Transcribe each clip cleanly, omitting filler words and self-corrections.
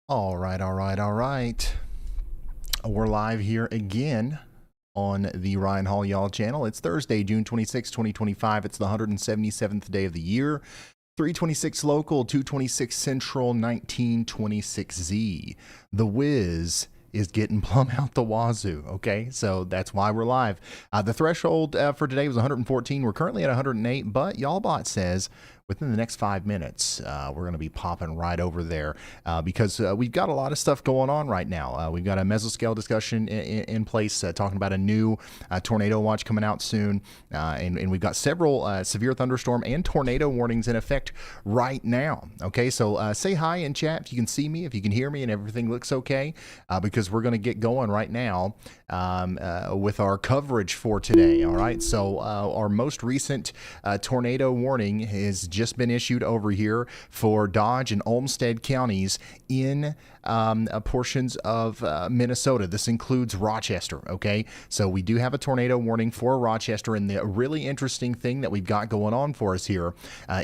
All right, all right, all right. We're live here again on the Ryan Hall Y'all channel. It's Thursday, June 26, 2025. It's the 177th day of the year. 326 local, 226 central, 1926Z. The Wiz is getting plumb out the wazoo. Okay, so that's why we're live. The threshold for today was 114. We're currently at 108, but YallBot says within the next 5 minutes, we're going to be popping right over there because we've got a lot of stuff going on right now. We've got a mesoscale discussion in place talking about a new tornado watch coming out soon. And we've got several severe thunderstorm and tornado warnings in effect right now. Okay, so say hi in chat if you can see me, if you can hear me, and everything looks okay, because we're going to get going right now with our coverage for today. All right, so our most recent tornado warning has just been issued over here for Dodge and Olmsted counties in portions of Minnesota. This includes Rochester. Okay, so we do have a tornado warning for Rochester, and the really interesting thing that we've got going on for us here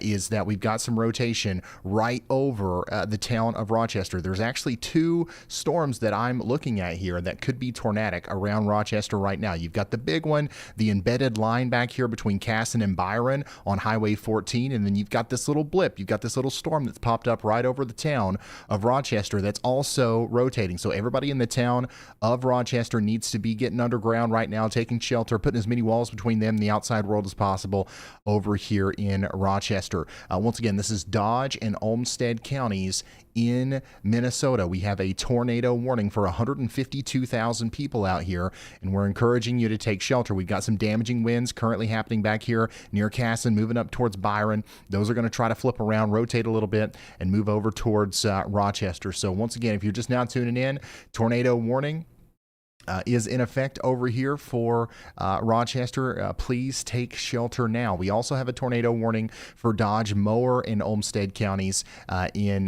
is that we've got some rotation right over the town of Rochester. There's actually two storms that I'm looking at here that could be tornadic around Rochester right now. You've got the big one, the embedded line back here between Casson and Byron on Highway 14, and then you've got this little blip. You've got this little storm that's popped up right over the town of Rochester that's also rotating. So everybody in the town of Rochester needs to be getting underground right now, taking shelter, putting as many walls between them and the outside world as possible over here in Rochester. Once again, this is Dodge and Olmsted counties in Minnesota. We have a tornado warning for 152,000 people out here, and we're encouraging you to take shelter. We've got some damaging winds currently happening back here near Casson, moving up towards Byron. Those are going to try to flip around, rotate a little bit, and move over towards Rochester. So once again, if you're just now tuning in, tornado warning is in effect over here for Rochester. Please take shelter now. We also have a tornado warning for Dodge, Mower, and Olmsted counties in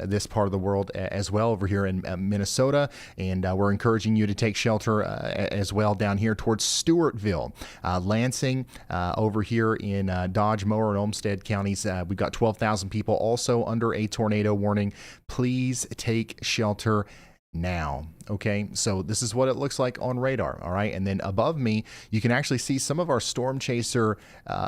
this part of the world as well over here in Minnesota. And we're encouraging you to take shelter as well down here towards Stewartville. Lansing over here in Dodge, Mower, and Olmsted counties. We've got 12,000 people also under a tornado warning. Please take shelter now. Okay, so this is what it looks like on radar. All right, and then above me you can actually see some of our storm chaser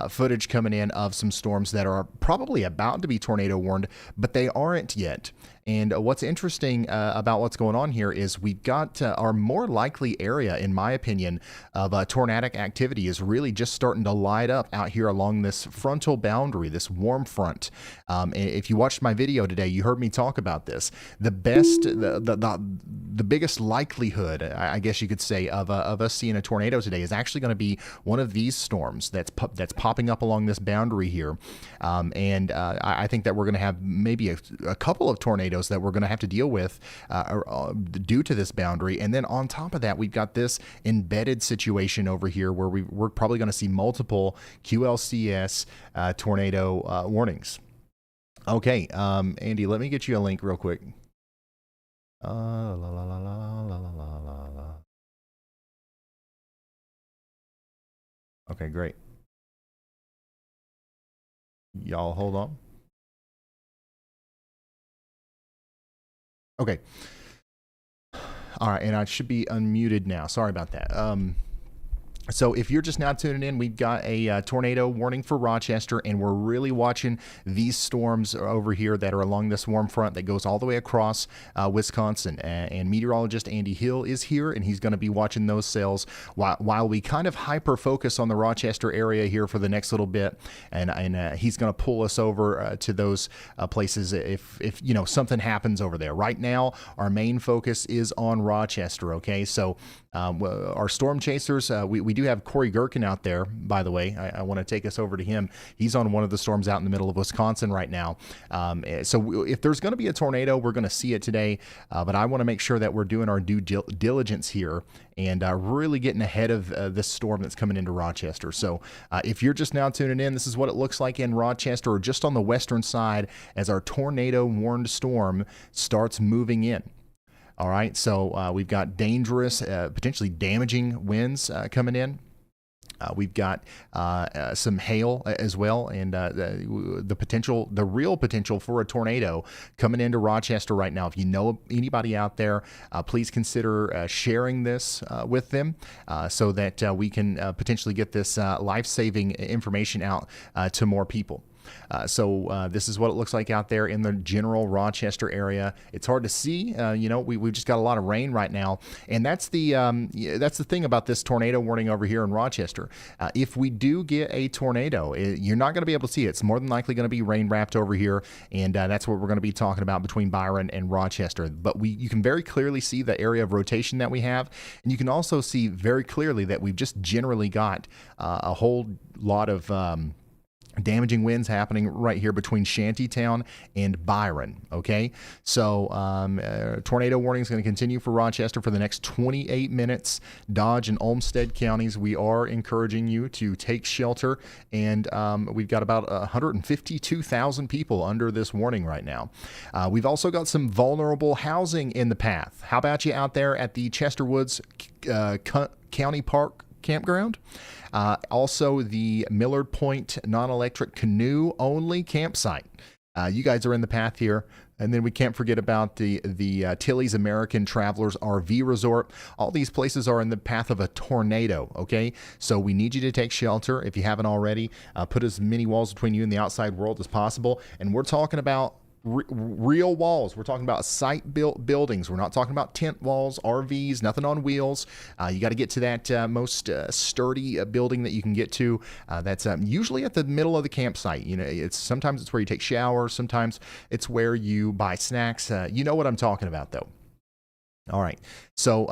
footage coming in of some storms that are probably about to be tornado warned, but they aren't yet. And what's interesting about what's going on here is we've got our more likely area, in my opinion, of tornadic activity is really just starting to light up out here along this frontal boundary, this warm front. If you watched my video today, you heard me talk about this. The biggest likelihood, I guess you could say, of us seeing a tornado today is actually going to be one of these storms that's popping up along this boundary here. I think that we're going to have maybe a couple of tornadoes that we're going to have to deal with due to this boundary. And then on top of that, we've got this embedded situation over here where we're probably going to see multiple QLCS tornado warnings. Okay, Andy, let me get you a link real quick. La, la, la, la, la, la, la, la, la. Okay, great. Y'all hold on. Okay. All right, and I should be unmuted now. Sorry about that. So if you're just now tuning in, we've got a tornado warning for Rochester, and we're really watching these storms over here that are along this warm front that goes all the way across Wisconsin. And meteorologist Andy Hill is here, and he's going to be watching those cells while we kind of hyper-focus on the Rochester area here for the next little bit. And he's going to pull us over to those places if you know something happens over there. Right now, our main focus is on Rochester, okay? So our storm chasers, we do have Corey Gherkin out there, by the way. I want to take us over to him. He's on one of the storms out in the middle of Wisconsin right now. So if there's going to be a tornado, we're going to see it today. But I want to make sure that we're doing our due diligence here and really getting ahead of this storm that's coming into Rochester. So if you're just now tuning in, this is what it looks like in Rochester, or just on the western side as our tornado warned storm starts moving in. All right, so we've got dangerous, potentially damaging winds coming in. We've got some hail as well, and the real potential for a tornado coming into Rochester right now. If you know anybody out there, please consider sharing this with them so that we can potentially get this life-saving information out to more people. So this is what it looks like out there in the general Rochester area. It's hard to see. We've just got a lot of rain right now, and that's the thing about this tornado warning over here in Rochester. If we do get a tornado, you're not going to be able to see it. It's more than likely going to be rain wrapped over here, and that's what we're going to be talking about between Byron and Rochester. But you can very clearly see the area of rotation that we have, and you can also see very clearly that we've just generally got a whole lot of damaging winds happening right here between Shantytown and Byron. Okay, so tornado warning is going to continue for Rochester for the next 28 minutes. Dodge and Olmsted counties, we are encouraging you to take shelter, and we've got about 152,000 people under this warning right now. We've also got some vulnerable housing in the path. How about you out there at the Chester Woods County Park campground? Also, the Millard Point non-electric canoe only campsite. You guys are in the path here. And then we can't forget about the Tilly's American Travelers RV Resort. All these places are in the path of a tornado, okay? So we need you to take shelter if you haven't already. Put as many walls between you and the outside world as possible. And we're talking about real walls. We're talking about site-built buildings. We're not talking about tent walls, RVs, nothing on wheels. You got to get to that most sturdy building that you can get to. That's usually at the middle of the campsite. Sometimes it's where you take showers. Sometimes it's where you buy snacks. You know what I'm talking about, though. All right, so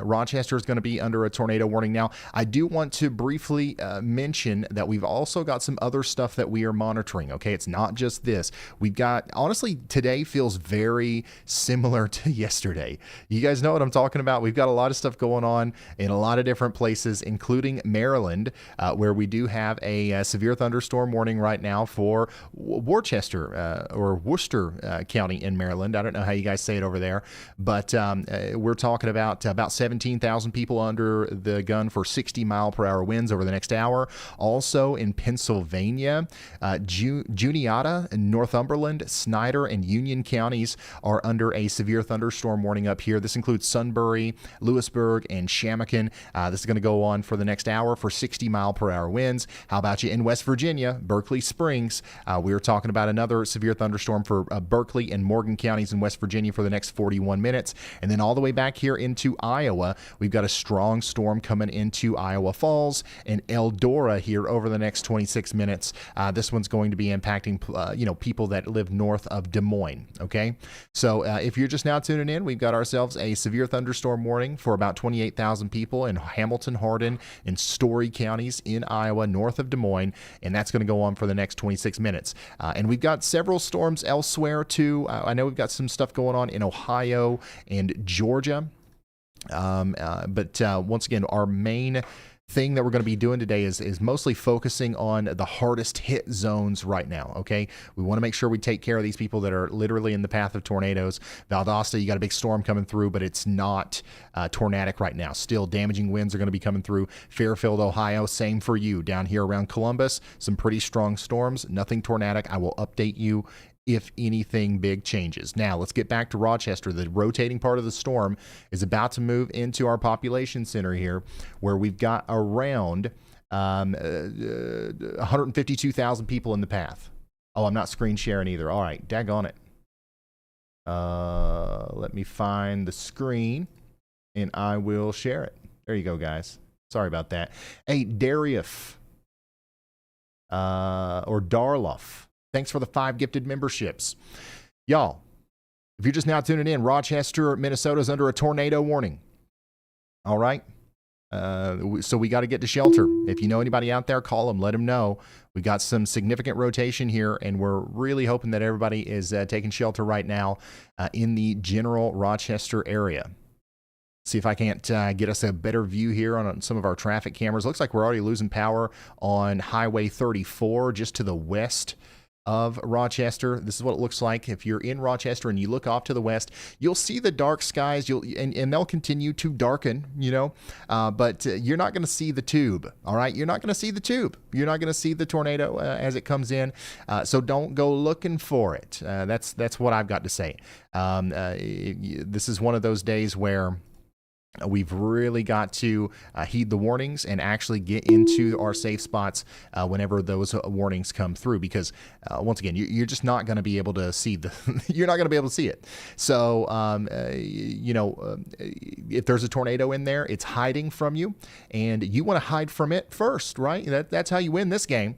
Rochester is going to be under a tornado warning now. I do want to briefly mention that we've also got some other stuff that we are monitoring, okay? It's not just this. We've got, honestly, today feels very similar to yesterday. You guys know what I'm talking about. We've got a lot of stuff going on in a lot of different places, including Maryland, where we do have a severe thunderstorm warning right now for Worcester or Worcester County in Maryland. I don't know how you guys say it over there, but we're talking about 17,000 people under the gun for 60-mile-per-hour winds over the next hour. Also in Pennsylvania, Juniata, Northumberland, Snyder, and Union counties are under a severe thunderstorm warning up here. This includes Sunbury, Lewisburg, and Shamokin. This is going to go on for the next hour for 60-mile-per-hour winds. How about you in West Virginia, Berkeley Springs? We are talking about another severe thunderstorm for Berkeley and Morgan counties in West Virginia for the next 41 minutes. And then all the way back here into Iowa, we've got a strong storm coming into Iowa Falls and Eldora here over the next 26 minutes. This one's going to be impacting, people that live north of Des Moines. Okay, so if you're just now tuning in, we've got ourselves a severe thunderstorm warning for about 28,000 people in Hamilton, Hardin, and Story counties in Iowa, north of Des Moines, and that's going to go on for the next 26 minutes. And we've got several storms elsewhere too. I know we've got some stuff going on in Ohio and Georgia. But once again, our main thing that we're going to be doing today is mostly focusing on the hardest hit zones right now, okay? We want to make sure we take care of these people that are literally in the path of tornadoes. Valdosta, you got a big storm coming through, but it's not tornadic right now. Still, damaging winds are going to be coming through. Fairfield, Ohio, same for you. Down here around Columbus, some pretty strong storms. Nothing tornadic. I will update you if anything big changes. Now, let's get back to Rochester. The rotating part of the storm is about to move into our population center here, where we've got around 152,000 people in the path. Oh, I'm not screen sharing either. All right, daggone it. Let me find the screen, and I will share it. There you go, guys. Sorry about that. Hey, Darius, or Darloff, thanks for the 5 gifted memberships. Y'all, if you're just now tuning in, Rochester, Minnesota is under a tornado warning. All right? So we got to get to shelter. If you know anybody out there, call them, let them know. We got some significant rotation here, and we're really hoping that everybody is taking shelter right now in the general Rochester area. See if I can't get us a better view here on some of our traffic cameras. Looks like we're already losing power on Highway 34 just to the west of Rochester. This is what it looks like. If you're in Rochester and you look off to the west, you'll see the dark skies. And they'll continue to darken, but you're not going to see the tube. All right, you're not going to see the tube. You're not going to see the tornado as it comes in. So don't go looking for it. That's what I've got to say. This is one of those days where we've really got to heed the warnings and actually get into our safe spots whenever those warnings come through, because once again, you're just not going to be able to see you're not going to be able to see it. So, if there's a tornado in there, it's hiding from you, and you want to hide from it first, right? That's how you win this game.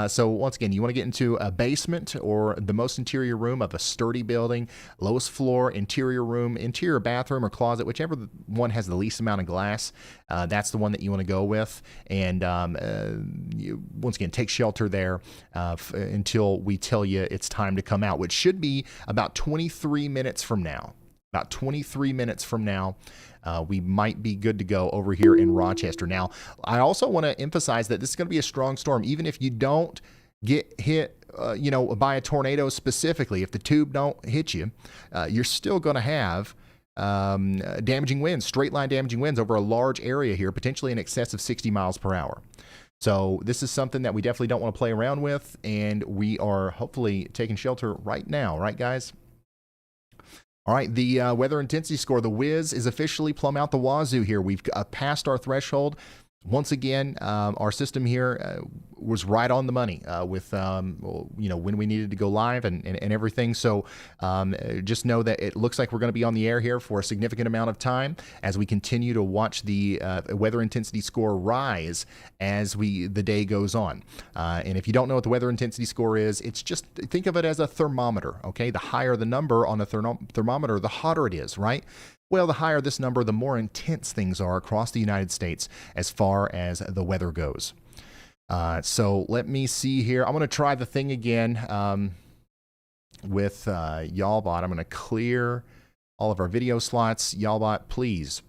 So once again, you want to get into a basement or the most interior room of a sturdy building, lowest floor, interior room, interior bathroom or closet, whichever one has the least amount of glass. That's the one that you want to go with. And once again, take shelter there until we tell you it's time to come out, which should be about 23 minutes from now. About 23 minutes from now, we might be good to go over here in Rochester. Now, I also want to emphasize that this is going to be a strong storm. Even if you don't get hit by a tornado specifically, if the tube don't hit you, you're still going to have damaging winds, straight line damaging winds over a large area here, potentially in excess of 60 miles per hour. So this is something that we definitely don't want to play around with, and we are hopefully taking shelter right now, right, guys? All right, the weather intensity score, the whiz, is officially plumb out the wazoo here. We've passed our threshold. Once again, our system here was right on the money with, when we needed to go live and everything. So just know that it looks like we're going to be on the air here for a significant amount of time as we continue to watch the weather intensity score rise as the day goes on. And if you don't know what the weather intensity score is, it's just, think of it as a thermometer, okay? The higher the number on a thermometer, the hotter it is, right? Well, the higher this number, the more intense things are across the United States as far as the weather goes. So let me see here. I'm going to try the thing again with Y'allbot. I'm going to clear all of our video slots. Y'allbot, please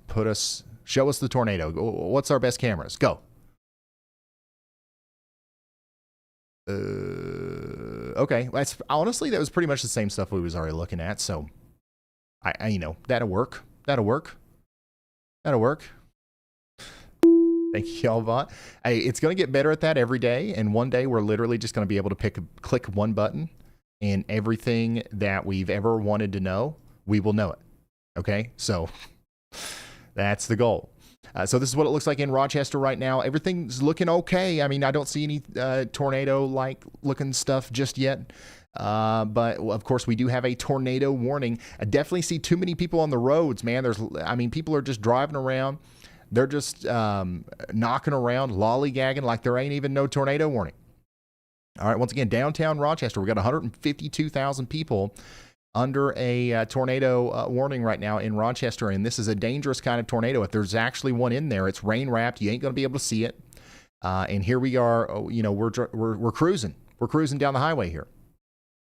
show us the tornado. What's our best cameras? Go. Okay. Honestly, that was pretty much the same stuff we was already looking at. So that'll work. That'll work. Thank you, Y'allbot. Hey, it's going to get better at that every day. And one day we're literally just going to be able to click one button, and everything that we've ever wanted to know, we will know it. Okay. So that's the goal. So this is what it looks like in Rochester right now. Everything's looking okay. I mean, I don't see any tornado-like looking stuff just yet. But of course we do have a tornado warning. I definitely see too many people on the roads, man. People are just driving around. They're just knocking around, lollygagging like there ain't even no tornado warning. All right, once again, downtown Rochester, we got 152,000 people under a tornado warning right now in Rochester, and this is a dangerous kind of tornado. If there's actually one in there, it's rain wrapped. You ain't going to be able to see it. And here we are. We're cruising. We're cruising down the highway here.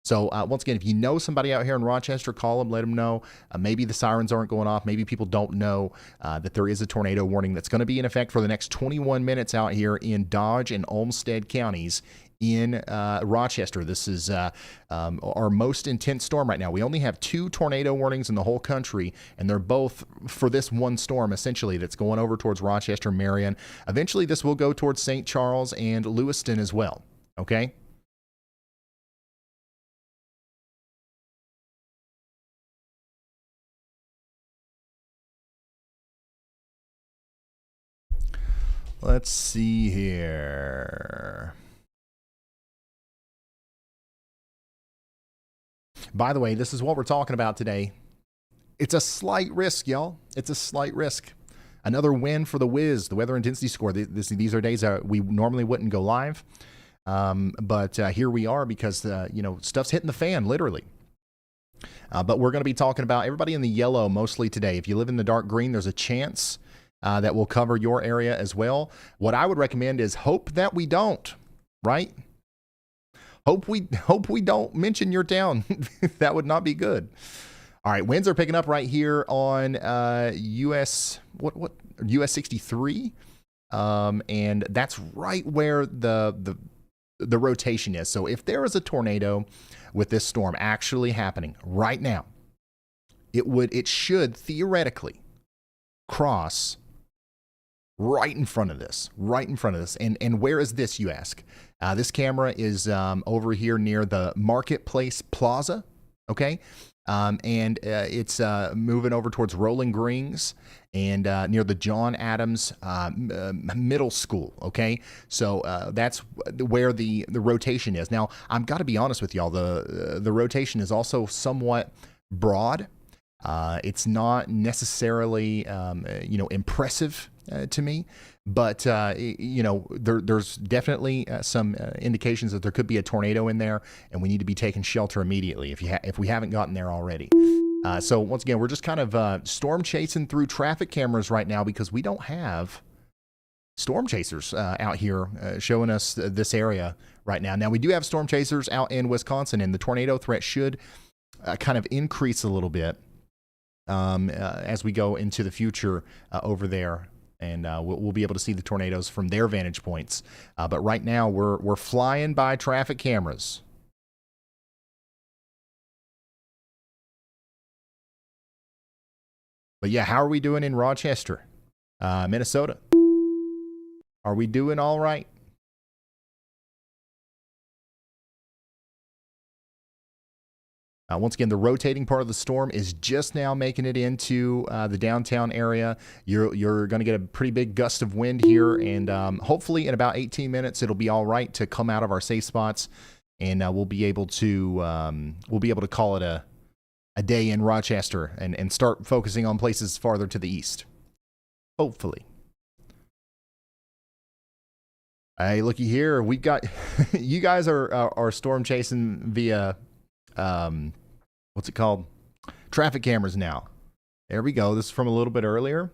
So once again, if you know somebody out here in Rochester, call them, let them know. Maybe the sirens aren't going off. Maybe people don't know that there is a tornado warning that's going to be in effect for the next 21 minutes out here in Dodge and Olmsted counties in Rochester. This is our most intense storm right now. We only have 2 tornado warnings in the whole country, and they're both for this one storm, essentially, that's going over towards Rochester, Marion. Eventually, this will go towards St. Charles and Lewiston as well, okay? Let's see here. By the way, this is what we're talking about today. It's a slight risk, y'all. It's a slight risk. Another win for the whiz, the weather intensity score. These are days that we normally wouldn't go live. But here we are because, stuff's hitting the fan, literally. But we're going to be talking about everybody in the yellow mostly today. If you live in the dark green, there's a chance that will cover your area as well. What I would recommend is hope that we don't, right? Hope we don't mention your town. That would not be good. All right, winds are picking up right here on US 63, and that's right where the the rotation is. So if there is a tornado with this storm actually happening right now, it should theoretically cross right in front of this, And where is this, you ask? This camera is over here near the Marketplace Plaza, okay? It's moving over towards Rolling Greens and near the John Adams Middle School, okay? So that's where the rotation is. Now, I've got to be honest with y'all, the rotation is also somewhat broad. It's not necessarily, impressive to me, but there's definitely some indications that there could be a tornado in there, and we need to be taking shelter immediately if we haven't gotten there already. So once again, we're just kind of storm chasing through traffic cameras right now because we don't have storm chasers out here showing us this area right now. Now we do have storm chasers out in Wisconsin, and the tornado threat should kind of increase a little bit as we go into the future over there, and we'll be able to see the tornadoes from their vantage points. But right now, we're flying by traffic cameras. But yeah, how are we doing in Rochester, Minnesota? Are we doing all right? Once again, the rotating part of the storm is just now making it into the downtown area. You're going to get a pretty big gust of wind here, and hopefully in about 18 minutes it'll be all right to come out of our safe spots, and we'll be able to call it a day in Rochester and start focusing on places farther to the east. Hopefully. Hey, looky here. We've got you guys are storm chasing via what's it called? Traffic cameras now. There we go. This is from a little bit earlier.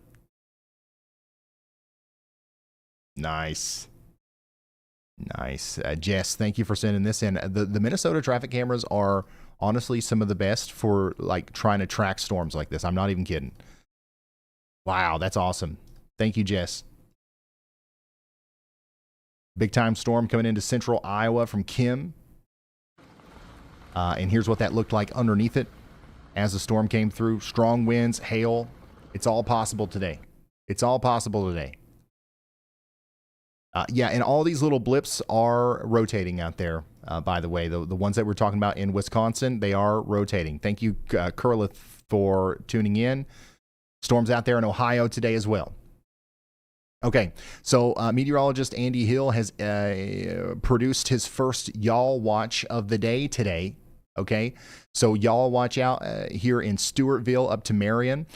Nice. Jess, thank you for sending this in. The Minnesota traffic cameras are honestly some of the best for like trying to track storms like this. I'm not even kidding. Wow, that's awesome. Thank you, Jess. Big time storm coming into central Iowa from Kim. And here's what that looked like underneath it as the storm came through. Strong winds, hail. It's all possible today. Yeah, and all these little blips are rotating out there, by the way. The ones that we're talking about in Wisconsin, they are rotating. Thank you, Kurlith, for tuning in. Storms out there in Ohio today as well. Okay, so meteorologist Andy Hill has produced his first Y'all Watch of the day today. Okay, so y'all watch out here in Stewartville up to Marion.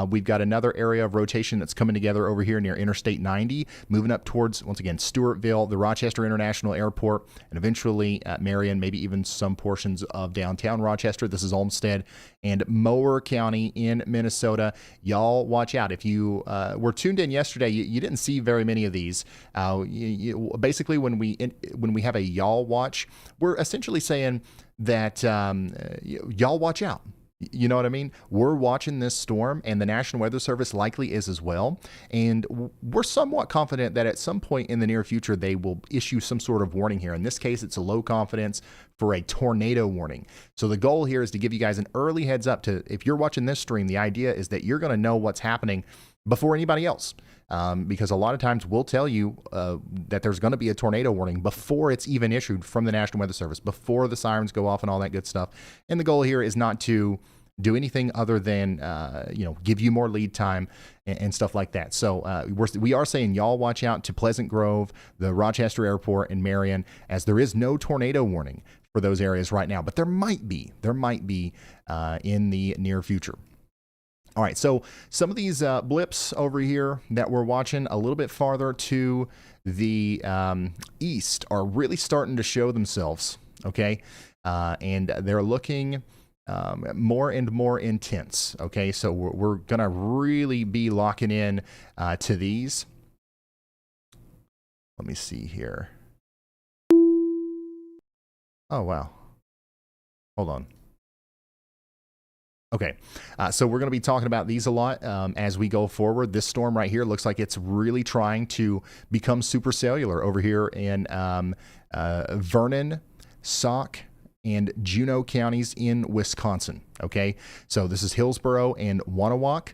We've got another area of rotation that's coming together over here near Interstate 90, moving up towards, once again, Stewartville, the Rochester International Airport, and eventually Marion, maybe even some portions of downtown Rochester. This is Olmsted and Mower County in Minnesota. Y'all watch out. If you were tuned in yesterday, you didn't see very many of these. Basically, when we have a y'all watch, we're essentially saying that y'all watch out. You know what I mean? We're watching this storm, and the National Weather Service likely is as well. And we're somewhat confident that at some point in the near future, they will issue some sort of warning here. In this case, it's a low confidence for a tornado warning. So the goal here is to give you guys an early heads up to, if you're watching this stream, the idea is that you're going to know what's happening before anybody else. Because a lot of times we'll tell you that there's going to be a tornado warning before it's even issued from the National Weather Service, before the sirens go off and all that good stuff. And the goal here is not to do anything other than, give you more lead time and stuff like that. So we are saying y'all watch out to Pleasant Grove, the Rochester Airport, and Marion, as there is no tornado warning for those areas right now. But there might be in the near future. All right, so some of these blips over here that we're watching a little bit farther to the east are really starting to show themselves, okay? And they're looking more and more intense, okay? So we're going to really be locking in to these. Let me see here. Oh, wow. Hold on. Okay, so we're going to be talking about these a lot as we go forward. This storm right here looks like it's really trying to become supercellular over here in Vernon, Sauk, and Juneau counties in Wisconsin. Okay, so this is Hillsborough and Wonewoc.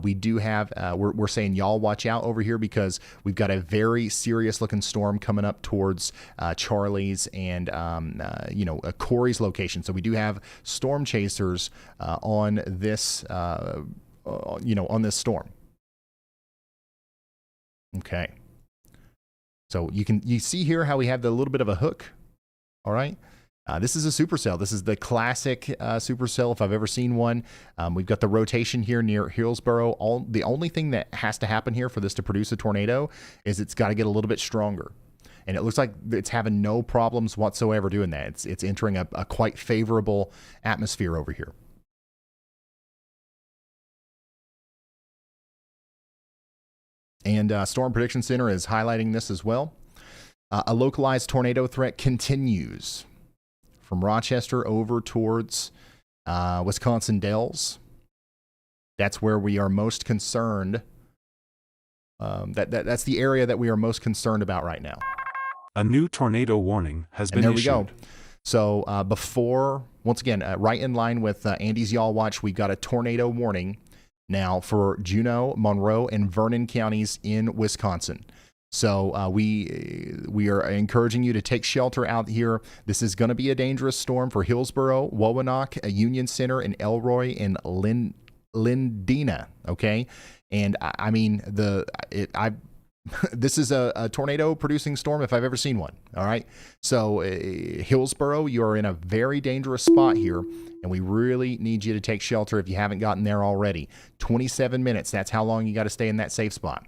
We do have, we're saying y'all watch out over here because we've got a very serious looking storm coming up towards Charlie's and, Corey's location. So we do have storm chasers on this, on this storm. Okay. So you see here how we have the little bit of a hook. All right. This is a supercell. This is the classic supercell if I've ever seen one. We've got the rotation here near Hillsborough. The only thing that has to happen here for this to produce a tornado is it's got to get a little bit stronger. And it looks like it's having no problems whatsoever doing that. It's entering a quite favorable atmosphere over here. And Storm Prediction Center is highlighting this as well. A localized tornado threat continues from Rochester over towards Wisconsin Dells. That's where we are most concerned. That's the area that we are most concerned about right now. A new tornado warning has been issued. There we go. So once again, right in line with Andy's Y'all Watch, we've got a tornado warning now for Juneau, Monroe, and Vernon counties in Wisconsin. So we are encouraging you to take shelter out here. This is going to be a dangerous storm for Hillsborough, Wonewoc, Union Center, and Elroy and Lindina. Okay, and I mean this is a tornado producing storm if I've ever seen one. All right, so Hillsborough, you are in a very dangerous spot here, and we really need you to take shelter if you haven't gotten there already. 27 minutes. That's how long you got to stay in that safe spot.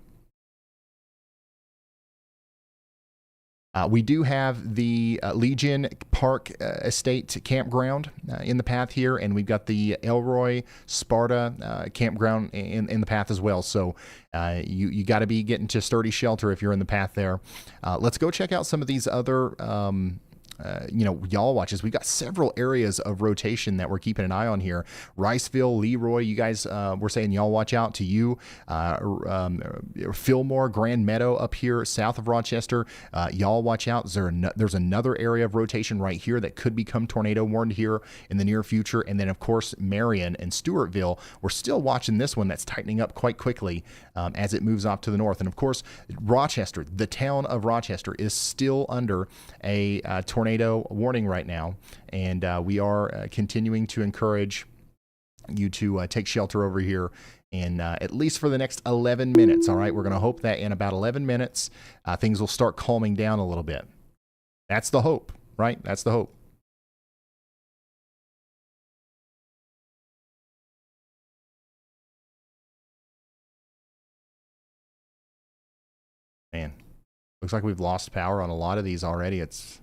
We do have the Legion Park Estate Campground in the path here, and we've got the Elroy Sparta Campground in the path as well. So you got to be getting to sturdy shelter if you're in the path there. Let's go check out some of these other y'all watches. We've got several areas of rotation that we're keeping an eye on here. Riceville, Leroy, you guys, we're saying y'all watch out to you. Fillmore, Grand Meadow up here south of Rochester, y'all watch out. There's another area of rotation right here that could become tornado warned here in the near future. And then of course Marion and Stewartville, we're still watching this one that's tightening up quite quickly as it moves off to the north. And of course Rochester, the town of Rochester, is still under a tornado warning right now, and we are continuing to encourage you to take shelter over here, and at least for the next 11 minutes. All right, we're going to hope that in about 11 minutes things will start calming down a little bit. That's the hope, right? That's the hope. Man, looks like we've lost power on a lot of these already. It's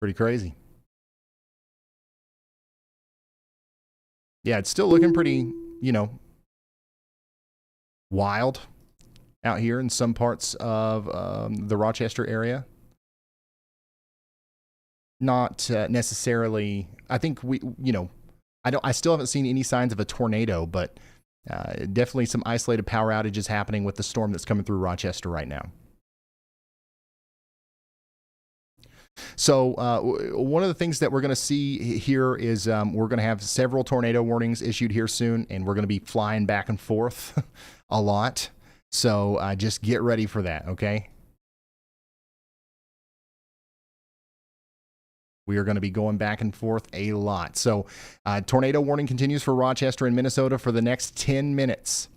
pretty crazy. Yeah, it's still looking pretty, wild out here in some parts of the Rochester area. Not necessarily, I think I still haven't seen any signs of a tornado, but definitely some isolated power outages happening with the storm that's coming through Rochester right now. So one of the things that we're going to see here is we're going to have several tornado warnings issued here soon, and we're going to be flying back and forth a lot. So just get ready for that, okay? We are going to be going back and forth a lot. So tornado warning continues for Rochester and Minnesota for the next 10 minutes.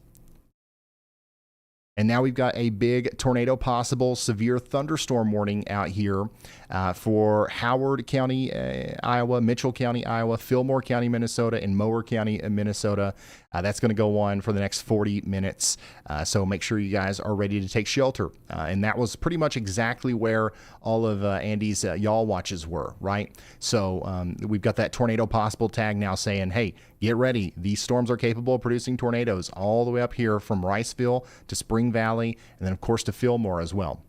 And now we've got a big tornado possible severe thunderstorm warning out here for Howard County, Iowa, Mitchell County, Iowa, Fillmore County, Minnesota, and Mower County, Minnesota. That's going to go on for the next 40 minutes. So make sure you guys are ready to take shelter. And that was pretty much exactly where all of Andy's y'all watches were, right? So we've got that tornado possible tag now saying, hey, get ready. These storms are capable of producing tornadoes all the way up here from Riceville to Spring Valley, and then of course to Fillmore as well.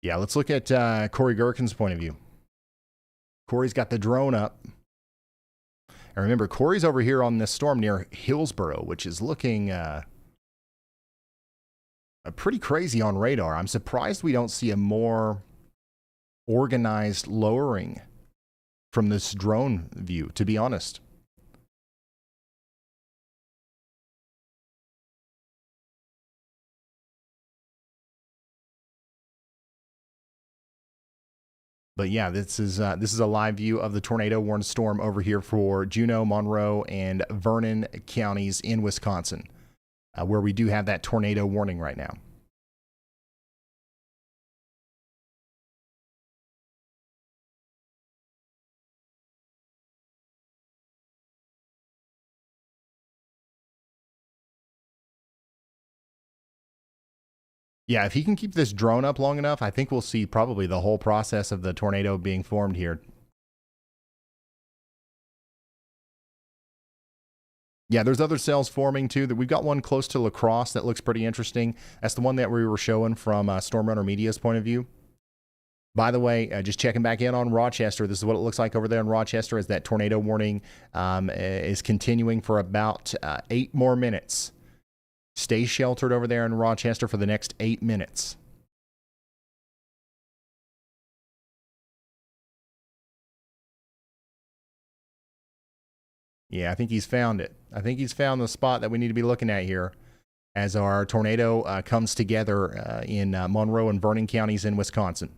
Yeah, let's look at Corey Gherkin's point of view. Corey's got the drone up, And remember, Corey's over here on this storm near Hillsboro, which is looking pretty crazy on radar. I'm surprised we don't see a more organized lowering from this drone view, to be honest. But yeah, this is a live view of the tornado warned storm over here for Juneau, Monroe, and Vernon counties in Wisconsin, where we do have that tornado warning right now. Yeah, if he can keep this drone up long enough, I think we'll see probably the whole process of the tornado being formed here. Yeah, there's other cells forming too. That we've got one close to La Crosse that looks pretty interesting. That's the one that we were showing from Storm Runner Media's point of view. By the way, just checking back in on Rochester. This is what it looks like over there in Rochester as that tornado warning is continuing for about 8 more minutes. Stay sheltered over there in Rochester for the next 8 minutes. Yeah, I think he's found it. I think he's found the spot that we need to be looking at here as our tornado comes together in Monroe and Vernon counties in Wisconsin.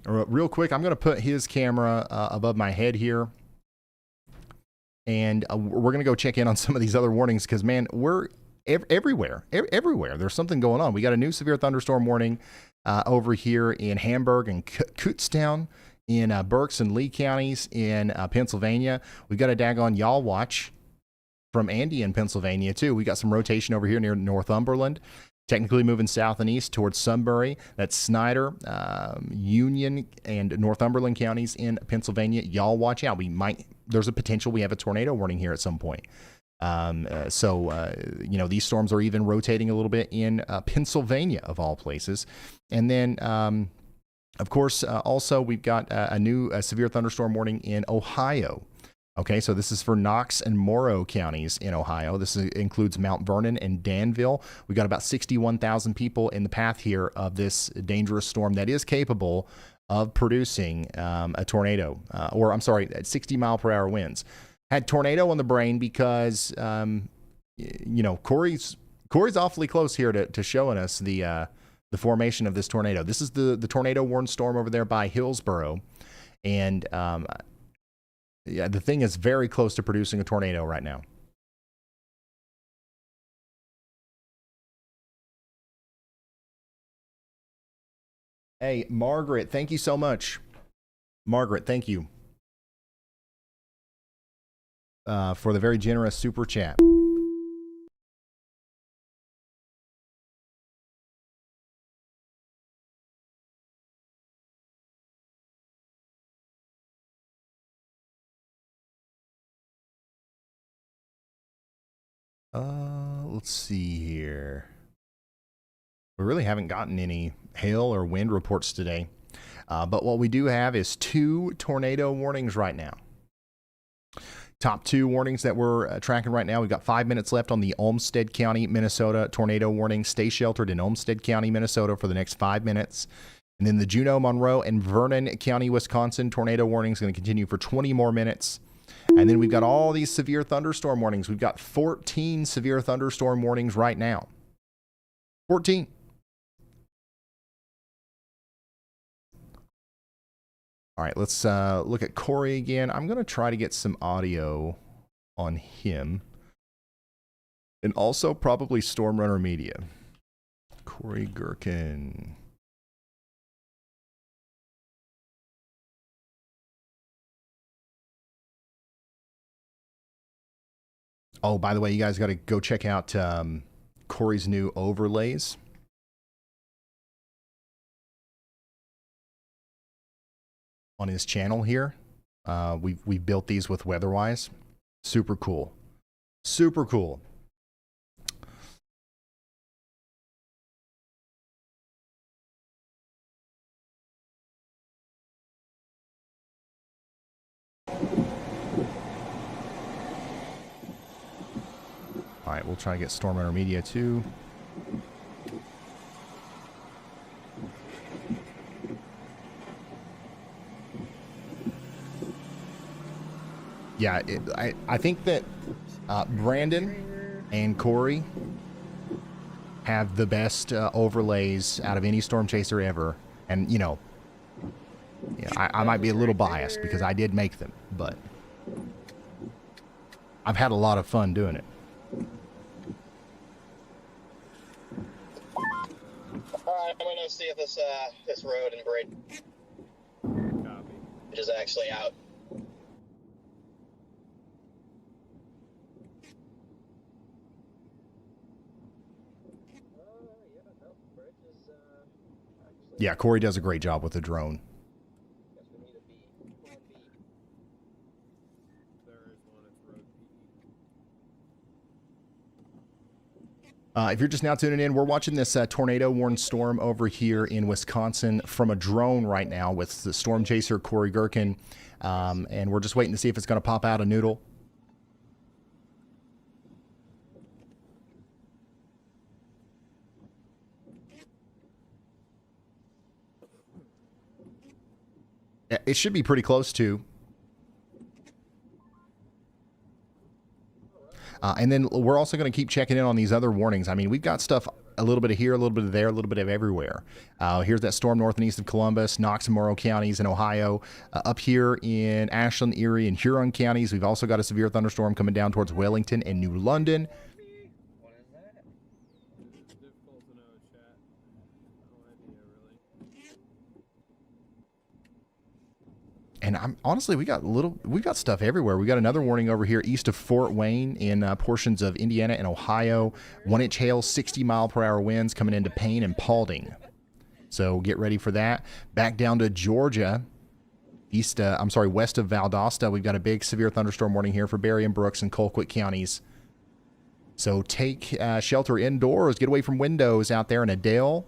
Real quick, I'm going to put his camera above my head here. And we're going to go check in on some of these other warnings because, man, we're everywhere. Everywhere. There's something going on. We got a new severe thunderstorm warning over here in Hamburg and Kutztown in Berks and Lee counties in Pennsylvania. We've got a daggone y'all watch from Andy in Pennsylvania, too. We got some rotation over here near Northumberland. Technically moving south and east towards Sunbury. That's Snyder, Union, and Northumberland counties in Pennsylvania. Y'all watch out. There's a potential we have a tornado warning here at some point. These storms are even rotating a little bit in Pennsylvania, of all places. And then, of course, also we've got a new severe thunderstorm warning in Ohio. Okay, so this is for Knox and Morrow counties in Ohio. This includes Mount Vernon and Danville. We've got about 61,000 people in the path here of this dangerous storm that is capable of producing a tornado, at 60-mile-per-hour winds. Had tornado on the brain because, Corey's awfully close here to showing us the formation of this tornado. This is the tornado warned storm over there by Hillsboro, and yeah, the thing is very close to producing a tornado right now. Hey, Margaret, thank you so much. Margaret, thank you for the very generous super chat. Let's see here. We really haven't gotten any hail or wind reports today. But what we do have is 2 tornado warnings right now. Top 2 warnings that we're tracking right now. We've got 5 minutes left on the Olmsted County, Minnesota tornado warning. Stay sheltered in Olmsted County, Minnesota for the next 5 minutes. And then the Juneau, Monroe, and Vernon County, Wisconsin tornado warning is going to continue for 20 more minutes. And then we've got all these severe thunderstorm warnings. We've got 14 severe thunderstorm warnings right now. 14. All right, let's look at Corey again. I'm going to try to get some audio on him. And also probably Storm Runner Media. Corey Gherkin. Oh, by the way, you guys got to go check out Corey's new overlays. On his channel here. We've built these with WeatherWise. Super cool. Super cool. right, we'll try to get storm intermediate too. Yeah, I think that Brandon and Corey have the best overlays out of any storm chaser ever. And, you know, I might be a little biased because I did make them, but I've had a lot of fun doing it. All right, I'm going to see if this road and bridge is actually out. Yeah, Corey does a great job with the drone. If you're just now tuning in, we're watching this tornado-warned storm over here in Wisconsin from a drone right now with the storm chaser Corey Gherkin, and we're just waiting to see if it's going to pop out a noodle. It should be pretty close to. And then we're also going to keep checking in on these other warnings. I mean, we've got stuff a little bit of here, a little bit of there, a little bit of everywhere. Here's that storm north and east of Columbus, Knox and Morrow counties in Ohio. Up here in Ashland, Erie, and Huron counties, we've also got a severe thunderstorm coming down towards Wellington and New London. And honestly, we got stuff everywhere. We got another warning over here east of Fort Wayne in portions of Indiana and Ohio. 1-inch hail, 60-mile-per-hour winds coming into Payne and Paulding. So get ready for that. Back down to Georgia, west of Valdosta. We've got a big severe thunderstorm warning here for Berry and Brooks and Colquitt counties. So take shelter indoors. Get away from windows out there in Adele.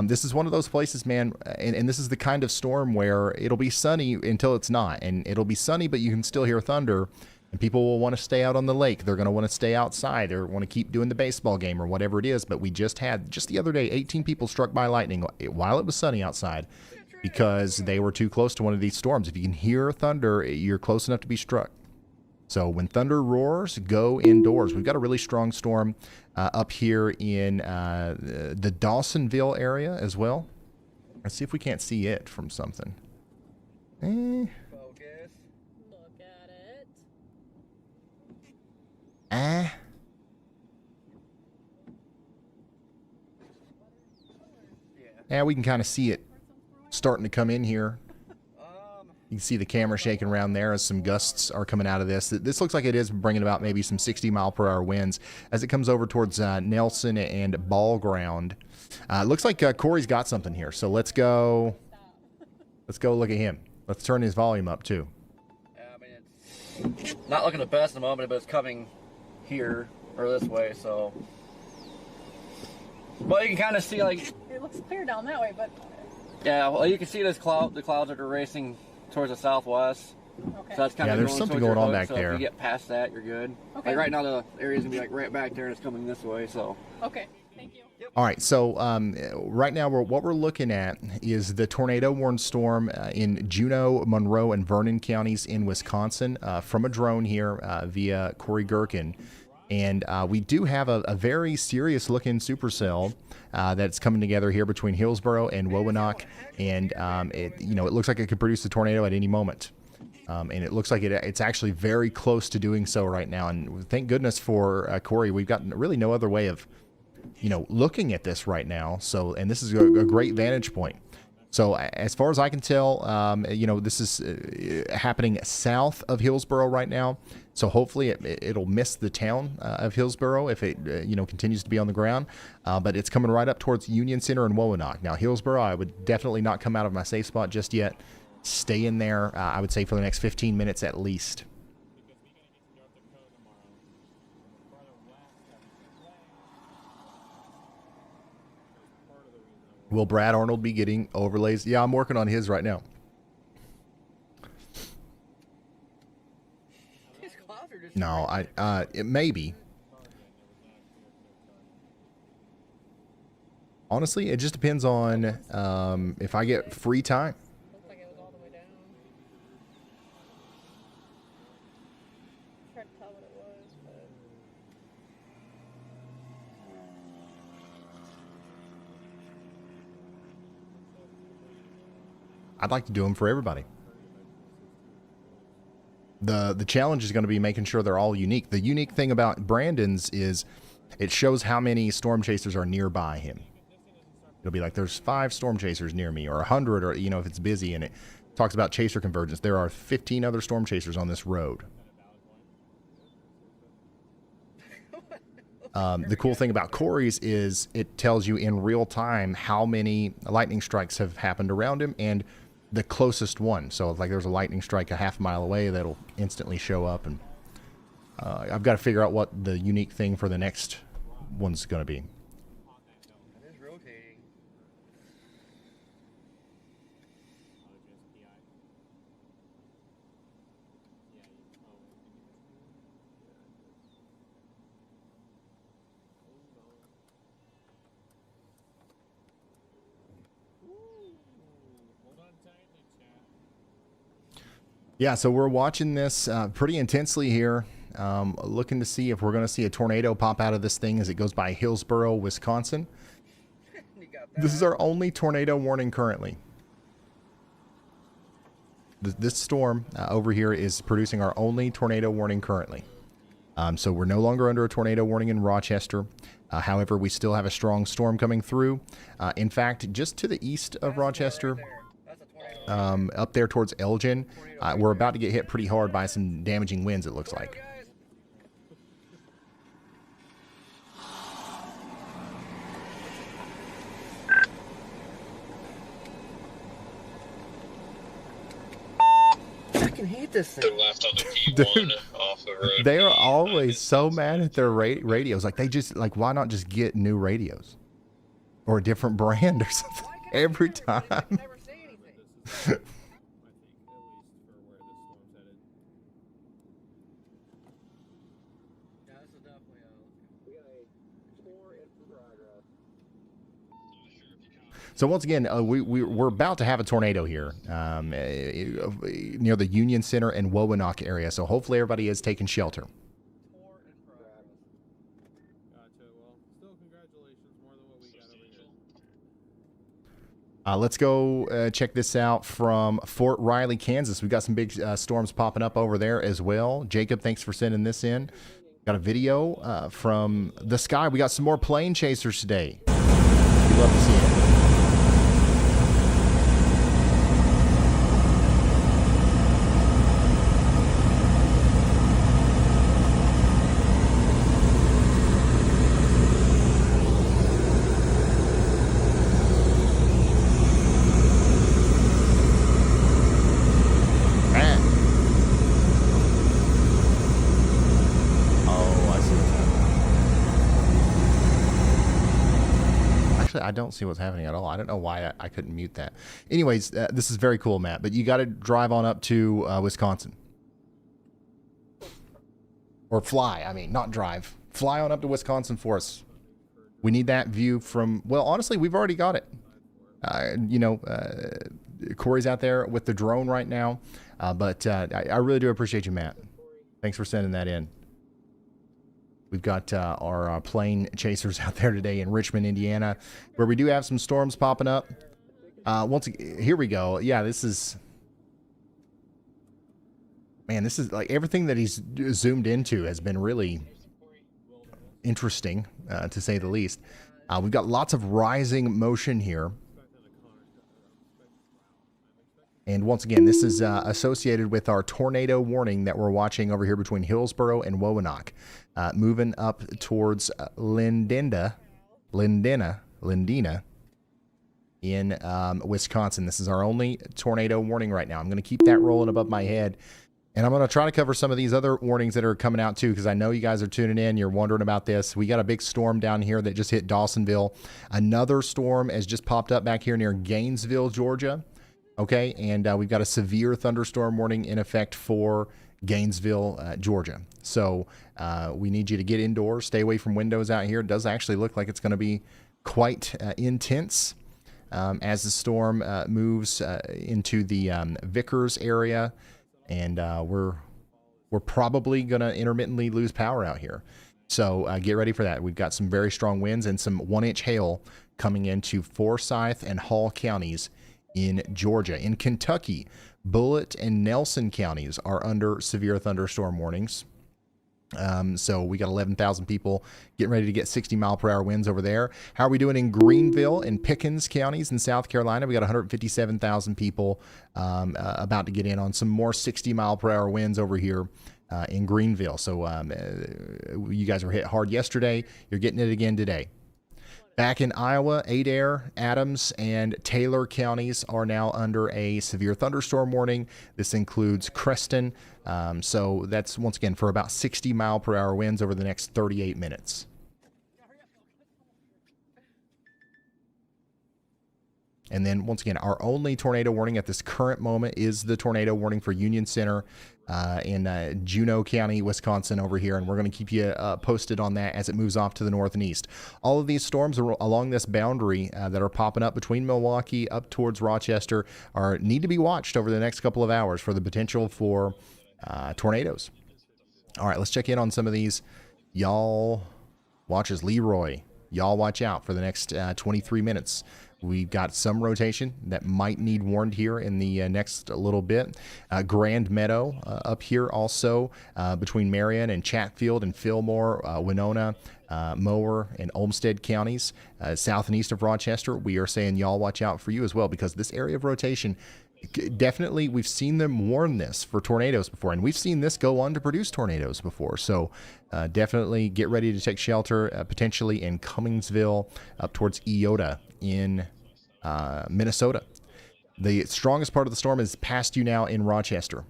This is one of those places, man, and this is the kind of storm where it'll be sunny until it's not, and it'll be sunny, but you can still hear thunder, and people will want to stay out on the lake. They're going to want to stay outside or want to keep doing the baseball game or whatever it is, but we just the other day, 18 people struck by lightning while it was sunny outside because they were too close to one of these storms. If you can hear thunder, you're close enough to be struck. So when thunder roars, go indoors. We've got a really strong storm up here in the Dawsonville area as well. Let's see if we can't see it from something. Focus. Look at it. Yeah, we can kind of see it starting to come in here. You can see the camera shaking around there as some gusts are coming out of this. This looks like it is bringing about maybe some 60-mile-per-hour winds as it comes over towards Nelson and Ball Ground. Looks like Corey's got something here, so let's go. Let's go look at him. Let's turn his volume up too. I mean, it's not looking the best at the moment, but it's coming here or this way, so. But you can kind of see, like, It looks clear down that way, but yeah, well, you can see this cloud. The clouds are racing towards the southwest. okay. So that's kind of there's something going on back there. If you get past that, you're good. Okay. Like right now, the area's gonna be like right back there, and it's coming this way. So. Okay. Thank you. All right, so right now what we're looking at is the tornado-warned storm in Juneau, Monroe, and Vernon counties in Wisconsin from a drone here via Corey Gherkin. And we do have a very serious-looking supercell that's coming together here between Hillsborough and Wowanock, and it looks like it could produce a tornado at any moment. And it looks like it's actually very close to doing so right now. And thank goodness for Corey. We've got really no other way of looking at this right now. So, and this is a great vantage point. So as far as I can tell, this is happening south of Hillsborough right now. So hopefully it'll miss the town of Hillsborough if it continues to be on the ground. But it's coming right up towards Union Center and Wowanock. Now Hillsborough, I would definitely not come out of my safe spot just yet. Stay in there, I would say, for the next 15 minutes at least. Will Brad Arnold be getting overlays? Yeah, I'm working on his right now. No, it may be. Honestly, it just depends on if I get free time. Looks like it was all the way down. Tried to tell what it was, but I'd like to do them for everybody. The challenge is going to be making sure they're all unique. The unique thing about Brandon's is it shows how many storm chasers are nearby him. It'll be like there's 5 storm chasers near me, or 100, or you know, if it's busy, and it talks about chaser convergence. There are 15 other storm chasers on this road. The cool thing about Corey's is it tells you in real time how many lightning strikes have happened around him and the closest one. So if like there's a lightning strike a half mile away, that'll instantly show up. And I've got to figure out what the unique thing for the next one's going to be. It is rotating. Yeah, so we're watching this pretty intensely here, looking to see if we're going to see a tornado pop out of this thing as it goes by Hillsboro, Wisconsin. You got that. This is our only tornado warning currently. This storm over here is producing our only tornado warning currently. So we're no longer under a tornado warning in Rochester. However, we still have a strong storm coming through. In fact, just to the east of Rochester, That's a tornado. up there towards Elgin, we're about to get hit pretty hard by some damaging winds, it looks like. Guys. I fucking hate this To thing. the left on the Dude, P1 off the road. They are always so mad at their radios. Like, they just, like, why not just get new radios? Or a different brand or something every time. Never say anything. Yeah, this is definitely So once again, we're about to have a tornado here near the Union Center and Wowanock area. So hopefully everybody is taking shelter. Gotcha. Well, still congratulations, more than what we got over here. Let's go check this out from Fort Riley, Kansas. We've got some big storms popping up over there as well. Jacob, thanks for sending this in. Got a video from the sky. We got some more plane chasers today. We love to see it. I don't see what's happening at all. I don't know why I couldn't mute that. Anyways, this is very cool, Matt. But you got to drive on up to Wisconsin. Or fly. I mean, not drive. Fly on up to Wisconsin for us. We need that view from... Well, honestly, we've already got it. Corey's out there with the drone right now. But I really do appreciate you, Matt. Thanks for sending that in. We've got our plane chasers out there today in Richmond, Indiana, where we do have some storms popping up. Here we go. Yeah, this is like everything that he's zoomed into has been really interesting, to say the least. We've got lots of rising motion here. And once again, this is associated with our tornado warning that we're watching over here between Hillsboro and Wowanock. Moving up towards Lindina in Wisconsin. This is our only tornado warning right now. I'm going to keep that rolling above my head. And I'm going to try to cover some of these other warnings that are coming out too, because I know you guys are tuning in. You're wondering about this. We got a big storm down here that just hit Dawsonville. Another storm has just popped up back here near Gainesville, Georgia. Okay, and we've got a severe thunderstorm warning in effect for Gainesville, Georgia. So we need you to get indoors, stay away from windows out here. It does actually look like it's going to be quite intense as the storm moves into the Vickers area, and we're probably going to intermittently lose power out here. So get ready for that. We've got some very strong winds and some 1-inch hail coming into Forsyth and Hall counties in Georgia. In Kentucky, Bullitt and Nelson counties are under severe thunderstorm warnings. So we got 11,000 people getting ready to get 60-mile-per-hour winds over there. How are we doing in Greenville and Pickens counties in South Carolina? We got 157,000 people about to get in on some more 60-mile-per-hour winds over here in Greenville. So you guys were hit hard yesterday. You're getting it again today. Back in Iowa, Adair, Adams, and Taylor counties are now under a severe thunderstorm warning. This includes Creston. So that's, once again, for about 60-mile-per-hour winds over the next 38 minutes. And then, once again, our only tornado warning at this current moment is the tornado warning for Union Center in Juneau County, Wisconsin over here. And we're going to keep you posted on that as it moves off to the north and east. All of these storms are along this boundary that are popping up between Milwaukee up towards Rochester need to be watched over the next couple of hours for the potential for tornadoes. All right, let's check in on some of these. Y'all watch as Leroy. Y'all watch out for the next 23 minutes. We've got some rotation that might need warned here in the next little bit. Grand Meadow up here also between Marion and Chatfield and Fillmore, Winona, Mower, and Olmsted counties. South and east of Rochester, we are saying y'all watch out for you as well, because this area of rotation, definitely we've seen them warn this for tornadoes before, and we've seen this go on to produce tornadoes before. So definitely get ready to take shelter potentially in Cummingsville up towards Iota in Minnesota. The strongest part of the storm is past you now in Rochester.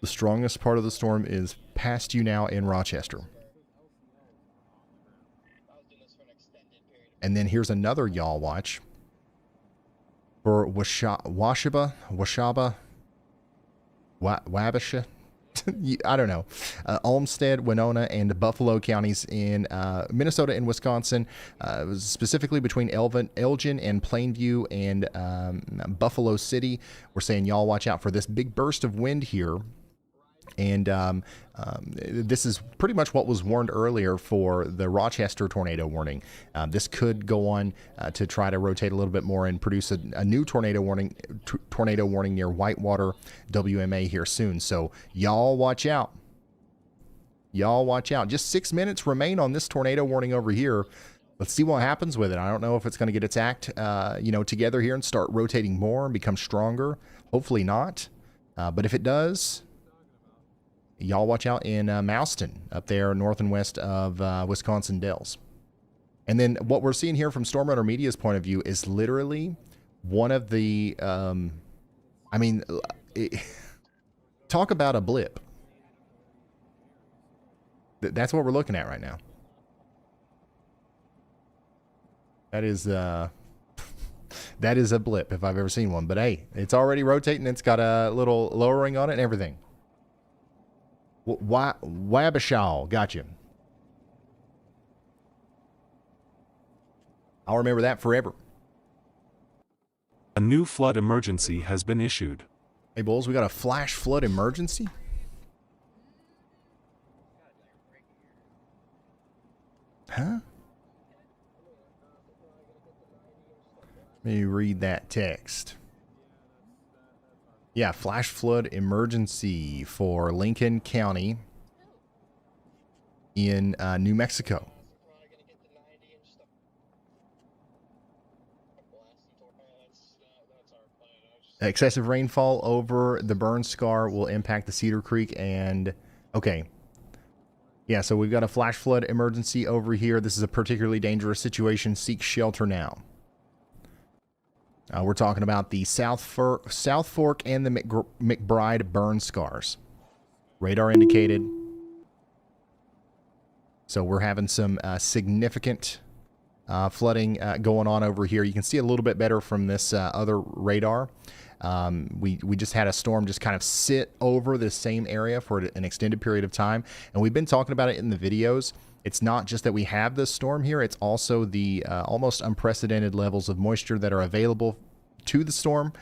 The strongest part of the storm is past you now in Rochester. And then here's another y'all watch for Wabasha, I don't know, Olmsted, Winona, and Buffalo counties in Minnesota and Wisconsin, specifically between Elgin and Plainview and Buffalo City. We're saying y'all watch out for this big burst of wind here. And this is pretty much what was warned earlier for the Rochester tornado warning. This could go on to try to rotate a little bit more and produce a new tornado warning near Whitewater, WMA here soon. So y'all watch out. Y'all watch out. Just 6 minutes remain on this tornado warning over here. Let's see what happens with it. I don't know if it's going to get its act, together here and start rotating more and become stronger. Hopefully not. But if it does, y'all watch out in Mouston, up there north and west of Wisconsin Dells. And then what we're seeing here from Storm Runner Media's point of view is literally one of the, talk about a blip. That's what we're looking at right now. That is that is a blip if I've ever seen one. But hey, it's already rotating. It's got a little lowering on it and everything. Wabasha, gotcha. I'll remember that forever. A new flood emergency has been issued. Hey, Bulls, we got a flash flood emergency? Huh? Let me read that text. Yeah, flash flood emergency for Lincoln County in New Mexico. Excessive rainfall over the burn scar will impact the Cedar Creek and... Okay. Yeah, so we've got a flash flood emergency over here. This is a particularly dangerous situation. Seek shelter now. We're talking about the South Fork and the McBride burn scars. Radar indicated. So we're having some significant flooding going on over here. You can see a little bit better from this other radar. We just had a storm just kind of sit over this same area for an extended period of time, and we've been talking about it in the videos. It's not just that we have this storm here, it's also the almost unprecedented levels of moisture that are available to the storm.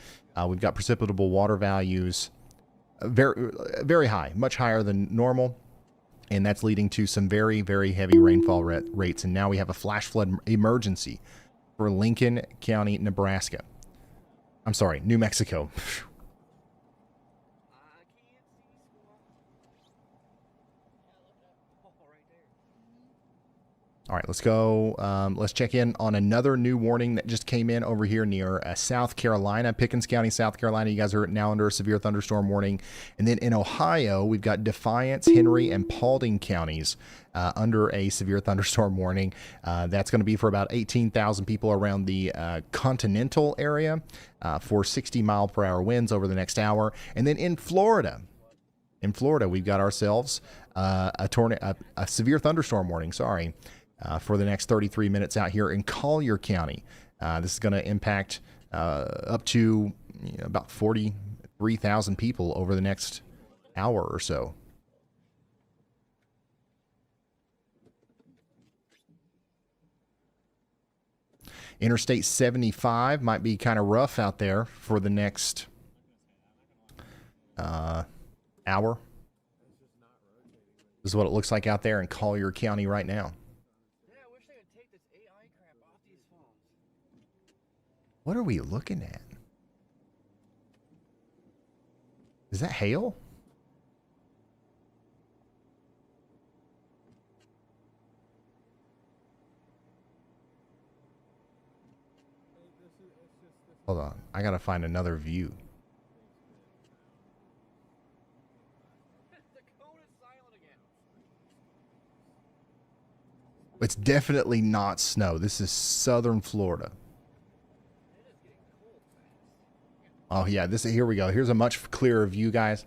We've got precipitable water values very, very high, much higher than normal. And that's leading to some very, very heavy rainfall rates. And now we have a flash flood emergency for Lincoln County, Nebraska. I'm sorry, New Mexico. All right, let's go. Let's check in on another new warning that just came in over here near South Carolina, Pickens County, South Carolina. You guys are now under a severe thunderstorm warning. And then in Ohio, we've got Defiance, Henry, and Paulding counties under a severe thunderstorm warning. That's going to be for about 18,000 people around the continental area for 60-mile-per-hour winds over the next hour. And then in Florida, we've got ourselves a severe thunderstorm warning. For the next 33 minutes out here in Collier County. This is going to impact up to about 43,000 people over the next hour or so. Interstate 75 might be kind of rough out there for the next hour. This is what it looks like out there in Collier County right now. What are we looking at? Is that hail? Hold on. I gotta find another view. It's definitely not snow. This is southern Florida. Oh yeah, here we go. Here's a much clearer view, guys.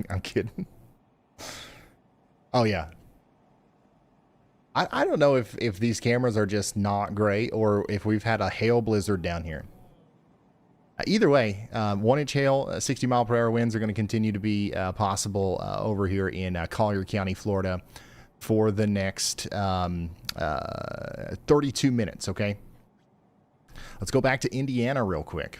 I'm kidding. Oh yeah. I don't know if these cameras are just not great or if we've had a hail blizzard down here. Either way, 1-inch hail, 60-mile-per-hour winds are going to continue to be possible over here in Collier County, Florida, for the next 32 minutes, okay? Let's go back to Indiana real quick,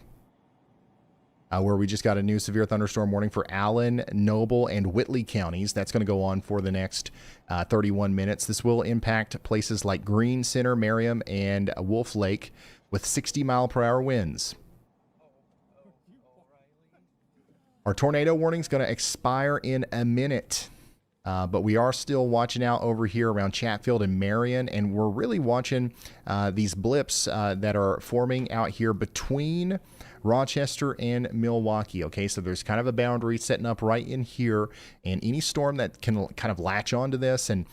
where we just got a new severe thunderstorm warning for Allen, Noble, and Whitley counties. That's going to go on for the next 31 minutes. This will impact places like Greene Center, Merriam, and Wolf Lake with 60-mile-per-hour winds. Our tornado warning is going to expire in a minute. But we are still watching out over here around Chatfield and Marion, and we're really watching these blips that are forming out here between Rochester and Milwaukee. Okay, so there's kind of a boundary setting up right in here, and any storm that can kind of latch onto this and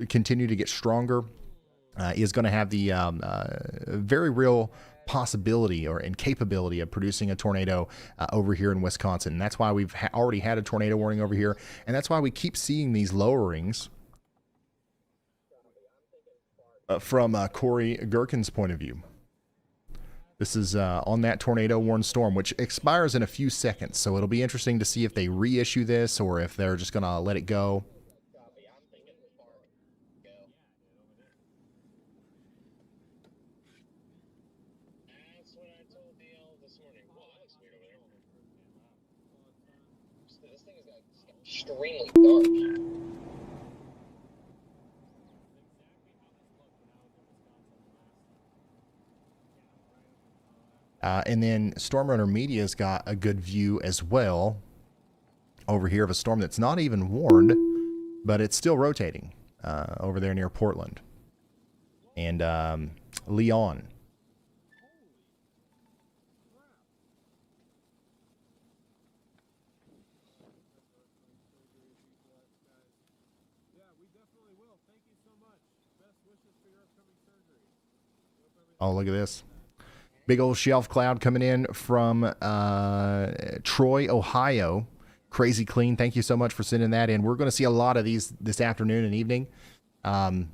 continue to get stronger is going to have the very real possibility or incapability of producing a tornado over here in Wisconsin. And that's why we've already had a tornado warning over here, and that's why we keep seeing these lowerings from Corey Gherkin's point of view. This is on that tornado warned storm, which expires in a few seconds, so it'll be interesting to see if they reissue this or if they're just going to let it go. Extremely dark. And then Storm Runner Media's got a good view as well over here of a storm that's not even warned, but it's still rotating over there near Portland and Leon. Oh, look at this. Big old shelf cloud coming in from Troy, Ohio. crazy clean. Thank you so much for sending that in. We're going to see a lot of these this afternoon and evening. And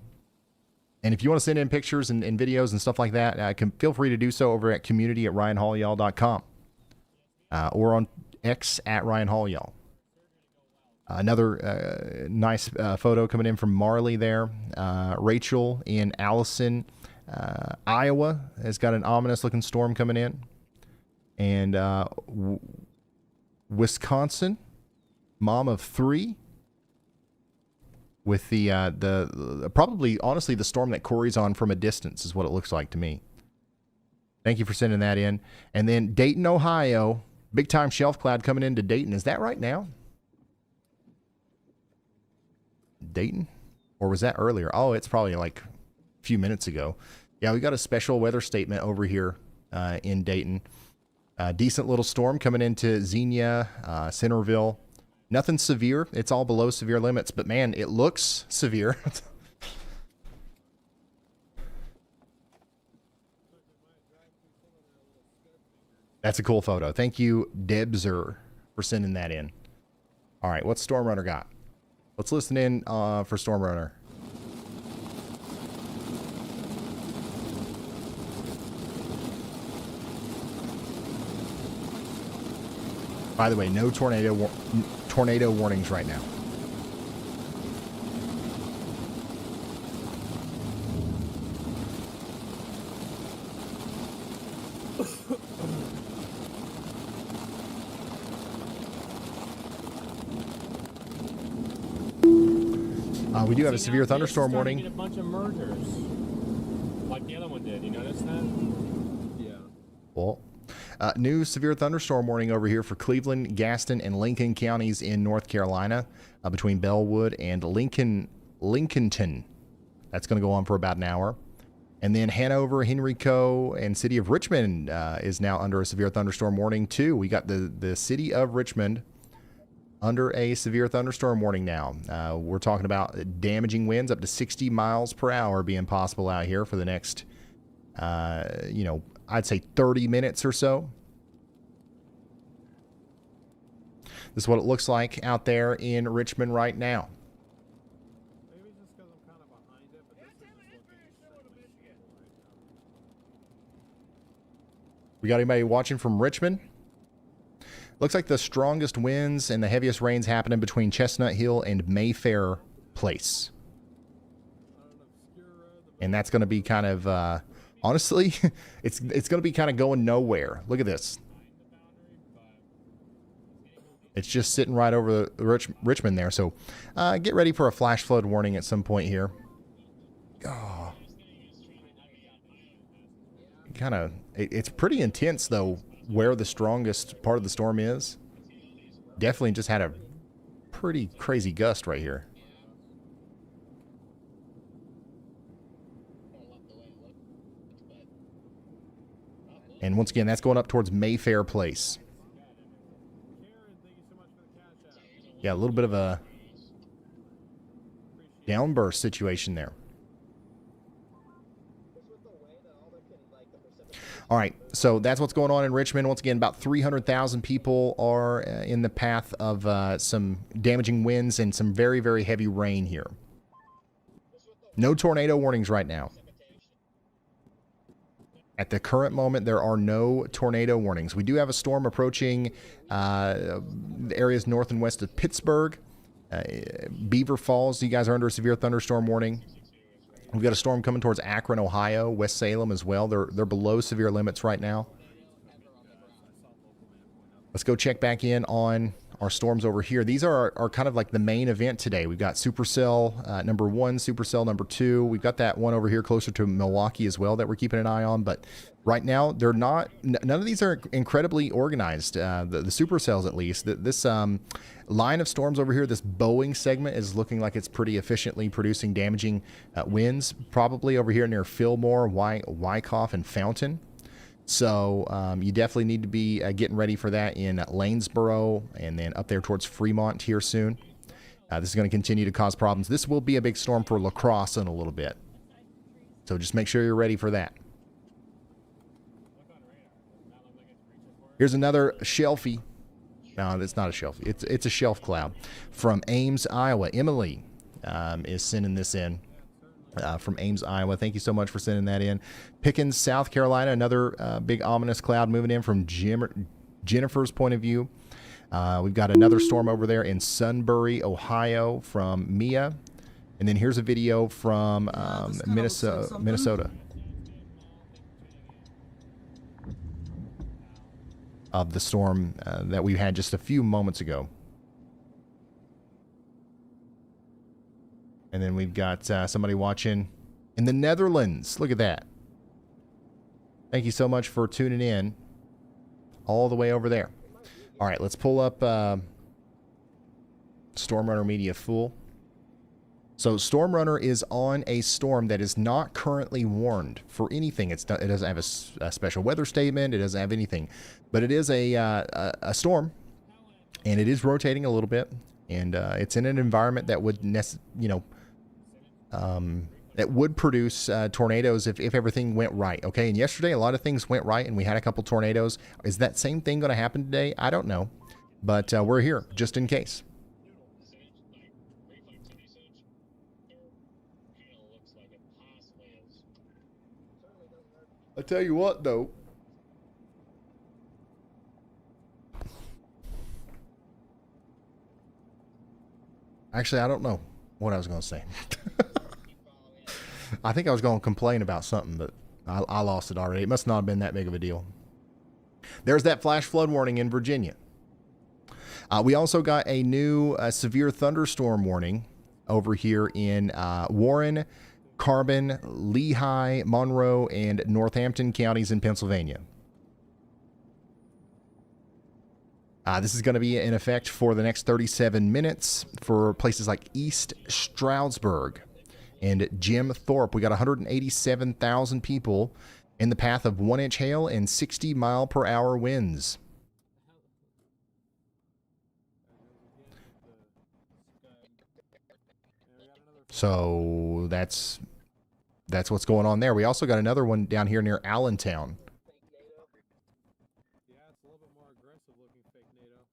if you want to send in pictures and videos and stuff like that, feel free to do so over at community@ryanhallyall.com or on X @RyanHallYall. Another nice photo coming in from Marley there. Rachel in Allison, Iowa has got an ominous looking storm coming in. And Wisconsin, mom of 3, with the probably, honestly, the storm that Corey's on from a distance is what it looks like to me. Thank you for sending that in. And then Dayton, Ohio, big time shelf cloud coming into Dayton. Is that right now? Dayton? Or was that earlier? Oh, it's probably like a few minutes ago. Yeah, we got a special weather statement over here in Dayton. Decent little storm coming into Xenia, Centerville. Nothing severe. It's all below severe limits, but man, it looks severe. That's a cool photo. Thank you, Debzer, for sending that in. All right, what's Storm Runner got? Let's listen in for Storm Runner. By the way, no tornado warnings right now. We do have a severe thunderstorm warning. Get a bunch of mergers, like the other one did. You notice that? Yeah. Well, new severe thunderstorm warning over here for Cleveland, Gaston, and Lincoln counties in North Carolina, between Bellwood and Lincolnton. That's going to go on for about an hour. And then Hanover, Henrico, and city of Richmond is now under a severe thunderstorm warning too. We got the city of Richmond under a severe thunderstorm warning now. We're talking about damaging winds up to 60 miles per hour being possible out here for the next, I'd say 30 minutes or so. This is what it looks like out there in Richmond right now. Maybe just because I'm kind of behind it, but this is just looking We got anybody watching from Richmond? Looks like the strongest winds and the heaviest rains happening between Chestnut Hill and Mayfair Place. And that's going to be kind of, honestly, it's going to be kind of going nowhere. Look at this. It's just sitting right over Richmond there. So get ready for a flash flood warning at some point here. Oh. It's pretty intense, though, where the strongest part of the storm is. Definitely just had a pretty crazy gust right here. And once again, that's going up towards Mayfair Place. Yeah, a little bit of a downburst situation there. All right, so that's what's going on in Richmond. Once again, about 300,000 people are in the path of some damaging winds and some very, very heavy rain here. No tornado warnings right now. At the current moment, there are no tornado warnings. We do have a storm approaching the areas north and west of Pittsburgh. Beaver Falls, you guys are under a severe thunderstorm warning. We've got a storm coming towards Akron, Ohio, West Salem as well. They're below severe limits right now. Let's go check back in on our storms over here. These are kind of like the main event today. We've got supercell number 1, supercell number 2. We've got that one over here closer to Milwaukee as well that we're keeping an eye on. But right now, they're not. None of these are incredibly organized. The supercells, at least. This line of storms over here, this Boeing segment, is looking like it's pretty efficiently producing damaging winds. Probably over here near Fillmore, Wyckoff, and Fountain. So you definitely need to be getting ready for that in Lanesboro and then up there towards Fremont here soon. This is going to continue to cause problems. This will be a big storm for La Crosse in a little bit. So just make sure you're ready for that. Here's another shelfie No, it's not a shelf. It's a shelf cloud from Ames, Iowa. Emily is sending this in from Ames, Iowa. Thank you so much for sending that in. Pickens, South Carolina, another big ominous cloud moving in from Jennifer's point of view. We've got another storm over there in Sunbury, Ohio from Mia. And then here's a video from Minnesota. Of the storm that we had just a few moments ago. And then we've got somebody watching in the Netherlands. Look at that. Thank you so much for tuning in all the way over there. All right, let's pull up Storm Runner Media Full. So Storm Runner is on a storm that is not currently warned for anything. It doesn't have a special weather statement. It doesn't have anything. But it is a storm, and it is rotating a little bit. And it's in an environment that would, that would produce tornadoes if everything went right. Okay, and yesterday a lot of things went right, and we had a couple tornadoes. Is that same thing going to happen today? I don't know, but we're here just in case. I tell you what, though. Actually, I don't know what I was going to say. I think I was going to complain about something, but I lost it already. It must not have been that big of a deal. There's that flash flood warning in Virginia. We also got a new severe thunderstorm warning over here in Warren, Carbon, Lehigh, Monroe, and Northampton counties in Pennsylvania. This is going to be in effect for the next 37 minutes for places like East Stroudsburg and Jim Thorpe. We got 187,000 people in the path of 1-inch hail and 60-mile-per-hour winds. So that's what's going on there. We also got another one down here near Allentown. Yeah, it's a little bit more aggressive looking fake NATO.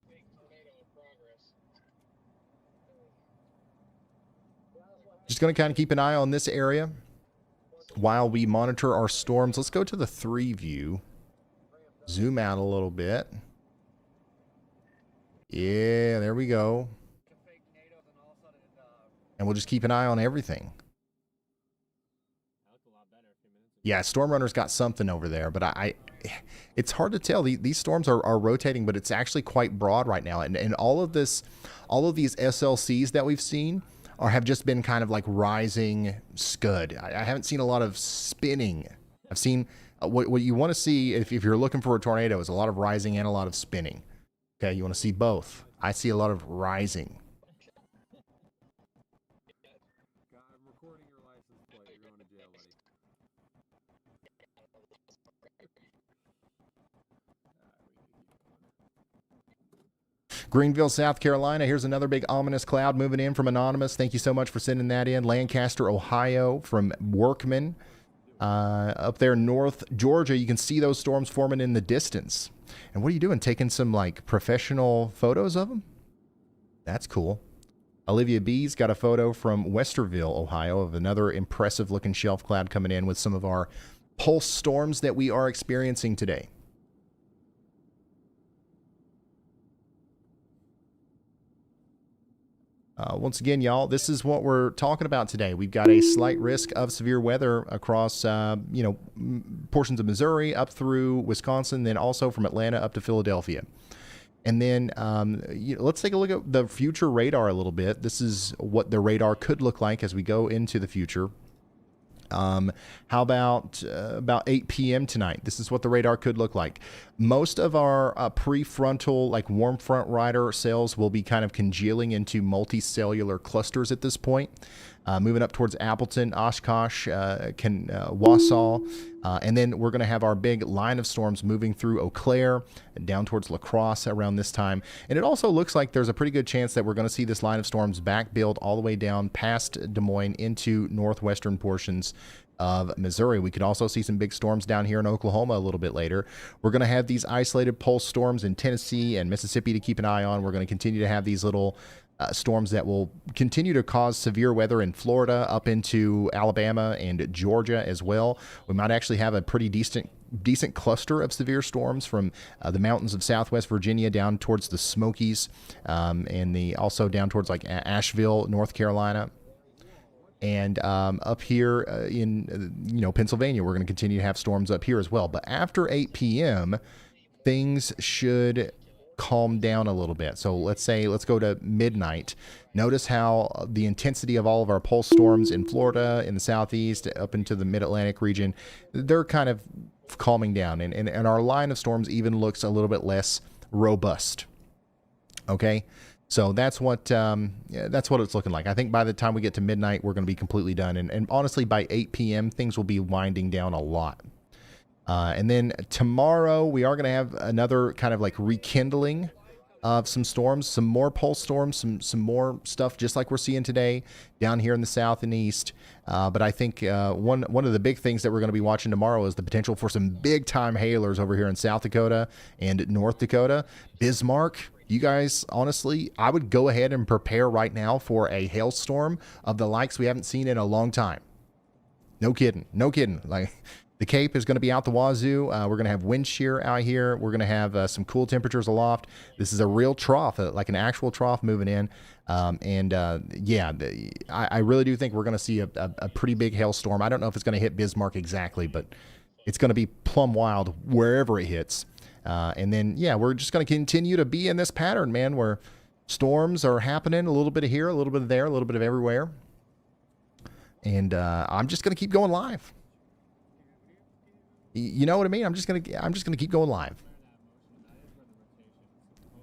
Fake tornado in progress. Just going to kind of keep an eye on this area while we monitor our storms. Let's go to the 3 view. Zoom out a little bit. Yeah, there we go. And we'll just keep an eye on everything. Yeah, Storm Runner's got something over there, but it's hard to tell. These storms are rotating, but it's actually quite broad right now. And all of these SLCs that we've seen have just been kind of like rising scud. I haven't seen a lot of spinning. I've seen what you want to see if you're looking for a tornado is a lot of rising and a lot of spinning. Okay, you want to see both. I see a lot of rising. Greenville, South Carolina. Here's another big ominous cloud moving in from Anonymous. Thank you so much for sending that in. Lancaster, Ohio from Workman. Up there north Georgia, you can see those storms forming in the distance. And what are you doing? Taking some like professional photos of them? That's cool. Olivia B's got a photo from Westerville, Ohio of another impressive looking shelf cloud coming in with some of our pulse storms that we are experiencing today. Once again, y'all, this is what we're talking about today. We've got a slight risk of severe weather across, portions of Missouri up through Wisconsin, then also from Atlanta up to Philadelphia. And then let's take a look at the future radar a little bit. This is what the radar could look like as we go into the future. How about 8 p.m. tonight? This is what the radar could look like. Most of our prefrontal, like warm front rider cells will be kind of congealing into multicellular clusters at this point. moving up towards Appleton, Oshkosh, Wausau. And then we're going to have our big line of storms moving through Eau Claire, down towards La Crosse around this time. And it also looks like there's a pretty good chance that we're going to see this line of storms back build all the way down past Des Moines into northwestern portions of Missouri. We could also see some big storms down here in Oklahoma a little bit later. We're going to have these isolated pulse storms in Tennessee and Mississippi to keep an eye on. We're going to continue to have these little storms that will continue to cause severe weather in Florida up into Alabama and Georgia as well. We might actually have a pretty decent cluster of severe storms from the mountains of Southwest Virginia down towards the Smokies, and also down towards like Asheville, North Carolina. And up here in Pennsylvania, we're going to continue to have storms up here as well. But after 8 p.m., things should calm down a little bit. So let's go to midnight. Notice how the intensity of all of our pulse storms in Florida, in the southeast, up into the mid-Atlantic region, they're kind of calming down. And our line of storms even looks a little bit less robust. Okay? So that's what it's looking like. I think by the time we get to midnight, we're going to be completely done. And honestly, by 8 p.m., things will be winding down a lot. And then tomorrow, we are going to have another kind of like rekindling of some storms, some more pulse storms, some more stuff just like we're seeing today down here in the south and east. But I think one of the big things that we're going to be watching tomorrow is the potential for some big-time hailers over here in South Dakota and North Dakota. Bismarck. You guys, honestly, I would go ahead and prepare right now for a hailstorm of the likes we haven't seen in a long time. No kidding. Like, the Cape is going to be out the wazoo. We're going to have wind shear out here. We're going to have some cool temperatures aloft. This is a real trough, like an actual trough moving in. I really do think we're going to see a pretty big hailstorm. I don't know if it's going to hit Bismarck exactly, but it's going to be plumb wild wherever it hits. And then, we're just going to continue to be in this pattern, man, where storms are happening a little bit of here, a little bit of there, a little bit of everywhere. And I'm just going to keep going live. You know what I mean? I'm just going to keep going live.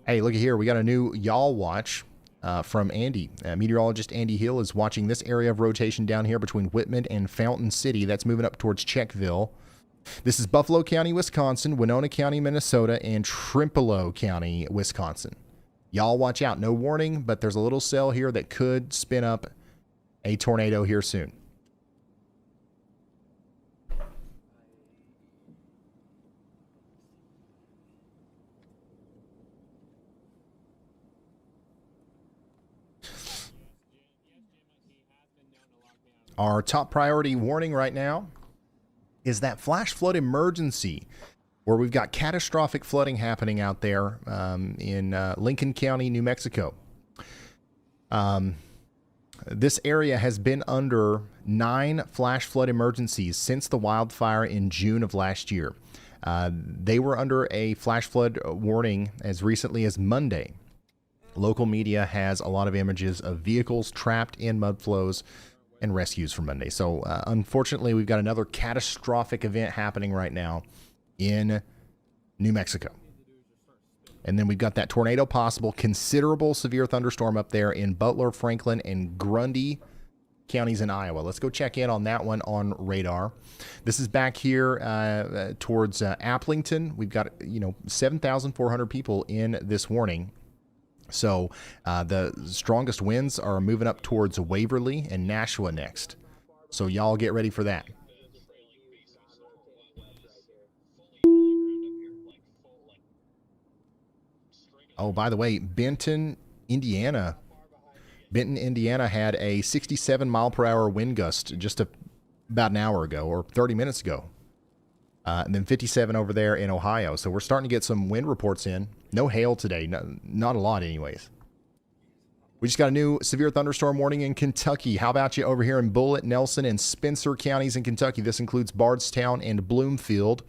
Hey, look at here. We got a new Y'all Watch from Andy. Meteorologist Andy Hill is watching this area of rotation down here between Whitman and Fountain City. That's moving up towards Checkville. This is Buffalo County, Wisconsin, Winona County, Minnesota, and Trempealeau County, Wisconsin. Y'all watch out. No warning, but there's a little cell here that could spin up a tornado here soon. Our top priority warning right now is that flash flood emergency, where we've got catastrophic flooding happening out there in Lincoln County, New Mexico. This area has been under 9 flash flood emergencies since the wildfire in June of last year. They were under a flash flood warning as recently as Monday. Local media has a lot of images of vehicles trapped in mud flows and rescues from Monday. So unfortunately, we've got another catastrophic event happening right now in New Mexico. And then we've got that tornado possible, considerable severe thunderstorm up there in Butler, Franklin, and Grundy counties in Iowa. Let's go check in on that one on radar. This is back here towards Applington. We've got 7,400 people in this warning. So the strongest winds are moving up towards Waverly and Nashua next. So y'all get ready for that. Oh, by the way, Benton, Indiana had a 67 mile per hour wind gust just about an hour ago or 30 minutes ago. And then 57 over there in Ohio. So we're starting to get some wind reports in. No hail today. Not a lot anyways. We just got a new severe thunderstorm warning in Kentucky. How about you over here in Bullitt, Nelson, and Spencer counties in Kentucky? This includes Bardstown and Bloomfield.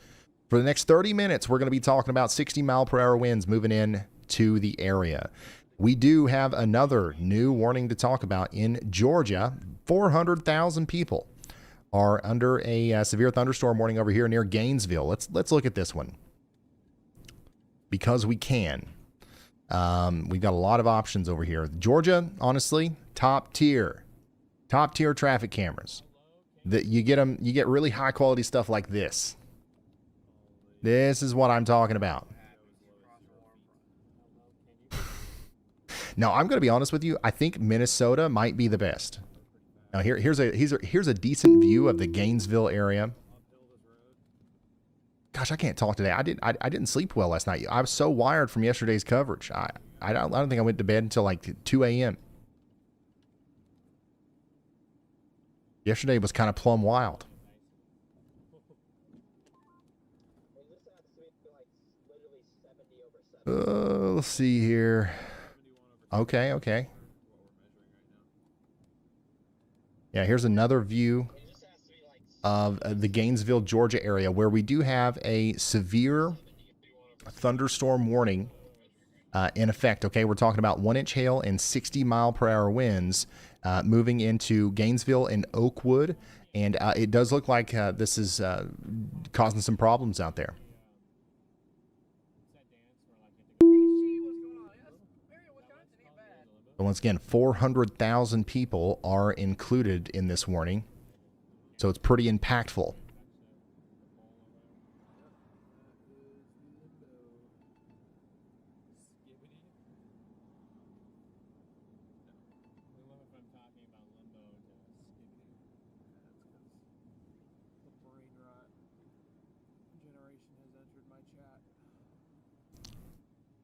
For the next 30 minutes, we're going to be talking about 60 mile per hour winds moving in to the area. We do have another new warning to talk about in Georgia. 400,000 people are under a severe thunderstorm warning over here near Gainesville. Let's look at this one because we can. We've got a lot of options over here. Georgia, honestly, top tier Top tier traffic cameras. That you get them, you get really high quality stuff like this. This is what I'm talking about. Now, I'm going to be honest with you. I think Minnesota might be the best. Now, here's a decent view of the Gainesville area. Gosh, I can't talk today. I didn't sleep well last night. I was so wired from yesterday's coverage. I don't think I went to bed until like 2 a.m. Yesterday was kind of plumb wild. Let's see here. Okay. Yeah, here's another view of the Gainesville, Georgia area where we do have a severe thunderstorm warning in effect. Okay, we're talking about 1-inch hail and 60-mile-per-hour winds moving into Gainesville and Oakwood. And it does look like this is causing some problems out there. But once again, 400,000 people are included in this warning. So it's pretty impactful.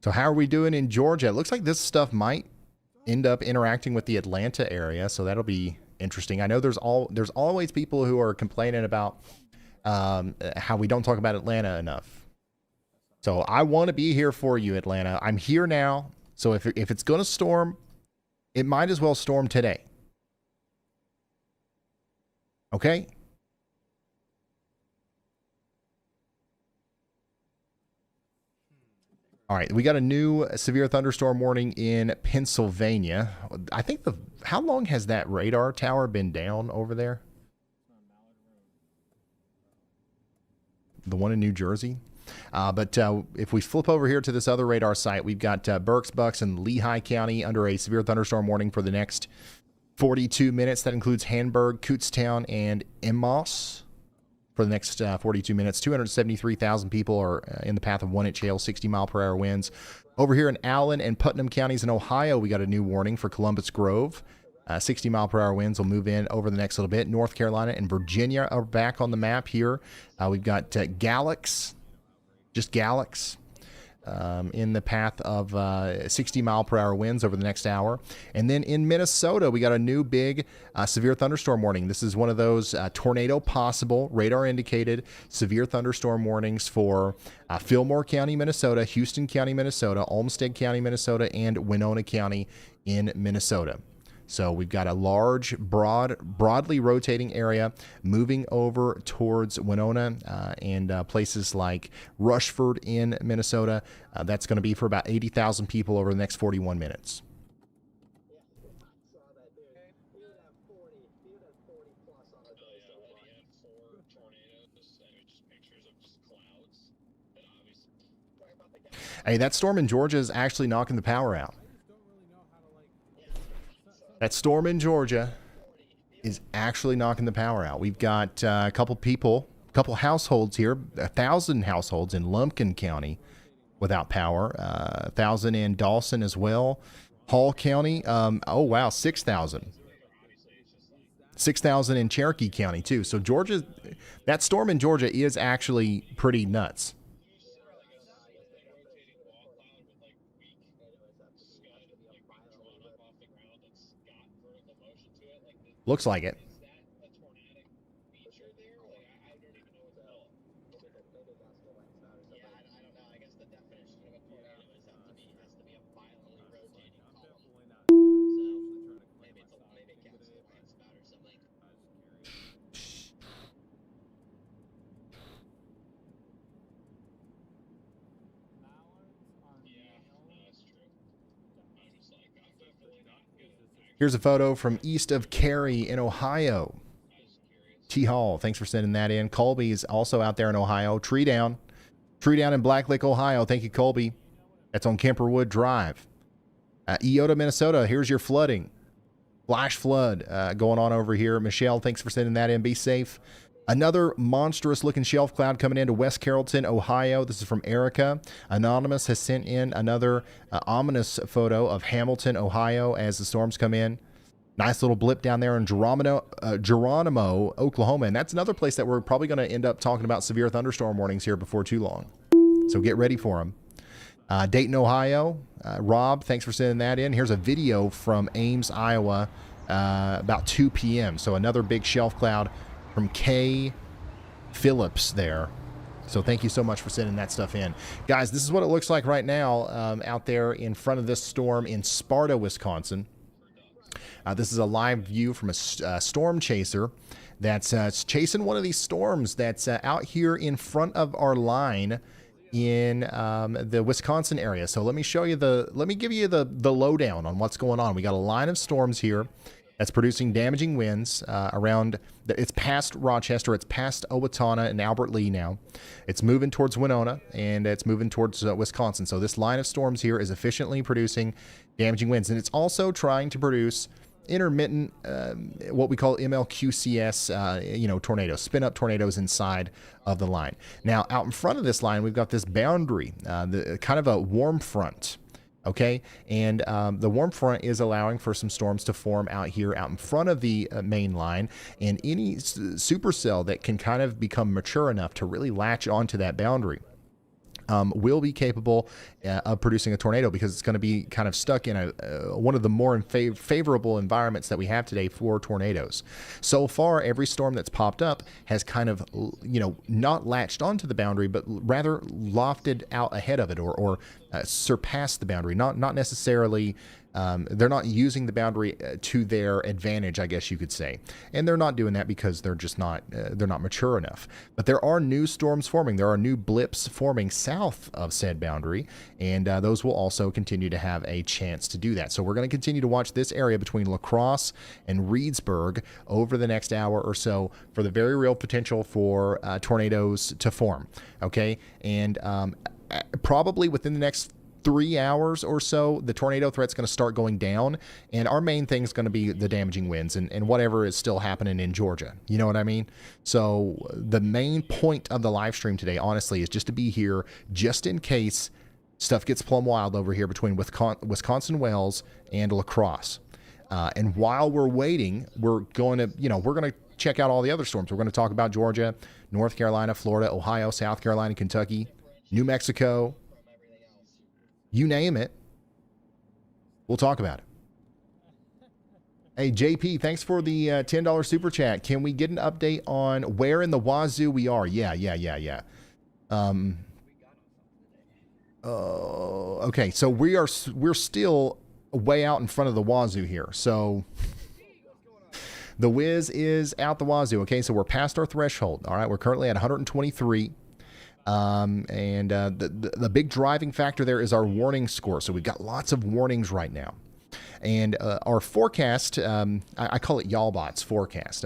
So how are we doing in Georgia? It looks like this stuff might end up interacting with the Atlanta area, so that'll be interesting. I know there's always people who are complaining about how we don't talk about Atlanta enough. So I want to be here for you, Atlanta. I'm here now. So if it's going to storm, it might as well storm today. Okay? All right, we got a new severe thunderstorm warning in Pennsylvania. I think how long has that radar tower been down over there? The one in New Jersey. But if we flip over here to this other radar site, we've got Berks, Bucks, and Lehigh County under a severe thunderstorm warning for the next 42 minutes. That includes Hamburg, Kutztown, and Emmaus. For the next 42 minutes, 273,000 people are in the path of 1-inch hail, 60-mile-per-hour winds. Over here in Allen and Putnam counties in Ohio, we got a new warning for Columbus Grove. 60-mile-per-hour winds will move in over the next little bit. North Carolina and Virginia are back on the map here. We've got Galax, just Galax, in the path of 60-mile-per-hour winds over the next hour. And then in Minnesota, we got a new big severe thunderstorm warning. This is one of those tornado possible, radar indicated severe thunderstorm warnings for Fillmore County, Minnesota, Houston County, Minnesota, Olmsted County, Minnesota, and Winona County in Minnesota. So we've got a large, broadly rotating area moving over towards Winona and places like Rushford in Minnesota. That's going to be for about 80,000 people over the next 41 minutes. Hey, that storm in Georgia is actually knocking the power out. That storm in Georgia is actually knocking the power out. We've got a couple households here, 1,000 households in Lumpkin County without power, 1,000 in Dawson as well. Hall County, oh wow, 6,000. 6,000 in Cherokee County too. So Georgia, that storm in Georgia is actually pretty nuts. Looks like it. Here's a photo from east of Cary in Ohio. T. Hall, thanks for sending that in. Colby is also out there in Ohio. Tree down in Black Lake, Ohio. Thank you, Colby. That's on Kemperwood Drive. Eota, Minnesota, here's your flooding. Flash flood going on over here. Michelle, thanks for sending that in. Be safe. Another monstrous looking shelf cloud coming into West Carrollton, Ohio. This is from Erica. Anonymous has sent in another ominous photo of Hamilton, Ohio as the storms come in. Nice little blip down there in Geronimo, Oklahoma. And that's another place that we're probably going to end up talking about severe thunderstorm warnings here before too long. So get ready for them. Dayton, Ohio. Rob, thanks for sending that in. Here's a video from Ames, Iowa, about 2 p.m. So another big shelf cloud from Kay Phillips there. So thank you so much for sending that stuff in. Guys, this is what it looks like right now out there in front of this storm in Sparta, Wisconsin. This is a live view from a storm chaser that's chasing one of these storms that's out here in front of our line in the Wisconsin area. So let me give you the lowdown on what's going on. We got a line of storms here that's producing damaging winds around. It's past Rochester, it's past Owatonna and Albert Lee now. It's moving towards Winona and it's moving towards Wisconsin. So this line of storms here is efficiently producing damaging winds, and it's also trying to produce intermittent, what we call MLQCS, tornadoes, spin up tornadoes inside of the line. Now, out in front of this line, we've got this boundary, the kind of a warm front. Okay, and the warm front is allowing for some storms to form out here, out in front of the main line, and any supercell that can kind of become mature enough to really latch onto that boundary will be capable of producing a tornado, because it's going to be kind of stuck in one of the more favorable environments that we have today for tornadoes. So far, every storm that's popped up has kind of, not latched onto the boundary, but rather lofted out ahead of it, or surpassed the boundary. Not necessarily. They're not using the boundary to their advantage, I guess you could say. And they're not doing that because they're just not, they're not mature enough. But there are new storms forming. There are new blips forming south of said boundary, and those will also continue to have a chance to do that. So we're going to continue to watch this area between La Crosse and Reedsburg over the next hour or so for the very real potential for tornadoes to form. Okay. And probably within the next 3 hours or so, the tornado threat's going to start going down, and our main thing is going to be the damaging winds and whatever is still happening in Georgia. You know what I mean? So the main point of the live stream today, honestly, is just to be here just in case stuff gets plumb wild over here between Wisconsin Wells and La Crosse. And while we're waiting, we're going to check out all the other storms. We're going to talk about Georgia, North Carolina, Florida, Ohio, South Carolina, Kentucky, New Mexico. You name it, we'll talk about it. Hey, JP, thanks for the $10 super chat. Can we get an update on where in the wazoo we are? Yeah. Okay, so we're still way out in front of the wazoo here. So the whiz is out the wazoo. Okay, so we're past our threshold. All right, we're currently at 123. And the big driving factor there is our warning score. So we've got lots of warnings right now. And our forecast, I call it YALBOT's forecast,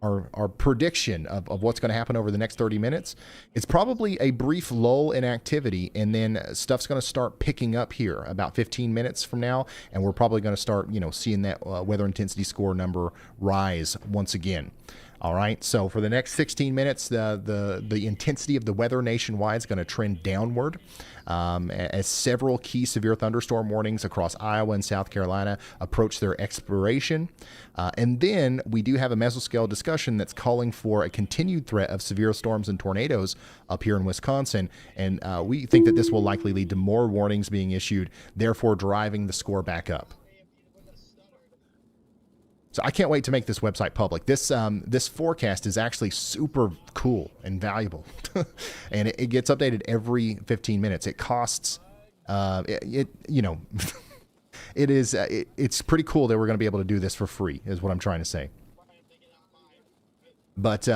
our prediction of what's going to happen over the next 30 minutes. It's probably a brief lull in activity, and then stuff's going to start picking up here about 15 minutes from now, and we're probably going to start, seeing that weather intensity score number rise once again. All right, so for the next 16 minutes, the intensity of the weather nationwide is going to trend downward as several key severe thunderstorm warnings across Iowa and South Carolina approach their expiration. And then we do have a mesoscale discussion that's calling for a continued threat of severe storms and tornadoes up here in Wisconsin. And we think that this will likely lead to more warnings being issued, therefore driving the score back up. So I can't wait to make this website public. This forecast is actually super cool and valuable, and it gets updated every 15 minutes. It costs, it's pretty cool that we're going to be able to do this for free, is what I'm trying to say. But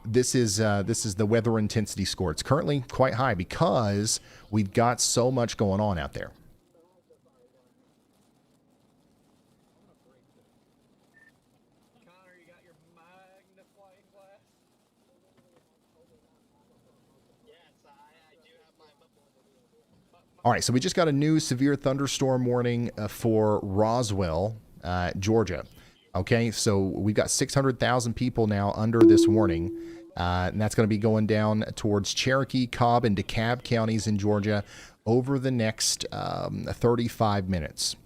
this is the weather intensity score. It's currently quite high because we've got so much going on out there. All right, so we just got a new severe thunderstorm warning for Roswell, Georgia. Okay, so we've got 600,000 people now under this warning, and that's going to be going down towards Cherokee, Cobb, and DeKalb counties in Georgia over the next 35 minutes.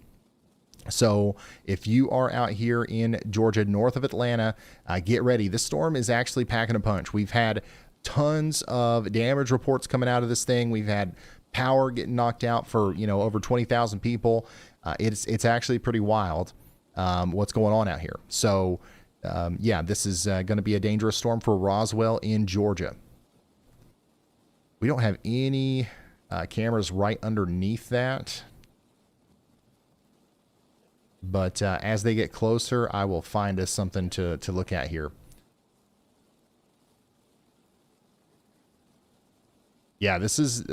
So if you are out here in Georgia, north of Atlanta, get ready. This storm is actually packing a punch. We've had tons of damage reports coming out of this thing. We've had power getting knocked out for, over 20,000 people. It's actually pretty wild what's going on out here. So, yeah, this is going to be a dangerous storm for Roswell in Georgia. We don't have any cameras right underneath that. But as they get closer, I will find us something to look at here. Yeah, this is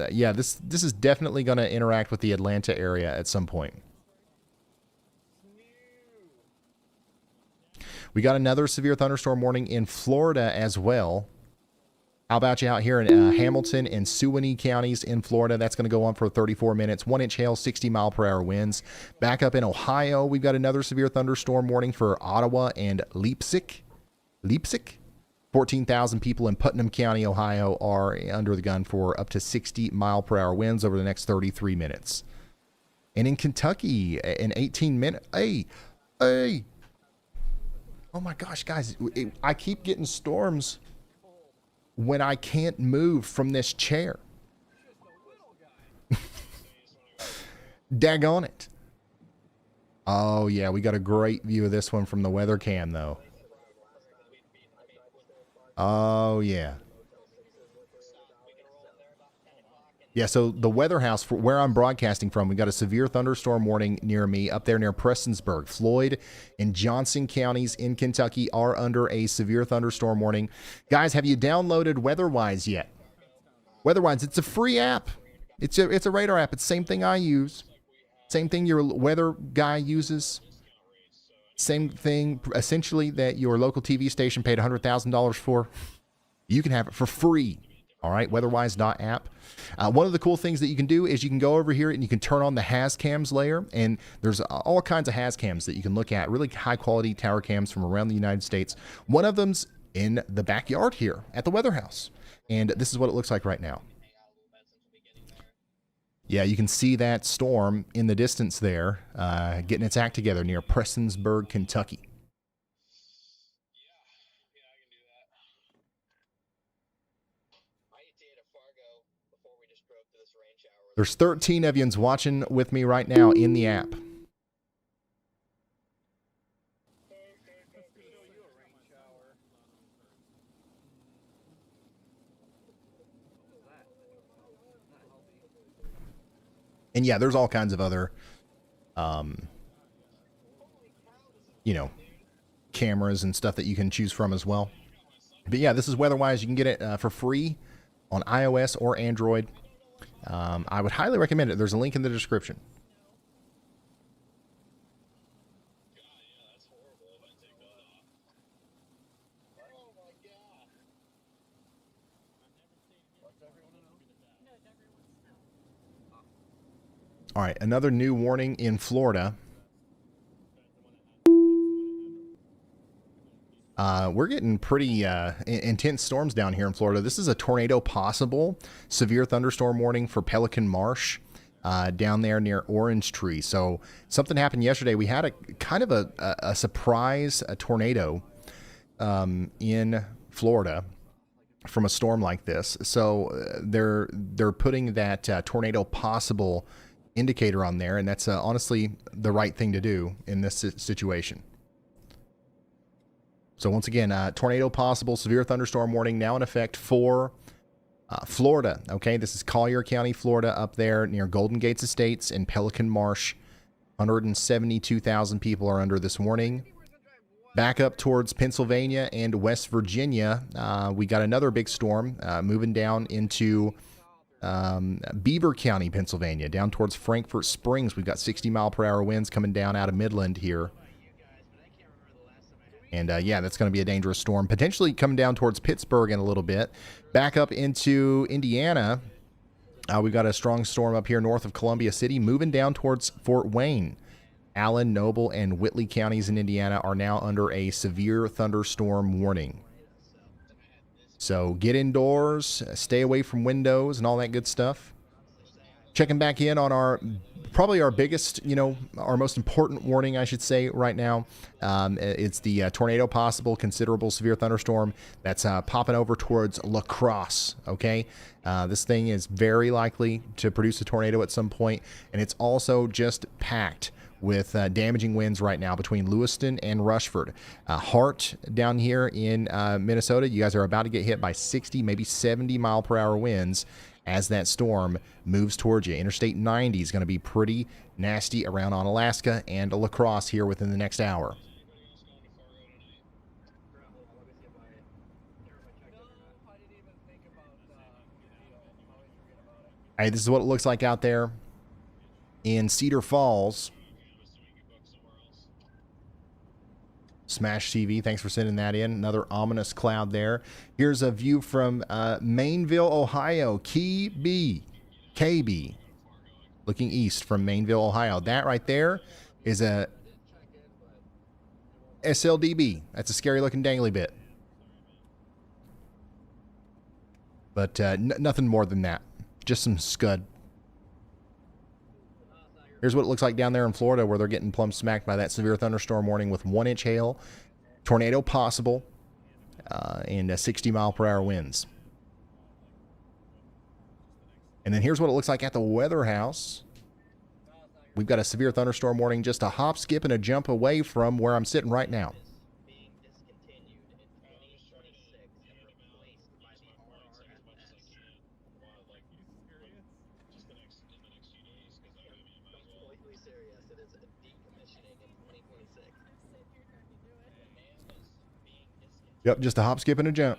definitely going to interact with the Atlanta area at some point. We got another severe thunderstorm warning in Florida as well. How about you out here in Hamilton and Suwannee counties in Florida? That's going to go on for 34 minutes. 1-inch hail, 60-mile-per-hour winds. Back up in Ohio, we've got another severe thunderstorm warning for Ottawa and Leipzig. 14,000 people in Putnam County, Ohio, are under the gun for up to 60-mile-per-hour winds over the next 33 minutes. And in Kentucky, an 18-minute... Hey! Oh, my gosh, guys. I keep getting storms when I can't move from this chair. Daggone it. Oh, yeah, we got a great view of this one from the weather cam, though. Oh, yeah. Yeah, so the weather house for where I'm broadcasting from, we got a severe thunderstorm warning near me up there near Prestonsburg. Floyd and Johnson counties in Kentucky are under a severe thunderstorm warning. Guys, have you downloaded WeatherWise yet? WeatherWise, it's a free app. It's a radar app. It's the same thing I use. Same thing your weather guy uses. Same thing, essentially, that your local TV station paid $100,000 for. You can have it for free. All right, weatherwise.app. One of the cool things that you can do is you can go over here and you can turn on the HazCams layer, and there's all kinds of HazCams that you can look at, really high-quality tower cams from around the United States. One of them's in the backyard here at the weather house, and this is what it looks like right now. Yeah, you can see that storm in the distance there, getting its act together near Prestonsburg, Kentucky. There's 13 of yous watching with me right now in the app. And yeah, there's all kinds of other, cameras and stuff that you can choose from as well. But yeah, this is WeatherWise. You can get it for free on iOS or Android. I would highly recommend it. There's a link in the description. All right, another new warning in Florida. We're getting pretty intense storms down here in Florida. This is a tornado possible. Severe thunderstorm warning for Pelican Marsh down there near Orange Tree. So something happened yesterday. We had a kind of a surprise tornado in Florida from a storm like this. So they're putting that tornado possible indicator on there, and that's honestly the right thing to do in this situation. So once again, tornado possible, severe thunderstorm warning now in effect for Florida. Okay, this is Collier County, Florida, up there near Golden Gates Estates and Pelican Marsh. 172,000 people are under this warning. Back up towards Pennsylvania and West Virginia, we got another big storm moving down into Beaver County, Pennsylvania, down towards Frankfort Springs. We've got 60-mile-per-hour winds coming down out of Midland here. And yeah, that's going to be a dangerous storm, potentially coming down towards Pittsburgh in a little bit. Back up into Indiana, We've got a strong storm up here north of Columbia City, moving down towards Fort Wayne. Allen, Noble, and Whitley counties in Indiana are now under a severe thunderstorm warning. So get indoors, stay away from windows and all that good stuff. Checking back in on probably our biggest, our most important warning, I should say, right now. It's the tornado possible, considerable severe thunderstorm that's popping over towards La Crosse, okay? This thing is very likely to produce a tornado at some point, and it's also just packed with damaging winds right now between Lewiston and Rushford. Hart down here in Minnesota, you guys are about to get hit by 60, maybe 70 mile per hour winds as that storm moves towards you. Interstate 90 is going to be pretty nasty around Onalaska and La Crosse here within the next hour. Hey, this is what it looks like out there in Cedar Falls. Smash TV, thanks for sending that in. Another ominous cloud there. Here's a view from Maineville, Ohio. KB, looking east from Maineville, Ohio. That right there is a SLDB. That's a scary looking dangly bit. But nothing more than that. Just some scud. Here's what it looks like down there in Florida, where they're getting plumb smacked by that severe thunderstorm warning with 1-inch hail, tornado possible, and 60 mile per hour winds. And then here's what it looks like at the weather house. We've got a severe thunderstorm warning just a hop, skip, and a jump away from where I'm sitting right now. Yep, just a hop, skip, and a jump.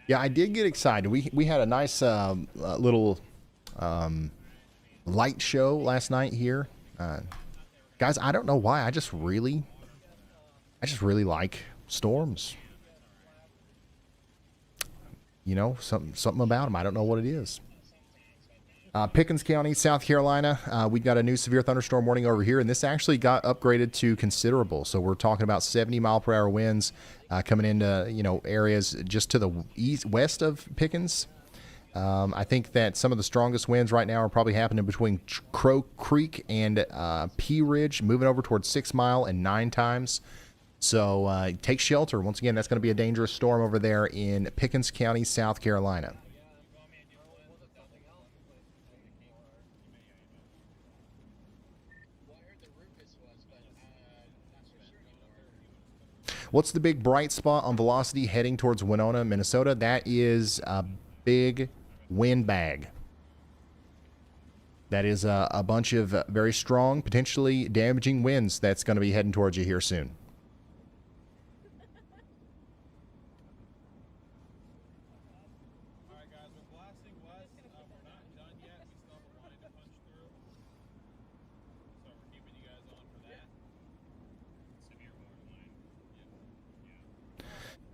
Yeah, I did get excited. We had a nice little light show last night here. Guys, I don't know why. I just really like storms. Something about them. I don't know what it is. Pickens County, South Carolina, we've got a new severe thunderstorm warning over here, and this actually got upgraded to considerable. So we're talking about 70 mile per hour winds coming into areas just to the west of Pickens. I think that some of the strongest winds right now are probably happening between Crow Creek and Pea Ridge, moving over towards 6 Mile and 9 times. So take shelter. Once again, that's going to be a dangerous storm over there in Pickens County, South Carolina. What's the big bright spot on velocity heading towards Winona, Minnesota? That is a big wind bag. That is a bunch of very strong, potentially damaging winds that's going to be heading towards you here soon.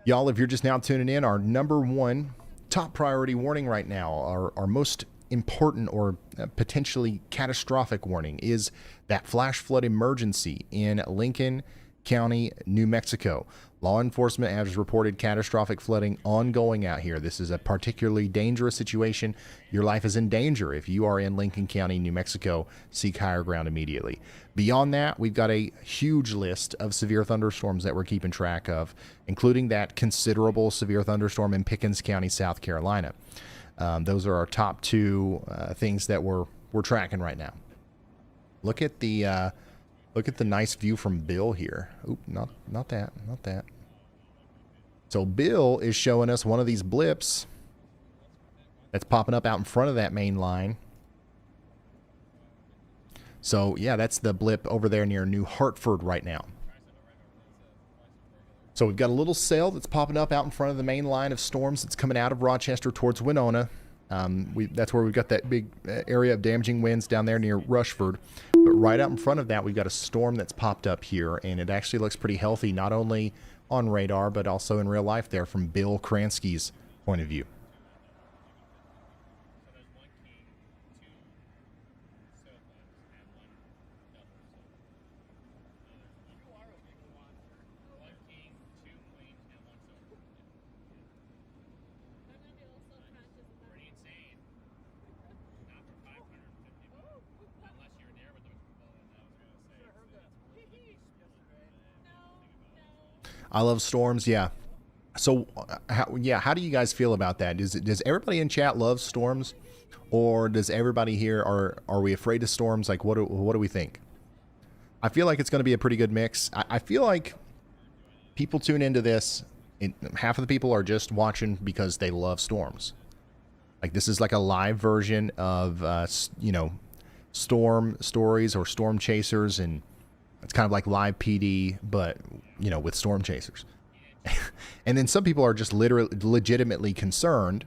Y'all, if you're just now tuning in, our number one top priority warning right now, our most important or potentially catastrophic warning is that flash flood emergency in Lincoln County, New Mexico. Law enforcement has reported catastrophic flooding ongoing out here. This is a particularly dangerous situation. Your life is in danger if you are in Lincoln County, New Mexico. Seek higher ground immediately. Beyond that, we've got a huge list of severe thunderstorms that we're keeping track of, including that considerable severe thunderstorm in Pickens County, South Carolina. Those are our top two things that we're tracking right now. Look at the nice view from Bill here. Oop, not that. So Bill is showing us one of these blips that's popping up out in front of that main line. So yeah, that's the blip over there near New Hartford right now. So we've got a little cell that's popping up out in front of the main line of storms that's coming out of Rochester towards Winona. That's where we've got that big area of damaging winds down there near Rushford. But right out in front of that, we've got a storm that's popped up here, and it actually looks pretty healthy, not only on radar, but also in real life there from Bill Kransky's point of view. I love storms, yeah. So, how do you guys feel about that? Does everybody in chat love storms, or does everybody here are we afraid of storms? Like, what do we think? I feel like it's going to be a pretty good mix. I feel like people tune into this, and half of the people are just watching because they love storms. Like, this is like a live version of storm stories or storm chasers, and it's kind of like live PD, but with storm chasers. And then some people are just legitimately concerned.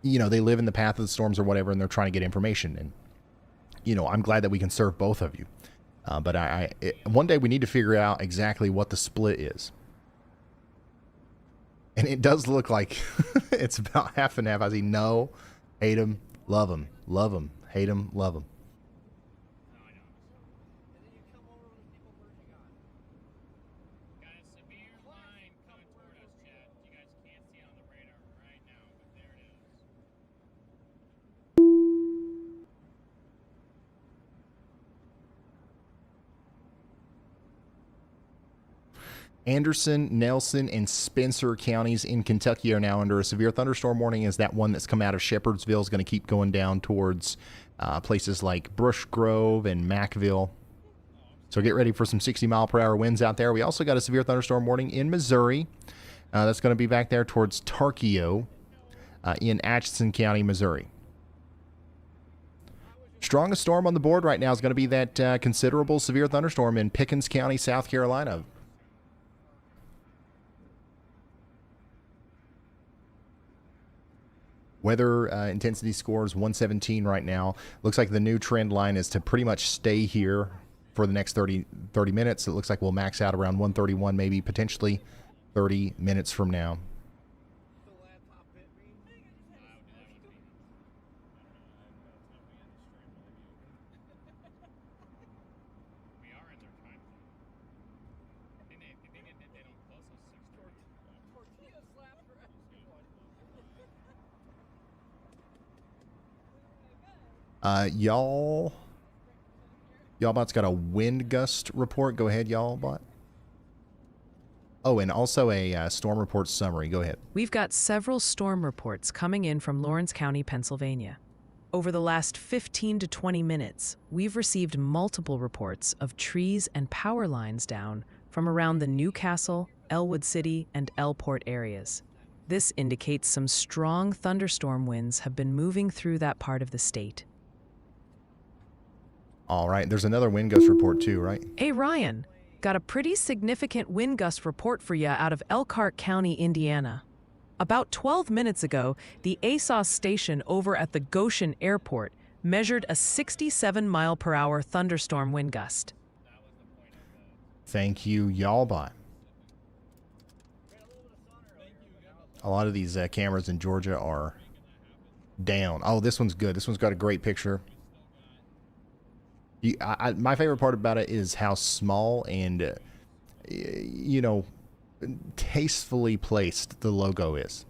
They live in the path of the storms or whatever, and they're trying to get information. And I'm glad that we can serve both of you. But one day we need to figure out exactly what the split is. And it does look like it's about half and half. I see no, hate him, love him, hate him, love him. Anderson, Nelson, and Spencer counties in Kentucky are now under a severe thunderstorm warning, as that one that's come out of Shepherdsville is going to keep going down towards places like Brush Grove and Mackville. So get ready for some 60-mile-per-hour winds out there. We also got a severe thunderstorm warning in Missouri. That's going to be back there towards Tarkio in Atchison County, Missouri. Strongest storm on the board right now is going to be that considerable severe thunderstorm in Pickens County, South Carolina. Weather intensity score is 117 right now. Looks like the new trend line is to pretty much stay here for the next 30 minutes. It looks like we'll max out around 131, maybe potentially 30 minutes from now. Y'all bot's got a wind gust report. Go ahead, y'all bot. Oh, and also a storm report summary. Go ahead. We've got several storm reports coming in from Lawrence County, Pennsylvania. Over the last 15 to 20 minutes, we've received multiple reports of trees and power lines down from around the Newcastle, Elwood City, and Elport areas. This indicates some strong thunderstorm winds have been moving through that part of the state. All right, there's another wind gust report too, right? Hey, Ryan, got a pretty significant wind gust report for you out of Elkhart County, Indiana. About 12 minutes ago, the ASOS station over at the Goshen Airport measured a 67-mile-per-hour thunderstorm wind gust. Thank you, y'all bot. A lot of these cameras in Georgia are down. Oh, this one's good. This one's got a great picture. My favorite part about it is how small and, tastefully placed the logo is.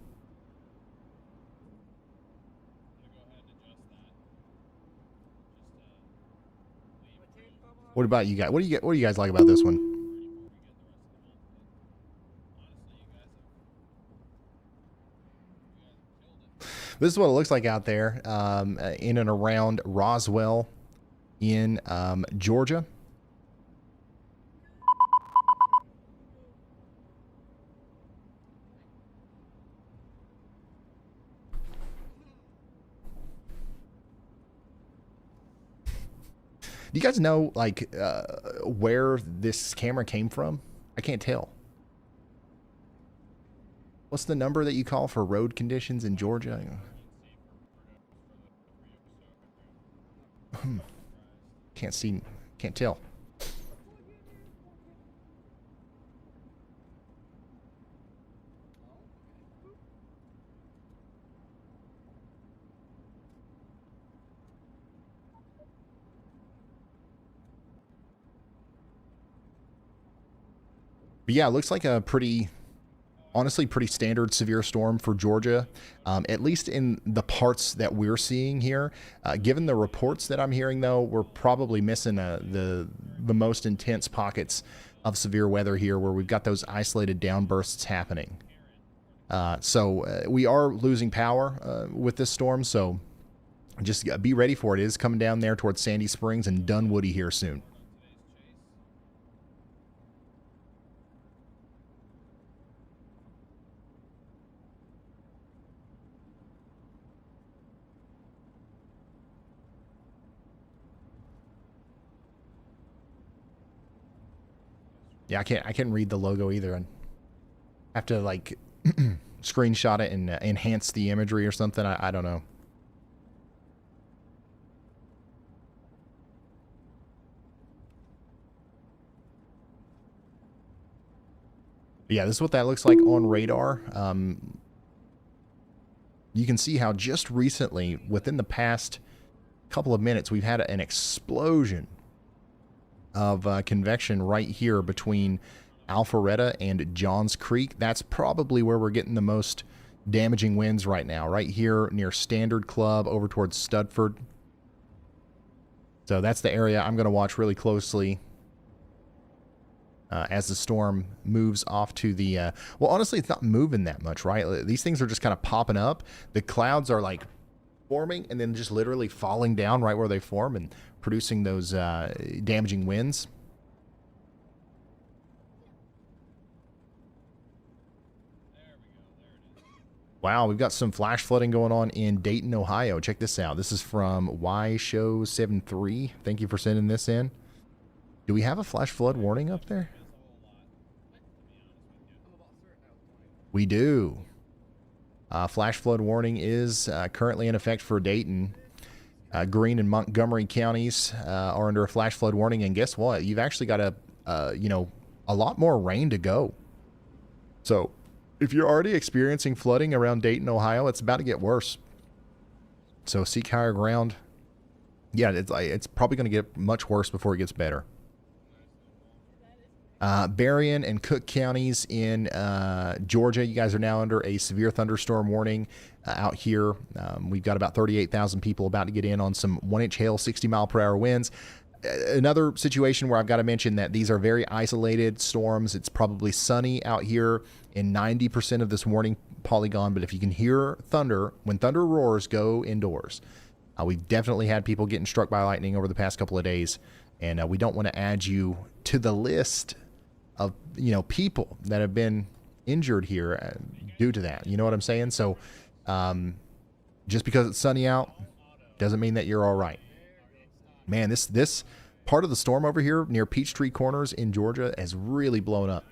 What about you guys? What do you guys like about this one? This is what it looks like out there in and around Roswell in Georgia. Do you guys know, like, where this camera came from? I can't tell. What's the number that you call for road conditions in Georgia? Can't see Can't tell. But yeah, it looks like a honestly pretty standard severe storm for Georgia, at least in the parts that we're seeing here. Given the reports that I'm hearing, though, we're probably missing the most intense pockets of severe weather here, where we've got those isolated downbursts happening. So we are losing power with this storm, so just be ready for it. It is coming down there towards Sandy Springs and Dunwoody here soon. Yeah, I can't read the logo either. I have to like screenshot it and enhance the imagery or something. I don't know. But yeah, this is what that looks like on radar. You can see how just recently, within the past couple of minutes, we've had an explosion of convection right here between Alpharetta and Johns Creek. That's probably where we're getting the most damaging winds right now, right here near Standard Club over towards Studford. So that's the area I'm going to watch really closely as the storm moves off to the well, honestly, it's not moving that much, right? These things are just kind of popping up. The clouds are like forming and then just literally falling down right where they form and producing those damaging winds. Wow, we've got some flash flooding going on in Dayton, Ohio. Check this out. This is from YShow73. Thank you for sending this in. Do we have a flash flood warning up there? We do. Flash flood warning is currently in effect for Dayton. Greene and Montgomery counties are under a flash flood warning, and guess what? You've actually got a lot more rain to go. So if you're already experiencing flooding around Dayton, Ohio, it's about to get worse. So seek higher ground. Yeah, it's probably going to get much worse before it gets better. Berrien and Cook counties in Georgia, you guys are now under a severe thunderstorm warning out here. We've got about 38,000 people about to get in on some 1-inch hail, 60-mile-per-hour winds. Another situation where I've got to mention that these are very isolated storms. It's probably sunny out here in 90% of this warning polygon, but if you can hear thunder, when thunder roars, go indoors. We've definitely had people getting struck by lightning over the past couple of days, and we don't want to add you to the list of people that have been injured here due to that. You know what I'm saying? So just because it's sunny out doesn't mean that you're all right. Man, this part of the storm over here near Peachtree Corners in Georgia has really blown up.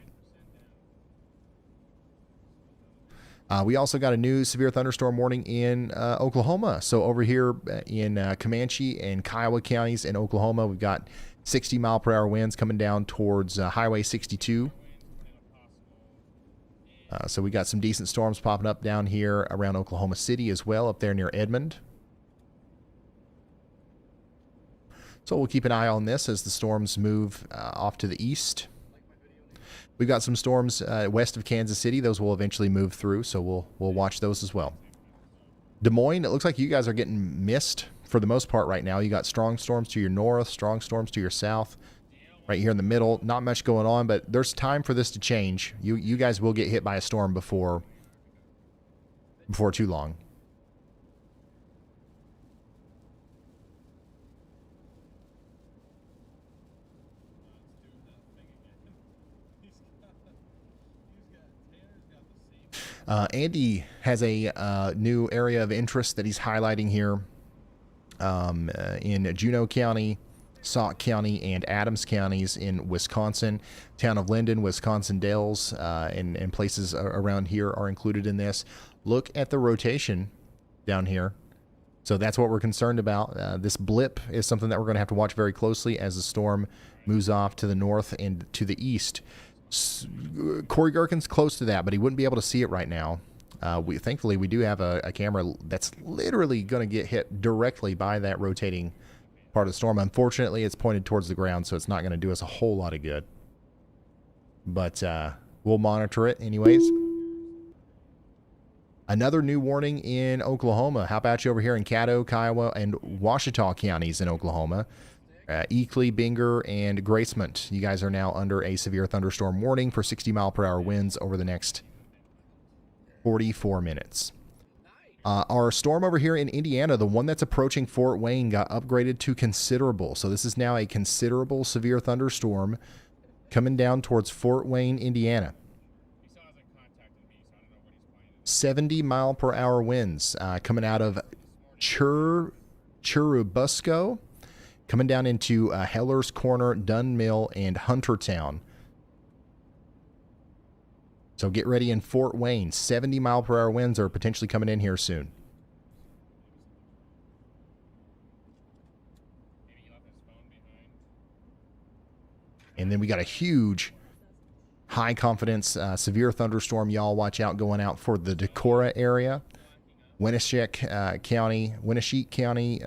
We also got a new severe thunderstorm warning in Oklahoma. So over here in Comanche and Kiowa counties in Oklahoma, we've got 60-mile-per-hour winds coming down towards Highway 62. So we got some decent storms popping up down here around Oklahoma City as well, up there near Edmond. So we'll keep an eye on this as the storms move off to the east. We've got some storms west of Kansas City. Those will eventually move through, so we'll watch those as well. Des Moines, it looks like you guys are getting missed for the most part right now. You got strong storms to your north, strong storms to your south. Right here in the middle, not much going on, but there's time for this to change. You guys will get hit by a storm before too long. Andy has a new area of interest that he's highlighting here in Juneau County, Sauk County, and Adams counties in Wisconsin. Town of Linden, Wisconsin Dells, and places around here are included in this. Look at the rotation down here. So that's what we're concerned about. This blip is something that we're going to have to watch very closely as the storm moves off to the north and to the east. Corey Gherkin's close to that, but he wouldn't be able to see it right now. Thankfully, we do have a camera that's literally going to get hit directly by that rotating part of the storm. Unfortunately, it's pointed towards the ground, so it's not going to do us a whole lot of good. But we'll monitor it anyways. Another new warning in Oklahoma. How about you over here in Caddo, Kiowa, and Ouachita counties in Oklahoma? Eakly, Binger, and Gracemont. You guys are now under a severe thunderstorm warning for 60-mile-per-hour winds over the next 44 minutes. Our storm over here in Indiana, the one that's approaching Fort Wayne, got upgraded to considerable. So this is now a considerable severe thunderstorm coming down towards Fort Wayne, Indiana. 70-mile-per-hour winds coming out of Churubusco, coming down into Heller's Corner, Dunn Mill, and Huntertown. So get ready in Fort Wayne. 70-mile-per-hour winds are potentially coming in here soon. And then we got a huge high confidence severe thunderstorm. Y'all watch out going out for the Decorah area, Winneshiek County,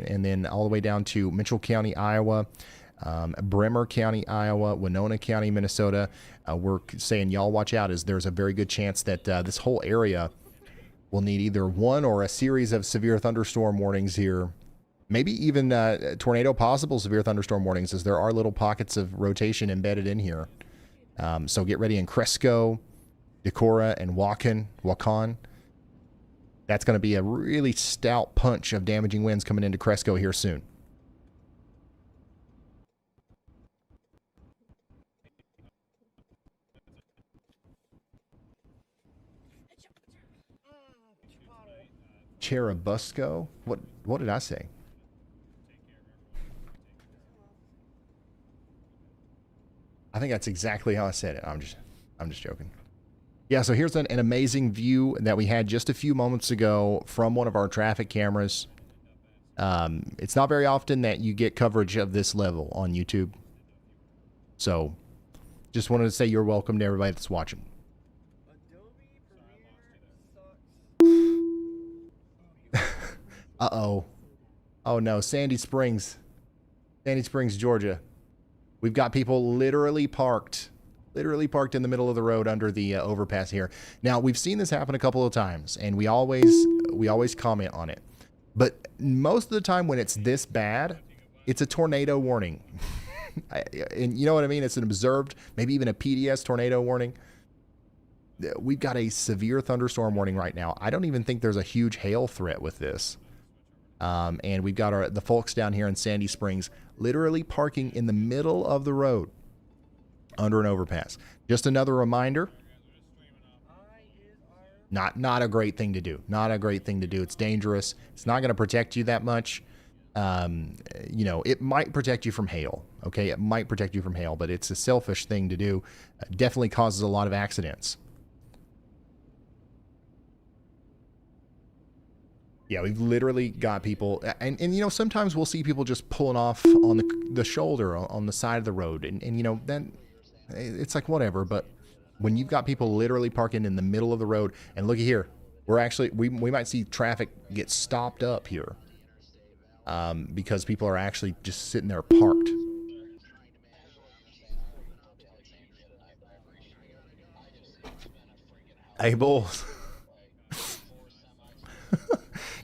and then all the way down to Mitchell County, Iowa, Bremer County, Iowa, Winona County, Minnesota. We're saying y'all watch out, as there's a very good chance that this whole area will need either one or a series of severe thunderstorm warnings here. Maybe even tornado possible severe thunderstorm warnings, as there are little pockets of rotation embedded in here. So get ready in Cresco, Decorah, and Waukon. That's going to be a really stout punch of damaging winds coming into Cresco here soon. Churubusco? What did I say? I think that's exactly how I said it. I'm just joking. Yeah, so here's an amazing view that we had just a few moments ago from one of our traffic cameras. It's not very often that you get coverage of this level on YouTube. So just wanted to say you're welcome to everybody that's watching. Uh-oh. Oh no, Sandy Springs, Georgia. We've got people literally parked in the middle of the road under the overpass here. Now, we've seen this happen a couple of times, and we always comment on it. But most of the time when it's this bad, it's a tornado warning. And you know what I mean? It's an observed, maybe even a PDS tornado warning. We've got a severe thunderstorm warning right now. I don't even think there's a huge hail threat with this. And we've got the folks down here in Sandy Springs literally parking in the middle of the road under an overpass. Just another reminder, not a great thing to do. Not a great thing to do. It's dangerous. It's not going to protect you that much. You know, it might protect you from hail. Okay, it might protect you from hail, but it's a selfish thing to do. Definitely causes a lot of accidents. Yeah, we've literally got people, and you know, sometimes we'll see people just pulling off on the shoulder, on the side of the road, and you know, then it's like whatever. But when you've got people literally parking in the middle of the road, and looky here, we might see traffic get stopped up here, because people are actually just sitting there parked. Hey, bulls.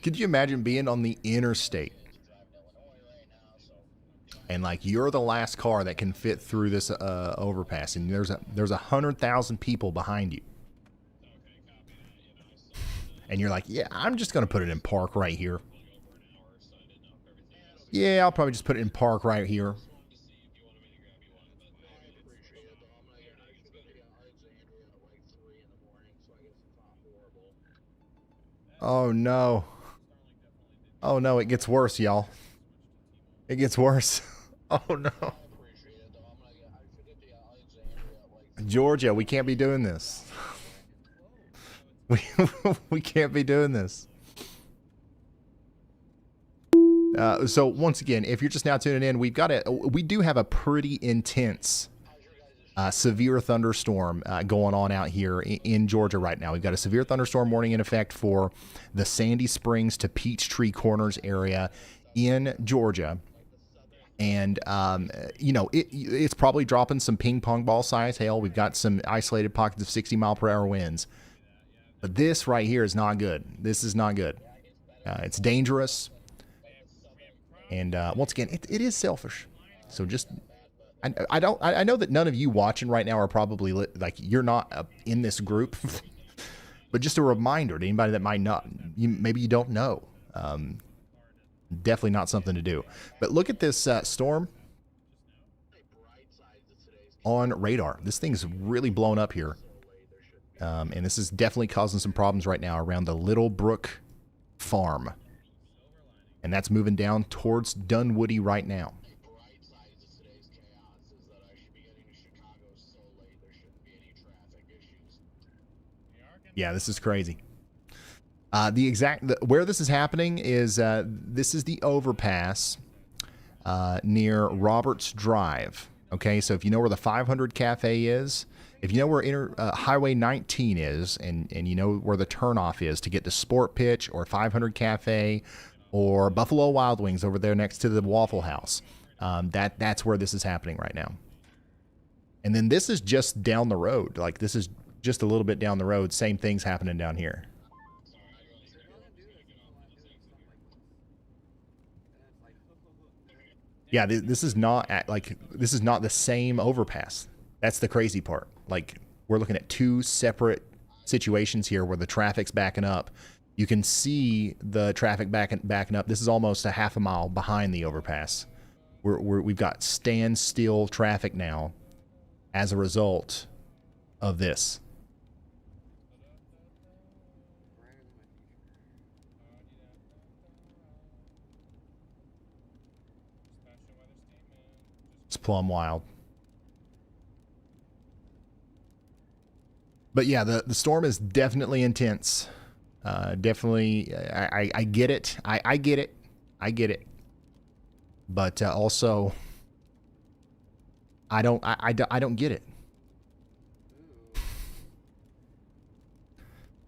Could you imagine being on the interstate and like you're the last car that can fit through this overpass, and there's 100,000 people behind you, and you're like, yeah, I'm just gonna put it in park right here. Yeah, I'll probably just put it in park right here. Oh no. Oh no, it gets worse, y'all. It gets worse. Oh no. Georgia, we can't be doing this. We can't be doing this. So once again, if you're just now tuning in, we do have a pretty intense severe thunderstorm going on out here in Georgia right now. We've got a severe thunderstorm warning in effect for the Sandy Springs to Peachtree Corners area in Georgia. And, it's probably dropping some ping pong ball size hail. We've got some isolated pockets of 60-mile-per-hour winds. But this right here is not good. This is not good. It's dangerous. And once again, it is selfish. So just... I know that none of you watching right now are probably you're not in this group, but just a reminder to anybody that might not, maybe you don't know. Definitely not something to do. But look at this storm on radar. This thing's really blown up here, and this is definitely causing some problems right now around the Little Brook Farm, and that's moving down towards Dunwoody right now. Yeah, this is crazy. Where this is happening is this is the overpass near Roberts Drive. Okay, so if you know where the 500 Cafe is, if you know where Highway 19 is, and you know where the turnoff is to get to Sport Pitch or 500 Cafe or Buffalo Wild Wings over there next to the Waffle House, that's where this is happening right now. And then this is just down the road. Like, this is just a little bit down the road. Same thing's happening down here. Yeah, this is not the same overpass. That's the crazy part. Like, we're looking at two separate situations here where the traffic's backing up. You can see the traffic backing up. This is almost a half a mile behind the overpass. We've got standstill traffic now as a result of this. It's plumb wild. But yeah, the storm is definitely intense. Definitely, I get it. I get it. I get it. But also, I don't get it.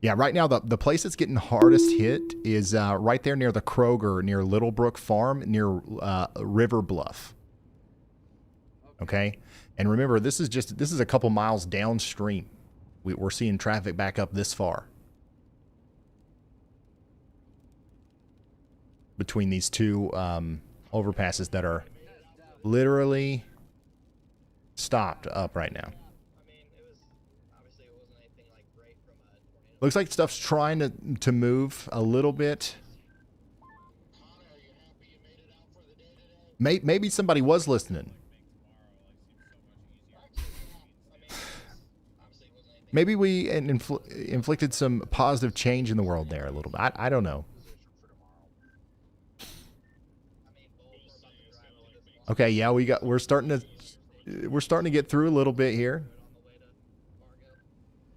Yeah, right now the place that's getting hardest hit is right there near the Kroger, near Little Brook Farm, near River Bluff. Okay, and remember, this is a couple miles downstream. We're seeing traffic back up this far between these two overpasses that are literally stopped up right now. Looks like stuff's trying to move a little bit. Maybe somebody was listening. Maybe we inflicted some positive change in the world there a little bit. I don't know. Okay, yeah, we're starting to get through a little bit here.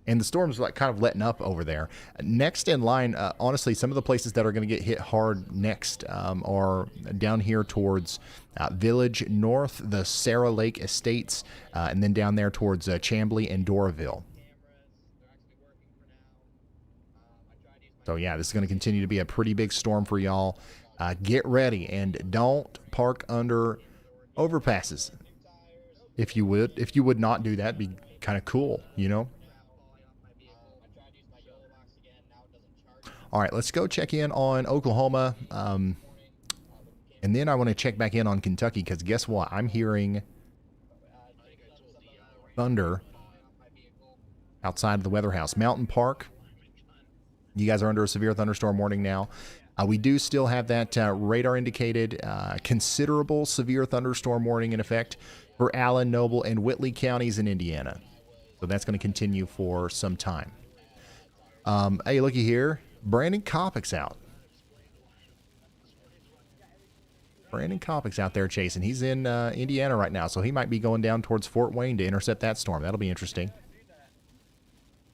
And the storm's like kind of letting up over there. Next in line, honestly, some of the places that are going to get hit hard next are down here towards Village North, the Sarah Lake Estates, and then down there towards Chamblee and Doraville. So yeah, this is going to continue to be a pretty big storm for y'all. Get ready and don't park under overpasses. If you would not do that, it'd be kind of cool, you know? All right, let's go check in on Oklahoma. And then I want to check back in on Kentucky, because guess what? I'm hearing thunder outside of the weather house. Mountain Park, you guys are under a severe thunderstorm warning now. We do still have that radar indicated considerable severe thunderstorm warning in effect for Allen, Noble, and Whitley counties in Indiana. So that's going to continue for some time. Hey, looky here. Brandon Kopic's out. Brandon Kopic's out there chasing. He's in Indiana right now, so he might be going down towards Fort Wayne to intercept that storm. That'll be interesting.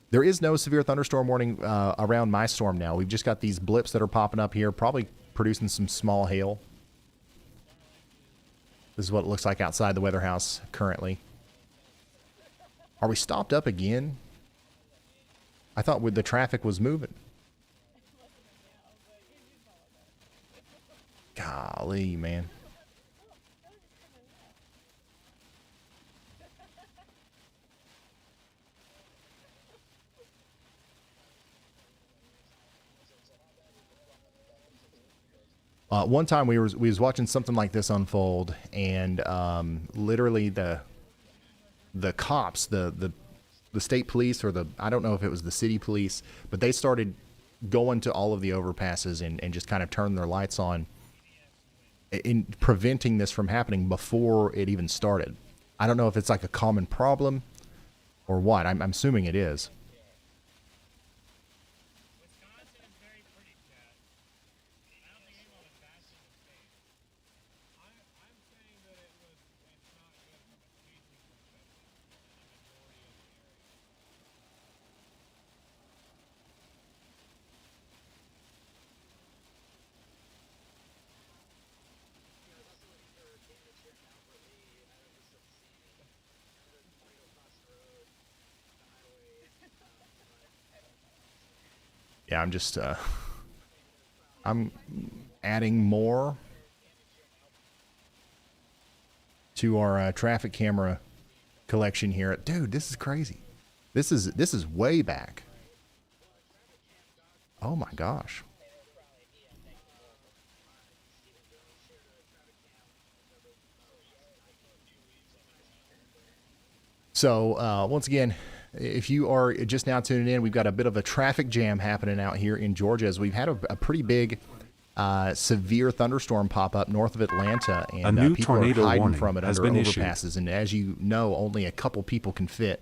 There is no severe thunderstorm warning around my storm now. We've just got these blips that are popping up here, probably producing some small hail. This is what it looks like outside the weather house currently. Are we stopped up again? I thought the traffic was moving. Golly, man. One time we was watching something like this unfold, and literally the cops, the state police, or I don't know if it was the city police, but they started going to all of the overpasses and just kind of turning their lights on in preventing this from happening before it even started. I don't know if it's like a common problem or what. I'm assuming it is. Yeah, I'm just, I'm adding more to our traffic camera collection here. Dude, this is crazy. This is way back. Oh my gosh. So, once again, if you are just now tuning in, we've got a bit of a traffic jam happening out here in Georgia, as we've had a pretty big, severe thunderstorm pop up north of Atlanta, and A new people tornado are hiding warning from it has under been issued. overpasses. And as you know, only a couple people can fit.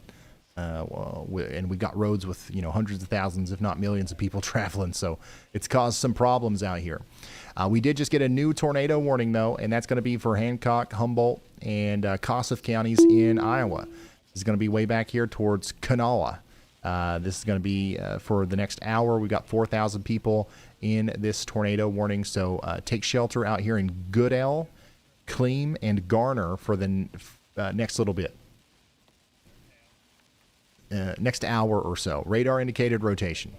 And we've got roads with hundreds of thousands, if not millions, of people traveling. So it's caused some problems out here. We did just get a new tornado warning though, and that's going to be for Hancock, Humboldt, and Kossuth counties in Iowa. This is going to be way back here towards Kanawha. This is going to be for the next hour. We've got 4,000 people in this tornado warning. So take shelter out here in Goodell, Clem, and Garner for the next little bit. Next hour or so. Radar indicated rotation.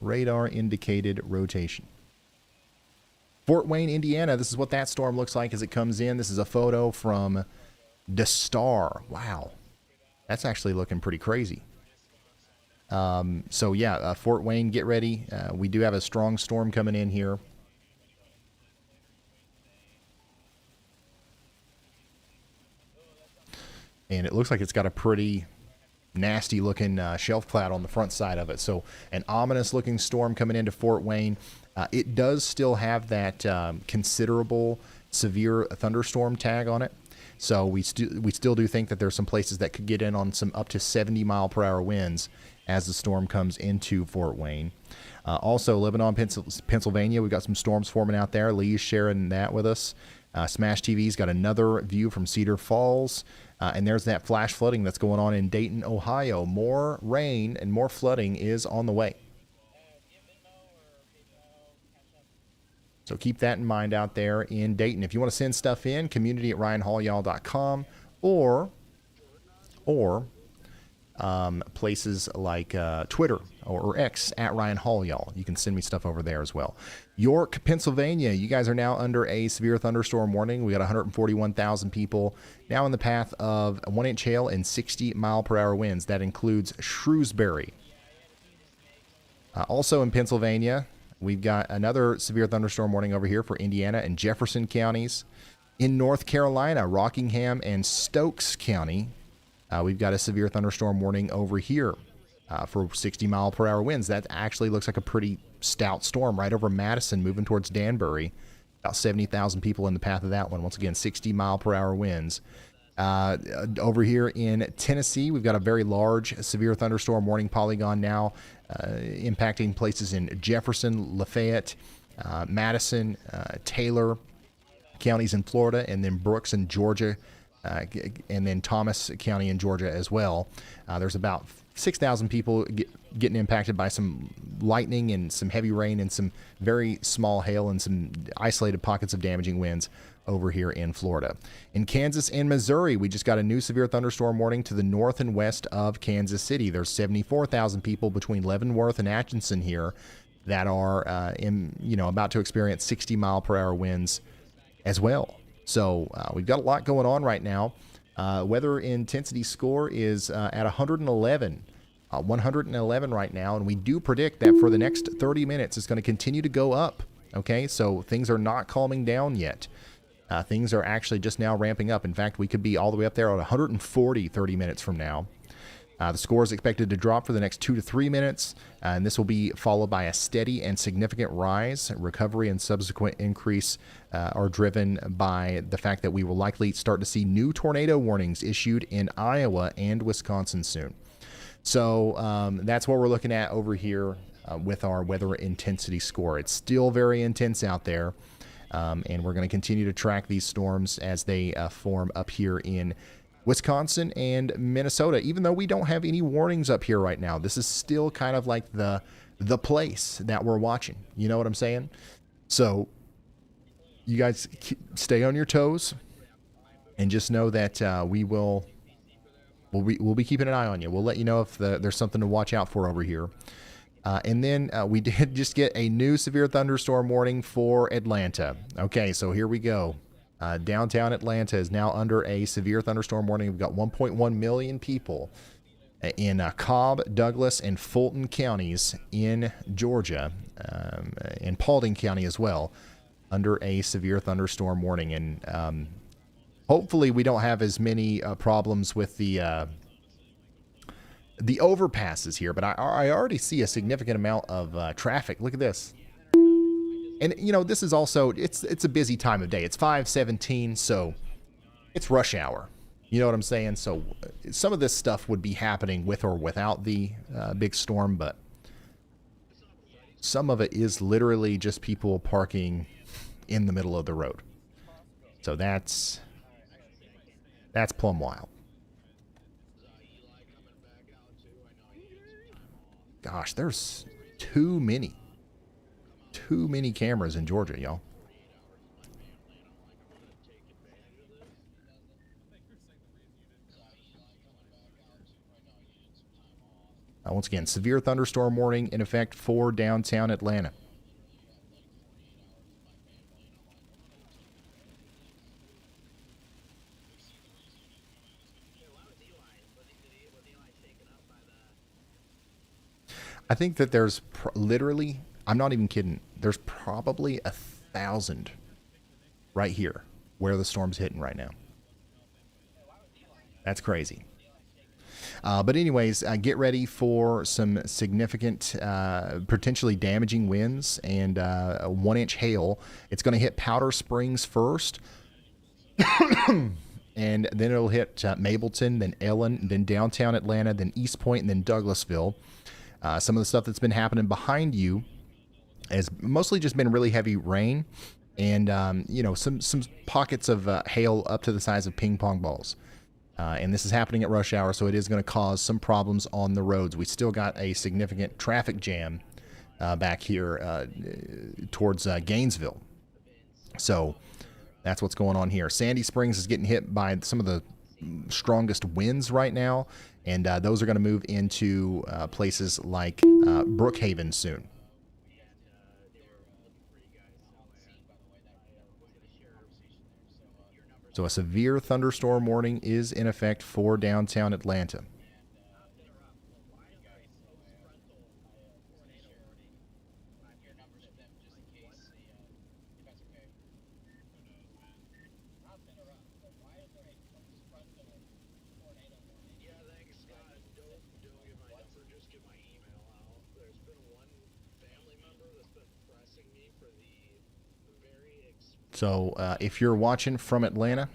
Radar indicated rotation. Fort Wayne, Indiana, this is what that storm looks like as it comes in. This is a photo from the Star. Wow. That's actually looking pretty crazy. So, yeah, Fort Wayne, get ready. We do have a strong storm coming in here. And it looks like it's got a pretty nasty looking shelf cloud on the front side of it. So an ominous looking storm coming into Fort Wayne. It does still have that considerable severe thunderstorm tag on it. So we still do think that there's some places that could get in on some up to 70 mile per hour winds as the storm comes into Fort Wayne. Also, Lebanon, Pennsylvania, we've got some storms forming out there. Lee's sharing that with us. Smash TV's got another view from Cedar Falls. And there's that flash flooding that's going on in Dayton, Ohio. More rain and more flooding is on the way. So keep that in mind out there in Dayton. If you want to send stuff in, community@ryanhaulyall.com or places like Twitter or X @RyanHaulyall. You can send me stuff over there as well. York, Pennsylvania, you guys are now under a severe thunderstorm warning. We got 141,000 people now in the path of a 1-inch hail and 60 mile per hour winds. That includes Shrewsbury. Also in Pennsylvania, we've got another severe thunderstorm warning over here for Indiana and Jefferson counties. In North Carolina, Rockingham and Stokes County, we've got a severe thunderstorm warning over here for 60 mile per hour winds. That actually looks like a pretty stout storm right over Madison, moving towards Danbury. About 70,000 people in the path of that one. Once again, 60 mile per hour winds. Over here in Tennessee, we've got a very large severe thunderstorm warning polygon now impacting places in Jefferson, Lafayette, Madison, Taylor counties in Florida, and then Brooks and Georgia and then Thomas County in Georgia as well. There's about 6,000 people getting impacted by some lightning and some heavy rain and some very small hail and some isolated pockets of damaging winds over here in Florida. In Kansas and Missouri, we just got a new severe thunderstorm warning to the north and west of Kansas City. There's 74,000 people between Leavenworth and Atchison here that are about to experience 60-mile-per-hour winds as well. So we've got a lot going on right now. Weather intensity score is at 111. 111 right now, and we do predict that for the next 30 minutes it's going to continue to go up. Okay, so things are not calming down yet. Things are actually just now ramping up. In fact, we could be all the way up there at 140 30 minutes from now. The score is expected to drop for the next 2 to 3 minutes, and this will be followed by a steady and significant rise. Recovery and subsequent increase are driven by the fact that we will likely start to see new tornado warnings issued in Iowa and Wisconsin soon. So that's what we're looking at over here with our weather intensity score. It's still very intense out there, and we're going to continue to track these storms as they form up here in Wisconsin and Minnesota. Even though we don't have any warnings up here right now, this is still kind of like the place that we're watching. You know what I'm saying? So you guys stay on your toes and just know that we'll be keeping an eye on you. We'll let you know if there's something to watch out for over here. And then we did just get a new severe thunderstorm warning for Atlanta. Okay, so here we go. Downtown Atlanta is now under a severe thunderstorm warning. We've got 1.1 million people in Cobb, Douglas, and Fulton counties in Georgia, in Paulding County as well, under a severe thunderstorm warning. And hopefully we don't have as many problems with the overpasses here, but I already see a significant amount of traffic. Look at this. And, this is also, it's a busy time of day. It's 5:17, so it's rush hour. You know what I'm saying? So some of this stuff would be happening with or without the big storm, but some of it is literally just people parking in the middle of the road. So that's plumb wild. Gosh, there's too many cameras in Georgia, y'all. Once again, severe thunderstorm warning in effect for downtown Atlanta. I think that there's literally, I'm not even kidding, there's probably 1,000 right here where the storm's hitting right now. That's crazy. But anyways, get ready for some significant, potentially damaging winds and a 1-inch hail. It's going to hit Powder Springs first, and then it'll hit Mableton, then Ellen, then downtown Atlanta, then East Point, and then Douglasville. Some of the stuff that's been happening behind you has mostly just been really heavy rain and, some pockets of hail up to the size of ping pong balls. And this is happening at rush hour, so it is going to cause some problems on the roads. We still got a significant traffic jam back here towards Gainesville. So that's what's going on here. Sandy Springs is getting hit by some of the strongest winds right now, and those are going to move into places like Brookhaven soon. So a severe thunderstorm warning is in effect for downtown Atlanta. So if you're watching from Atlanta,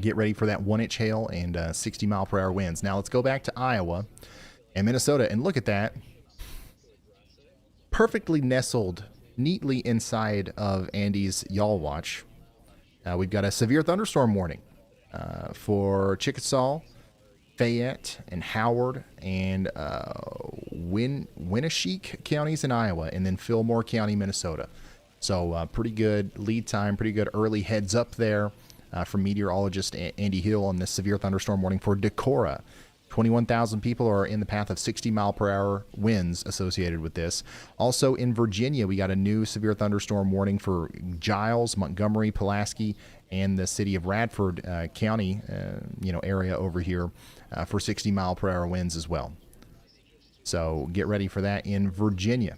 get ready for that 1-inch hail and 60-mile-per-hour winds. Now let's go back to Iowa and Minnesota and look at that. Perfectly nestled neatly inside of Andy's Y'all Watch. We've got a severe thunderstorm warning For Chickasaw, Fayette, and Howard, and Winneshiek counties in Iowa, and then Fillmore County, Minnesota. So pretty good lead time, pretty good early heads up there from meteorologist Andy Hill on this severe thunderstorm warning for Decorah. 21,000 people are in the path of 60-mile-per-hour winds associated with this. Also in Virginia, we got a new severe thunderstorm warning for Giles, Montgomery, Pulaski, and the city of Radford County, area over here for 60-mile-per-hour winds as well. So get ready for that in Virginia.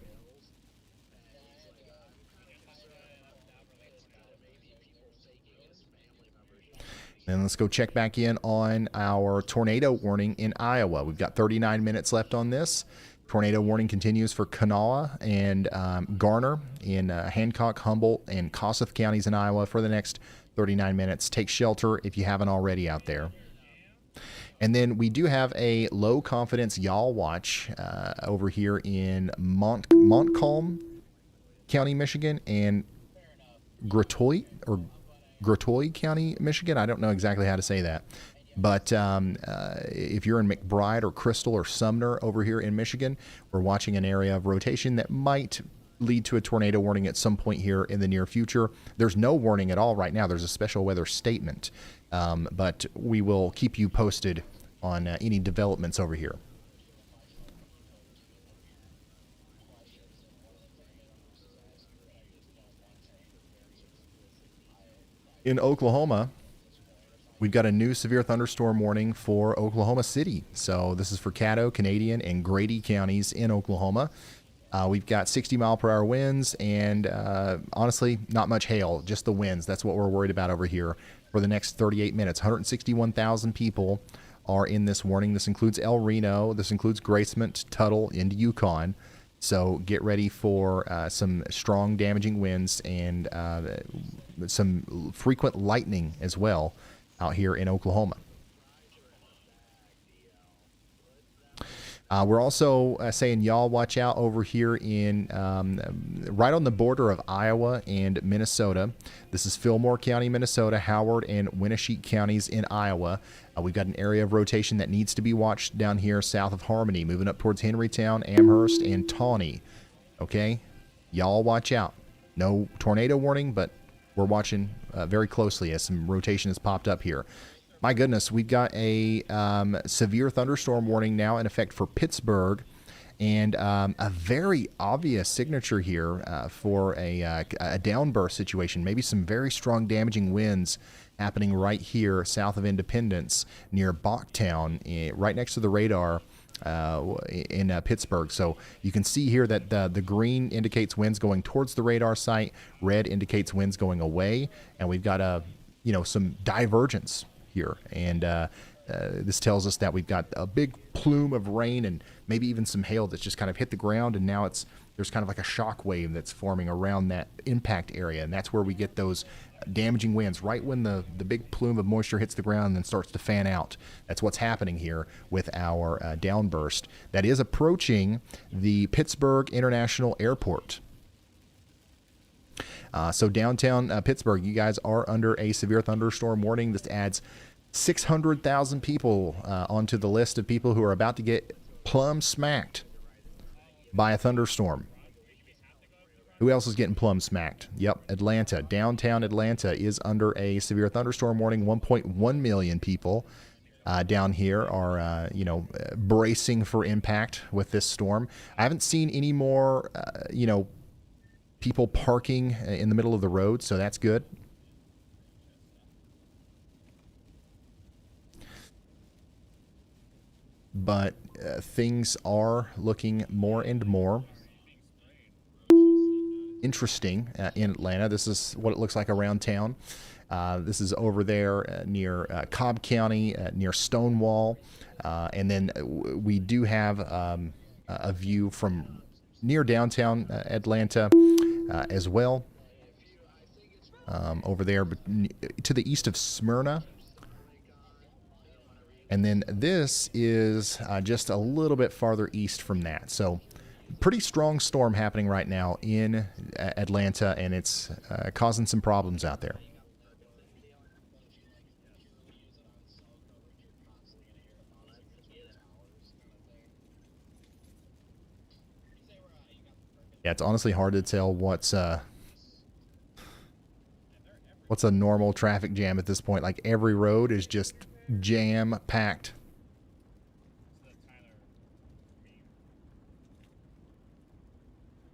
And let's go check back in on our tornado warning in Iowa. We've got 39 minutes left on this. Tornado warning continues for Kanawha and Garner in Hancock, Humboldt, and Kossuth counties in Iowa for the next 39 minutes. Take shelter if you haven't already out there. And then we do have a low confidence yaw watch over here in Montcalm County, Michigan, and Gratoy County, Michigan. I don't know exactly how to say that. But if you're in McBride or Crystal or Sumner over here in Michigan, we're watching an area of rotation that might lead to a tornado warning at some point here in the near future. There's no warning at all right now. There's a special weather statement. But we will keep you posted on any developments over here. In Oklahoma, we've got a new severe thunderstorm warning for Oklahoma City. So this is for Caddo, Canadian, and Grady counties in Oklahoma. We've got 60-mile-per-hour winds and, honestly, not much hail, just the winds. That's what we're worried about over here for the next 38 minutes. 161,000 people are in this warning. This includes El Reno. This includes Gracemont, Tuttle, into Yukon. So get ready for some strong, damaging winds and some frequent lightning as well out here in Oklahoma. We're also saying y'all watch out over here in right on the border of Iowa and Minnesota. This is Fillmore County, Minnesota, Howard, and Winneshiek counties in Iowa. We've got an area of rotation that needs to be watched down here south of Harmony, moving up towards Henrytown, Amherst, and Tawney. Okay? Y'all watch out. No tornado warning, but we're watching very closely as some rotation has popped up here. My goodness, we've got a severe thunderstorm warning now in effect for Pittsburgh, and a very obvious signature here for a downburst situation. Maybe some very strong damaging winds happening right here south of Independence near Bachtown, right next to the radar in Pittsburgh. So you can see here that the green indicates winds going towards the radar site, red indicates winds going away, and we've got some divergence here, and this tells us that we've got a big plume of rain and maybe even some hail that's just kind of hit the ground, and now there's kind of like a shock wave that's forming around that impact area, and that's where we get those damaging winds right when the big plume of moisture hits the ground and then starts to fan out. That's what's happening here with our downburst that is approaching the Pittsburgh International Airport. So downtown Pittsburgh, you guys are under a severe thunderstorm warning. This adds 600,000 people onto the list of people who are about to get plumb smacked by a thunderstorm. Who else is getting plumb smacked? Yep, Atlanta. Downtown Atlanta is under a severe thunderstorm warning. 1.1 million people down here are, bracing for impact with this storm. I haven't seen any more, people parking in the middle of the road, so that's good. But things are looking more and more interesting in Atlanta. This is what it looks like around town. This is over there near Cobb County, near Stonewall. And then we do have a view from near downtown Atlanta as well. Over there to the east of Smyrna. And then this is just a little bit farther east from that. So pretty strong storm happening right now in Atlanta, and it's causing some problems out there. Yeah, it's honestly hard to tell what's a normal traffic jam at this point. Like every road is just jam packed.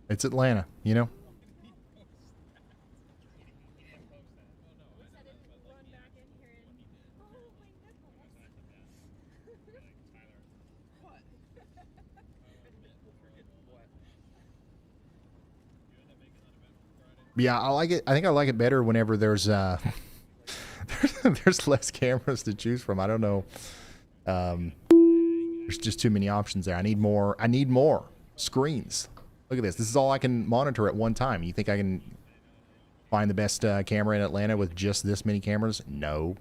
It's Atlanta, you know? Yeah, I like it. I think I like it better whenever there's there's less cameras to choose from. I don't know. There's just too many options there. I need more. I need more screens. Look at this. This is all I can monitor at one time. You think I can find the best camera in Atlanta with just this many cameras? No.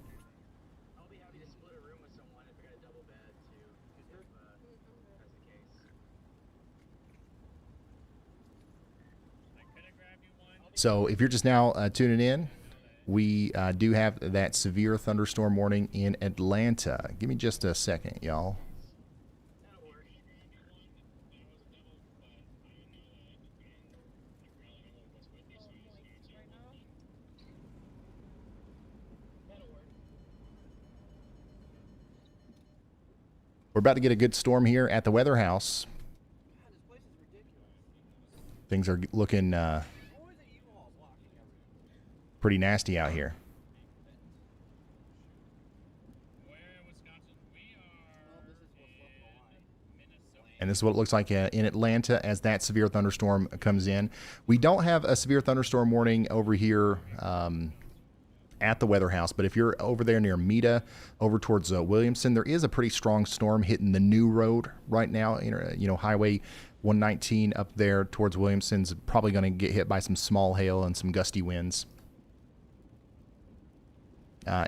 So if you're just now tuning in, we do have that severe thunderstorm warning in Atlanta. Give me just a second, y'all. We're about to get a good storm here at the weather house. Things are looking pretty nasty out here. And this is what it looks like in Atlanta as that severe thunderstorm comes in. We don't have a severe thunderstorm warning over here at the weather house, but if you're over there near Meta, over towards Williamson, there is a pretty strong storm hitting the new road right now. You know, Highway 119 up there towards Williamson's probably going to get hit by some small hail and some gusty winds.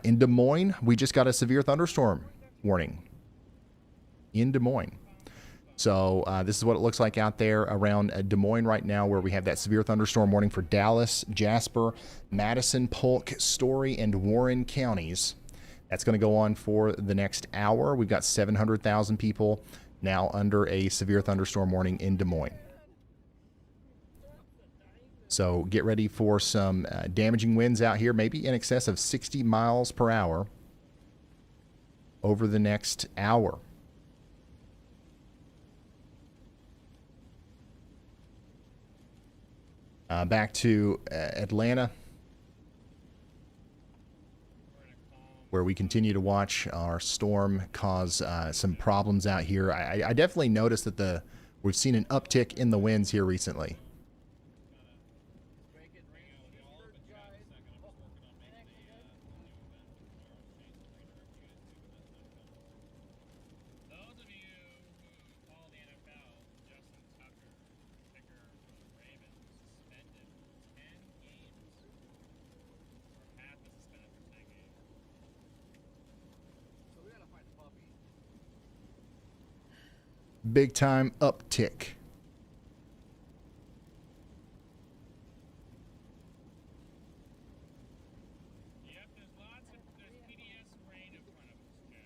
In Des Moines, we just got a severe thunderstorm warning in Des Moines. So this is what it looks like out there around Des Moines right now, where we have that severe thunderstorm warning for Dallas, Jasper, Madison, Polk, Story, and Warren counties. That's going to go on for the next hour. We've got 700,000 people now under a severe thunderstorm warning in Des Moines. So get ready for some damaging winds out here, maybe in excess of 60 miles per hour over the next hour. Back to Atlanta, where we continue to watch our storm cause some problems out here. I definitely noticed that we've seen an uptick in the winds here recently. Big time uptick. Yep, there's PDS rain in front of us, Chad.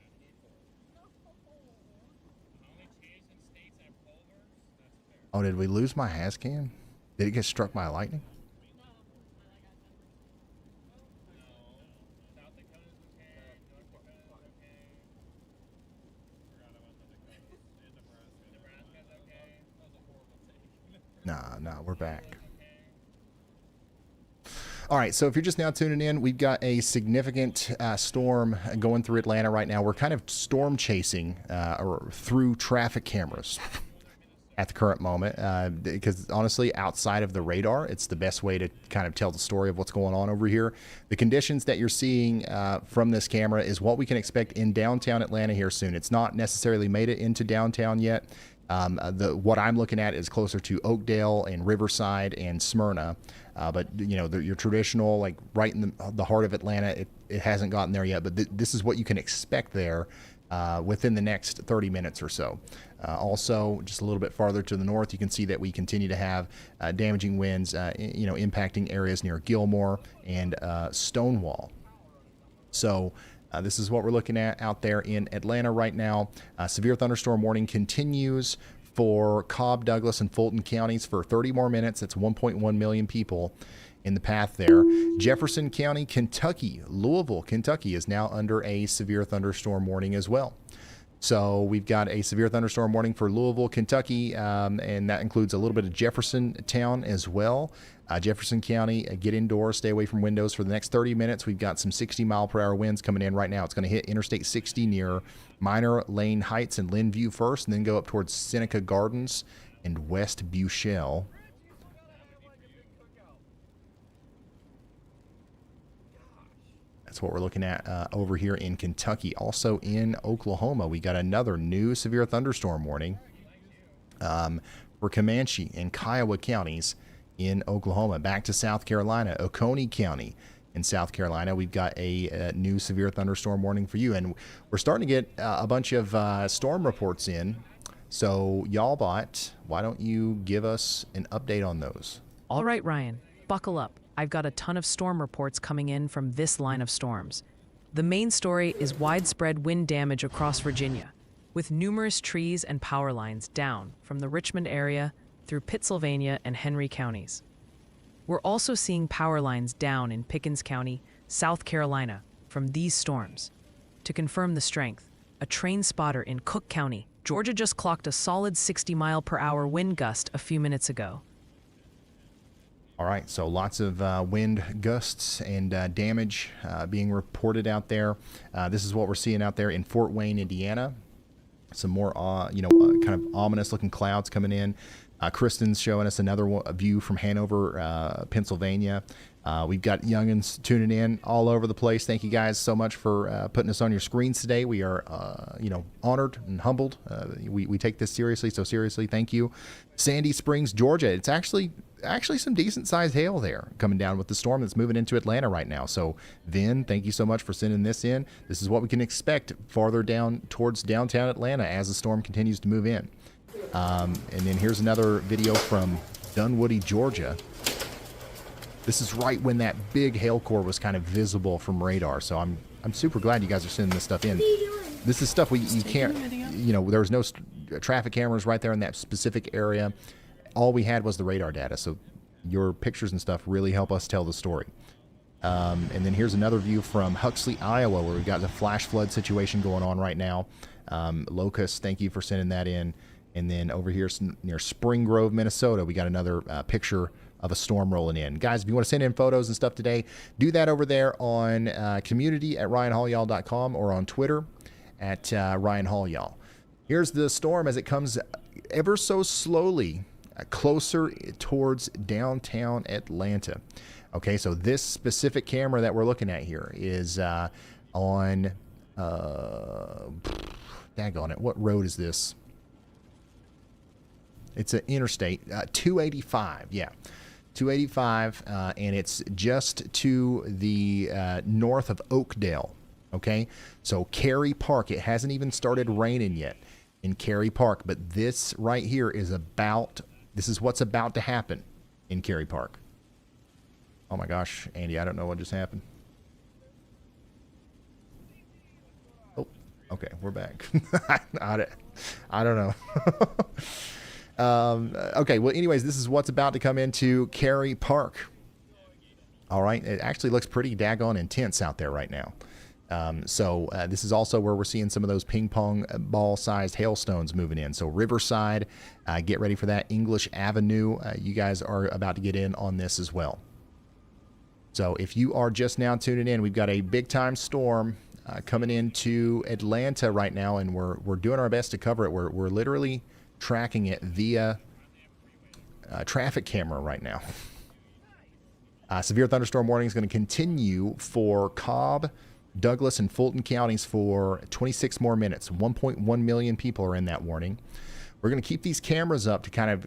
Only chasing states that have culverts, that's fair. Oh, did we lose my Hazcam? Did it get struck by lightning? South Dakota's okay, North Dakota's okay. Forgot about the Dakotas. And Nebraska's okay. That was a horrible take. Nah, we're back. All right, so if you're just now tuning in, we've got a significant storm going through Atlanta right now. We're kind of storm chasing or through traffic cameras at the current moment because honestly, outside of the radar, it's the best way to kind of tell the story of what's going on over here. The conditions that you're seeing from this camera is what we can expect in downtown Atlanta here soon. It's not necessarily made it into downtown yet. What I'm looking at is closer to Oakdale and Riverside and Smyrna. But, you know, your traditional, like right in the heart of Atlanta, it hasn't gotten there yet. But this is what you can expect there within the next 30 minutes or so. Also, just a little bit farther to the north, you can see that we continue to have damaging winds, impacting areas near Gilmore and Stonewall. So this is what we're looking at out there in Atlanta right now. Severe thunderstorm warning continues for Cobb, Douglas, and Fulton counties for 30 more minutes. That's 1.1 million people in the path there. Jefferson County, Kentucky, Louisville, Kentucky is now under a severe thunderstorm warning as well. So we've got a severe thunderstorm warning for Louisville, Kentucky, and that includes a little bit of Jefferson Town as well. Jefferson County, get indoors, stay away from windows for the next 30 minutes. We've got some 60-mile-per-hour winds coming in right now. It's going to hit Interstate 60 near Minor Lane Heights and Lynnview first, and then go up towards Seneca Gardens and West Buchel. That's what we're looking at over here in Kentucky. Also in Oklahoma, we got another new severe thunderstorm warning for Comanche and Kiowa counties in Oklahoma. Back to South Carolina, Oconee County in South Carolina, we've got a new severe thunderstorm warning for you. And we're starting to get a bunch of storm reports in. So YallBot, why don't you give us an update on those? All right, Ryan, buckle up. I've got a ton of storm reports coming in from this line of storms. The main story is widespread wind damage across Virginia, with numerous trees and power lines down from the Richmond area through Pittsylvania and Henry counties. We're also seeing power lines down in Pickens County, South Carolina, from these storms. To confirm the strength, a train spotter in Cook County, Georgia just clocked a solid 60-mile-per-hour wind gust a few minutes ago. All right, so lots of wind gusts and damage being reported out there. This is what we're seeing out there in Fort Wayne, Indiana. Some more, kind of ominous-looking clouds coming in. Kristen's showing us another view from Hanover, Pennsylvania. We've got youngins tuning in all over the place. Thank you guys so much for putting us on your screens today. We are, honored and humbled. We take this seriously, so seriously. Thank you. Sandy Springs, Georgia. It's actually some decent-sized hail there coming down with the storm that's moving into Atlanta right now. So, Vin, thank you so much for sending this in. This is what we can expect farther down towards downtown Atlanta as the storm continues to move in. And then here's another video from Dunwoody, Georgia. This is right when that big hail core was kind of visible from radar. So I'm super glad you guys are sending this stuff in. This is stuff you can't, there was no traffic cameras right there in that specific area. All we had was the radar data. So your pictures and stuff really help us tell the story. And then here's another view from Huxley, Iowa, where we've got the flash flood situation going on right now. Locust, thank you for sending that in. And then over here near Spring Grove, Minnesota, we got another picture of a storm rolling in. Guys, if you want to send in photos and stuff today, do that over there on community@RyanHallYall.com or on Twitter @RyanHallYall. Here's the storm as it comes ever so slowly closer towards downtown Atlanta. Okay, so this specific camera that we're looking at here is on, daggone it, what road is this? It's an interstate, 285, yeah. 285, and it's just to the north of Oakdale, okay? So Cary Park, it hasn't even started raining yet in Cary Park, but this right here is what's about to happen in Cary Park. Oh my gosh, Andy, I don't know what just happened. Oh, okay, we're back. I don't know. Okay, well, anyways, this is what's about to come into Cary Park. All right, it actually looks pretty daggone intense out there right now. So this is also where we're seeing some of those ping pong ball-sized hailstones moving in. So Riverside, get ready for that. English Avenue, you guys are about to get in on this as well. So if you are just now tuning in, we've got a big-time storm coming into Atlanta right now, and we're doing our best to cover it. We're literally tracking it via traffic camera right now. Severe thunderstorm warning is going to continue for Cobb, Douglas, and Fulton counties for 26 more minutes. 1.1 million people are in that warning. We're going to keep these cameras up to kind of,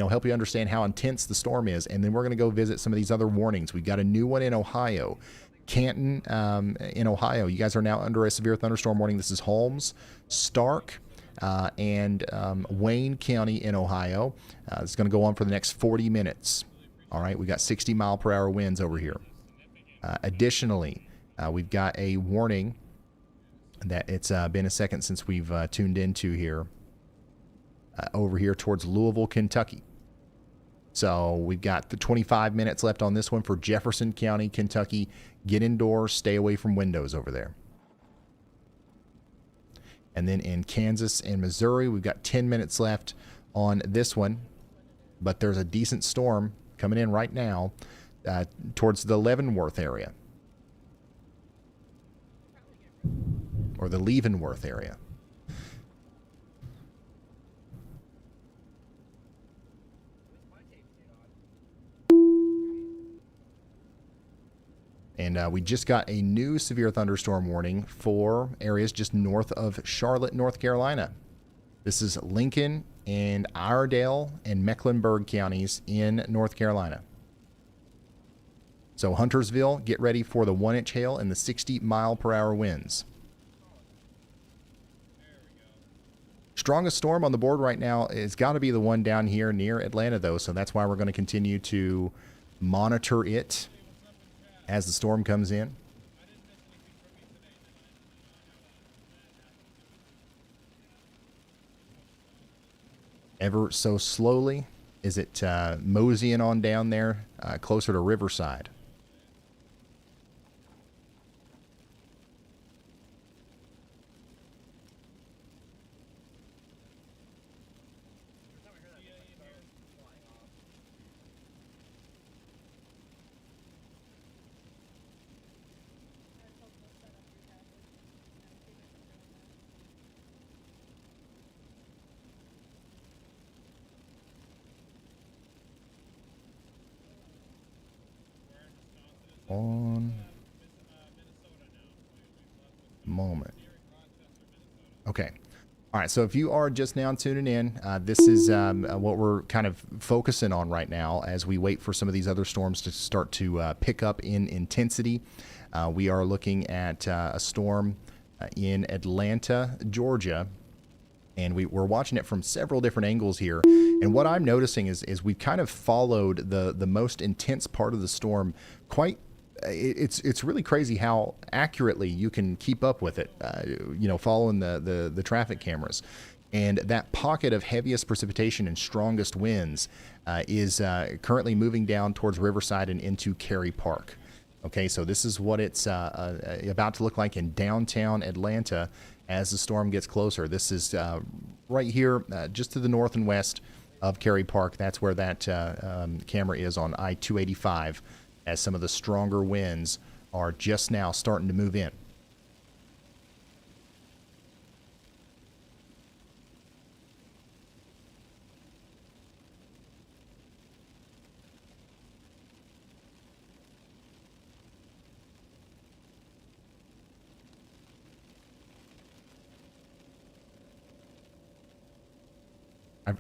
help you understand how intense the storm is, and then we're going to go visit some of these other warnings. We've got a new one in Ohio. Canton in Ohio. You guys are now under a severe thunderstorm warning. This is Holmes, Stark, and Wayne County in Ohio. It's going to go on for the next 40 minutes. All right, we got 60-mile-per-hour winds over here. Additionally, we've got a warning that it's been a second since we've tuned into here. over here towards Louisville, Kentucky. So we've got the 25 minutes left on this one for Jefferson County, Kentucky. Get indoors, stay away from windows over there. And then in Kansas and Missouri, we've got 10 minutes left on this one. But there's a decent storm coming in right now towards the Leavenworth area. Or the Leavenworth area. And we just got a new severe thunderstorm warning for areas just north of Charlotte, North Carolina. This is Lincoln and Iredell and Mecklenburg counties in North Carolina. So Huntersville, get ready for the 1-inch hail and the 60-mile-per-hour winds. Strongest storm on the board right now has got to be the one down here near Atlanta, though, so that's why we're going to continue to monitor it as the storm comes in. Ever so slowly, is it moseying on down there closer to Riverside? On moment. Okay. All right. So if you are just now tuning in, this is what we're kind of focusing on right now as we wait for some of these other storms to start to pick up in intensity. We are looking at a storm in Atlanta, Georgia. And we're watching it from several different angles here. And what I'm noticing is we've kind of followed the most intense part of the storm quite. It's really crazy how accurately you can keep up with it, following the traffic cameras. And that pocket of heaviest precipitation and strongest winds is currently moving down towards Riverside and into Cary Park. Okay, so this is what it's about to look like in downtown Atlanta as the storm gets closer. This is right here, just to the north and west of Cary Park. That's where that camera is on I-285, as some of the stronger winds are just now starting to move in.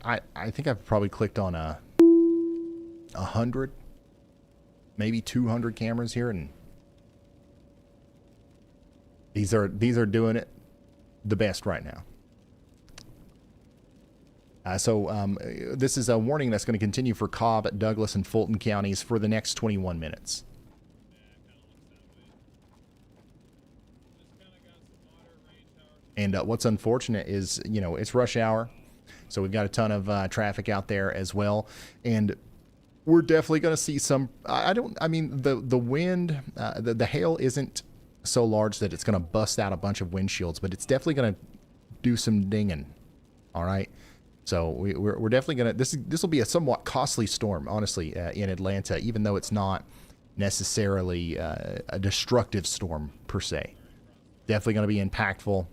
I think I've probably clicked on 100, maybe 200 cameras here, and these are doing it the best right now. So this is a warning that's going to continue for Cobb, Douglas, and Fulton counties for the next 21 minutes. And what's unfortunate is, it's rush hour. So we've got a ton of traffic out there as well. And we're definitely going to see some, the wind, the hail isn't so large that it's going to bust out a bunch of windshields, but it's definitely going to do some dinging. All right. So we're definitely going to, this will be a somewhat costly storm, honestly, in Atlanta, even though it's not necessarily a destructive storm per se. Definitely going to be impactful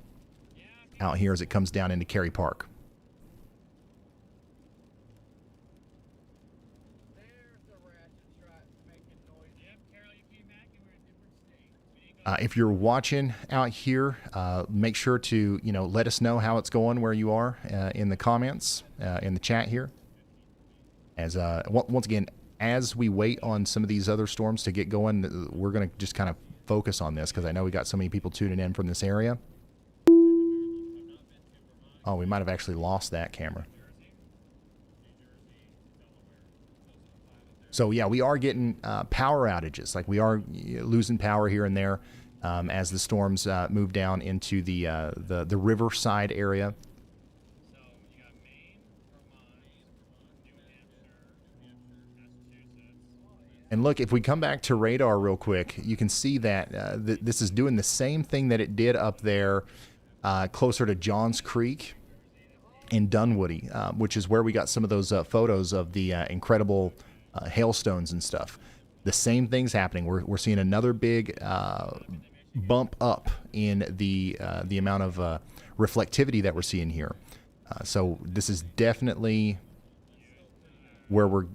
out here as it comes down into Cary Park. If you're watching out here, make sure to, let us know how it's going where you are in the comments, in the chat here. As once again, as we wait on some of these other storms to get going, we're going to just kind of focus on this because I know we got so many people tuning in from this area. Oh, we might have actually lost that camera. So yeah, we are getting power outages. Like we are losing power here and there as the storms move down into the Riverside area. And look, if we come back to radar real quick, you can see that this is doing the same thing that it did up there closer to Johns Creek in Dunwoody, which is where we got some of those photos of the incredible hailstones and stuff. The same thing's happening. We're seeing another big bump up in the amount of reflectivity that we're seeing here. So this is definitely where we're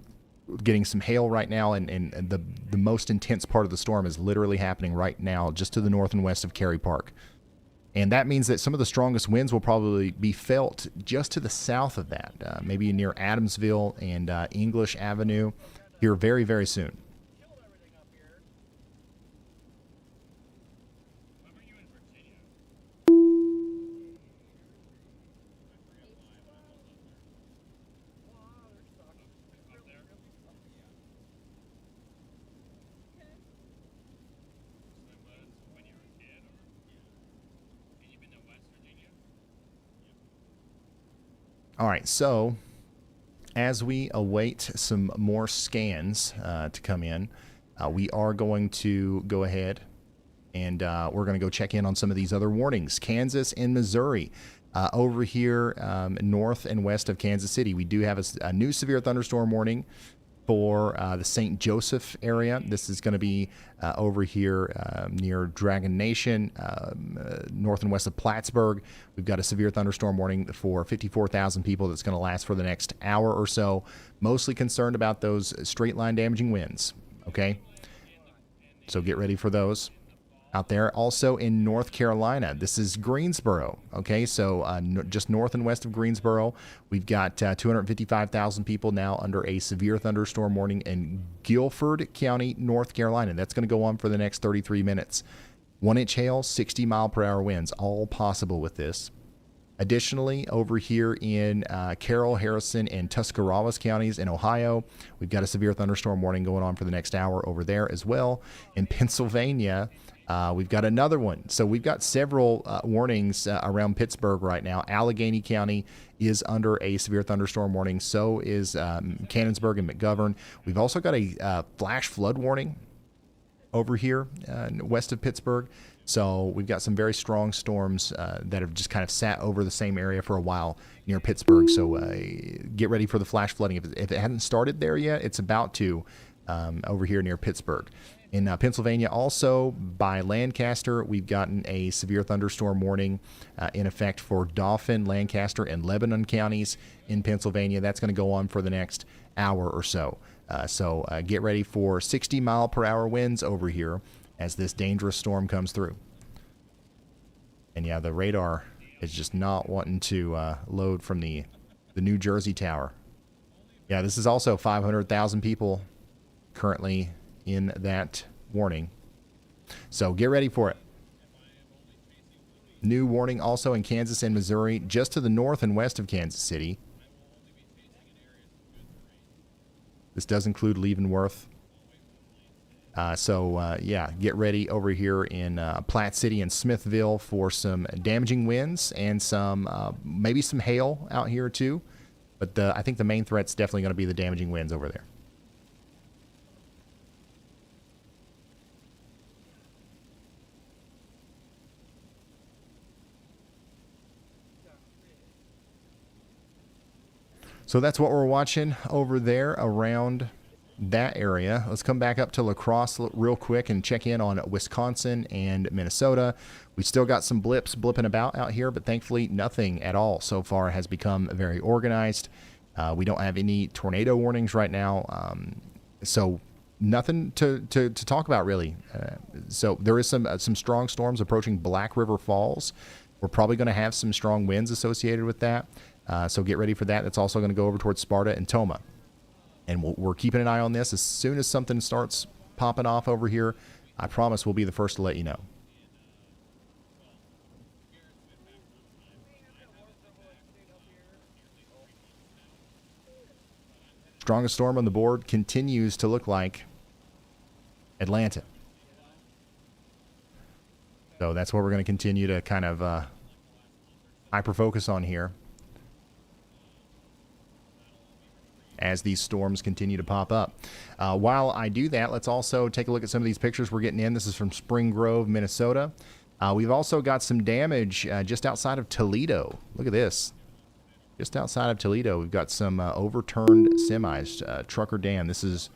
getting some hail right now, and the most intense part of the storm is literally happening right now just to the north and west of Cary Park. And that means that some of the strongest winds will probably be felt just to the south of that, maybe near Adamsville and English Avenue here very, very soon. Killed everything up here. When were you in Virginia? Wow, they're stuck. Up there? Yeah. So that was when you were a kid, or? Yeah. And you've been to West Virginia? All right, so as we await some more scans to come in, we are going to go ahead and we're going to go check in on some of these other warnings. Kansas and Missouri. Over here north and west of Kansas City, we do have a new severe thunderstorm warning for the St. Joseph area. This is going to be over here near Dragon Nation, north and west of Plattsburgh. We've got a severe thunderstorm warning for 54,000 people that's going to last for the next hour or so. Mostly concerned about those straight line damaging winds, okay? So get ready for those out there. Also in North Carolina, this is Greensboro, okay? So just north and west of Greensboro, we've got 255,000 people now under a severe thunderstorm warning in Guilford County, North Carolina. That's going to go on for the next 33 minutes. 1-inch hail, 60-mile-per-hour winds, all possible with this. Additionally, over here in Carroll, Harrison, and Tuscarawas counties in Ohio, we've got a severe thunderstorm warning going on for the next hour over there as well. In Pennsylvania, we've got another one. So we've got several warnings around Pittsburgh right now. Allegheny County is under a severe thunderstorm warning. So is Cannonsburg and McGovern. We've also got a flash flood warning over here west of Pittsburgh. So we've got some very strong storms that have just kind of sat over the same area for a while near Pittsburgh. So get ready for the flash flooding. If it hadn't started there yet, it's about to over here near Pittsburgh. In Pennsylvania, also by Lancaster, we've gotten a severe thunderstorm warning in effect for Dauphin, Lancaster, and Lebanon counties in Pennsylvania. That's going to go on for the next hour or so. So get ready for 60-mile-per-hour winds over here as this dangerous storm comes through. And yeah, the radar is just not wanting to load from the New Jersey tower. Yeah, this is also 500,000 people currently in that warning. So get ready for it. New warning also in Kansas and Missouri, just to the north and west of Kansas City. This does include Leavenworth. Yeah, get ready over here in Platte City and Smithville for some damaging winds and some maybe some hail out here too. But I think the main threat's definitely going to be the damaging winds over there. So that's what we're watching over there around that area. Let's come back up to La Crosse real quick and check in on Wisconsin and Minnesota. We've still got some blipping about out here, but thankfully nothing at all so far has become very organized. We don't have any tornado warnings right now, so nothing to talk about really. So there is some strong storms approaching Black River Falls. We're probably going to have some strong winds associated with that. So get ready for that. That's also going to go over towards Sparta and Toma. And we're keeping an eye on this. As soon as something starts popping off over here, I promise we'll be the first to let you know. Strongest storm on the board continues to look like Atlanta. So that's what we're going to continue to kind of hyper-focus on here as these storms continue to pop up. While I do that, let's also take a look at some of these pictures we're getting in. This is from Spring Grove, Minnesota. We've also got some damage just outside of Toledo. Look at this. Just outside of Toledo, we've got some overturned semis. Trucker Dan, this is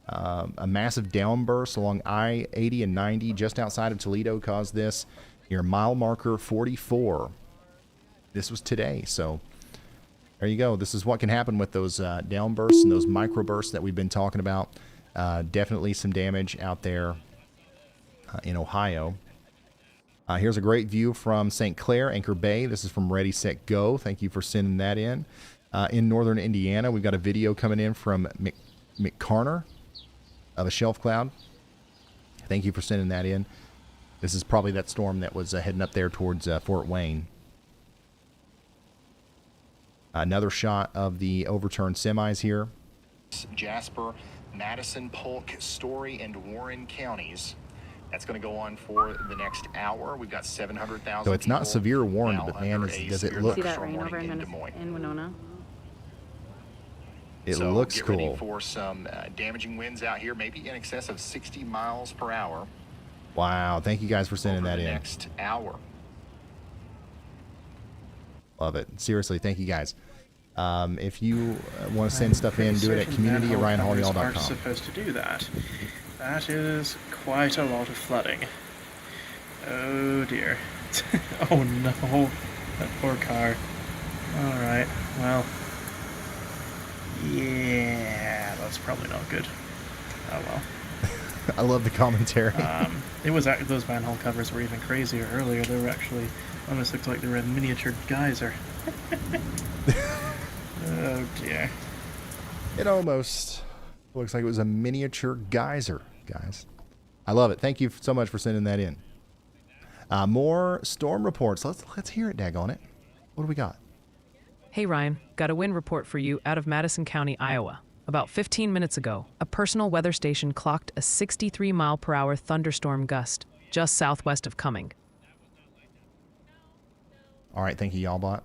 a massive downburst along I-80 and 90 just outside of Toledo caused this. Near mile marker 44. This was today, so there you go. This is what can happen with those downbursts and those microbursts that we've been talking about. Definitely some damage out there in Ohio. Here's a great view from St. Clair, Anchor Bay. This is from Ready, Set, Go. Thank you for sending that in. In northern Indiana, we've got a video coming in from McCarner of a shelf cloud. Thank you for sending that in. This is probably that storm that was heading up there towards Fort Wayne. Another shot of the overturned semis here. Jasper, Madison, Polk, Story, and Warren counties. That's going to go on for the next hour. We've got 700,000. So it's not severe warned, but man, does it look? See that rain over in Winona? It looks cool. Get ready for some damaging winds out here, maybe in excess of 60 miles per hour. Wow! Thank you guys for sending that in. Next hour. Love it. Seriously, thank you guys. If you want to send stuff in, do it at community@ryanhallyall.com. Aren't supposed to do that. That is quite a lot of flooding. Oh dear. Oh no, that poor car. All right, well, yeah, that's probably not good. Oh well. I love the commentary. It was those manhole covers were even crazier earlier. They were actually almost looked like they were a miniature geyser. Oh dear. It almost looks like it was a miniature geyser, guys. I love it. Thank you so much for sending that in. More storm reports. Let's hear it, daggone it. What do we got? Hey Ryan, got a wind report for you out of Madison County, Iowa. About 15 minutes ago, a personal weather station clocked a 63-mile-per-hour thunderstorm gust just southwest of Cumming. All right, thank you, Y'allbot.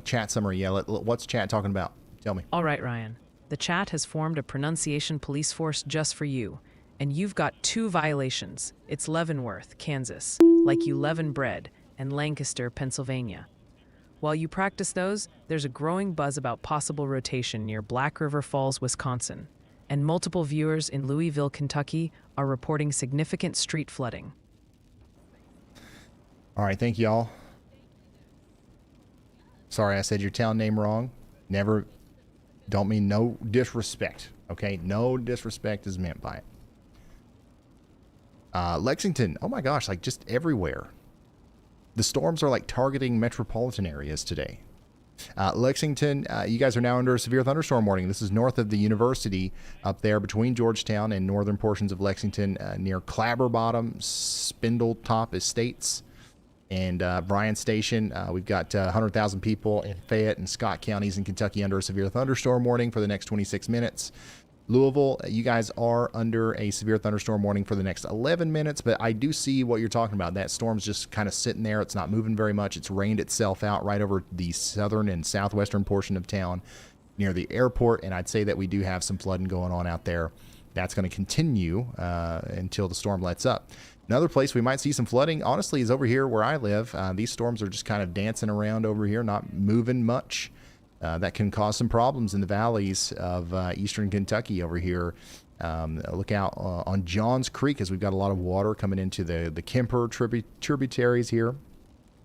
Chat summary, yeah. What's chat talking about? Tell me. All right, Ryan. The chat has formed a pronunciation police force just for you, and you've got 2 violations. It's Leavenworth, Kansas, like you leaven bread, and Lancaster, Pennsylvania. While you practice those, there's a growing buzz about possible rotation near Black River Falls, Wisconsin, and multiple viewers in Louisville, Kentucky are reporting significant street flooding. All right, thank y'all. Sorry, I said your town name wrong. Never, don't mean no disrespect, okay? No disrespect is meant by it. Lexington, oh my gosh, like just everywhere. The storms are like targeting metropolitan areas today. Lexington, you guys are now under a severe thunderstorm warning. This is north of the university up there between Georgetown and northern portions of Lexington near Clabber Bottom, Spindletop Estates, and Bryan Station. We've got 100,000 people in Fayette and Scott counties in Kentucky under a severe thunderstorm warning for the next 26 minutes. Louisville, you guys are under a severe thunderstorm warning for the next 11 minutes, but I do see what you're talking about. That storm's just kind of sitting there. It's not moving very much. It's rained itself out right over the southern and southwestern portion of town near the airport, and I'd say that we do have some flooding going on out there. That's going to continue until the storm lets up. Another place we might see some flooding, honestly, is over here where I live. These storms are just kind of dancing around over here, not moving much. That can cause some problems in the valleys of eastern Kentucky over here. Look out on Johns Creek as we've got a lot of water coming into the Kemper tributaries here.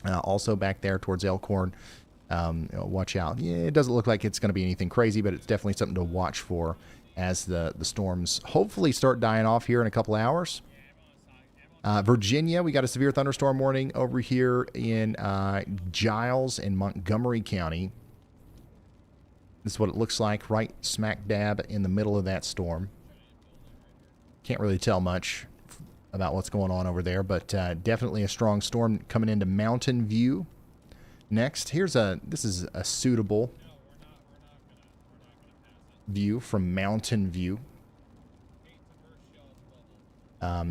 Also back there towards Elkhorn. Watch out. Yeah, it doesn't look like it's going to be anything crazy, but it's definitely something to watch for as the storms hopefully start dying off here in a couple hours. Virginia, we got a severe thunderstorm warning over here in Giles and Montgomery County. This is what it looks like right smack dab in the middle of that storm. Can't really tell much about what's going on over there, but definitely a strong storm coming into Mountain View. Next, this is a suitable view from Mountain View.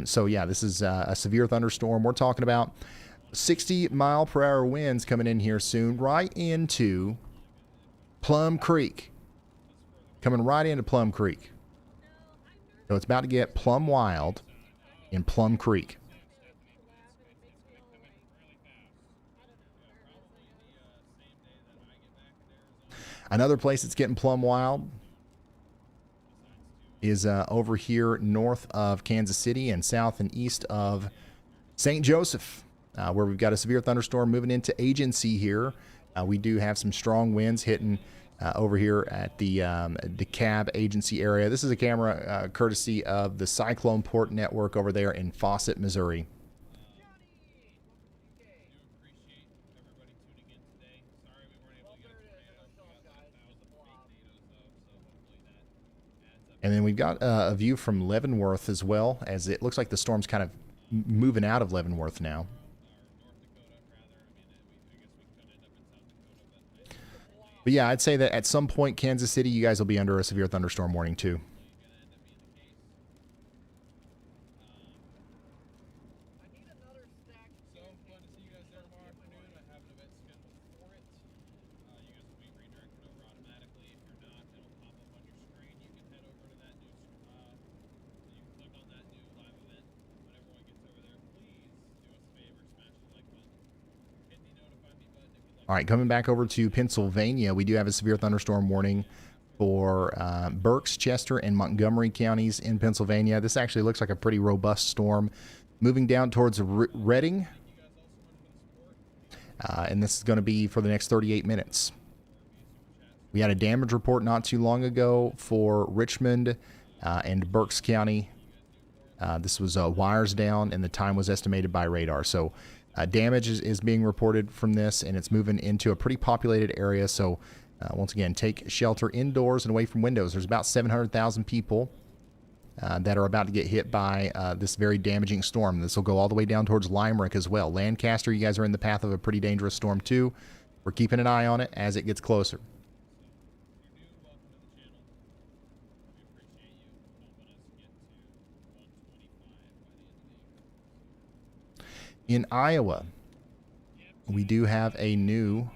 So yeah, this is a severe thunderstorm. We're talking about 60-mile-per-hour winds coming in here soon, right into Plum Creek. Coming right into Plum Creek. So it's about to get plum wild in Plum Creek. Another place that's getting plum wild is over here north of Kansas City and south and east of St. Joseph, where we've got a severe thunderstorm moving into agency here. We do have some strong winds hitting over here at the DeKalb agency area. This is a camera courtesy of the Cyclone Port Network over there in Fawcett, Missouri. And then we've got a view from Leavenworth as well, as it looks like the storm's kind of moving out of Leavenworth now. But yeah, I'd say that at some point, Kansas City, you guys will be under a severe thunderstorm warning too. All right, coming back over to Pennsylvania, we do have a severe thunderstorm warning for Berks, Chester, and Montgomery counties in Pennsylvania. This actually looks like a pretty robust storm moving down towards Reading. And this is going to be for the next 38 minutes. We had a damage report not too long ago for Richmond and Berks County. This was wires down, and the time was estimated by radar. So damage is being reported from this, and it's moving into a pretty populated area. So once again, take shelter indoors and away from windows. There's about 700,000 people that are about to get hit by this very damaging storm. This will go all the way down towards Limerick as well. Lancaster, you guys are in the path of a pretty dangerous storm too. We're keeping an eye on it as it gets closer. In Iowa, we do have a new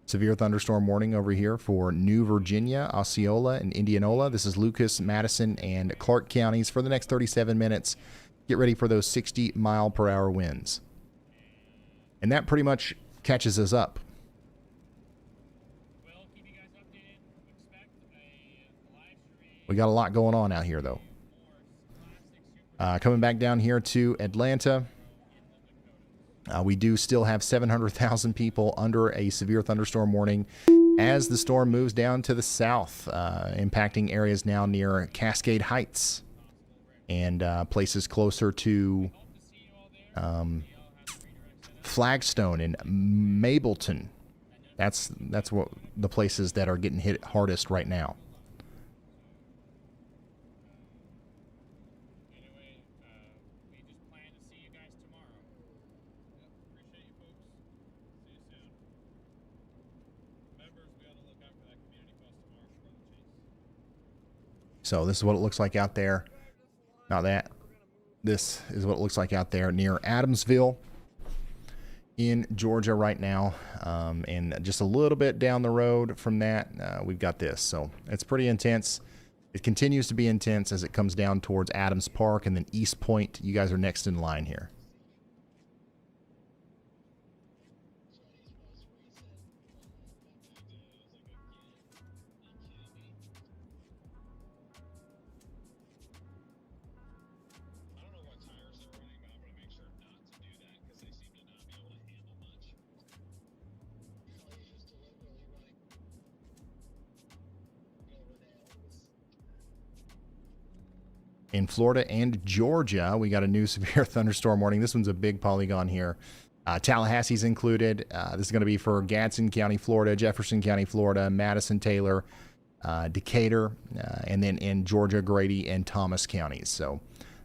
severe thunderstorm warning over here for New Virginia, Osceola, and Indianola. This is Lucas, Madison, and Clark counties for the next 37 minutes. Get ready for those 60-mile-per-hour winds. And that pretty much catches us up. We got a lot going on out here, though. Coming back down here to Atlanta, we do still have 700,000 people under a severe thunderstorm warning as the storm moves down to the south, impacting areas now near Cascade Heights and places closer to Flagstone and Mableton. That's what the places that are getting hit hardest right now. So this is what it looks like out there. Not that. This is what it looks like out there near Adamsville in Georgia right now. And just a little bit down the road from that, we've got this. So it's pretty intense. It continues to be intense as it comes down towards Adams Park and then East Point. You guys are next in line here. In Florida and Georgia, we got a new severe thunderstorm warning. This one's a big polygon here. Tallahassee's included. This is going to be for Gadsden County, Florida, Jefferson County, Florida, Madison, Taylor, Decatur, and then in Georgia, Grady, and Thomas counties. So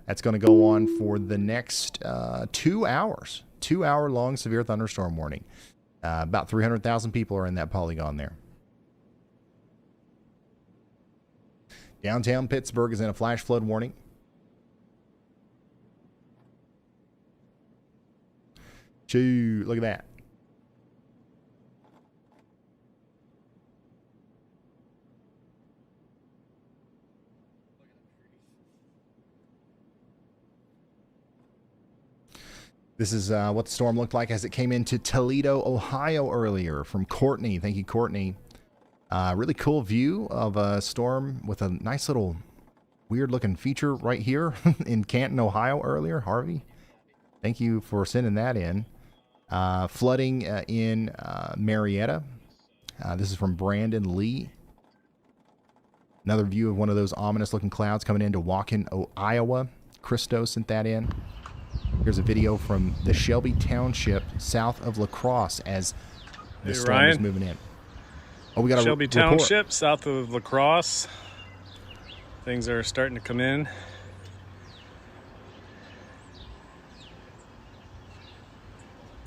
that's going to go on for the next 2 hours. 2-hour-long severe thunderstorm warning. About 300,000 people are in that polygon there. Downtown Pittsburgh is in a flash flood warning. Look at that. This is what the storm looked like as it came into Toledo, Ohio earlier from Courtney. Thank you, Courtney. Really cool view of a storm with a nice little weird looking feature right here in Canton, Ohio earlier. Harvey, thank you for sending that in. Flooding in Marietta. This is from Brandon Lee. Another view of one of those ominous looking clouds coming into Waukon, Iowa. Christo sent that in. Here's a video from the Shelby Township south of La Crosse as the storm is moving in. Oh, we got a Shelby report. Township south of La Crosse. Things are starting to come in.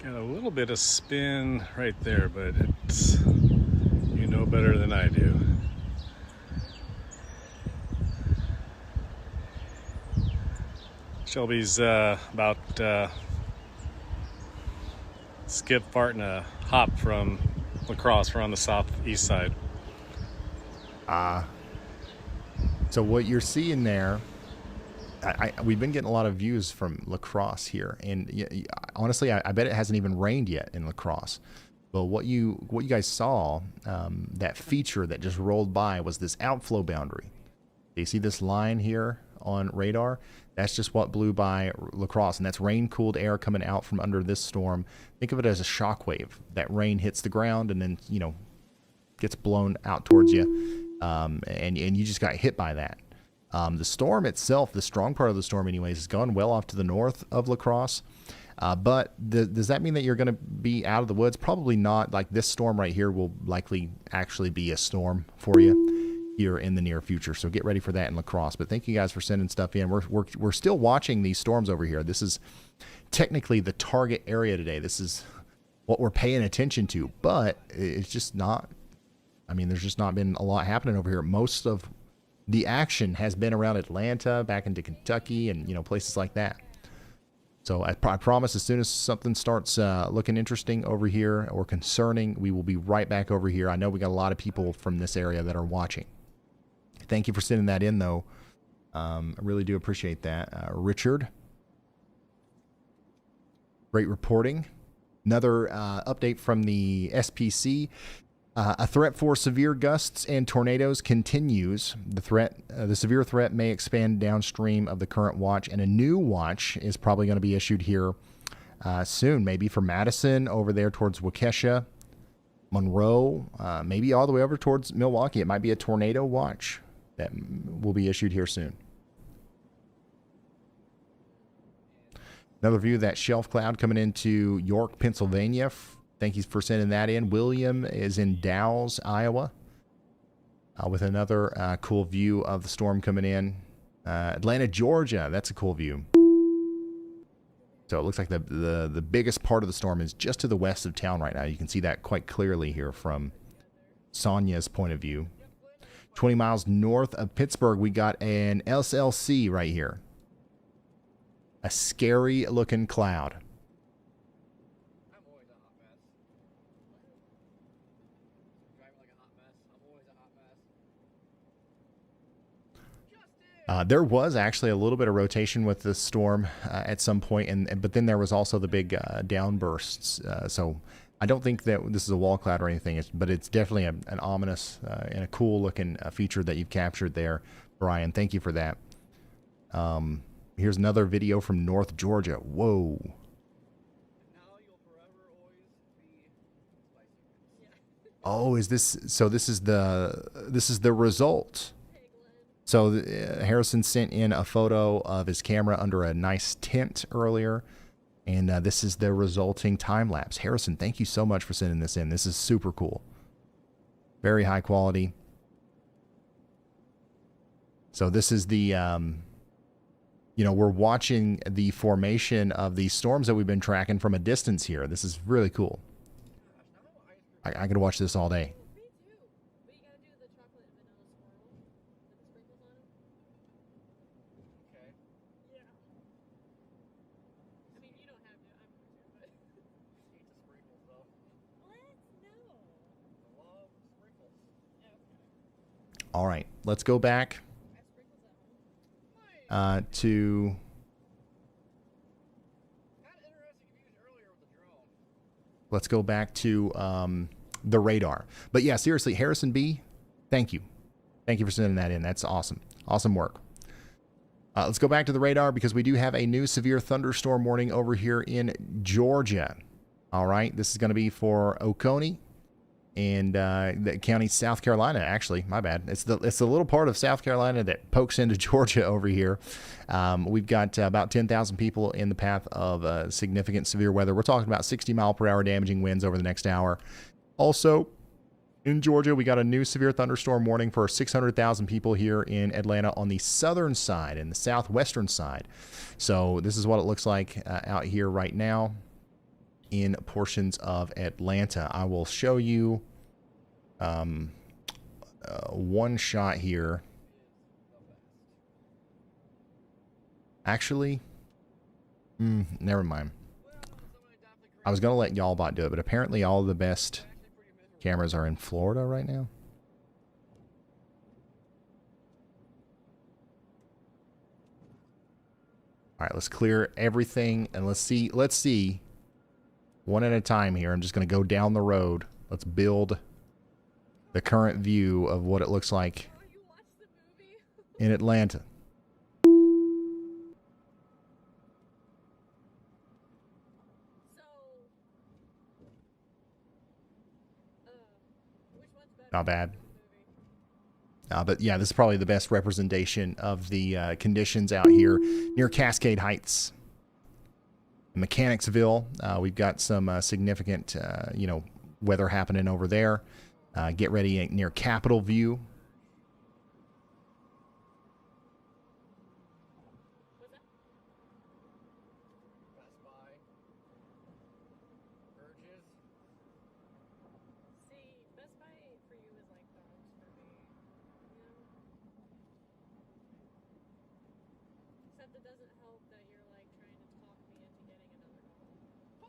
Got a little bit of spin right there, but it's, you know better than I do. Shelby's about skip, fart, and a hop from La Crosse. We're on the southeast side. So what you're seeing there, we've been getting a lot of views from La Crosse here, and honestly, I bet it hasn't even rained yet in La Crosse. But what you guys saw, that feature that just rolled by was this outflow boundary. Do you see this line here on radar? That's just what blew by La Crosse, and that's rain-cooled air coming out from under this storm. Think of it as a shock wave. That rain hits the ground and then, gets blown out towards you, and you just got hit by that. The storm itself, the strong part of the storm anyways, has gone well off to the north of La Crosse. But does that mean that you're going to be out of the woods? Probably not. Like this storm right here will likely actually be a storm for you here in the near future. So get ready for that in La Crosse. But thank you guys for sending stuff in. We're still watching these storms over here. This is technically the target area today. This is what we're paying attention to. But it's just not. I mean, there's just not been a lot happening over here. Most of the action has been around Atlanta, back into Kentucky, and places like that. So I promise as soon as something starts looking interesting over here or concerning, we will be right back over here. I know we got a lot of people from this area that are watching. Thank you for sending that in, though. I really do appreciate that. Richard, great reporting. Another update from the SPC. A threat for severe gusts and tornadoes continues. The severe threat may expand downstream of the current watch, and a new watch is probably going to be issued here soon, maybe for Madison over there towards Waukesha, Monroe, maybe all the way over towards Milwaukee. It might be a tornado watch that will be issued here soon. Another view of that shelf cloud coming into York, Pennsylvania. Thank you for sending that in. William is in Dowles, Iowa, with another cool view of the storm coming in. Atlanta, Georgia. That's a cool view. So it looks like the biggest part of the storm is just to the west of town right now. You can see that quite clearly here from Sonia's point of view. 20 miles north of Pittsburgh, we got an SLC right here. A scary looking cloud. There was actually a little bit of rotation with the storm at some point, but then there was also the big downbursts. So I don't think that this is a wall cloud or anything, but it's definitely an ominous and a cool looking feature that you've captured there, Brian. Thank you for that. Here's another video from North Georgia. Whoa. Oh, is this? So this is the result. So Harrison sent in a photo of his camera under a nice tent earlier, and this is the resulting time lapse. Harrison, thank you so much for sending this in. This is super cool. Very high quality. So this is the, we're watching the formation of these storms that we've been tracking from a distance here. This is really cool. I could watch this all day. All right, let's go back to let's go back to the radar. But yeah, seriously, Harrison B, thank you. Thank you for sending that in. That's awesome. Awesome work. Let's go back to the radar because we do have a new severe thunderstorm warning over here in Georgia. All right, this is going to be for Oconee and the county, South Carolina. Actually, my bad. It's the little part of South Carolina that pokes into Georgia over here. We've got about 10,000 people in the path of significant severe weather. We're talking about 60-mile-per-hour damaging winds over the next hour. Also, in Georgia, we got a new severe thunderstorm warning for 600,000 people here in Atlanta on the southern side and the southwestern side. So this is what it looks like out here right now in portions of Atlanta. I will show you one shot here. Actually, never mind. I was going to let Y'allbot do it, but apparently all the best cameras are in Florida right now. All right, let's clear everything and let's see one at a time here. I'm just going to go down the road. Let's build the current view of what it looks like in Atlanta. Not bad. But yeah, this is probably the best representation of the conditions out here near Cascade Heights. Mechanicsville, we've got some significant, weather happening over there. Get ready near Capitol View.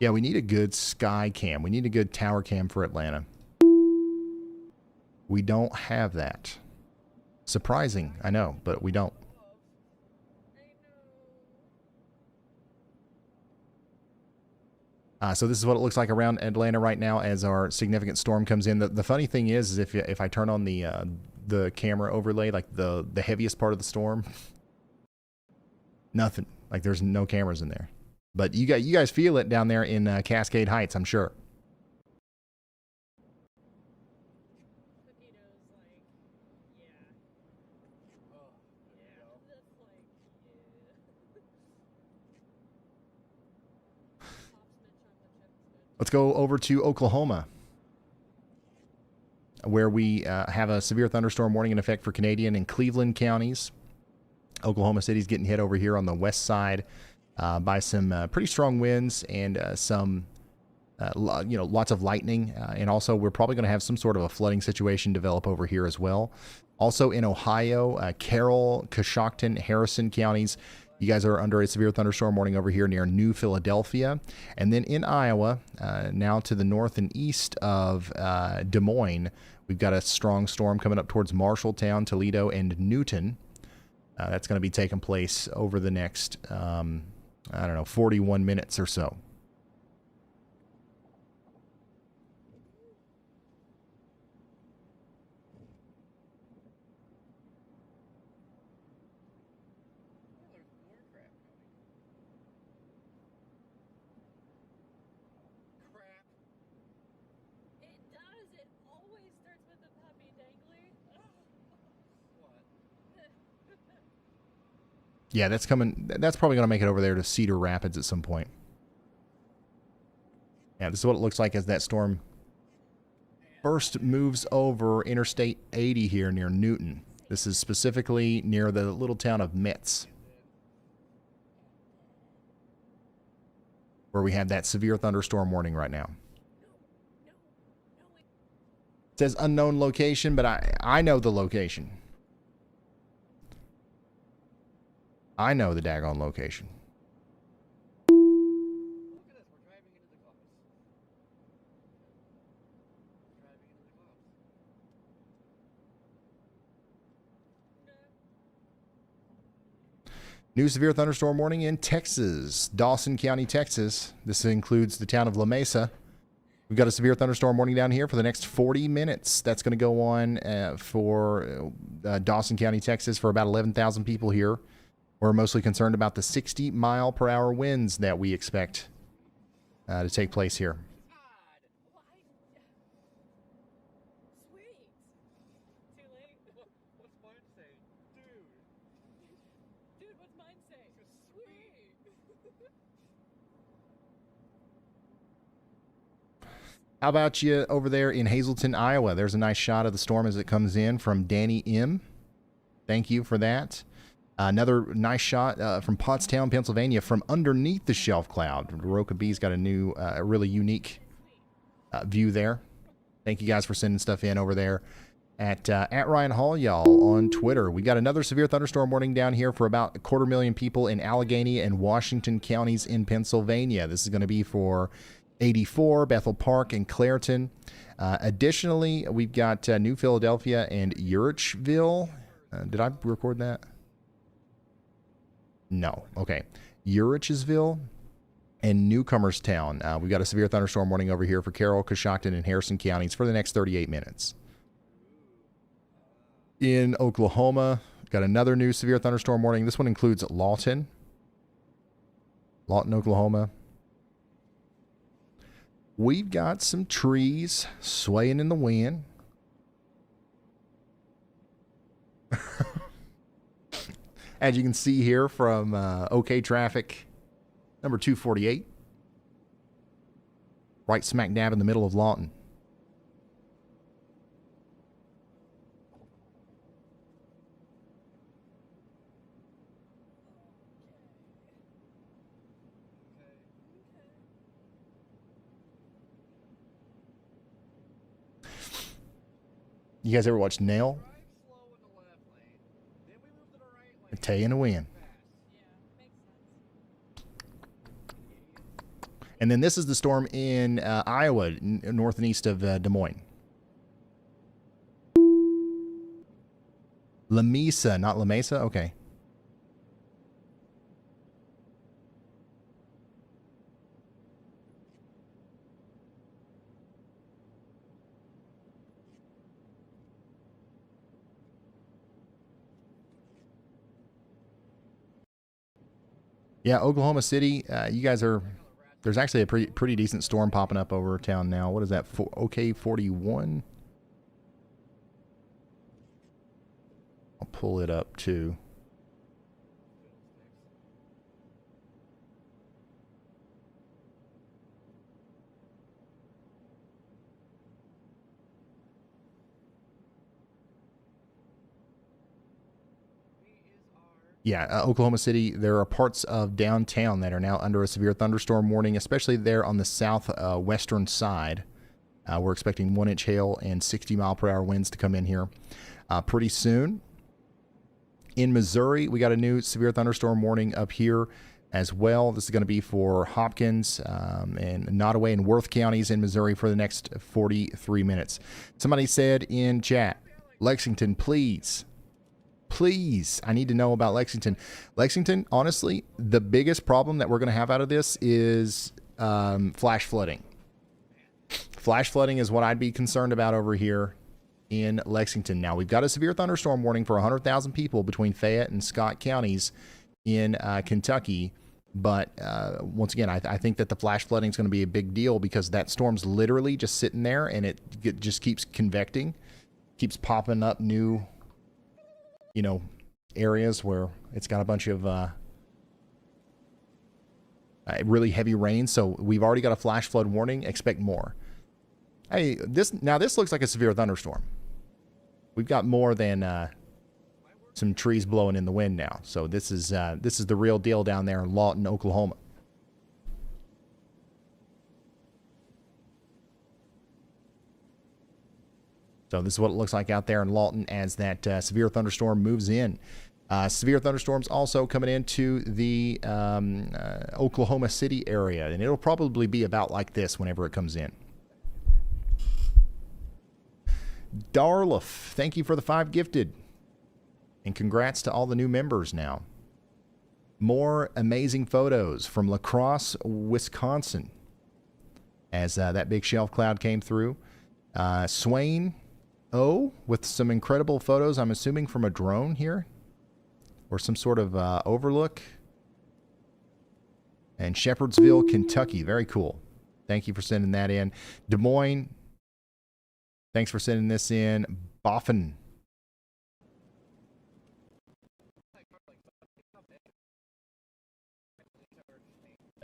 Yeah, we need a good sky cam. We need a good tower cam for Atlanta. We don't have that. Surprising, I know, but we don't. So this is what it looks like around Atlanta right now as our significant storm comes in. The funny thing is if I turn on the camera overlay, like the heaviest part of the storm, nothing. Like there's no cameras in there. But you guys feel it down there in Cascade Heights, I'm sure. Let's go over to Oklahoma, where we have a severe thunderstorm warning in effect for Canadian and Cleveland counties. Oklahoma City's getting hit over here on the west side by some pretty strong winds and some, lots of lightning. And also, we're probably going to have some sort of a flooding situation develop over here as well. Also in Ohio, Carroll, Coshocton, Harrison counties, you guys are under a severe thunderstorm warning over here near New Philadelphia. And then in Iowa, now to the north and east of Des Moines, we've got a strong storm coming up towards Marshalltown, Toledo, and Newton. That's going to be taking place over the next, 41 minutes or so. Yeah, that's coming. That's probably going to make it over there to Cedar Rapids at some point. Yeah, this is what it looks like as that storm first moves over Interstate 80 here near Newton. This is specifically near the little town of Metz, where we have that severe thunderstorm warning right now. It says unknown location, but I know the location. I know the daggone location. New severe thunderstorm warning in Texas, Dawson County, Texas. This includes the town of La Mesa We've got a severe thunderstorm warning down here for the next 40 minutes. That's going to go on for Dawson County, Texas, for about 11,000 people here. We're mostly concerned about the 60-mile-per-hour winds that we expect to take place here. How about you over there in Hazleton, Iowa? There's a nice shot of the storm as it comes in from Danny M. Thank you for that. Another nice shot from Pottstown, Pennsylvania, from underneath the shelf cloud. Roka B's got a new, really unique view there. Thank you guys for sending stuff in over there at Ryan Hall, y'all, on Twitter. We got another severe thunderstorm warning down here for about 250,000 people in Allegheny and Washington counties in Pennsylvania. This is going to be for 84, Bethel Park, and Clairton. Additionally, we've got New Philadelphia and Urichville. Did I record that? No. Okay. Urichville and Newcomerstown. We've got a severe thunderstorm warning over here for Carroll, Coshocton, and Harrison counties for the next 38 minutes. In Oklahoma, got another new severe thunderstorm warning. This one includes Lawton, Oklahoma. We've got some trees swaying in the wind. As you can see here from OK Traffic, number 248. Right smack dab in the middle of Lawton. You guys ever watch Nail? A Tay and a win. And then this is the storm in Iowa, north and east of Des Moines. La Mesa, not La Mesa? Okay. Yeah, Oklahoma City, you guys are... There's actually a pretty decent storm popping up over town now. What is that? OK 41? I'll pull it up too. Yeah, Oklahoma City, there are parts of downtown that are now under a severe thunderstorm warning, especially there on the southwestern side. We're expecting 1-inch hail and 60-mile-per-hour winds to come in here pretty soon. In Missouri, we got a new severe thunderstorm warning up here as well. This is going to be for Hopkins and Nottoway and Worth counties in Missouri for the next 43 minutes. Somebody said in chat, Lexington, please. Please, I need to know about Lexington. Lexington, honestly, the biggest problem that we're going to have out of this is flash flooding. Flash flooding is what I'd be concerned about over here in Lexington. Now, we've got a severe thunderstorm warning for 100,000 people between Fayette and Scott counties in Kentucky. But once again, I think that the flash flooding is going to be a big deal because that storm's literally just sitting there and it just keeps convecting, keeps popping up new... areas where it's got a bunch of really heavy rain. So we've already got a flash flood warning. Expect more. Hey, this looks like a severe thunderstorm. We've got more than some trees blowing in the wind now. So this is the real deal down there in Lawton, Oklahoma. So this is what it looks like out there in Lawton as that severe thunderstorm moves in. Severe thunderstorms also coming into the Oklahoma City area, and it'll probably be about like this whenever it comes in. Darliff, thank you for the 5 gifted. And congrats to all the new members now. More amazing photos from La Crosse, Wisconsin. as that big shelf cloud came through. Swain O with some incredible photos, I'm assuming from a drone here or some sort of overlook. And Shepherdsville, Kentucky. Very cool. Thank you for sending that in. Des Moines, thanks for sending this in. Boffin.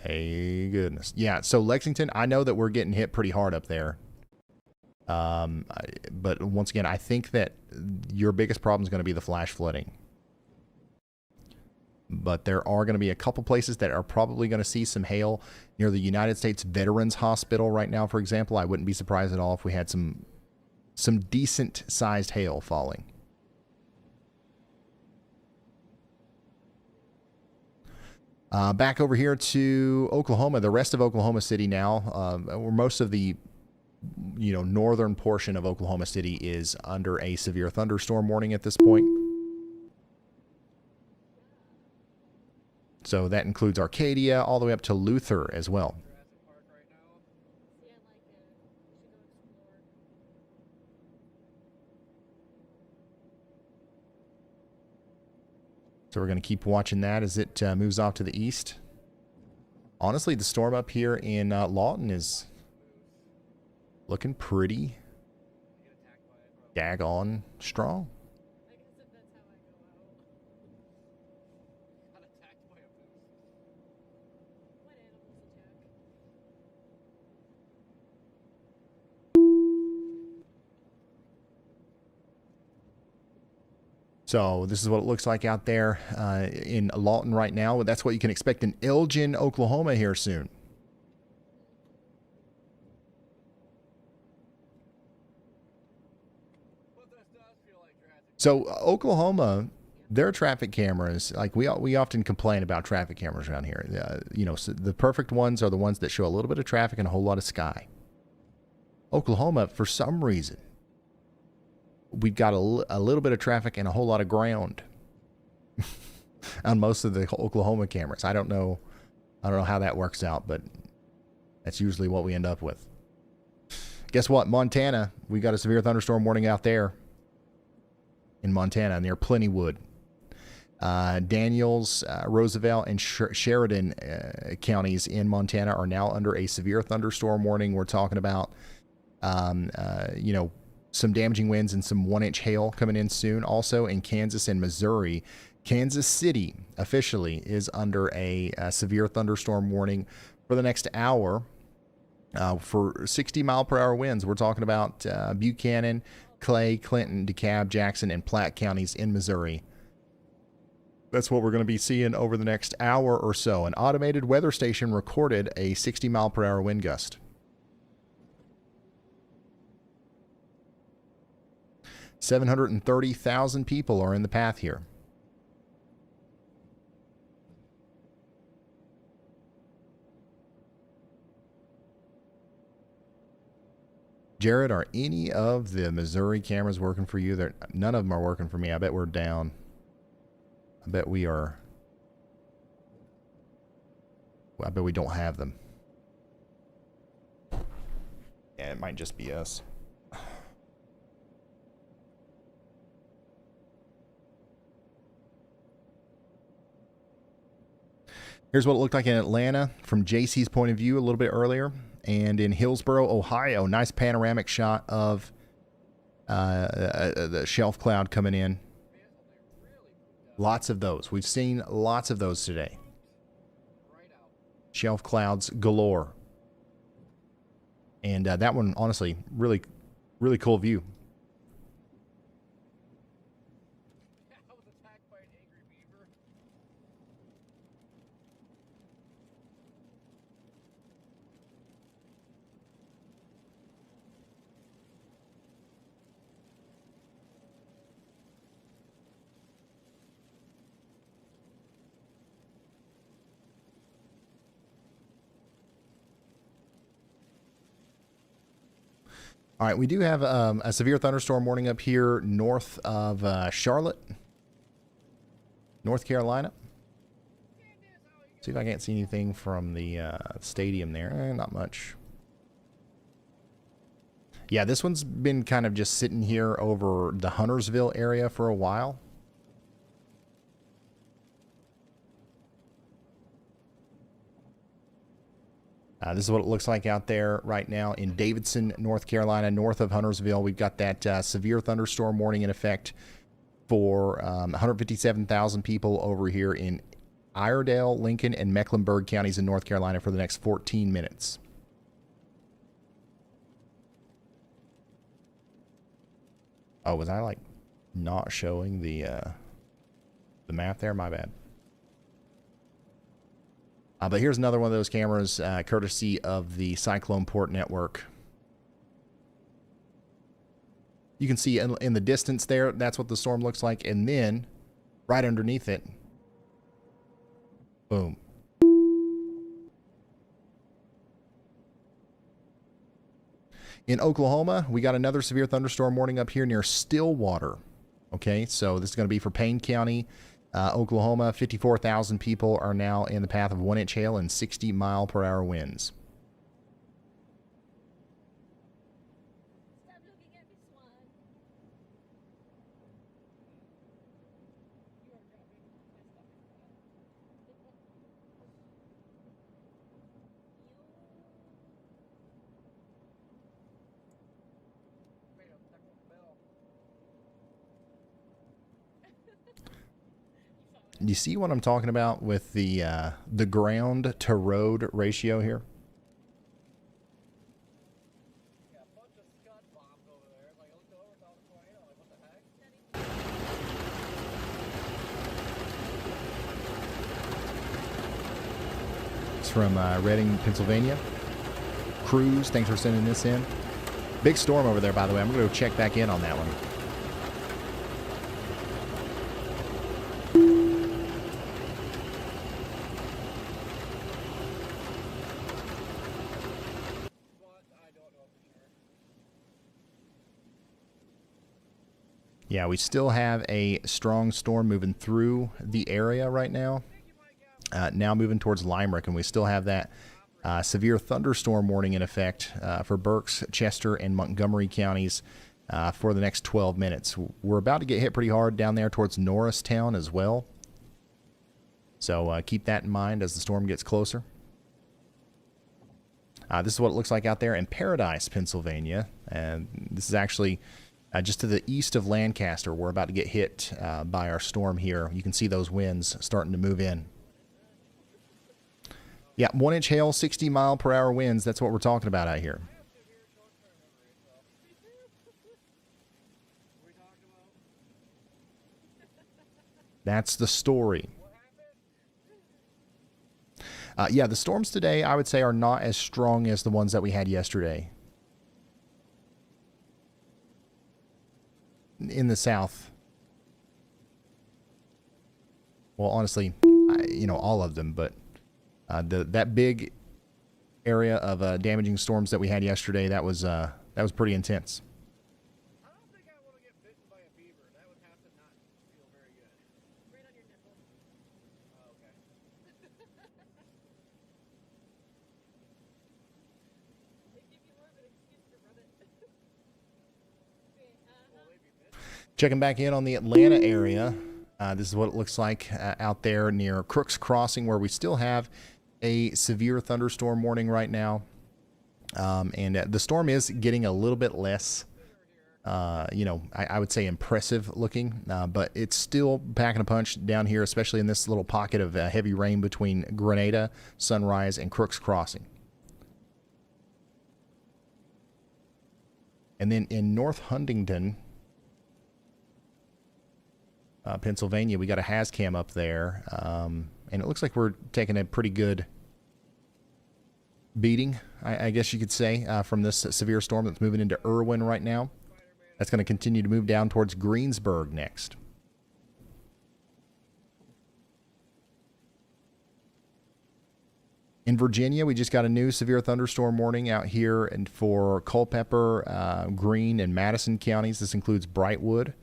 Hey, goodness. Yeah, so Lexington, I know that we're getting hit pretty hard up there. But once again, I think that your biggest problem is going to be the flash flooding. But there are going to be a couple places that are probably going to see some hail near the United States Veterans Hospital right now, for example. I wouldn't be surprised at all if we had some decent-sized hail falling. Back over here to Oklahoma, the rest of Oklahoma City now, where most of the northern portion of Oklahoma City is under a severe thunderstorm warning at this point. So that includes Arcadia all the way up to Luther as well. So we're going to keep watching that as it moves off to the east. Honestly, the storm up here in Lawton is looking pretty daggone strong. So this is what it looks like out there in Lawton right now. That's what you can expect in Elgin, Oklahoma here soon. So Oklahoma, their traffic cameras, like we often complain about traffic cameras around here. So the perfect ones are the ones that show a little bit of traffic and a whole lot of sky. Oklahoma, for some reason, we've got a little bit of traffic and a whole lot of ground on most of the Oklahoma cameras. I don't know how that works out, but that's usually what we end up with. Guess what? Montana, we got a severe thunderstorm warning out there in Montana near Plentywood. Daniels, Roosevelt, and Sheridan counties in Montana are now under a severe thunderstorm warning. We're talking about, some damaging winds and some 1-inch hail coming in soon. Also in Kansas and Missouri. Kansas City officially is under a severe thunderstorm warning for the next hour for 60-mile-per-hour winds. We're talking about Buchanan, Clay, Clinton, DeKalb, Jackson, and Platte counties in Missouri. That's what we're going to be seeing over the next hour or so. An automated weather station recorded a 60-mile-per-hour wind gust. 730,000 people are in the path here. Jared, are any of the Missouri cameras working for you? None of them are working for me. I bet we're down. I bet we are. I bet we don't have them. Yeah, it might just be us. Here's what it looked like in Atlanta from JC's point of view a little bit earlier. And in Hillsboro, Ohio, nice panoramic shot of the shelf cloud coming in. Lots of those. We've seen lots of those today. Shelf clouds galore. And that one, honestly, really, really cool view. All right, we do have a severe thunderstorm warning up here north of Charlotte, North Carolina. See if I can't see anything from the stadium there. Not much. Yeah, this one's been kind of just sitting here over the Huntersville area for a while. This is what it looks like out there right now in Davidson, North Carolina, north of Huntersville. We've got that severe thunderstorm warning in effect for 157,000 people over here in Iredell, Lincoln, and Mecklenburg counties in North Carolina for the next 14 minutes. Oh, was I like not showing the map there? My bad. But here's another one of those cameras, courtesy of the Cyclone Port Network. You can see in the distance there, that's what the storm looks like. And then, right underneath it, boom. In Oklahoma, we got another severe thunderstorm warning up here near Stillwater. Okay, so this is going to be for Payne County, Oklahoma. 54,000 people are now in the path of 1-inch hail and 60-mile-per-hour winds. You see what I'm talking about with the ground to road ratio here? It's from Reading, Pennsylvania. Cruz, thanks for sending this in. Big storm over there, by the way. I'm going to go check back in on that one. Yeah, we still have a strong storm moving through the area right now. Now moving towards Limerick, and we still have that severe thunderstorm warning in effect for Berks, Chester, and Montgomery counties for the next 12 minutes. We're about to get hit pretty hard down there towards Norristown as well. So keep that in mind as the storm gets closer. This is what it looks like out there in Paradise, Pennsylvania. And this is actually just to the east of Lancaster. We're about to get hit by our storm here. You can see those winds starting to move in. Yeah, 1-inch hail, 60-mile-per-hour winds. That's what we're talking about out here. That's the story. Yeah, the storms today, I would say, are not as strong as the ones that we had yesterday. In the south. Well, honestly, you know, all of them, but that big area of damaging storms that we had yesterday, that was pretty intense. I don't think I want to get bitten by a beaver. That would have to not feel very good. Right on your nipple. Oh, okay. They give you more of an excuse to rub it. Checking back in on the Atlanta area. This is what it looks like out there near Crooks Crossing, where we still have a severe thunderstorm warning right now. And the storm is getting a little bit less, I would say impressive looking, but it's still packing a punch down here, especially in this little pocket of heavy rain between Grenada, Sunrise, and Crooks Crossing. And then in North Huntington, Pennsylvania, we got a HazCam up there, and it looks like we're taking a pretty good beating, I guess you could say, from this severe storm that's moving into Irwin right now. That's going to continue to move down towards Greensburg next. In Virginia, we just got a new severe thunderstorm warning out here and for Culpeper, Greene, and Madison counties. This includes Brightwood.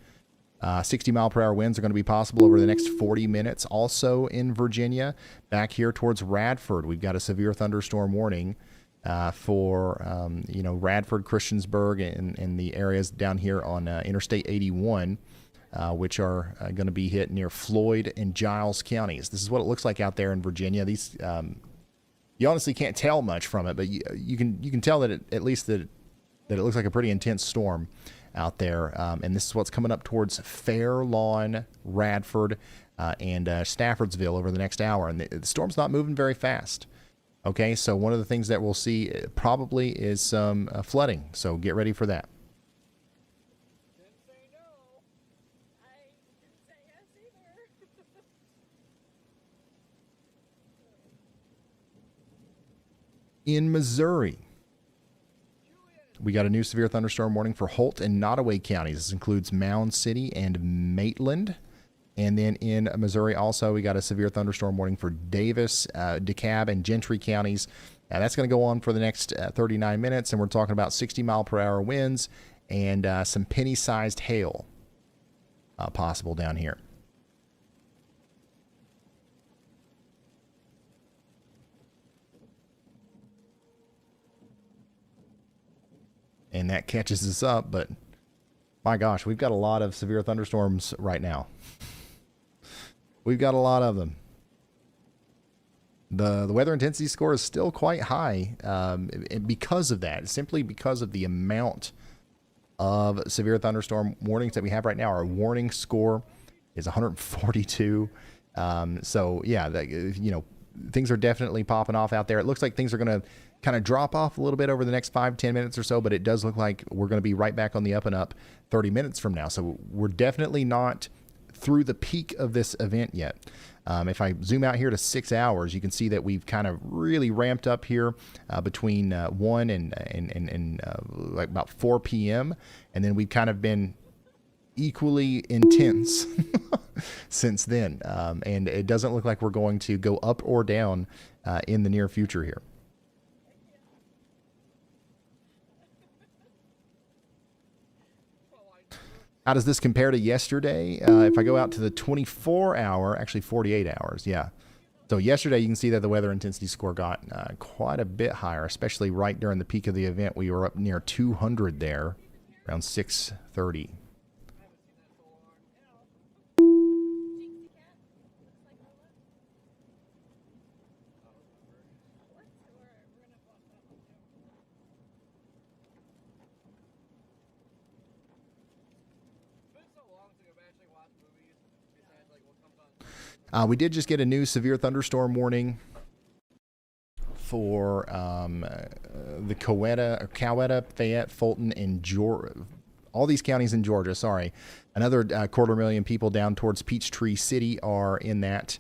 60-mile-per-hour winds are going to be possible over the next 40 minutes. Also in Virginia, back here towards Radford, we've got a severe thunderstorm warning. for Radford, Christiansburg, and the areas down here on Interstate 81, which are going to be hit near Floyd and Giles counties. This is what it looks like out there in Virginia. These you honestly can't tell much from it, but you can tell that at least that it looks like a pretty intense storm out there. And this is what's coming up towards Fair Lawn, Radford, and Staffordsville over the next hour. And the storm's not moving very fast. Okay, so one of the things that we'll see probably is some flooding. So get ready for that. In Missouri, we got a new severe thunderstorm warning for Holt and Nottoway counties. This includes Mound City and Maitland. And then in Missouri also, we got a severe thunderstorm warning for Davis, DeKalb, and Gentry counties. That's going to go on for the next 39 minutes, and we're talking about 60-mile-per-hour winds and some penny-sized hail possible down here. And that catches us up, but my gosh, we've got a lot of severe thunderstorms right now. We've got a lot of them. The weather intensity score is still quite high because of that, simply because of the amount of severe thunderstorm warnings that we have right now. Our warning score is 142. So yeah, things are definitely popping off out there. It looks like things are going to kind of drop off a little bit over the next 5-10 minutes or so, but it does look like we're going to be right back on the up and up 30 minutes from now. So we're definitely not through the peak of this event yet. If I zoom out here to 6 hours, you can see that we've kind of really ramped up here between 1 and like about 4 p.m. And then we've kind of been equally intense since then. And it doesn't look like we're going to go up or down in the near future here. How does this compare to yesterday? If I go out to the 24-hour, actually 48 hours, yeah. So yesterday you can see that the weather intensity score got quite a bit higher, especially right during the peak of the event. We were up near 200 there, around 6:30. We did just get a new severe thunderstorm warning for the Coweta, Fayette, Fulton, and all these counties in Georgia. Sorry, another 250,000 people down towards Peachtree City are in that.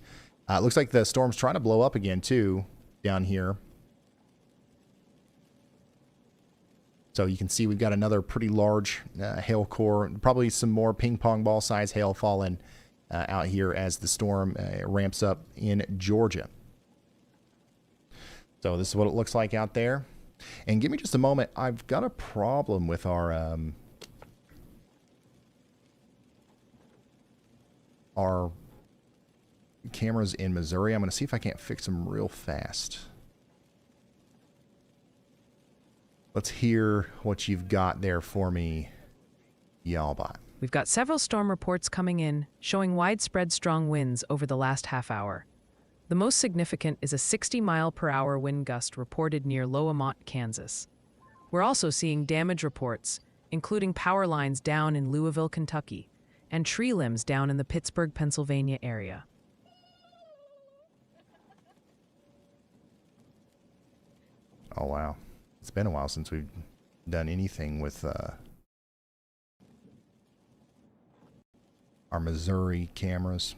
It looks like the storm's trying to blow up again too down here. So you can see we've got another pretty large hail core, probably some more ping pong ball size hail falling out here as the storm ramps up in Georgia. So this is what it looks like out there. And give me just a moment. I've got a problem with our cameras in Missouri. I'm going to see if I can't fix them real fast. Let's hear what you've got there for me, Y'allbot. We've got several storm reports coming in, showing widespread strong winds over the last half hour. The most significant is a 60-mile-per-hour wind gust reported near Lowemont, Kansas. We're also seeing damage reports, including power lines down in Louisville, Kentucky, and tree limbs down in the Pittsburgh, Pennsylvania area. Oh, wow. It's been a while since we've done anything with our Missouri cameras.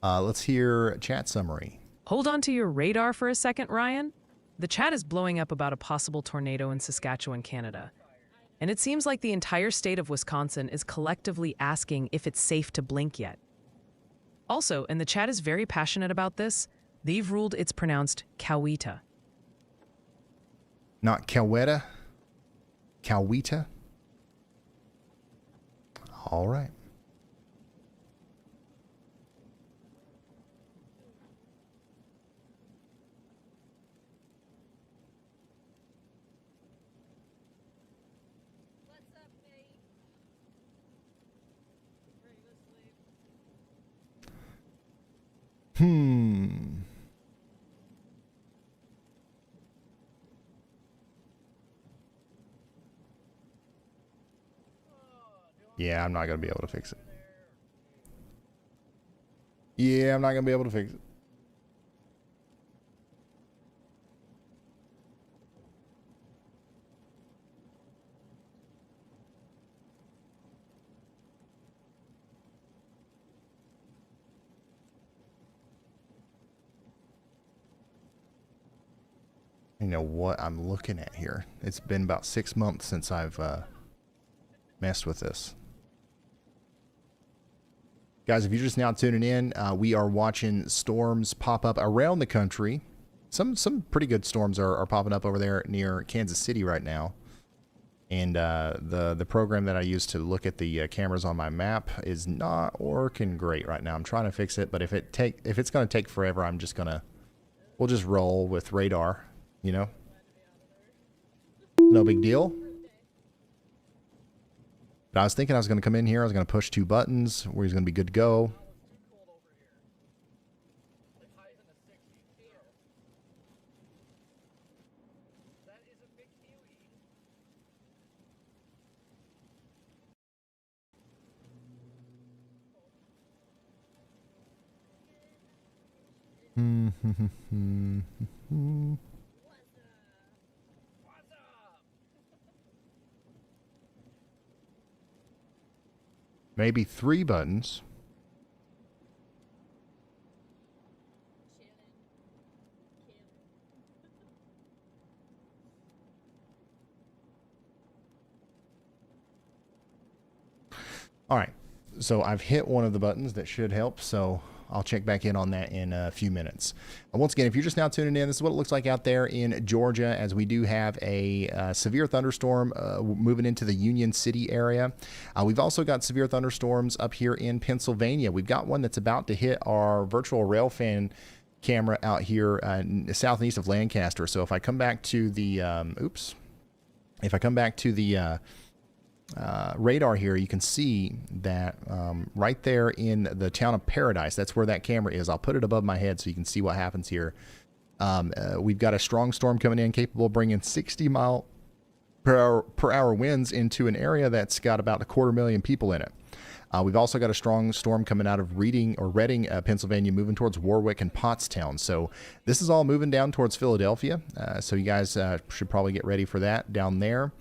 Let's hear chat summary. Hold on to your radar for a second, Ryan. The chat is blowing up about a possible tornado in Saskatchewan, Canada. And it seems like the entire state of Wisconsin is collectively asking if it's safe to blink yet. Also, and the chat is very passionate about this, they've ruled it's pronounced Coweta. Not Coweta? Coweta? All right. Yeah, I'm not going to be able to fix it. Yeah, I'm not going to be able to fix it. You know what I'm looking at here? It's been about 6 months since I've messed with this. Guys, if you're just now tuning in, we are watching storms pop up around the country. Some pretty good storms are popping up over there near Kansas City right now. And the program that I use to look at the cameras on my map is not working great right now. I'm trying to fix it, but if it's going to take forever, we'll just roll with radar, you know? No big deal. But I was thinking I was going to come in here, I was going to push 2 buttons, where he's going to be good to go. Maybe 3 buttons. All right, so I've hit one of the buttons that should help, so I'll check back in on that in a few minutes. Once again, if you're just now tuning in, this is what it looks like out there in Georgia, as we do have a severe thunderstorm moving into the Union City area. We've also got severe thunderstorms up here in Pennsylvania. We've got one that's about to hit our virtual rail fan camera out here south and east of Lancaster. So if I come back to the, radar here, you can see that right there in the town of Paradise, that's where that camera is. I'll put it above my head so you can see what happens here. We've got a strong storm coming in, capable of bringing 60 mile per hour winds into an area that's got about 250,000 people in it. We've also got a strong storm coming out of Reading, Pennsylvania, moving towards Warwick and Pottstown. So this is all moving down towards Philadelphia. So you guys should probably get ready for that down there.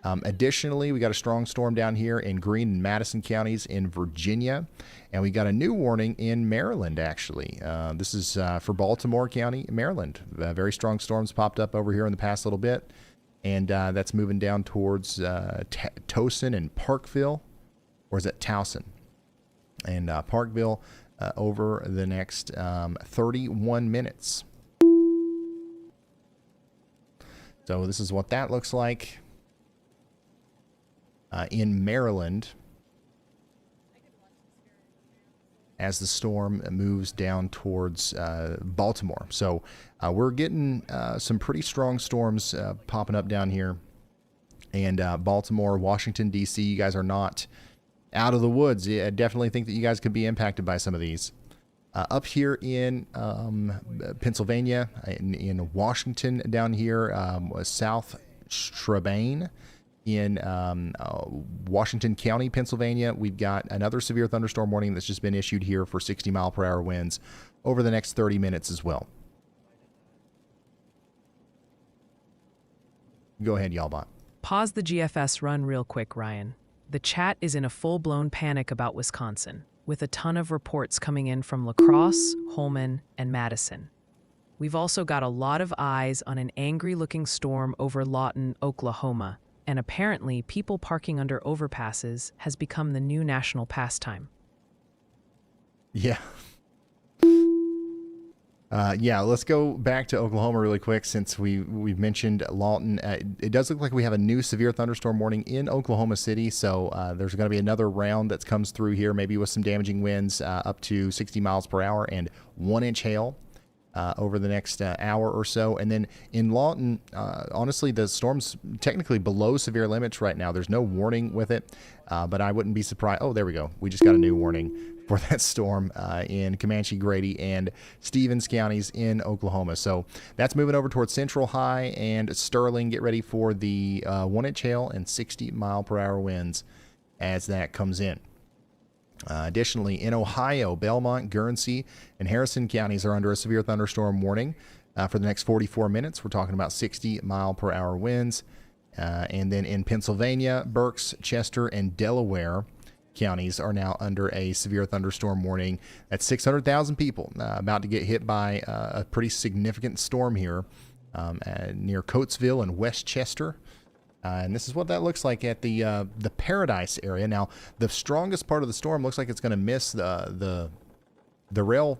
Additionally, we got a strong storm down here in Greene and Madison counties in Virginia, and we got a new warning in Maryland, actually. This is for Baltimore County, Maryland. Very strong storms popped up over here in the past little bit, and that's moving down towards Towson and Parkville, or is it Towson? And Parkville over the next 31 minutes. So this is what that looks like. In Maryland, as the storm moves down towards Baltimore. So we're getting some pretty strong storms popping up down here. And Baltimore, Washington, D.C., you guys are not out of the woods. I definitely think that you guys could be impacted by some of these. Up here in Pennsylvania, in Washington down here, South Strabane, in Washington County, Pennsylvania, we've got another severe thunderstorm warning that's just been issued here for 60 mile per hour winds over the next 30 minutes as well. Go ahead, Y'allbot. Pause the GFS run real quick, Ryan. The chat is in a full-blown panic about Wisconsin, with a ton of reports coming in from La Crosse, Holmen, and Madison. We've also got a lot of eyes on an angry-looking storm over Lawton, Oklahoma, and apparently people parking under overpasses has become the new national pastime. Yeah. Yeah, let's go back to Oklahoma really quick since we've mentioned Lawton. It does look like we have a new severe thunderstorm warning in Oklahoma City, so there's going to be another round that comes through here, maybe with some damaging winds up to 60 miles per hour and 1-inch hail over the next hour or so. And then in Lawton, honestly, the storm's technically below severe limits right now. There's no warning with it, but I wouldn't be surprised. Oh, there we go. We just got a new warning for that storm in Comanche, Grady, and Stevens counties in Oklahoma. So that's moving over towards Central High and Sterling. Get ready for the 1-inch hail and 60 mile per hour winds as that comes in. Additionally, in Ohio, Belmont, Guernsey, and Harrison counties are under a severe thunderstorm warning for the next 44 minutes. We're talking about 60-mile-per-hour winds. And then in Pennsylvania, Berks, Chester, and Delaware counties are now under a severe thunderstorm warning. That's 600,000 people about to get hit by a pretty significant storm here near Coatesville and Westchester. And this is what that looks like at the Paradise area. Now, the strongest part of the storm looks like it's going to miss the rail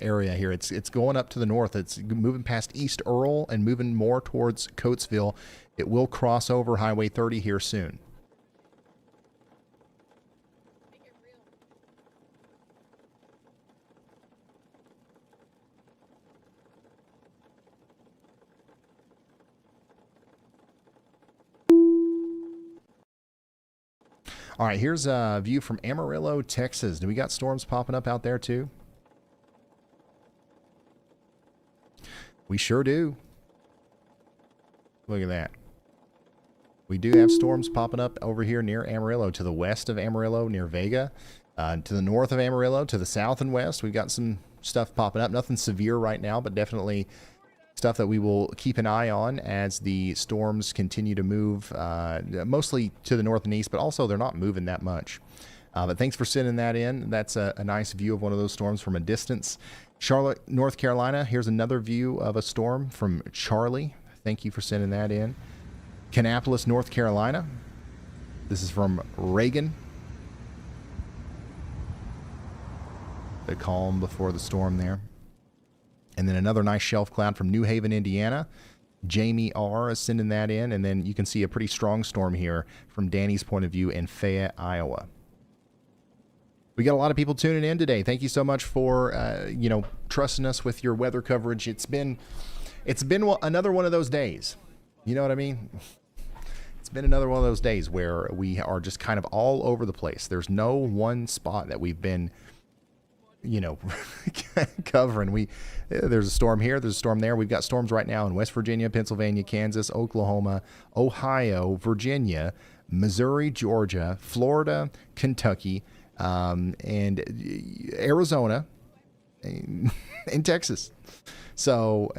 area here. It's going up to the north. It's moving past East Earl and moving more towards Coatesville. It will cross over Highway 30 here soon. All right, here's a view from Amarillo, Texas. Do we got storms popping up out there too? We sure do. Look at that. We do have storms popping up over here near Amarillo, to the west of Amarillo, near Vega, to the north of Amarillo, to the south and west. We've got some stuff popping up. Nothing severe right now, but definitely stuff that we will keep an eye on as the storms continue to move, mostly to the north and east, but also they're not moving that much. But thanks for sending that in. That's a nice view of one of those storms from a distance. Charlotte, North Carolina, here's another view of a storm from Charlie. Thank you for sending that in. Kannapolis, North Carolina. This is from Reagan. The calm before the storm there. And then another nice shelf cloud from New Haven, Indiana. Jamie R. is sending that in. And then you can see a pretty strong storm here from Danny's point of view in Fayette, Iowa. We got a lot of people tuning in today. Thank you so much for, trusting us with your weather coverage. It's been another one of those days. You know what I mean? It's been another one of those days where we are just kind of all over the place. There's no one spot that we've been covering. There's a storm here, there's a storm there. We've got storms right now in West Virginia, Pennsylvania, Kansas, Oklahoma, Ohio, Virginia, Missouri, Georgia, Florida, Kentucky, and Arizona, and Texas. So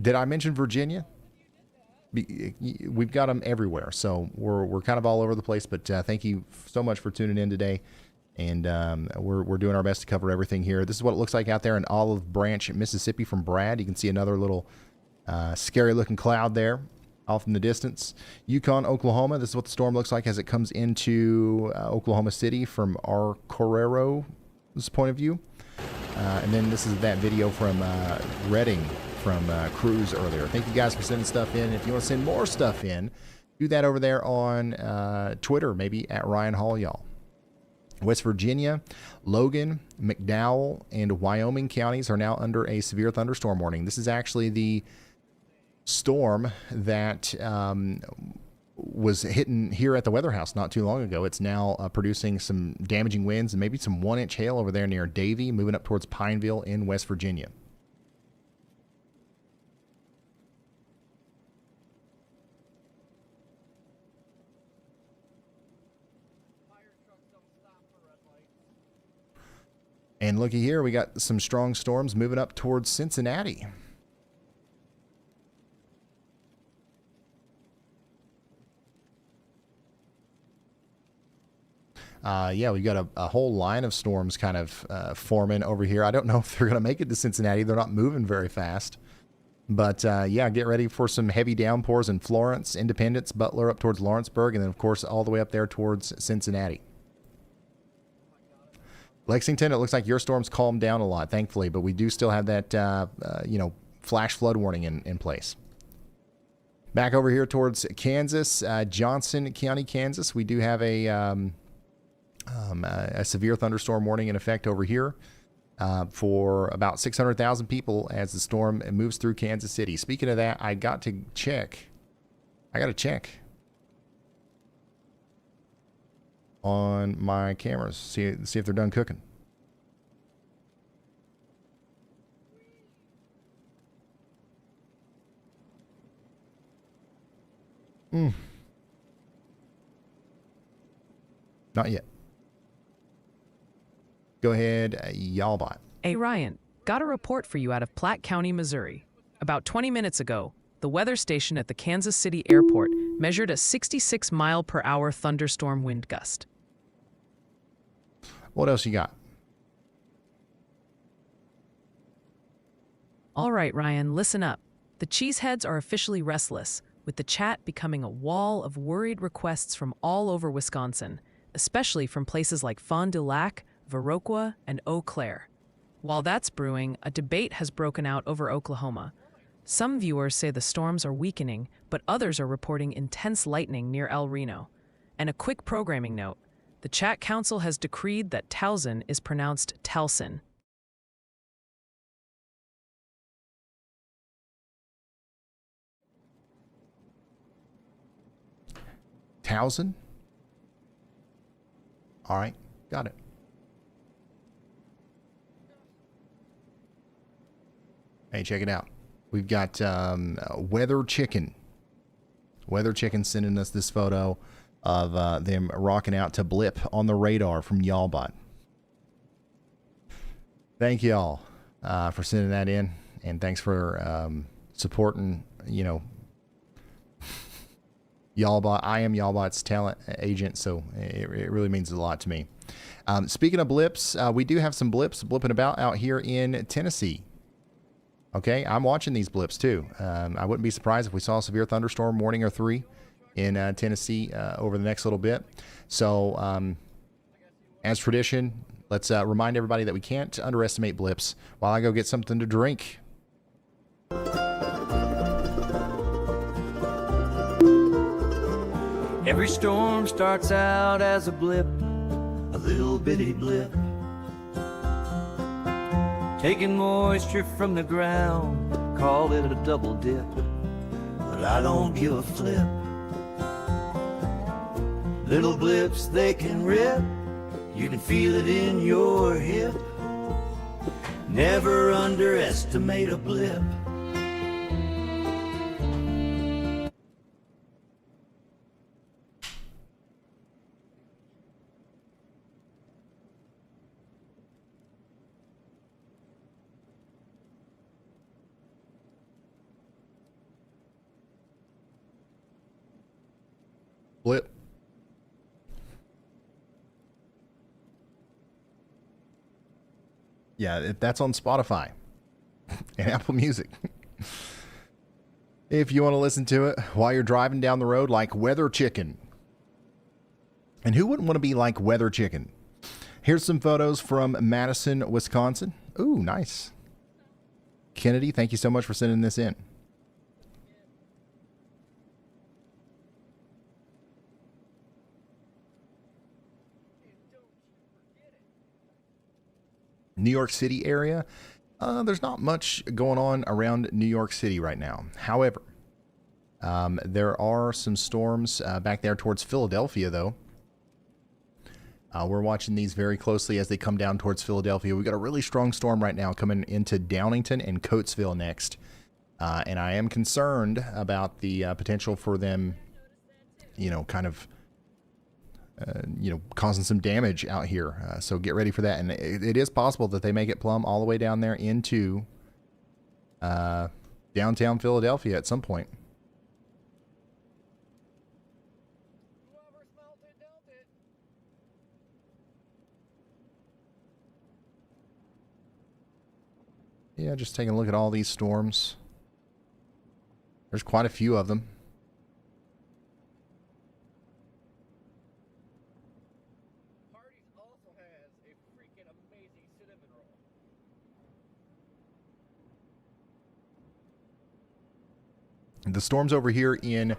did I mention Virginia? We've got them everywhere. So we're kind of all over the place, but thank you so much for tuning in today. And we're doing our best to cover everything here. This is what it looks like out there in Olive Branch, Mississippi from Brad. You can see another little scary looking cloud there off in the distance. Yukon, Oklahoma. This is what the storm looks like as it comes into Oklahoma City from our Correro's point of view. And then this is that video from Redding from Cruz earlier. Thank you guys for sending stuff in. If you want to send more stuff in, do that over there on Twitter, maybe at Ryan Hall, y'all. West Virginia, Logan, McDowell, and Wyoming counties are now under a severe thunderstorm warning. This is actually the storm that was hitting here at the Weather House not too long ago. It's now producing some damaging winds and maybe some 1-inch hail over there near Davie, moving up towards Pikeville in West Virginia. And looky here, we got some strong storms moving up towards Cincinnati. We've got a whole line of storms kind of forming over here. I don't know if they're going to make it to Cincinnati. They're not moving very fast. But, get ready for some heavy downpours in Florence, Independence, Butler, up towards Lawrenceburg, and then, of course, all the way up there towards Cincinnati. Lexington, it looks like your storm's calmed down a lot, thankfully, but we do still have that, flash flood warning in place. Back over here towards Kansas, Johnson County, Kansas, we do have a severe thunderstorm warning in effect over here for about 600,000 people as the storm moves through Kansas City. Speaking of that, I got to check on my cameras, see if they're done cooking. Not yet. Go ahead, Y'allbot. Hey, Ryan, got a report for you out of Platte County, Missouri. About 20 minutes ago, the weather station at the Kansas City airport measured a 66-mile-per-hour thunderstorm wind gust. What else you got? All right, Ryan, listen up. The cheeseheads are officially restless, with the chat becoming a wall of worried requests from all over Wisconsin, especially from places like Fond du Lac, Viroqua, and Eau Claire. While that's brewing, a debate has broken out over Oklahoma. Some viewers say the storms are weakening, but others are reporting intense lightning near El Reno. And a quick programming note, the chat council has decreed that Towson is pronounced Telson. Towson? All right, got it. Hey, check it out. We've got Weather Chicken. Weather Chicken sending us this photo of them rocking out to Blip on the radar from Y'allbot. Thank y'all for sending that in, and thanks for supporting, you know, Y'allbot. I am Y'allbot's talent agent, so it really means a lot to me. Speaking of blips, we do have some blips blipping about out here in Tennessee. Okay, I'm watching these blips too. I wouldn't be surprised if we saw a severe thunderstorm warning or 3 in Tennessee over the next little bit. So, as tradition, let's remind everybody that we can't underestimate blips while I go get something to drink. Every storm starts out as a blip, a little bitty blip, taking moisture from the ground, call it a double dip, but I don't give a flip. Little blips, they can rip, you can feel it in your hip. Never underestimate a blip. Blip. Yeah, that's on Spotify and Apple Music. If you want to listen to it while you're driving down the road like Weather Chicken. And who wouldn't want to be like Weather Chicken? Here's some photos from Madison, Wisconsin. Ooh, nice. Kennedy, thank you so much for sending this in. New York City area, there's not much going on around New York City right now. However, there are some storms back there towards Philadelphia, though. We're watching these very closely as they come down towards Philadelphia. We've got a really strong storm right now coming into Downingtown and Coatesville next. And I am concerned about the potential for them, you know, kind of causing some damage out here. So get ready for that. And it is possible that they may get plumb all the way down there into downtown Philadelphia at some point. Yeah, just taking a look at all these storms. There's quite a few of them. The storms over here in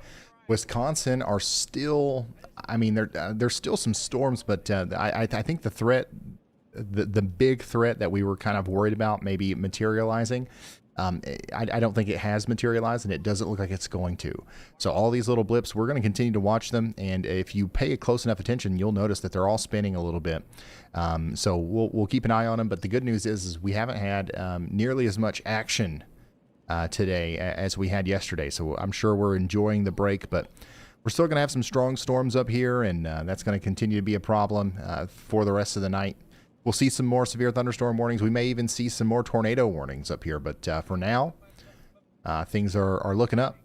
Wisconsin are still, I mean, there's still some storms, but I think the threat, the big threat that we were kind of worried about maybe materializing, I don't think it has materialized, and it doesn't look like it's going to. So all these little blips, we're going to continue to watch them, and if you pay close enough attention, you'll notice that they're all spinning a little bit. So we'll keep an eye on them, but the good news is we haven't had nearly as much action today as we had yesterday. So I'm sure we're enjoying the break, but We're still going to have some strong storms up here, and that's going to continue to be a problem for the rest of the night. We'll see some more severe thunderstorm warnings. We may even see some more tornado warnings up here, but for now, things are looking up.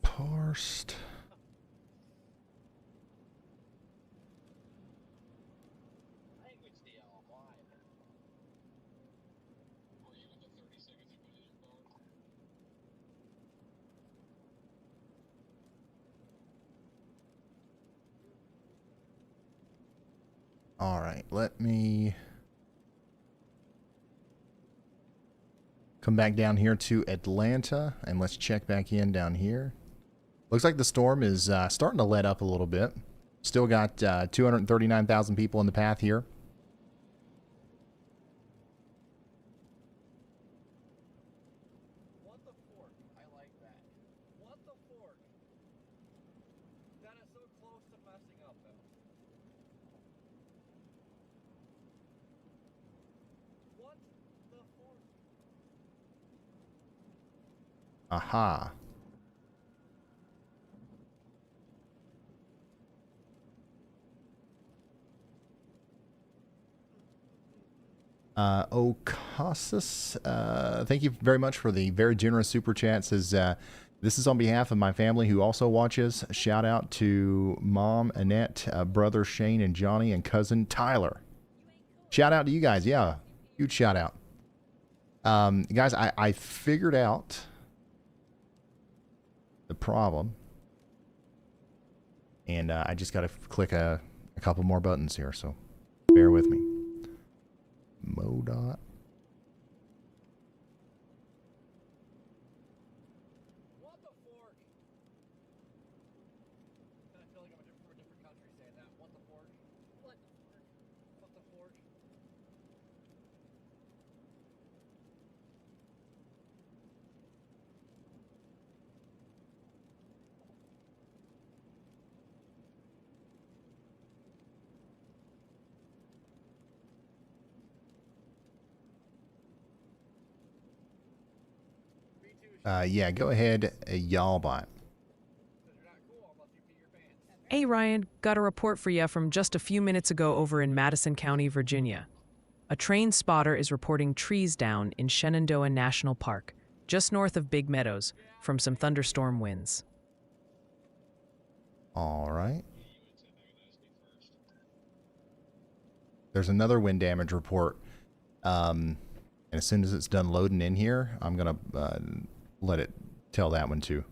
Parsed. All right, let me come back down here to Atlanta, and let's check back in down here. Looks like the storm is starting to let up a little bit. Still got 239,000 people in the path here. What the fork? I like that. What the fork? That is so close to messing up, though. What the fork? Aha. Ocasas, thank you very much for the very generous super chat. Says, this is on behalf of my family who also watches. Shout out to Mom, Annette, brother Shane and Johnny, and cousin Tyler. Shout out to you guys. Yeah, huge shout out. Guys, I figured out the problem. And I just got to click a couple more buttons here, so bear with me. MoDOT. What the fork? I feel like I'm from a different country saying that. What the fork? What the fork? What the fork? Yeah, go ahead, y'all bot. Hey Ryan, got a report for you from just a few minutes ago over in Madison County, Virginia. A train spotter is reporting trees down in Shenandoah National Park, just north of Big Meadows, from some thunderstorm winds. All right. There's another wind damage report. And as soon as it's done loading in here, I'm going to let it tell that one too.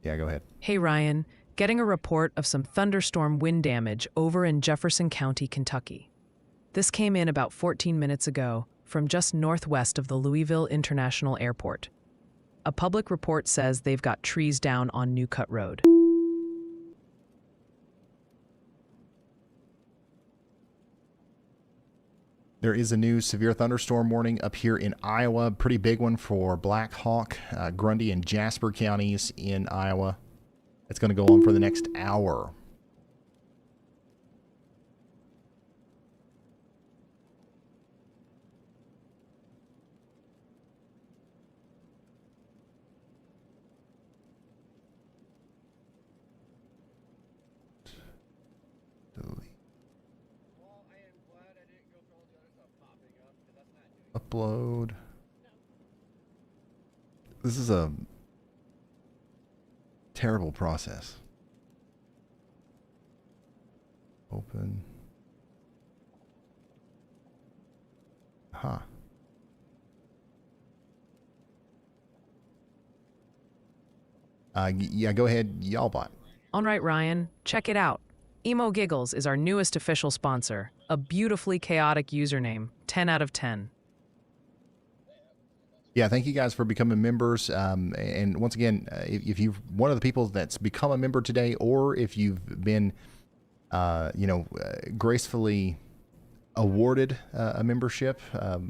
Yeah, go ahead. Hey Ryan, getting a report of some thunderstorm wind damage over in Jefferson County, Kentucky. This came in about 14 minutes ago from just northwest of the Louisville International Airport. A public report says they've got trees down on New Cut Road. There is a new severe thunderstorm warning up here in Iowa. Pretty big one for Black Hawk, Grundy, and Jasper counties in Iowa. It's going to go on for the next hour. Upload. This is a terrible process. Open. Huh. Yeah, go ahead, y'all bot. All right, Ryan, check it out. Emo Giggles is our newest official sponsor. A beautifully chaotic username, 10 out of 10. Yeah, thank you guys for becoming members. And once again, if you're one of the people that's become a member today, or if you've been, gracefully awarded a membership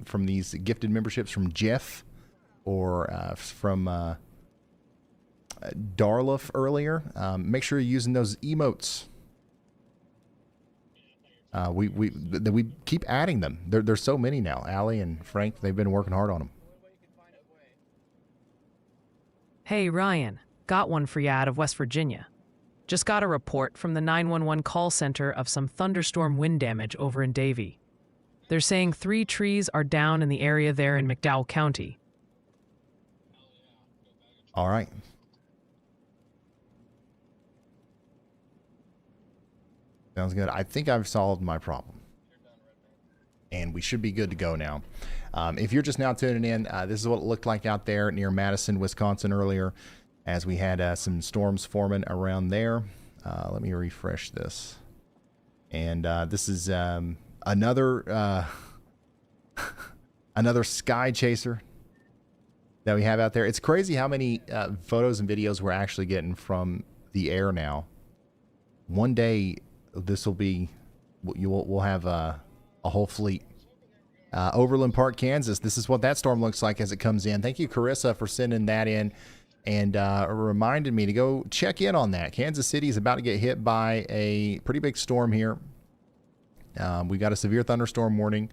from these gifted memberships from Jeff or from Darluff earlier, make sure you're using those emotes. We keep adding them. There's so many now. Allie and Frank, they've been working hard on them. Hey, Ryan, got one for you out of West Virginia. Just got a report from the 911 call center of some thunderstorm wind damage over in Davie. They're saying 3 trees are down in the area there in McDowell County. All right. Sounds good. I think I've solved my problem. And we should be good to go now. If you're just now tuning in, this is what it looked like out there near Madison, Wisconsin earlier, as we had some storms forming around there. Let me refresh this. And this is another another sky chaser that we have out there. It's crazy how many photos and videos we're actually getting from the air now. One day, this will be, we'll have a whole fleet. Overland Park, Kansas. This is what that storm looks like as it comes in. Thank you, Carissa, for sending that in and reminded me to go check in on that. Kansas City is about to get hit by a pretty big storm here. We got a severe thunderstorm warning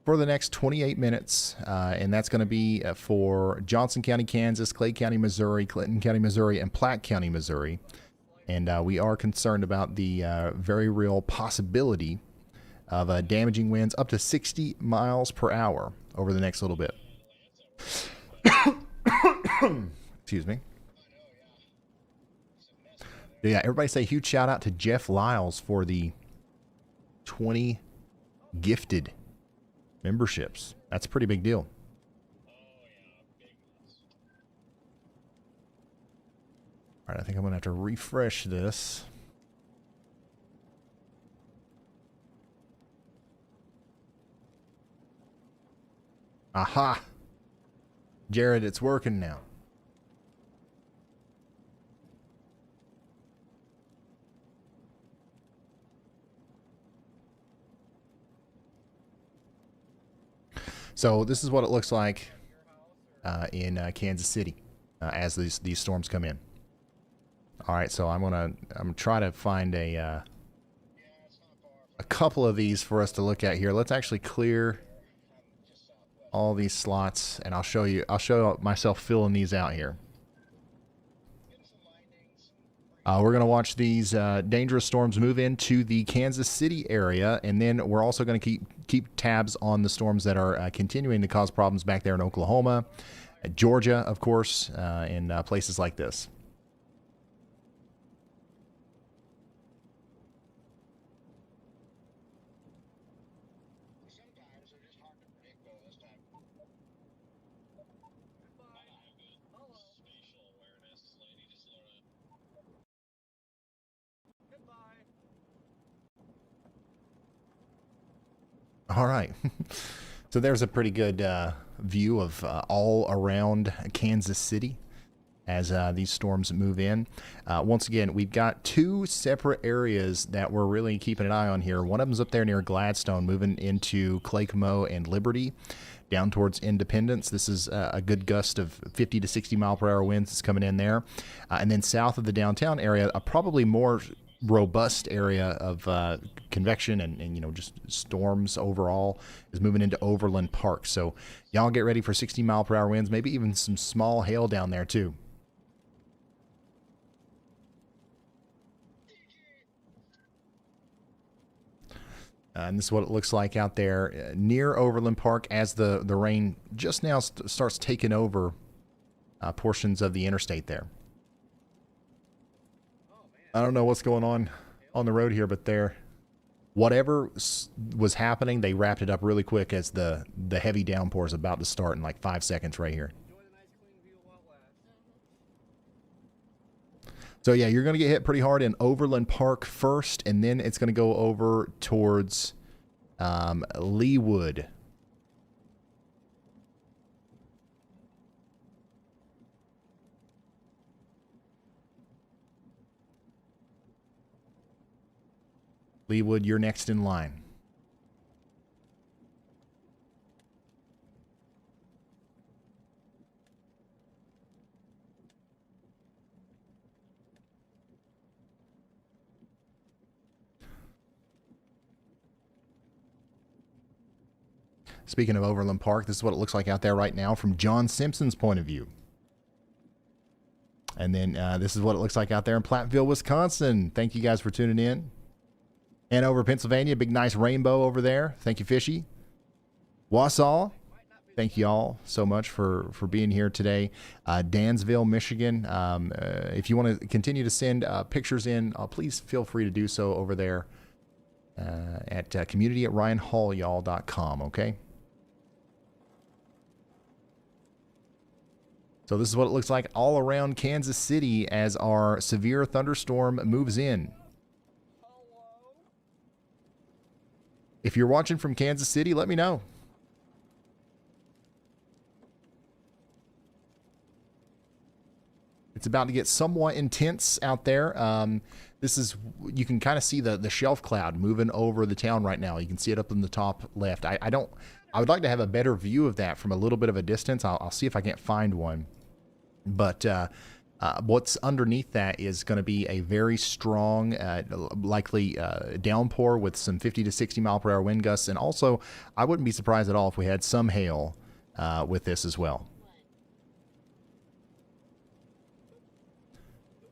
for the next 28 minutes, and that's going to be for Johnson County, Kansas, Clay County, Missouri, Clinton County, Missouri, and Platte County, Missouri. And we are concerned about the very real possibility of damaging winds up to 60 miles per hour over the next little bit. Excuse me. Yeah, everybody say huge shout out to Jeff Lyles for the 20 gifted memberships. That's a pretty big deal. All right, I think I'm going to have to refresh this. Aha! Jared, it's working now. So this is what it looks like in Kansas City as these storms come in. All right, so I'm gonna try to find a couple of these for us to look at here. Let's actually clear all these slots, and I'll show myself filling these out here. We're going to watch these dangerous storms move into the Kansas City area, and then we're also going to keep tabs on the storms that are continuing to cause problems back there in Oklahoma, Georgia, of course, and places like this. All right. So there's a pretty good view of all around Kansas City as these storms move in. Once again, we've got 2 separate areas that we're really keeping an eye on here. One of them's up there near Gladstone, moving into Clacamo and Liberty, down towards Independence. This is a good gust of 50 to 60 mile per hour winds that's coming in there. And then south of the downtown area, a probably more robust area of convection and just storms overall is moving into Overland Park. So y'all get ready for 60 mile per hour winds, maybe even some small hail down there too. And this is what it looks like out there near Overland Park as the rain just now starts taking over portions of the interstate there. I don't know what's going on the road here, but whatever was happening, they wrapped it up really quick as the heavy downpour is about to start in like 5 seconds right here. So yeah, you're going to get hit pretty hard in Overland Park first, and then it's going to go over towards Leawood. Leawood, you're next in line. Speaking of Overland Park, this is what it looks like out there right now from John Simpson's point of view. And then this is what it looks like out there in Platteville, Wisconsin. Thank you guys for tuning in. Hanover, Pennsylvania, big nice rainbow over there. Thank you, Fishy. Wausau, thank you all so much for being here today. Dansville, Michigan. If you want to continue to send pictures in, please feel free to do so over there at community@ryanhallyall.com, okay? So this is what it looks like all around Kansas City as our severe thunderstorm moves in. If you're watching from Kansas City, let me know. It's about to get somewhat intense out there. This is, you can kind of see the shelf cloud moving over the town right now. You can see it up in the top left. I would like to have a better view of that from a little bit of a distance. I'll see if I can't find one. But what's underneath that is going to be a very strong, likely downpour with some 50 to 60 mile per hour wind gusts. And also, I wouldn't be surprised at all if we had some hail with this as well.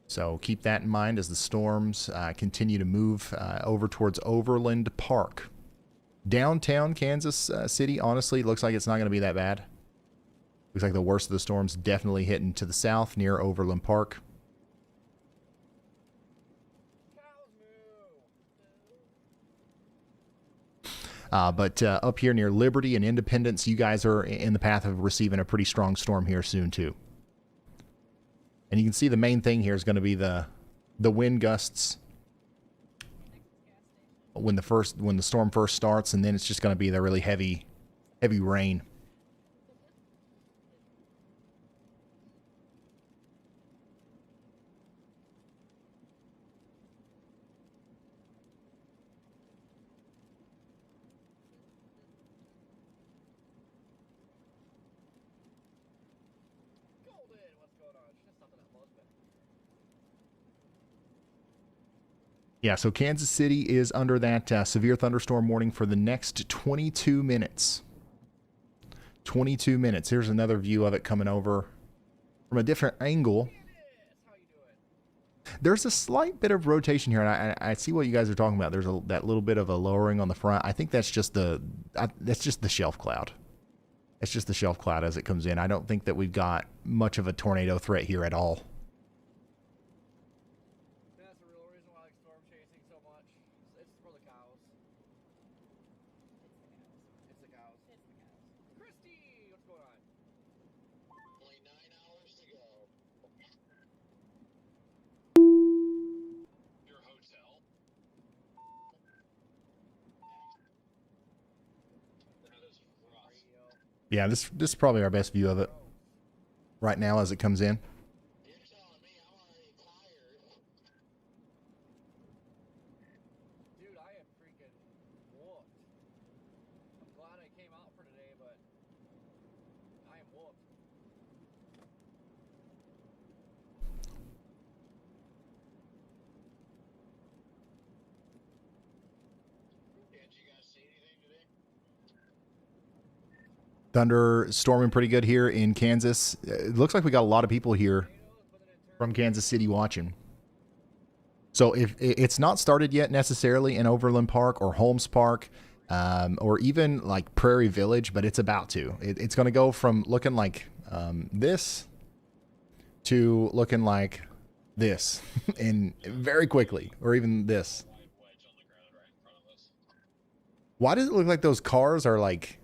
So keep that in mind as the storms continue to move over towards Overland Park. Downtown Kansas City, honestly, looks like it's not going to be that bad. Looks like the worst of the storms definitely hitting to the south near Overland Park. But up here near Liberty and Independence, you guys are in the path of receiving a pretty strong storm here soon too. And you can see the main thing here is going to be the wind gusts when the storm first starts, and then it's just going to be the really heavy rain. Yeah, so Kansas City is under that severe thunderstorm warning for the next 22 minutes. 22 minutes. Here's another view of it coming over from a different angle. There's a slight bit of rotation here, and I see what you guys are talking about. There's that little bit of a lowering on the front. I think that's just the shelf cloud. It's just the shelf cloud as it comes in. I don't think that we've got much of a tornado threat here at all. Yeah, this is probably our best view of it right now as it comes in. Dude, I am freaking whooped. I'm glad I came out for today, but I am whooped. Thunder storming pretty good here in Kansas. It looks like we got a lot of people here from Kansas City watching. So if it's not started yet necessarily in Overland Park or Holmes Park or even like Prairie Village, but it's about to. It's going to go from looking like this to looking like this and very quickly, or even this. Why does it look like those cars are like...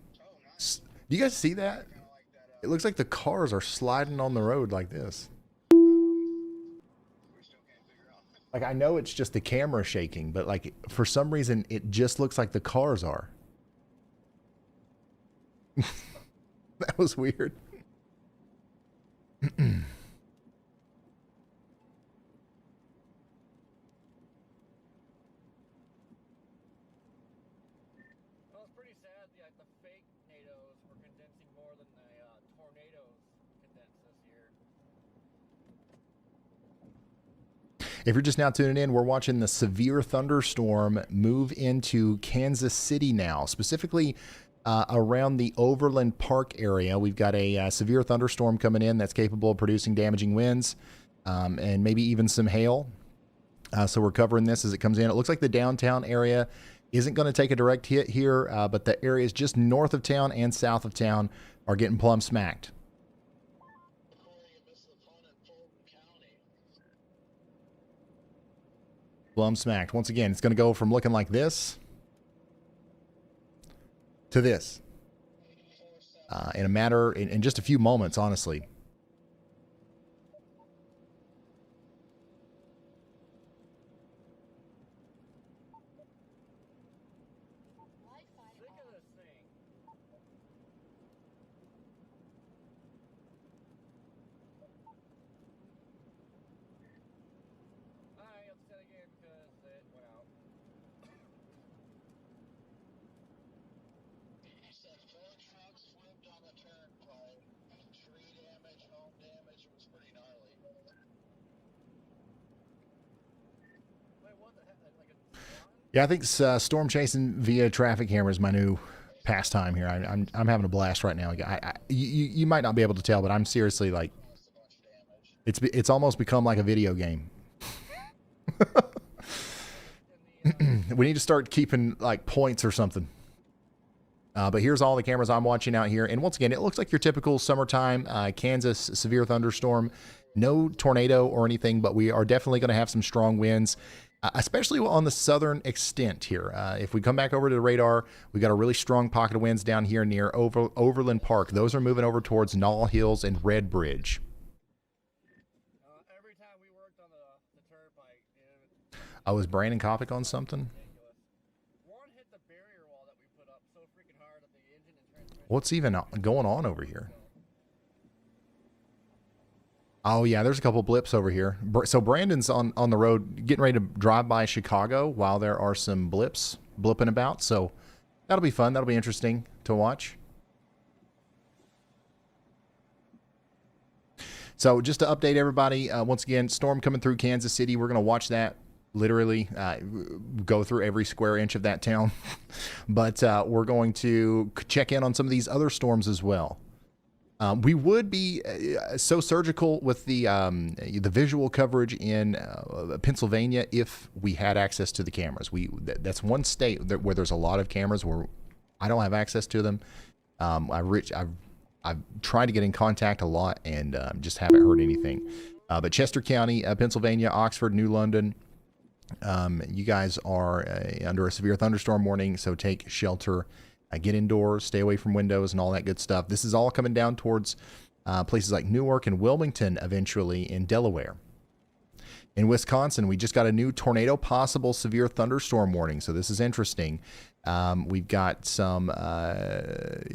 Do you guys see that? It looks like the cars are sliding on the road like this. Like, I know it's just the camera shaking, but like for some reason it just looks like the cars are. That was weird. If you're just now tuning in, we're watching the severe thunderstorm move into Kansas City now. Specifically, around the Overland Park area. We've got a severe thunderstorm coming in that's capable of producing damaging winds and maybe even some hail. So we're covering this as it comes in. It looks like the downtown area isn't going to take a direct hit here, but the areas just north of town and south of town are getting plumb smacked. Plumb smacked. Once again, it's going to go from looking like this to this in just a few moments, honestly. Yeah, I think storm chasing via traffic camera is my new pastime here. I'm having a blast right now. You might not be able to tell, but I'm seriously like, it's almost become like a video game. We need to start keeping like points or something. But here's all the cameras I'm watching out here. And once again, it looks like your typical summertime Kansas severe thunderstorm. No tornado or anything, but we are definitely going to have some strong winds. Especially on the southern extent here. If we come back over to the radar, we got a really strong pocket of winds down here near Overland Park. Those are moving over towards Knoll Hills and Red Bridge. Every time we worked on the turnpike, dude. Was Brandon Kopic on something? One hit the barrier wall that we put up so freaking hard at the engine and transmission. What's even going on over here? Oh, yeah, there's a couple blips over here. So Brandon's on the road getting ready to drive by Chicago while there are some blipping about. So that'll be fun. That'll be interesting to watch. So just to update everybody, once again, storm coming through Kansas City. We're going to watch that literally go through every square inch of that town. But we're going to check in on some of these other storms as well. We would be so surgical with the visual coverage in Pennsylvania if we had access to the cameras. That's one state where there's a lot of cameras where I don't have access to them. I've tried to get in contact a lot and just haven't heard anything. But Chester County, Pennsylvania, Oxford, New London, you guys are under a severe thunderstorm warning, so take shelter. Get indoors, stay away from windows and all that good stuff. This is all coming down towards places like Newark and Wilmington eventually in Delaware. In Wisconsin, we just got a new tornado possible severe thunderstorm warning. So this is interesting. We've got some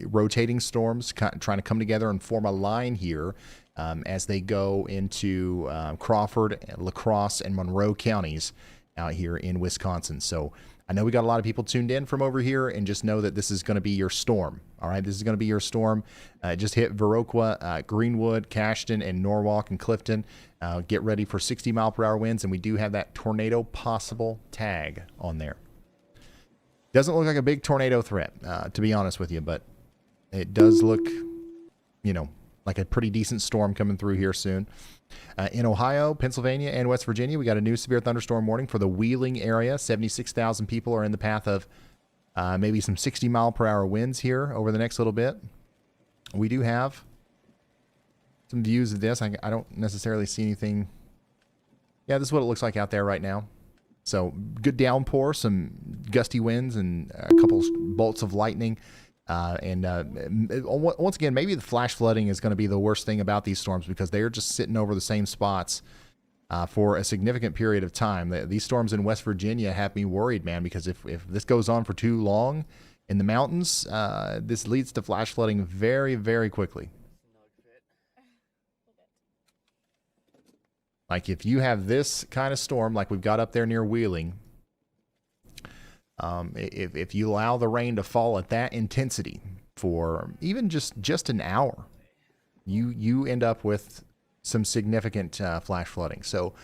rotating storms trying to come together and form a line here as they go into Crawford, La Crosse, and Monroe counties out here in Wisconsin. So I know we got a lot of people tuned in from over here, and just know that this is going to be your storm. All right, this is going to be your storm. Just hit Viroqua, Greenwood, Cashton, and Norwalk and Clifton. Get ready for 60-mile-per-hour winds, and we do have that tornado possible tag on there. Doesn't look like a big tornado threat, to be honest with you, but it does look, like a pretty decent storm coming through here soon. In Ohio, Pennsylvania, and West Virginia, we got a new severe thunderstorm warning for the Wheeling area. 76,000 people are in the path of maybe some 60-mile-per-hour winds here over the next little bit. We do have some views of this. I don't necessarily see anything. Yeah, this is what it looks like out there right now. So good downpour, some gusty winds, and a couple bolts of lightning. Once again, maybe the flash flooding is going to be the worst thing about these storms, because they are just sitting over the same spots for a significant period of time. These storms in West Virginia have me worried, man, because if this goes on for too long in the mountains, this leads to flash flooding very, very quickly. Like if you have this kind of storm like we've got up there near Wheeling, if you allow the rain to fall at that intensity for even just an hour, you end up with some significant flash flooding. So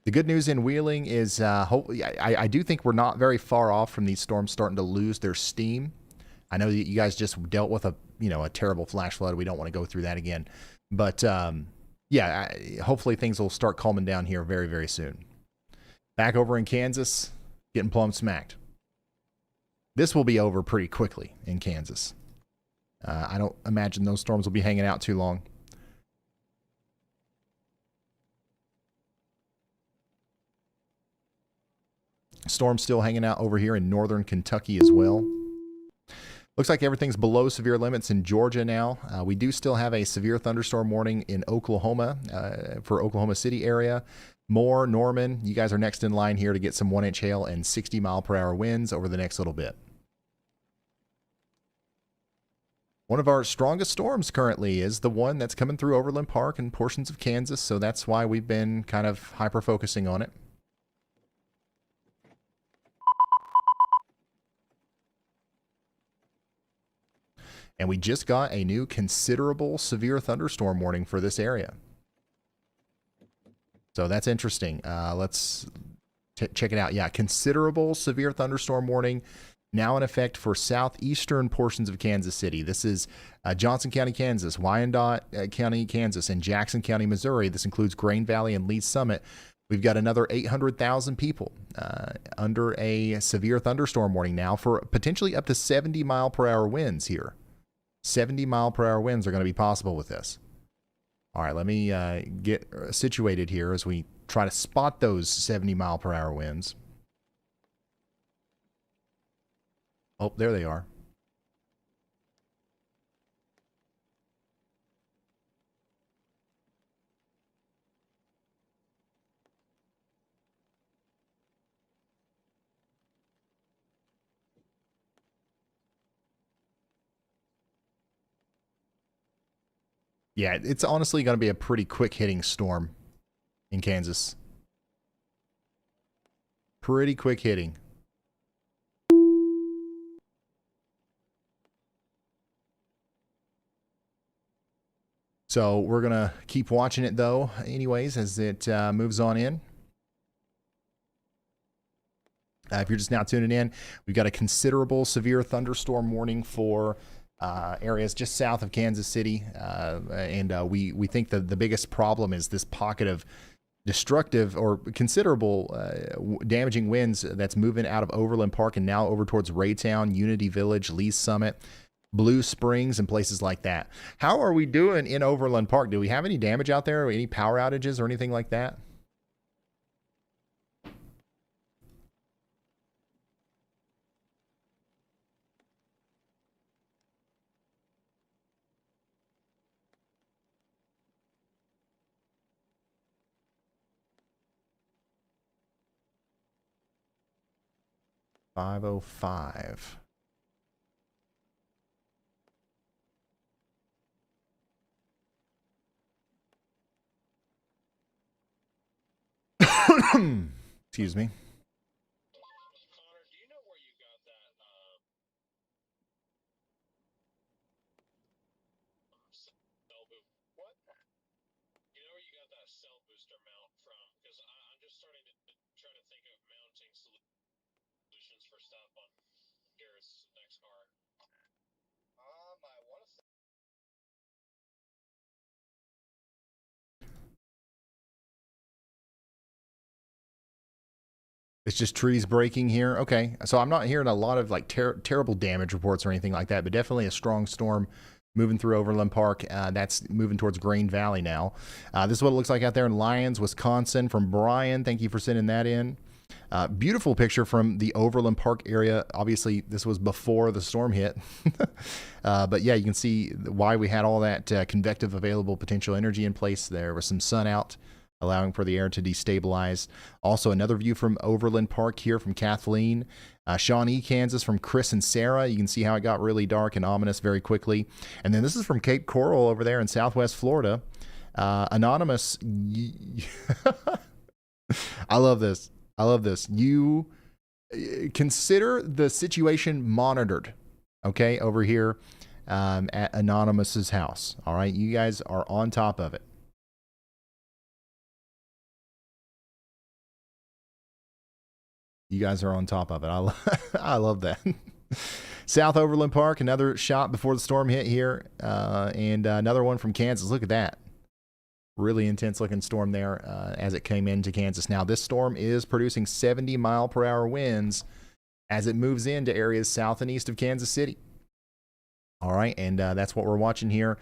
the good news in Wheeling is I do think we're not very far off from these storms starting to lose their steam. I know that you guys just dealt with a terrible flash flood. We don't want to go through that again. But yeah, hopefully things will start calming down here very, very soon. Back over in Kansas, getting plumb smacked. This will be over pretty quickly in Kansas. I don't imagine those storms will be hanging out too long. Storm still hanging out over here in northern Kentucky as well. Looks like everything's below severe limits in Georgia now. We do still have a severe thunderstorm warning in Oklahoma for Oklahoma City area. Moore, Norman, you guys are next in line here to get some 1-inch hail and 60-mile-per-hour winds over the next little bit. One of our strongest storms currently is the one that's coming through Overland Park and portions of Kansas, so that's why we've been kind of hyper-focusing on it. And we just got a new considerable severe thunderstorm warning for this area. So that's interesting. Let's check it out. Yeah, considerable severe thunderstorm warning now in effect for southeastern portions of Kansas City. This is Johnson County, Kansas, Wyandotte County, Kansas, and Jackson County, Missouri. This includes Grain Valley and Lee's Summit. We've got another 800,000 people under a severe thunderstorm warning now for potentially up to 70-mile-per-hour winds here. 70-mile-per-hour winds are going to be possible with this. All right, let me get situated here as we try to spot those 70-mile-per-hour winds. Oh, there they are. Yeah, it's honestly going to be a pretty quick hitting storm in Kansas. Pretty quick hitting. So we're going to keep watching it, though, anyways, as it moves on in. If you're just now tuning in, we've got a considerable severe thunderstorm warning for areas just south of Kansas City. And we think that the biggest problem is this pocket of destructive or considerable damaging winds that's moving out of Overland Park and now over towards Raytown, Unity Village, Lee's Summit, Blue Springs, and places like that. How are we doing in Overland Park? Do we have any damage out there, or any power outages or anything like that? $5:05. Excuse me. It's just trees breaking here. Okay, so I'm not hearing a lot of like terrible damage reports or anything like that, but definitely a strong storm moving through Overland Park. That's moving towards Grain Valley now. This is what it looks like out there in Lyons, Wisconsin. From Brian, thank you for sending that in. Beautiful picture from the Overland Park area. Obviously, this was before the storm hit. But yeah, you can see why we had all that convective available potential energy in place. There was some sun out, allowing for the air to destabilize. Also, another view from Overland Park here from Kathleen. Shawnee, Kansas, from Chris and Sarah. You can see how it got really dark and ominous very quickly. And then this is from Cape Coral over there in Southwest Florida. Anonymous. I love this. I love this. You consider the situation monitored, okay, over here at Anonymous's house. All right, you guys are on top of it. You guys are on top of it. I love that. South Overland Park, another shot before the storm hit here, and another one from Kansas. Look at that. Really intense looking storm there as it came into Kansas. Now, this storm is producing 70-mile-per-hour winds as it moves into areas south and east of Kansas City. All right, and that's what we're watching here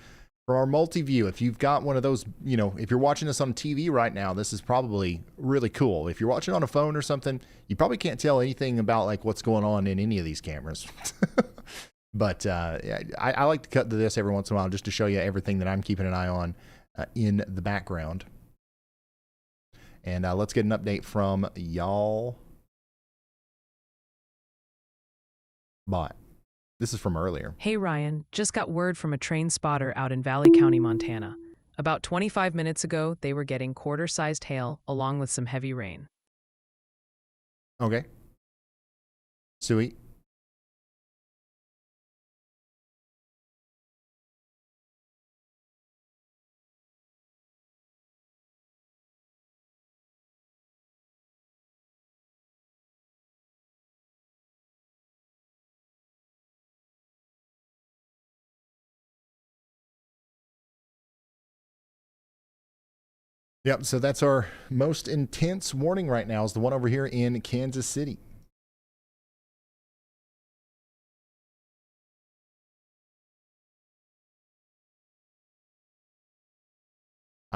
for our multi-view. If you've got one of those, if you're watching us on TV right now, this is probably really cool. If you're watching on a phone or something, you probably can't tell anything about like what's going on in any of these cameras. But I like to cut to this every once in a while just to show you everything that I'm keeping an eye on in the background. And let's get an update from y'all. Bot. This is from earlier. Hey Ryan, just got word from a train spotter out in Valley County, Montana. About 25 minutes ago, they were getting quarter-sized hail along with some heavy rain. Okay. Sweet. Yep, so that's our most intense warning right now is the one over here in Kansas City.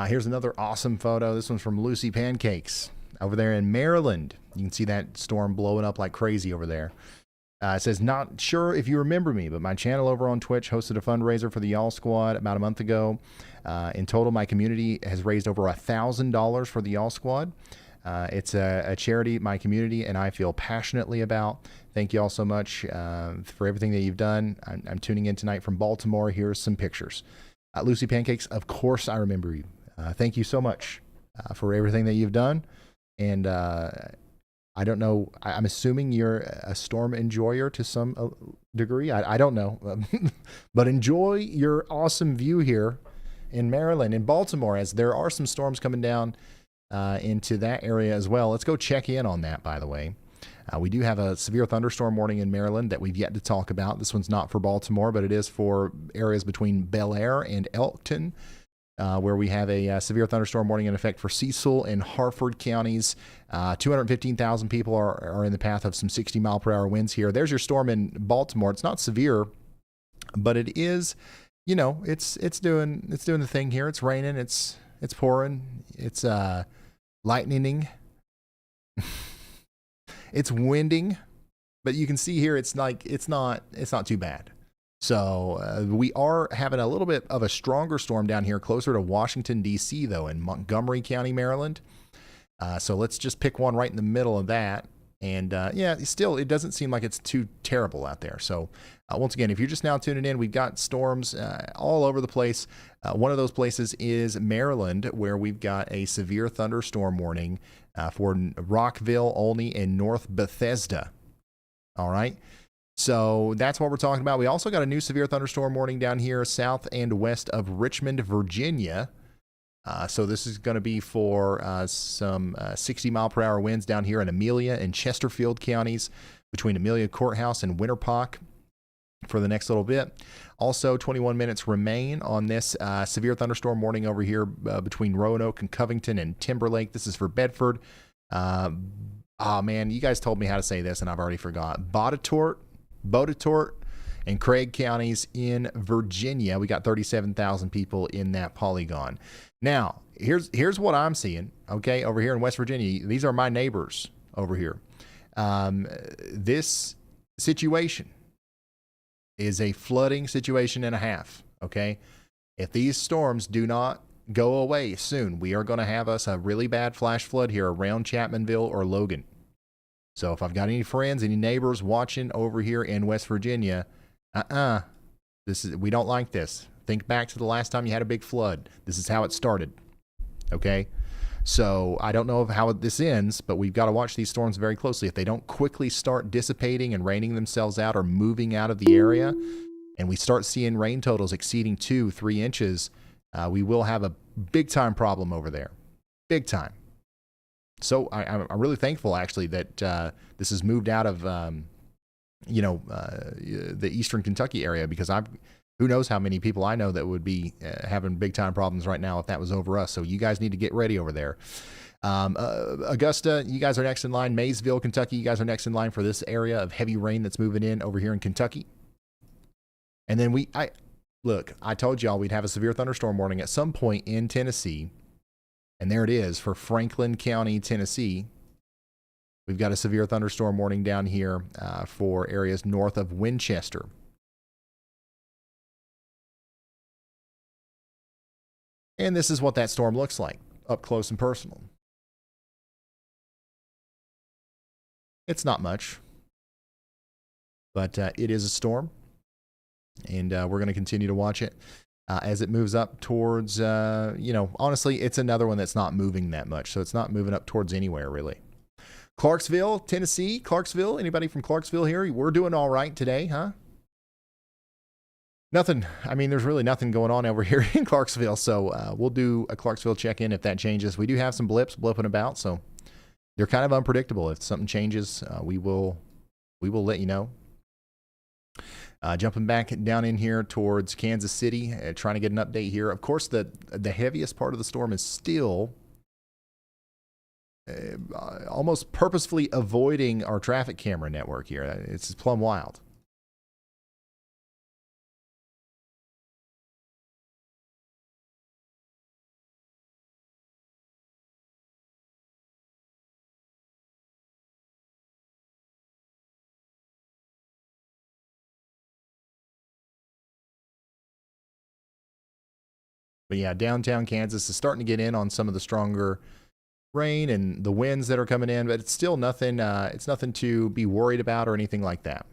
Here's another awesome photo. This one's from Lucy Pancakes over there in Maryland. You can see that storm blowing up like crazy over there. It says, not sure if you remember me, but my channel over on Twitch hosted a fundraiser for the Y'all Squad about a month ago. In total, my community has raised over $1,000 for the Y'all Squad. It's a charity my community and I feel passionately about. Thank you all so much for everything that you've done. I'm tuning in tonight from Baltimore. Here's some pictures. Lucy Pancakes, of course I remember you. Thank you so much for everything that you've done. And I don't know. I'm assuming you're a storm enjoyer to some degree. I don't know. But enjoy your awesome view here in Maryland, in Baltimore, as there are some storms coming down into that area as well. Let's go check in on that, by the way. We do have a severe thunderstorm warning in Maryland that we've yet to talk about. This one's not for Baltimore, but it is for areas between Bel Air and Elkton, where we have a severe thunderstorm warning in effect for Cecil and Harford counties. 215,000 people are in the path of some 60-mile-per-hour winds here. There's your storm in Baltimore. It's not severe, but it is, it's doing the thing here. It's raining. It's pouring. It's lightning. It's winding, but you can see here it's not too bad. So we are having a little bit of a stronger storm down here closer to Washington, D.C., though, in Montgomery County, Maryland. So let's just pick one right in the middle of that. And still, it doesn't seem like it's too terrible out there. So once again, if you're just now tuning in, we've got storms all over the place. One of those places is Maryland, where we've got a severe thunderstorm warning for Rockville, Olney, and North Bethesda. All right. So that's what we're talking about. We also got a new severe thunderstorm warning down here south and west of Richmond, Virginia. So this is going to be for some 60-mile-per-hour winds down here in Amelia and Chesterfield counties between Amelia Courthouse and Winterpock for the next little bit. Also, 21 minutes remain on this severe thunderstorm warning over here between Roanoke and Covington and Timberlake. This is for Bedford. Oh, man, you guys told me how to say this, and I've already forgot. Bodetort, and Craig counties in Virginia. We got 37,000 people in that polygon. Now, here's what I'm seeing, okay, over here in West Virginia. These are my neighbors over here. This situation is a flooding situation and a half, okay? If these storms do not go away soon, we are going to have us a really bad flash flood here around Chapmanville or Logan. So if I've got any friends, any neighbors watching over here in West Virginia, we don't like this. Think back to the last time you had a big flood. This is how it started. Okay? So I don't know how this ends, but we've got to watch these storms very closely. If they don't quickly start dissipating and raining themselves out or moving out of the area, and we start seeing rain totals exceeding 2-3 inches, we will have a big time problem over there. Big time. So I'm really thankful, actually, that this has moved out of the eastern Kentucky area, because who knows how many people I know that would be having big time problems right now if that was over us. So you guys need to get ready over there. Augusta, you guys are next in line. Maysville, Kentucky, you guys are next in line for this area of heavy rain that's moving in over here in Kentucky. And then I told y'all we'd have a severe thunderstorm warning at some point in Tennessee. And there it is for Franklin County, Tennessee. We've got a severe thunderstorm warning down here for areas north of Winchester. And this is what that storm looks like, up close and personal. It's not much, but it is a storm, and we're going to continue to watch it as it moves up towards, honestly, it's another one that's not moving that much, so it's not moving up towards anywhere, really. Clarksville, Tennessee. Clarksville, anybody from Clarksville here? We're doing all right today, huh? Nothing. I mean, there's really nothing going on over here in Clarksville, so we'll do a Clarksville check-in if that changes. We do have some blipping about, so they're kind of unpredictable. If something changes, we will let you know. Jumping back down in here towards Kansas City, trying to get an update here. Of course, the heaviest part of the storm is still almost purposefully avoiding our traffic camera network here. It's plumb wild. But yeah, downtown Kansas is starting to get in on some of the stronger rain and the winds that are coming in, but it's still nothing. It's nothing to be worried about or anything like that.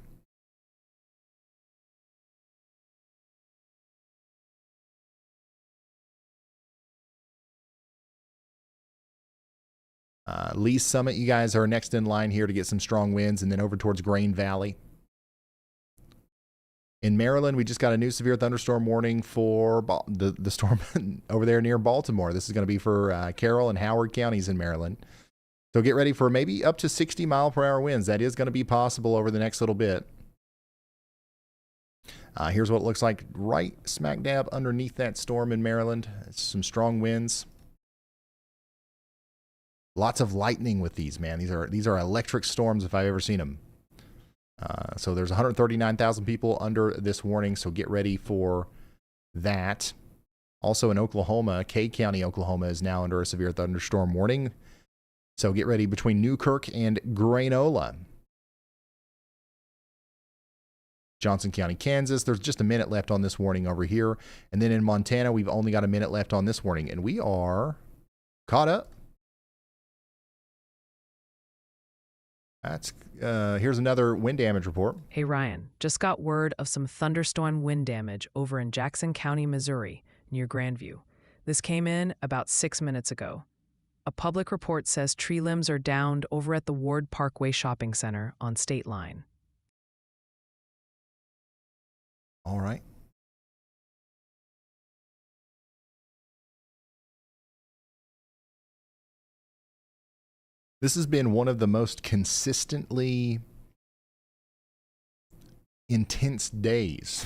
Lee's Summit, you guys are next in line here to get some strong winds, and then over towards Grain Valley. In Maryland, we just got a new severe thunderstorm warning for the storm over there near Baltimore. This is going to be for Carroll and Howard counties in Maryland. So get ready for maybe up to 60 mile per hour winds. That is going to be possible over the next little bit. Here's what it looks like right smack dab underneath that storm in Maryland. It's some strong winds. Lots of lightning with these, man. These are electric storms if I've ever seen them. So there's 139,000 people under this warning, so get ready for that. Also in Oklahoma, Kay County, Oklahoma is now under a severe thunderstorm warning. So get ready between Newkirk and Grainola. Johnson County, Kansas, there's just a minute left on this warning over here. And then in Montana, we've only got a minute left on this warning, and we are caught up. Here's another wind damage report. Hey Ryan, just got word of some thunderstorm wind damage over in Jackson County, Missouri, near Grandview. This came in about 6 minutes ago. A public report says tree limbs are downed over at the Ward Parkway Shopping Center on State Line. All right. This has been one of the most consistently intense days.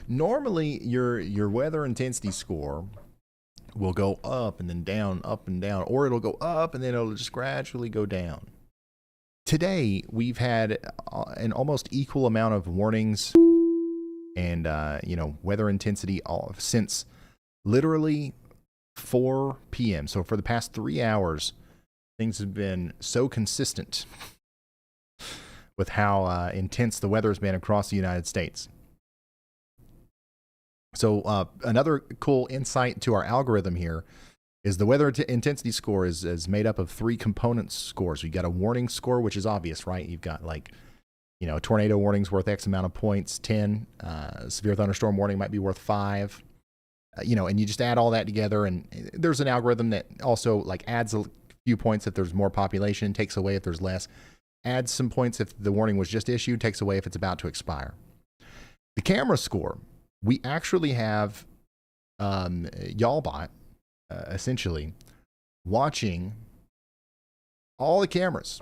Normally, your weather intensity score will go up and then down, or it'll go up and then it'll just gradually go down. Today, we've had an almost equal amount of warnings and weather intensity since literally 4 p.m. So for the past 3 hours, things have been so consistent with how intense the weather has been across the United States. So another cool insight to our algorithm here is the weather intensity score is made up of 3 component scores. You've got a warning score, which is obvious, right? You've got a tornado warning's worth X amount of points, 10. Severe thunderstorm warning might be worth 5. And you just add all that together, and there's an algorithm that also adds a few points if there's more population, takes away if there's less, adds some points if the warning was just issued, takes away if it's about to expire. The camera score, we actually have YALBot essentially watching all the cameras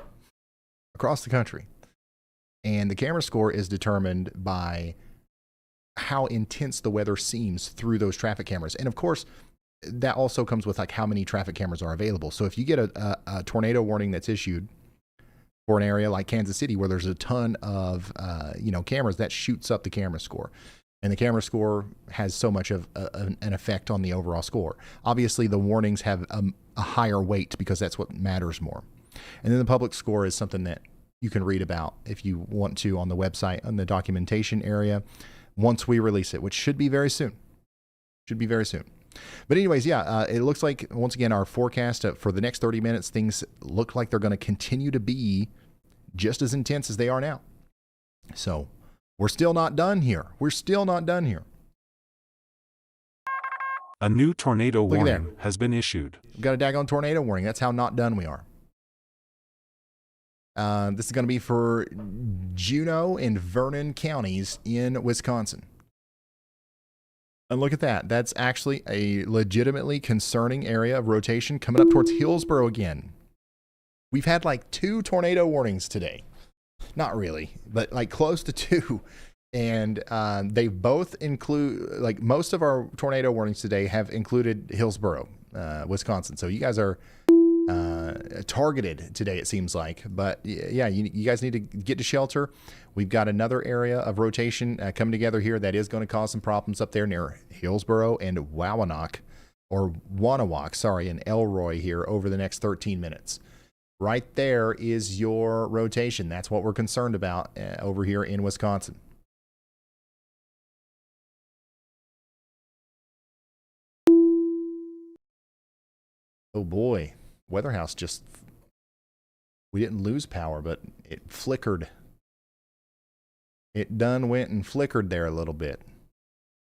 across the country. And the camera score is determined by how intense the weather seems through those traffic cameras. And of course, that also comes with like how many traffic cameras are available. So if you get a tornado warning that's issued for an area like Kansas City where there's a ton of cameras, that shoots up the camera score. And the camera score has so much of an effect on the overall score. Obviously, the warnings have a higher weight because that's what matters more. And then the public score is something that you can read about if you want to on the website, on the documentation area, once we release it, which should be very soon. But anyways, it looks like, once again, our forecast for the next 30 minutes, things look like they're going to continue to be just as intense as they are now. So we're still not done here. A new tornado Look at warning has been issued. We've got a daggone tornado warning. That's how not done we are. This is going to be for Juneau and Vernon counties in Wisconsin. And look at that. That's actually a legitimately concerning area of rotation coming up towards Hillsboro again. We've had like 2 tornado warnings today. Not really, but like close to 2. And they both include, like most of our tornado warnings today have included Hillsboro, Wisconsin. So you guys are targeted today, it seems like. But yeah, you guys need to get to shelter. We've got another area of rotation coming together here that is going to cause some problems up there near Hillsboro and Wanawak and Elroy here over the next 13 minutes. Right there is your rotation. That's what we're concerned about over here in Wisconsin. Oh boy, Weather House we didn't lose power, but it flickered. It done went and flickered there a little bit.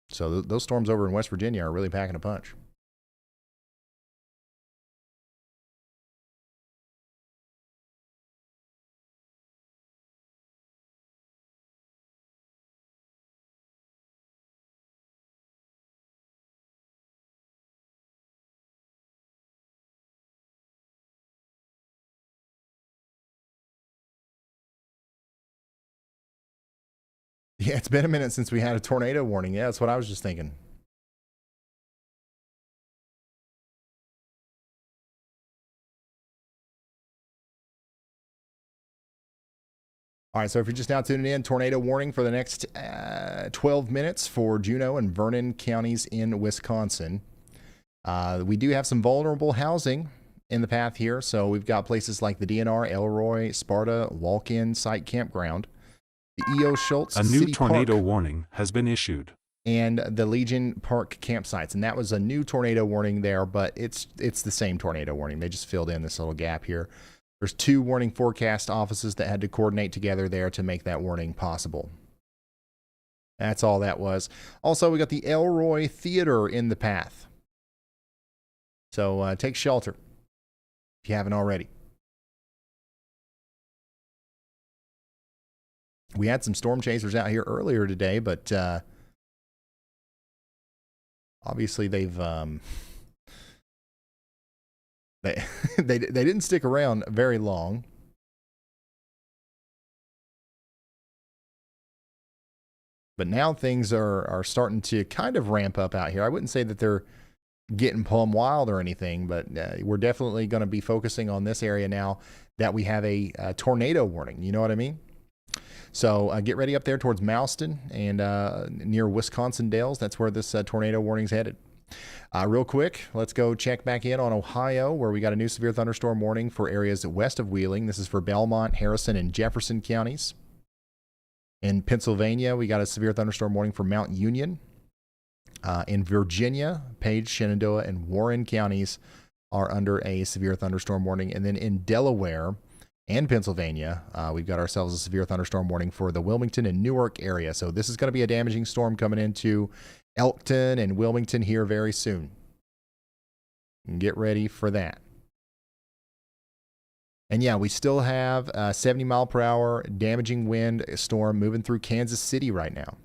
So those storms over in West Virginia are really packing a punch. Yeah, it's been a minute since we had a tornado warning. Yeah, that's what I was just thinking. All right, so if you're just now tuning in, tornado warning for the next 12 minutes for Juneau and Vernon counties in Wisconsin. We do have some vulnerable housing in the path here. So we've got places like the DNR, Elroy, Sparta, Walk-In Site Campground, the E.O. Schultz A new City tornado Park, warning has been issued. and the Legion Park campsites. And that was a new tornado warning there, but it's the same tornado warning. They just filled in this little gap here. There's 2 warning forecast offices that had to coordinate together there to make that warning possible. That's all that was. Also, we got the Elroy Theater in the path. So take shelter if you haven't already. We had some storm chasers out here earlier today, but obviously they've they didn't stick around very long. But now things are starting to kind of ramp up out here. I wouldn't say that they're getting plumb wild or anything, but we're definitely going to be focusing on this area now that we have a tornado warning. You know what I mean? So get ready up there towards Mouston and near Wisconsin Dells. That's where this tornado warning's headed. Real quick, let's go check back in on Ohio, where we got a new severe thunderstorm warning for areas west of Wheeling. This is for Belmont, Harrison, and Jefferson counties. In Pennsylvania, we got a severe thunderstorm warning for Mount Union. In Virginia, Page, Shenandoah, and Warren counties are under a severe thunderstorm warning. And then in Delaware and Pennsylvania, we've got ourselves a severe thunderstorm warning for the Wilmington and Newark area. So this is going to be a damaging storm coming into Elkton and Wilmington here very soon. Get ready for that. And yeah, we still have a 70 mile per hour damaging wind storm moving through Kansas City right now.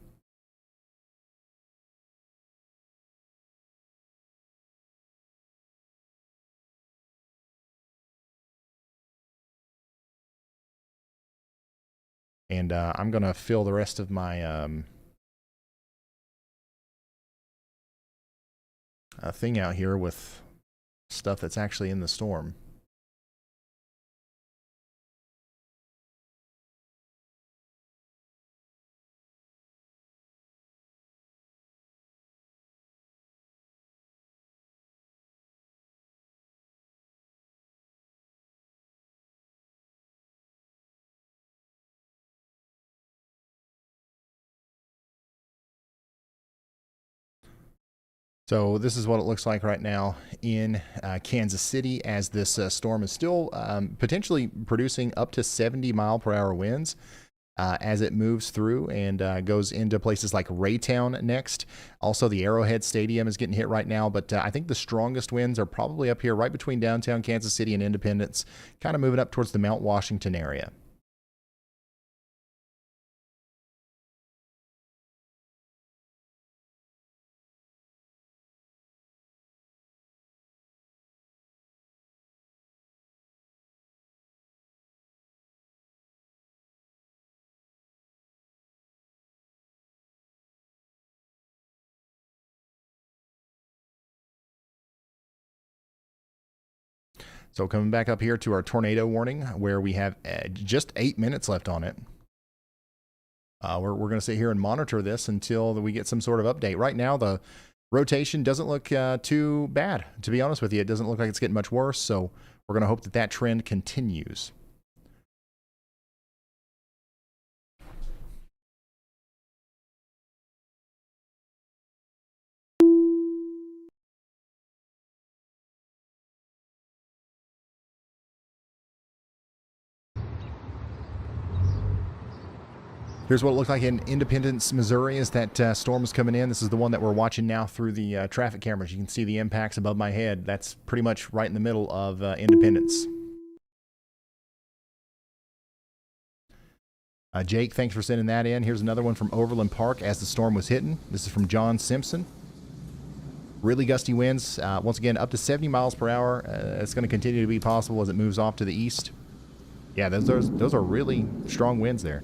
And I'm going to fill the rest of my thing out here with stuff that's actually in the storm. So this is what it looks like right now in Kansas City, as this storm is still potentially producing up to 70-mile-per-hour winds as it moves through and goes into places like Raytown next. Also, the Arrowhead Stadium is getting hit right now, but I think the strongest winds are probably up here right between downtown Kansas City and Independence, kind of moving up towards the Mount Washington area. So coming back up here to our tornado warning, where we have just 8 minutes left on it. We're going to sit here and monitor this until we get some sort of update. Right now, the rotation doesn't look too bad, to be honest with you. It doesn't look like it's getting much worse, so we're going to hope that that trend continues. Here's what it looked like in Independence, Missouri, as that storm is coming in. This is the one that we're watching now through the traffic cameras. You can see the impacts above my head. That's pretty much right in the middle of Independence. Jake, thanks for sending that in. Here's another one from Overland Park as the storm was hitting. This is from John Simpson. Really gusty winds, once again, up to 70 miles per hour. It's going to continue to be possible as it moves off to the east. Yeah, those are really strong winds there.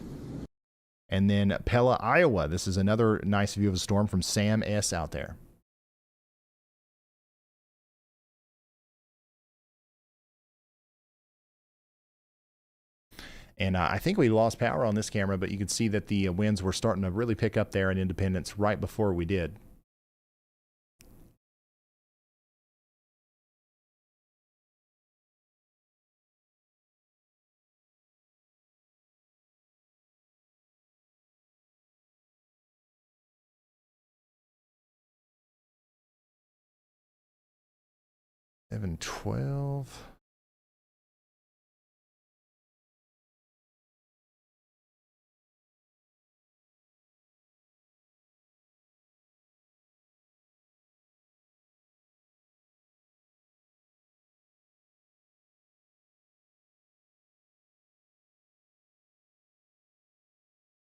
And then Pella, Iowa. This is another nice view of a storm from Sam S. out there. And I think we lost power on this camera, but you can see that the winds were starting to really pick up there in Independence right before we did. Seven 12.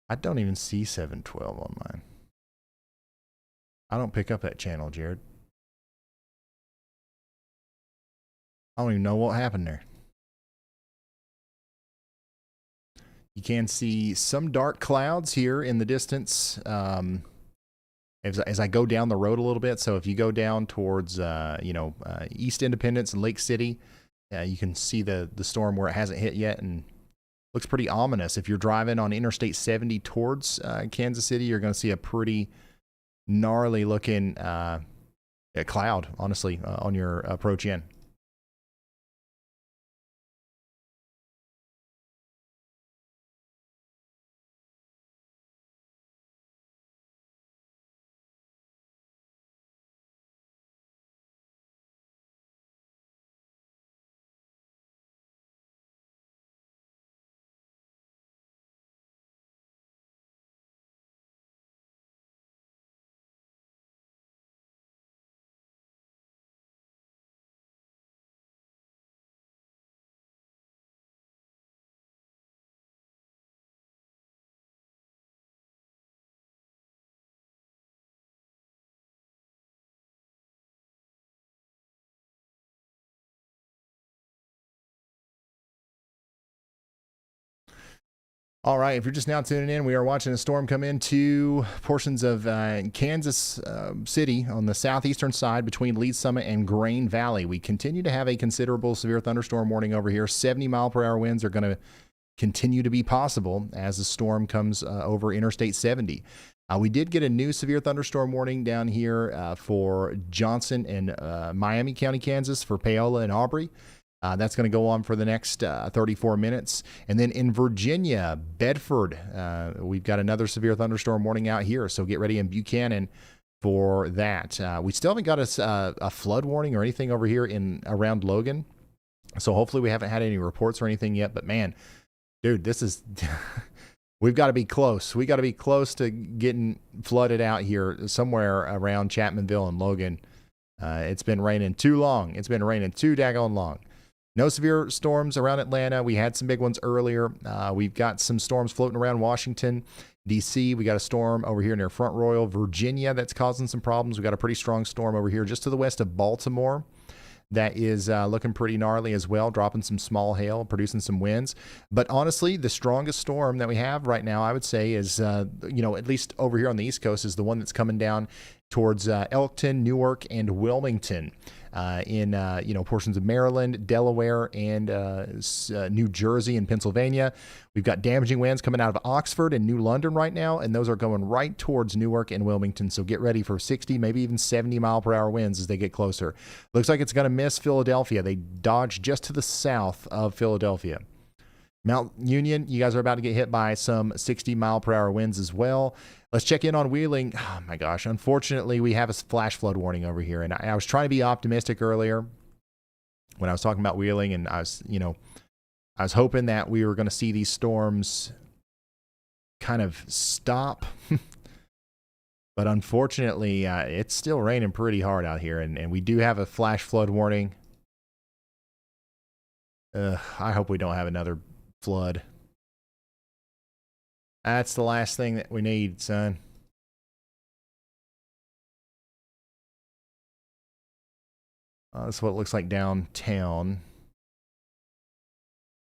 I don't even see 712 on mine. I don't pick up that channel, Jared. I don't even know what happened there. You can see some dark clouds here in the distance as I go down the road a little bit. So if you go down towards, East Independence and Lake City, you can see the storm where it hasn't hit yet and looks pretty ominous. If you're driving on Interstate 70 towards Kansas City, you're going to see a pretty gnarly looking cloud, honestly, on your approach in. All right, if you're just now tuning in, we are watching a storm come into portions of Kansas City on the southeastern side between Lee's Summit and Grain Valley. We continue to have a considerable severe thunderstorm warning over here. 70-mile-per-hour winds are going to continue to be possible as the storm comes over Interstate 70. We did get a new severe thunderstorm warning down here for Johnson and Miami County, Kansas, for Paola and Aubrey. That's going to go on for the next 34 minutes. And then in Virginia, Bedford, we've got another severe thunderstorm warning out here. So get ready in Buchanan for that. We still haven't got a flood warning or anything over here in around Logan. So hopefully we haven't had any reports or anything yet. But man, dude, this is... We've got to be close. We got to be close to getting flooded out here somewhere around Chapmanville and Logan. It's been raining too long. It's been raining too daggone long. No severe storms around Atlanta. We had some big ones earlier. We've got some storms floating around Washington, D.C. We got a storm over here near Front Royal, Virginia, that's causing some problems. We got a pretty strong storm over here just to the west of Baltimore that is looking pretty gnarly as well, dropping some small hail, producing some winds. But honestly, the strongest storm that we have right now, I would say, is, at least over here on the East Coast, is the one that's coming down towards Elkton, Newark, and Wilmington. In portions of Maryland, Delaware, and New Jersey and Pennsylvania. We've got damaging winds coming out of Oxford and New London right now, and those are going right towards Newark and Wilmington. So get ready for 60, maybe even 70-mile-per-hour winds as they get closer. Looks like it's going to miss Philadelphia. They dodge just to the south of Philadelphia. Mount Union, you guys are about to get hit by some 60-mile-per-hour winds as well. Let's check in on Wheeling. Oh, my gosh. Unfortunately, we have a flash flood warning over here. And I was trying to be optimistic earlier when I was talking about Wheeling. And I was hoping that we were going to see these storms kind of stop. But unfortunately, it's still raining pretty hard out here. And we do have a flash flood warning. I hope we don't have another flood. That's the last thing that we need, son. That's what it looks like downtown.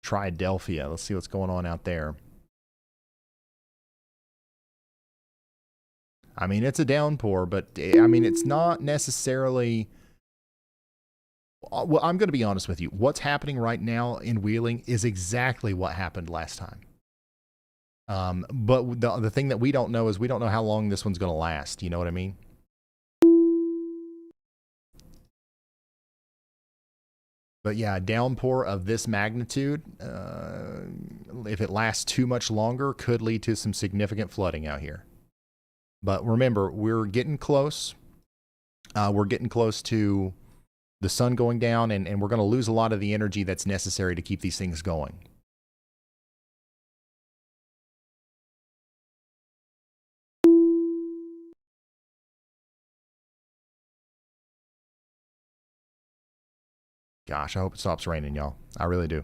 Triadelphia. Let's see what's going on out there. I mean, it's a downpour, but I mean, it's not necessarily... Well, I'm going to be honest with you. What's happening right now in Wheeling is exactly what happened last time. But the thing that we don't know is we don't know how long this one's going to last. You know what I mean? But yeah, a downpour of this magnitude, if it lasts too much longer, could lead to some significant flooding out here. But remember, we're getting close. We're getting close to the sun going down, and we're going to lose a lot of the energy that's necessary to keep these things going. Gosh, I hope it stops raining, y'all. I really do.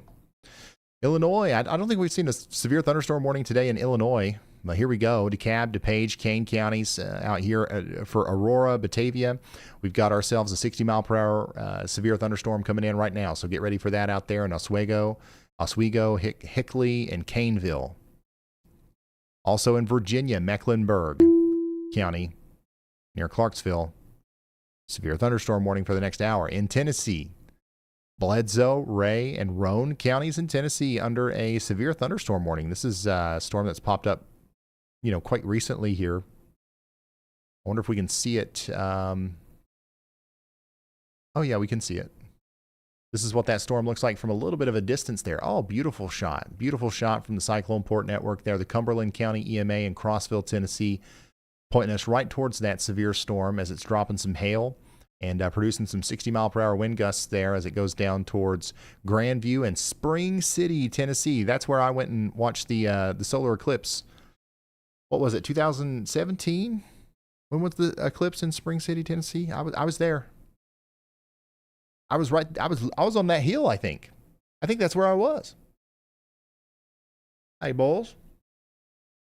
Illinois, I don't think we've seen a severe thunderstorm warning today in Illinois. But here we go. DeKalb, DuPage, Kane counties out here for Aurora, Batavia. We've got ourselves a 60-mile-per-hour severe thunderstorm coming in right now. So get ready for that out there in Oswego, Hickley, and Caneville. Also in Virginia, Mecklenburg County near Clarksville. Severe thunderstorm warning for the next hour. In Tennessee, Bledsoe, Ray, and Roane counties in Tennessee under a severe thunderstorm warning. This is a storm that's popped up, quite recently here. I wonder if we can see it. Oh, yeah, we can see it. This is what that storm looks like from a little bit of a distance there. Oh, beautiful shot. Beautiful shot from the Cyclone Port Network there. The Cumberland County EMA in Crossville, Tennessee, pointing us right towards that severe storm as it's dropping some hail and producing some 60-mile-per-hour wind gusts there as it goes down towards Grandview and Spring City, Tennessee. That's where I went and watched the solar eclipse. What was it, 2017? When was the eclipse in Spring City, Tennessee? I was there. I was on that hill, I think. I think that's where I was. Hey, bulls.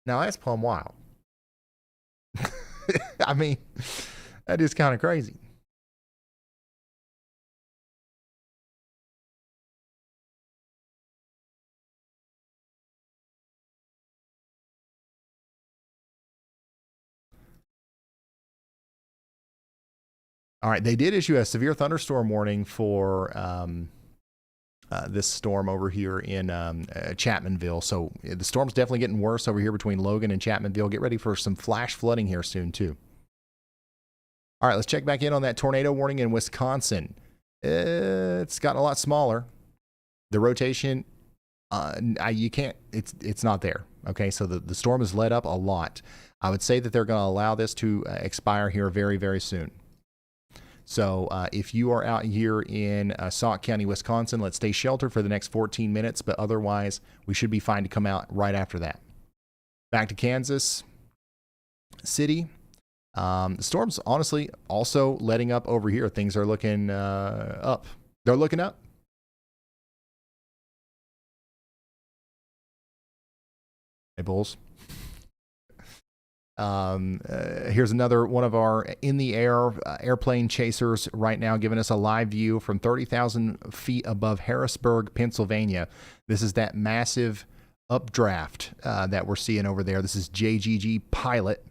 Now that's plumb wild. I mean, that is kind of crazy. All right, they did issue a severe thunderstorm warning for this storm over here in Chapmanville. So the storm's definitely getting worse over here between Logan and Chapmanville. Get ready for some flash flooding here soon, too. All right, let's check back in on that tornado warning in Wisconsin. It's gotten a lot smaller. The rotation, you can't, it's not there. Okay, so the storm has let up a lot. I would say that they're going to allow this to expire here very, very soon. So if you are out here in Sauk County, Wisconsin, let's stay sheltered for the next 14 minutes, but otherwise we should be fine to come out right after that. Back to Kansas City. The storm's honestly also letting up over here. Things are looking up. They're looking up. Hey, Bulls. Here's another one of our in the air airplane chasers right now, giving us a live view from 30,000 feet above Harrisburg, Pennsylvania. This is that massive updraft that we're seeing over there. This is JGG Pilot.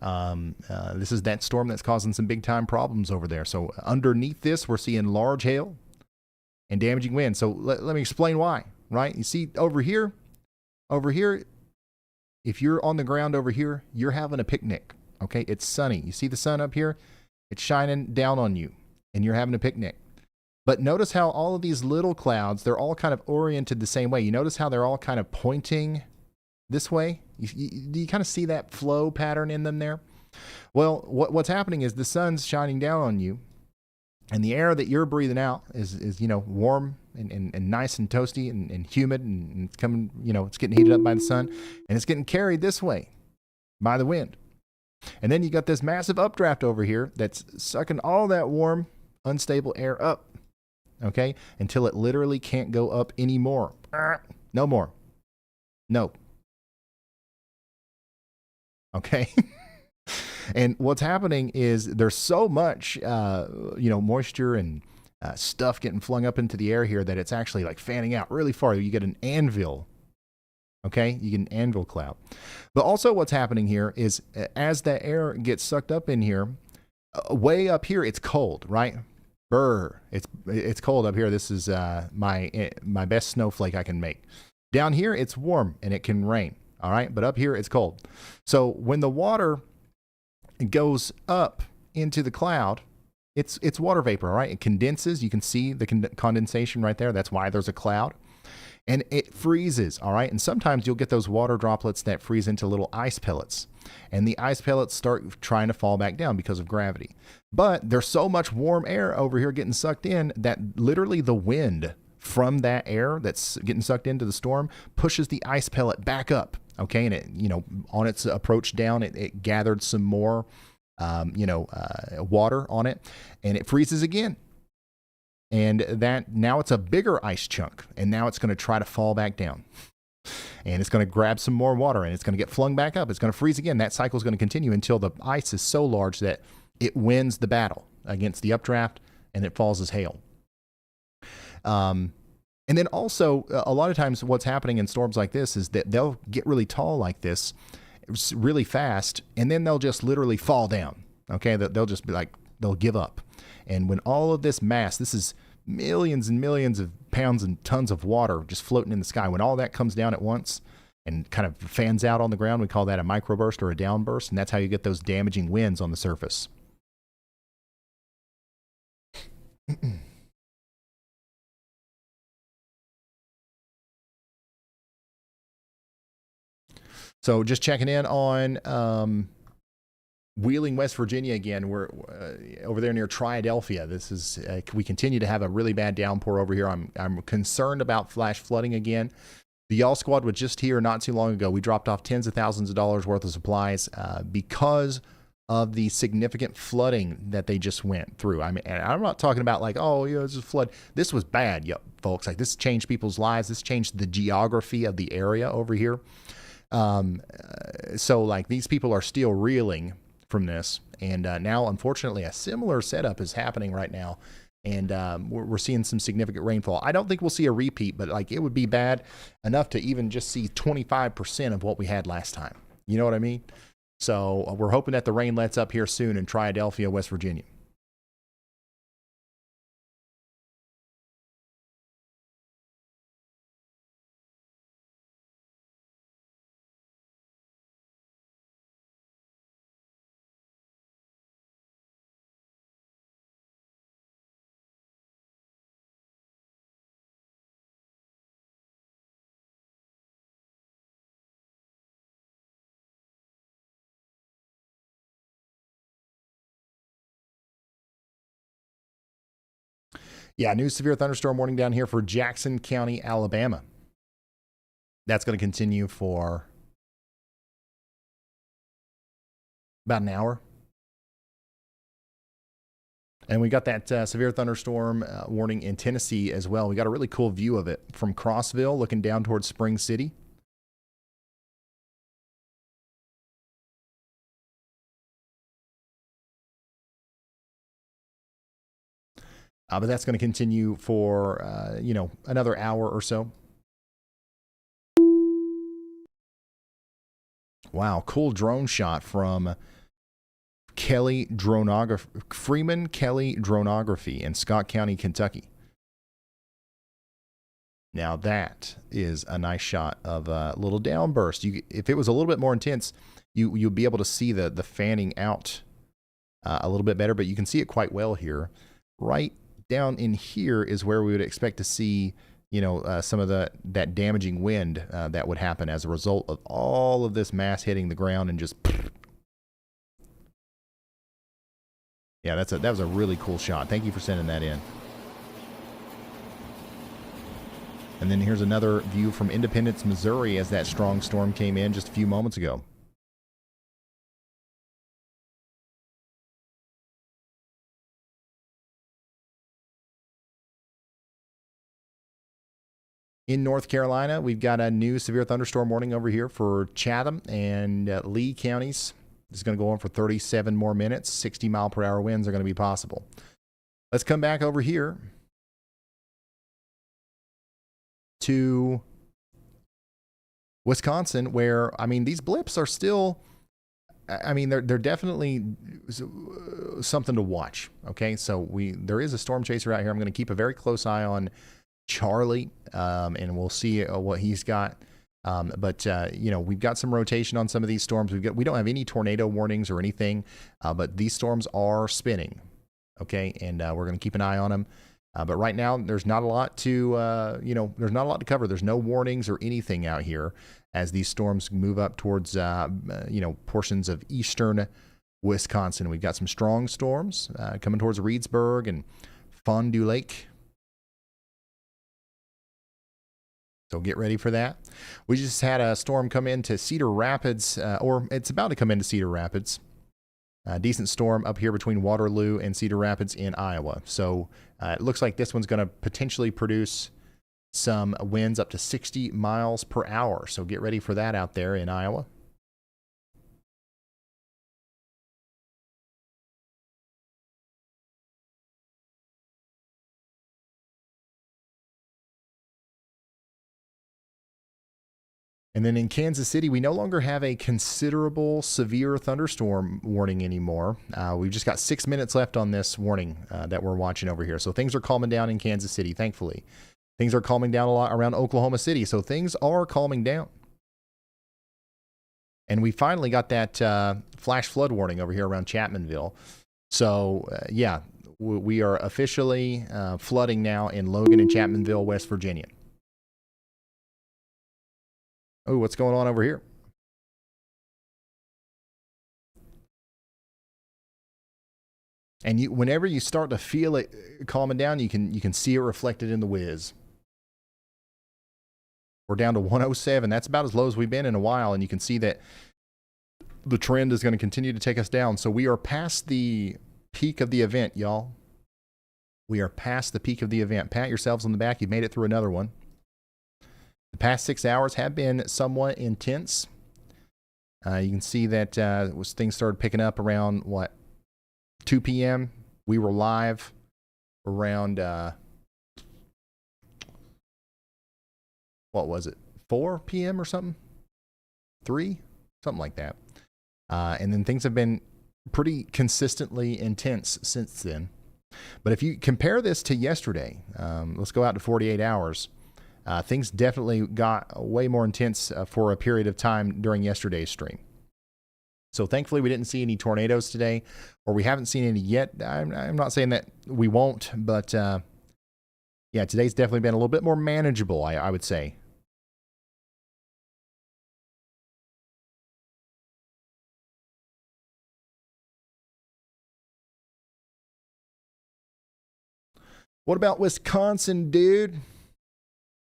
This is that storm that's causing some big time problems over there. So underneath this, we're seeing large hail and damaging wind. So let me explain why, right? You see over here, if you're on the ground over here, you're having a picnic, okay? It's sunny. You see the sun up here? It's shining down on you, and you're having a picnic. But notice how all of these little clouds, they're all kind of oriented the same way. You notice how they're all kind of pointing this way? Do you kind of see that flow pattern in them there? Well, what's happening is the sun's shining down on you, and the air that you're breathing out is warm and nice and toasty and humid, and it's coming, it's getting heated up by the sun, and it's getting carried this way by the wind. And then you got this massive updraft over here that's sucking all that warm, unstable air up, okay, until it literally can't go up anymore. No more. No. Okay. And what's happening is there's so much, moisture and stuff getting flung up into the air here that it's actually like fanning out really far. You get an anvil. Okay, you get an anvil cloud. But also what's happening here is as the air gets sucked up in here, way up here, it's cold, right? Brr, it's cold up here. This is my best snowflake I can make. Down here, it's warm and it can rain. All right, but up here, it's cold. So when the water goes up into the cloud, it's water vapor, all right? It condenses. You can see the condensation right there. That's why there's a cloud. And it freezes, all right? And sometimes you'll get those water droplets that freeze into little ice pellets. And the ice pellets start trying to fall back down because of gravity. But there's so much warm air over here getting sucked in that literally the wind from that air that's getting sucked into the storm pushes the ice pellet back up. Okay, and it, on its approach down, it gathered some more, water on it, and it freezes again. And that now it's a bigger ice chunk, and now it's going to try to fall back down. And it's going to grab some more water, and it's going to get flung back up. It's going to freeze again. That cycle is going to continue until the ice is so large that it wins the battle against the updraft, and it falls as hail. And then also, a lot of times what's happening in storms like this is that they'll get really tall like this really fast, and then they'll just literally fall down. Okay, they'll just be like, they'll give up. And when all of this mass, this is millions and millions of pounds and tons of water just floating in the sky, when all that comes down at once and kind of fans out on the ground, we call that a microburst or a downburst, and that's how you get those damaging winds on the surface. So just checking in on Wheeling, West Virginia again. We're over there near Triadelphia. This is we continue to have a really bad downpour over here. I'm concerned about flash flooding again. The Y'all Squad was just here not too long ago. We dropped off tens of thousands of dollars worth of supplies because of the significant flooding that they just went through. I mean, and I'm not talking about like, it's a flood. This was bad, folks. Like, this changed people's lives. This changed the geography of the area over here. So like these people are still reeling from this, and now unfortunately a similar setup is happening right now, and we're seeing some significant rainfall. I don't think we'll see a repeat, but like it would be bad enough to even just see 25% of what we had last time. You know what I mean? So we're hoping that the rain lets up here soon in Triadelphia, West Virginia. Yeah, new severe thunderstorm warning down here for Jackson County, Alabama. That's going to continue for about an hour. And we got that severe thunderstorm warning in Tennessee as well. We got a really cool view of it from Crossville looking down towards Spring City. But that's going to continue for, another hour or so. Wow, cool drone shot from Freeman Kelly Dronography in Scott County, Kentucky. Now that is a nice shot of a little downburst. If it was a little bit more intense, you'd be able to see the fanning out a little bit better, but you can see it quite well here. Right down in here is where we would expect to see, some of that damaging wind that would happen as a result of all of this mass hitting the ground and just. Yeah, that was a really cool shot. Thank you for sending that in. And then here's another view from Independence, Missouri, as that strong storm came in just a few moments ago. In North Carolina, we've got a new severe thunderstorm warning over here for Chatham and Lee counties. It's going to go on for 37 more minutes. 60-mile-per-hour winds are going to be possible. Let's come back over here to Wisconsin, where, these blips are still, they're definitely something to watch. Okay, so there is a storm chaser out here. I'm going to keep a very close eye on Charlie, and we'll see what he's got. But we've got some rotation on some of these storms. We don't have any tornado warnings or anything, but these storms are spinning. Okay, and we're going to keep an eye on them. But right now, there's not a lot to there's not a lot to cover. There's no warnings or anything out here as these storms move up towards portions of eastern Wisconsin. We've got some strong storms coming towards Reedsburg and Fond du Lake. So get ready for that. We just had a storm come into Cedar Rapids, or it's about to come into Cedar Rapids. A decent storm up here between Waterloo and Cedar Rapids in Iowa. So it looks like this one's going to potentially produce some winds up to 60 miles per hour. So get ready for that out there in Iowa. And then in Kansas City, we no longer have a considerable severe thunderstorm warning anymore. We've just got 6 minutes left on this warning that we're watching over here. So things are calming down in Kansas City, thankfully. Things are calming down a lot around Oklahoma City. So things are calming down. And we finally got that flash flood warning over here around Chapmanville. So, we are officially flooding now in Logan and Chapmanville, West Virginia. Oh, what's going on over here? And whenever you start to feel it calming down, you can see it reflected in the whiz. We're down to 107. That's about as low as we've been in a while, and you can see that the trend is going to continue to take us down. So we are past the peak of the event, y'all. We are past the peak of the event. Pat yourselves on the back. You've made it through another one. The past 6 hours have been somewhat intense. You can see that things started picking up around, 2 p.m. We were live around, 4 p.m. or something? 3? Something like that. And then things have been pretty consistently intense since then. But if you compare this to yesterday, let's go out to 48 hours. Things definitely got way more intense for a period of time during yesterday's stream. So thankfully we didn't see any tornadoes today, or we haven't seen any yet. I'm not saying that we won't, but today's definitely been a little bit more manageable, I would say. What about Wisconsin, dude?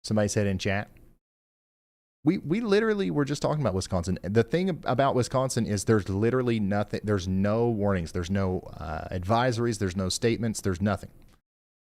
Somebody said in chat. We literally were just talking about Wisconsin. The thing about Wisconsin is there's literally nothing. There's no warnings. There's no advisories. There's no statements. There's nothing.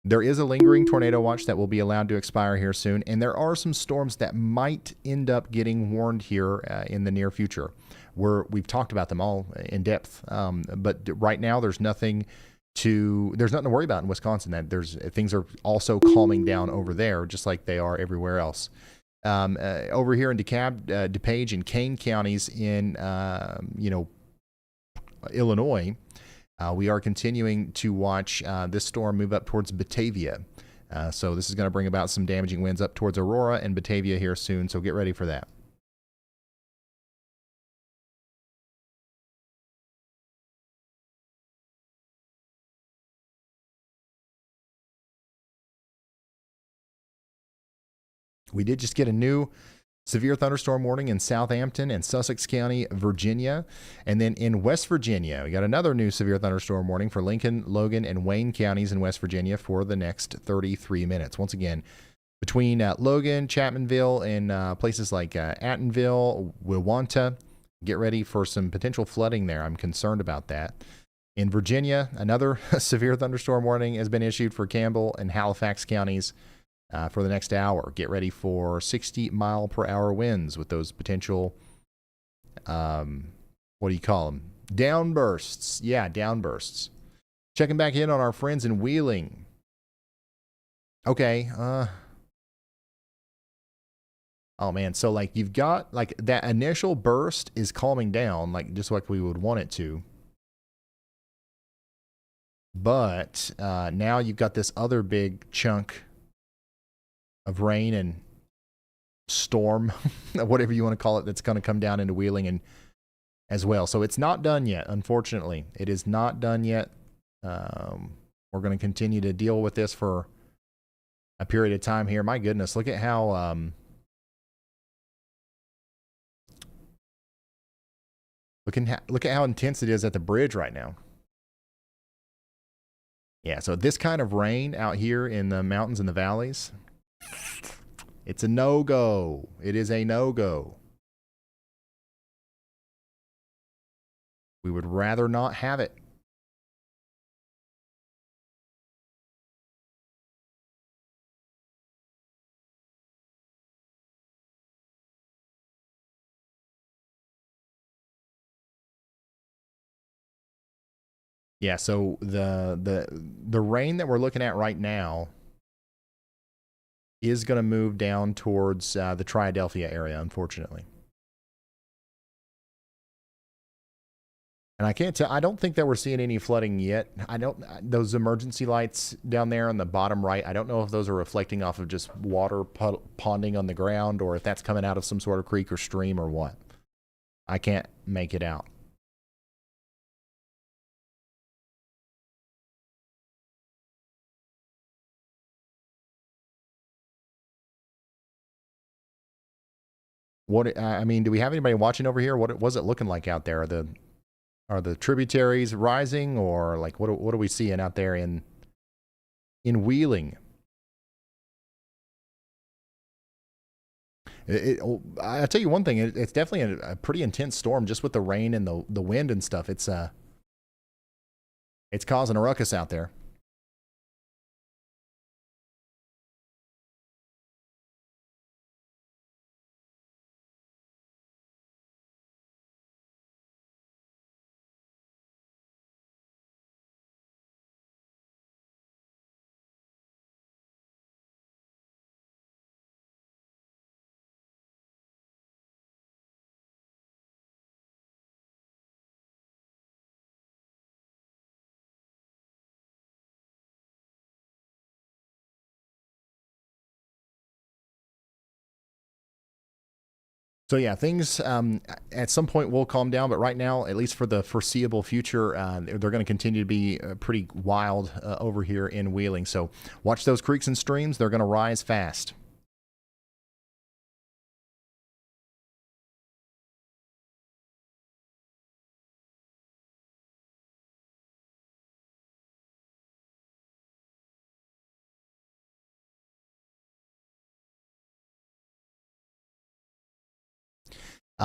There is a lingering tornado watch that will be allowed to expire here soon. And there are some storms that might end up getting warned here in the near future. We've talked about them all in depth. But right now, there's nothing to worry about in Wisconsin. That things are also calming down over there, just like they are everywhere else. Over here in DeKalb, DuPage, and Kane counties in Illinois, we are continuing to watch this storm move up towards Batavia. So this is going to bring about some damaging winds up towards Aurora and Batavia here soon. So get ready for that. We did just get a new severe thunderstorm warning in Southampton and Sussex County, Virginia. And then in West Virginia, we got another new severe thunderstorm warning for Lincoln, Logan, and Wayne counties in West Virginia for the next 33 minutes. Once again, between Logan, Chapmanville, and places like Attenville, Wewanta, get ready for some potential flooding there. I'm concerned about that. In Virginia, another severe thunderstorm warning has been issued for Campbell and Halifax counties for the next hour. Get ready for 60-mile-per-hour winds with those potential, what do you call them? Downbursts. Yeah, downbursts. Checking back in on our friends in Wheeling. Okay. Oh, man. So, like, you've got, like, that initial burst is calming down, like, just like we would want it to. But now you've got this other big chunk of rain and storm, whatever you want to call it, that's going to come down into Wheeling and as well. So it's not done yet, unfortunately. It is not done yet. We're going to continue to deal with this for a period of time here. My goodness, look at how look at how intense it is at the bridge right now. Yeah, so this kind of rain out here in the mountains and the valleys, it's a no-go. It is a no-go. We would rather not have it. Yeah, so the rain that we're looking at right now is going to move down towards the Triadelphia area, unfortunately. And I can't tell. I don't think that we're seeing any flooding yet. Those emergency lights down there on the bottom right, I don't know if those are reflecting off of just water ponding on the ground or if that's coming out of some sort of creek or stream or what. I can't make it out. I mean, do we have anybody watching over here? What was it looking like out there? Are the tributaries rising, or like what are we seeing out there in Wheeling? I tell you one thing, it's definitely a pretty intense storm, just with the rain and the wind and stuff. It's causing a ruckus out there. So yeah, things at some point will calm down, but right now, at least for the foreseeable future, they're going to continue to be pretty wild over here in Wheeling. So watch those creeks and streams; they're going to rise fast.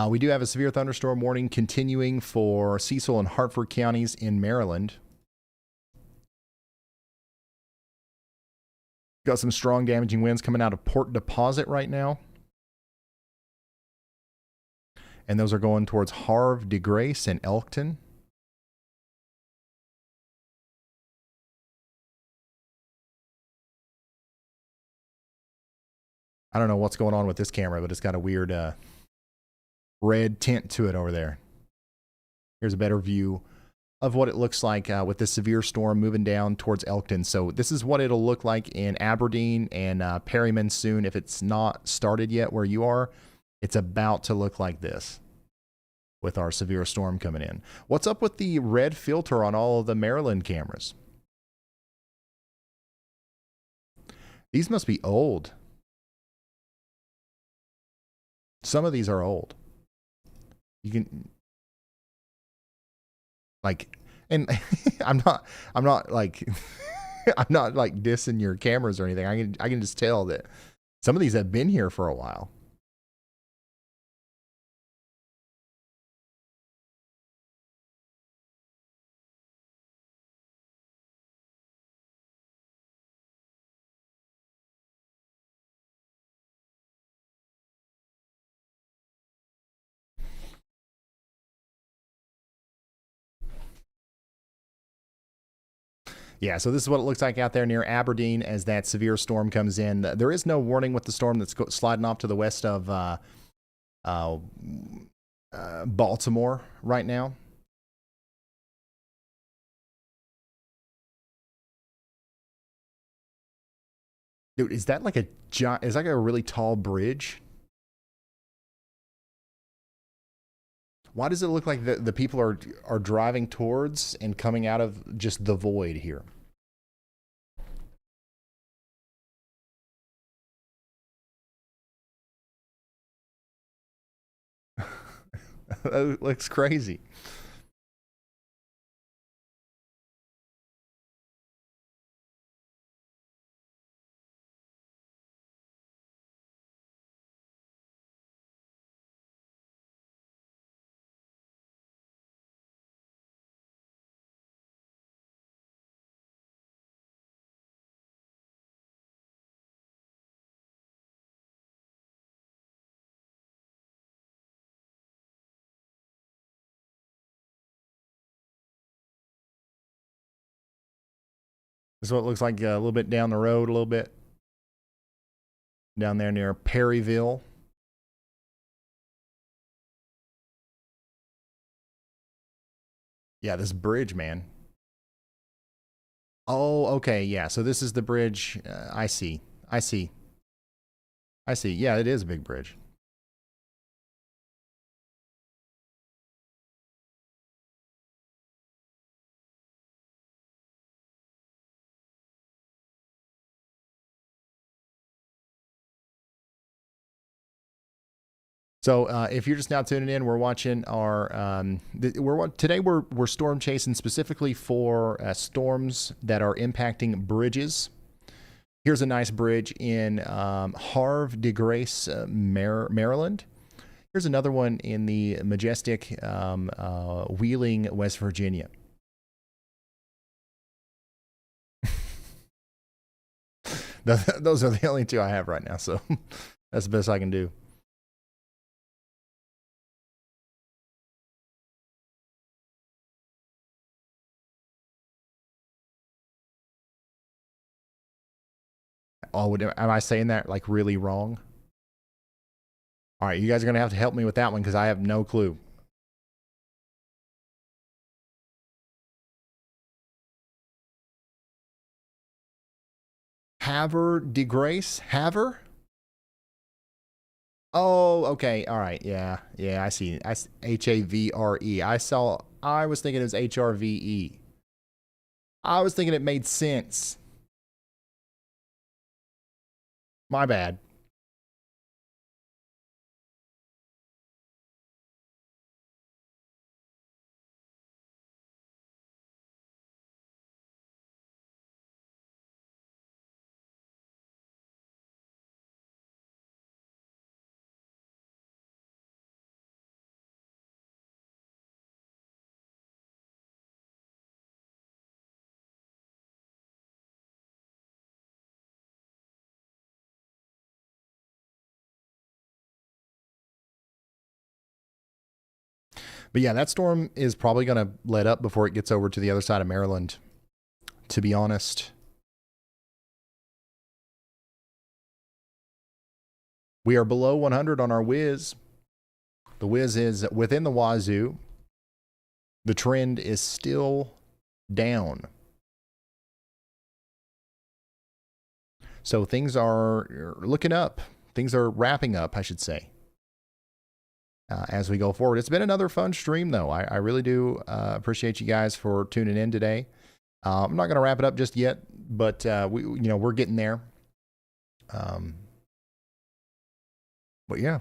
We do have a severe thunderstorm warning continuing for Cecil and Hartford counties in Maryland. Got some strong damaging winds coming out of Port Deposit right now. And those are going towards Havre de Grace and Elkton. I don't know what's going on with this camera, but it's got a weird red tint to it over there. Here's a better view of what it looks like with this severe storm moving down towards Elkton. So this is what it'll look like in Aberdeen and Perryman soon. If it's not started yet where you are, it's about to look like this with our severe storm coming in. What's up with the red filter on all of the Maryland cameras? These must be old. Some of these are old. You can like, and I'm not like I'm not like dissing your cameras or anything. I can just tell that some of these have been here for a while. Yeah, so this is what it looks like out there near Aberdeen as that severe storm comes in. There is no warning with the storm that's sliding off to the west of Baltimore right now. Dude, is that like a giant, is that like a really tall bridge? Why does it look like the people are driving towards and coming out of just the void here? That looks crazy. This is what it looks like a little bit down the road, a little bit down there near Perryville. Yeah, this bridge, man. Oh, okay, yeah. So this is the bridge. I see. I see. I see. Yeah, it is a big bridge. So if you're just now tuning in, we're watching our today we're storm chasing specifically for storms that are impacting bridges. Here's a nice bridge in Havre de Grace, Maryland. Here's another one in the majestic Wheeling, West Virginia. Those are the only two I have right now, so that's the best I can do. Oh, am I saying that like really wrong? All right, you guys are going to have to help me with that one because I have no clue. Havre de Grace? Havre? Oh, okay. All right. Yeah. Yeah, I see. Havre. I was thinking it was HRVE. I was thinking it made sense. My bad. But yeah, that storm is probably going to let up before it gets over to the other side of Maryland, to be honest. We are below 100 on our whiz. The whiz is within the wazoo. The trend is still down. So things are looking up. Things are wrapping up, I should say, as we go forward. It's been another fun stream, though. I really do appreciate you guys for tuning in today. I'm not going to wrap it up just yet, but we're getting there. But yeah.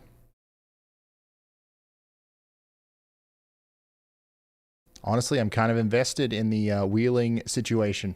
Honestly, I'm kind of invested in the wheeling situation.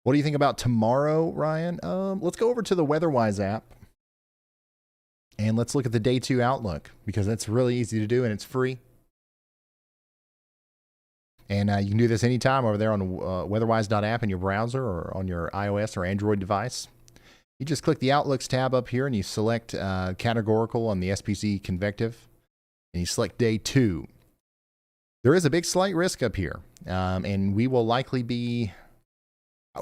What do you think about tomorrow, Ryan? Let's go over to the WeatherWise app and let's look at the day 2 outlook, because that's really easy to do and it's free. And you can do this anytime over there on weatherwise.app in your browser or on your iOS or Android device. You just click the Outlooks tab up here and you select categorical on the SPC convective and you select day 2. There is a big slight risk up here, and we will likely be...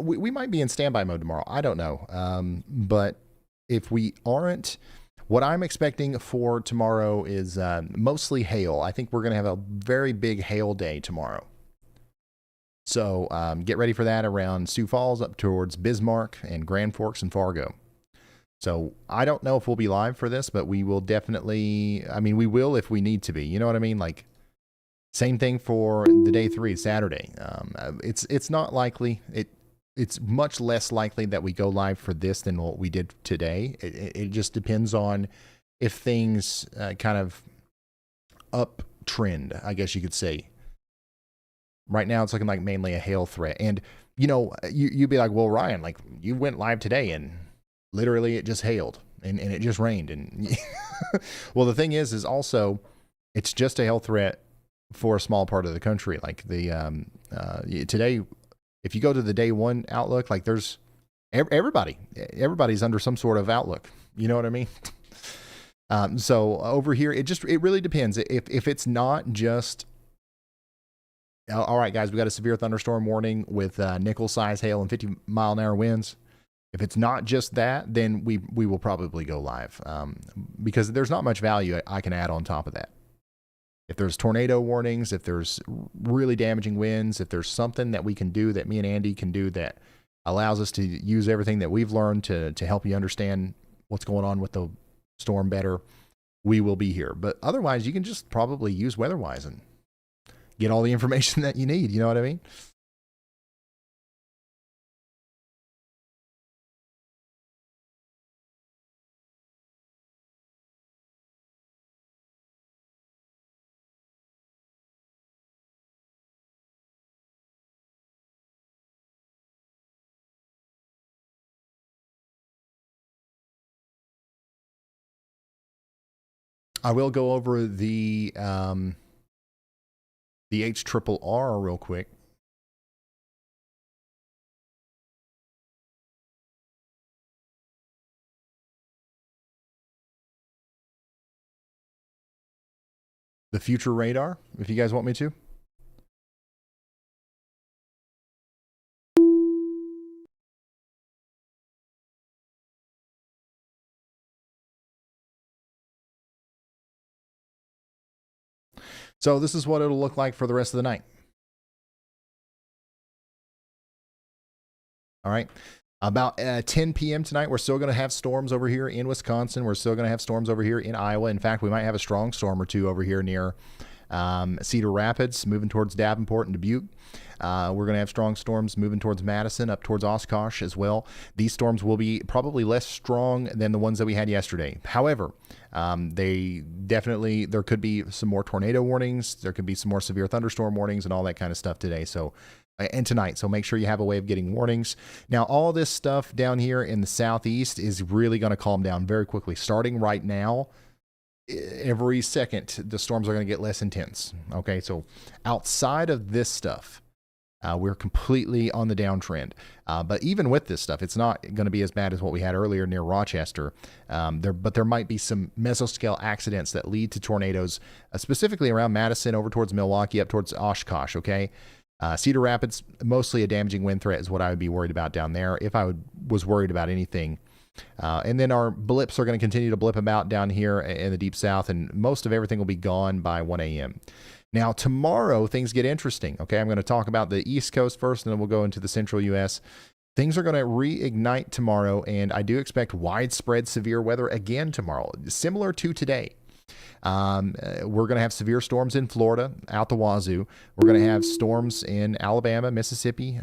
We might be in standby mode tomorrow. I don't know. But if we aren't, what I'm expecting for tomorrow is mostly hail. I think we're going to have a very big hail day tomorrow. So get ready for that around Sioux Falls up towards Bismarck and Grand Forks and Fargo. So I don't know if we'll be live for this, but we will definitely, we will if we need to be. You know what I mean? Like, same thing for the day 3, Saturday. It's not likely. It's much less likely that we go live for this than what we did today. It just depends on if things kind of uptrend, I guess you could say. Right now, it's looking like mainly a hail threat. And, you'd be like, well, Ryan, like, you went live today and literally it just hailed and it just rained. And well, the thing is also, it's just a hail threat for a small part of the country. Like today, if you go to the day 1 outlook, like there's everybody's under some sort of outlook. You know what I mean? So over here, it really depends. If it's not just, all right, guys, we got a severe thunderstorm warning with nickel size hail and 50-mile-an-hour winds. If it's not just that, then we will probably go live, because there's not much value I can add on top of that. If there's tornado warnings, if there's really damaging winds, if there's something that we can do, that me and Andy can do, that allows us to use everything that we've learned to help you understand what's going on with the storm better, we will be here. But otherwise, you can just probably use WeatherWise and get all the information that you need. You know what I mean? I will go over the HRRR real quick. The future radar, if you guys want me to. So this is what it'll look like for the rest of the night. All right. About 10 p.m. tonight, we're still going to have storms over here in Wisconsin. We're still going to have storms over here in Iowa. In fact, we might have a strong storm or two over here near Cedar Rapids moving towards Davenport and Dubuque. We're going to have strong storms moving towards Madison, up towards Oshkosh as well. These storms will be probably less strong than the ones that we had yesterday. However, there could be some more tornado warnings. There could be some more severe thunderstorm warnings and all that kind of stuff today. And tonight. So make sure you have a way of getting warnings. Now, all this stuff down here in the southeast is really going to calm down very quickly. Starting right now, every second, the storms are going to get less intense. Okay, so outside of this stuff, we're completely on the downtrend. But even with this stuff, it's not going to be as bad as what we had earlier near Rochester. But there might be some mesoscale accidents that lead to tornadoes, specifically around Madison, over towards Milwaukee, up towards Oshkosh, okay? Cedar Rapids, mostly a damaging wind threat is what I would be worried about down there if I was worried about anything. And then our blips are going to continue to blip about down here in the deep south, and most of everything will be gone by 1 a.m. Now, tomorrow, things get interesting. Okay, I'm going to talk about the East Coast first, and then we'll go into the central U.S. Things are going to reignite tomorrow, and I do expect widespread severe weather again tomorrow, similar to today. We're going to have severe storms in Florida, out the wazoo. We're going to have storms in Alabama, Mississippi,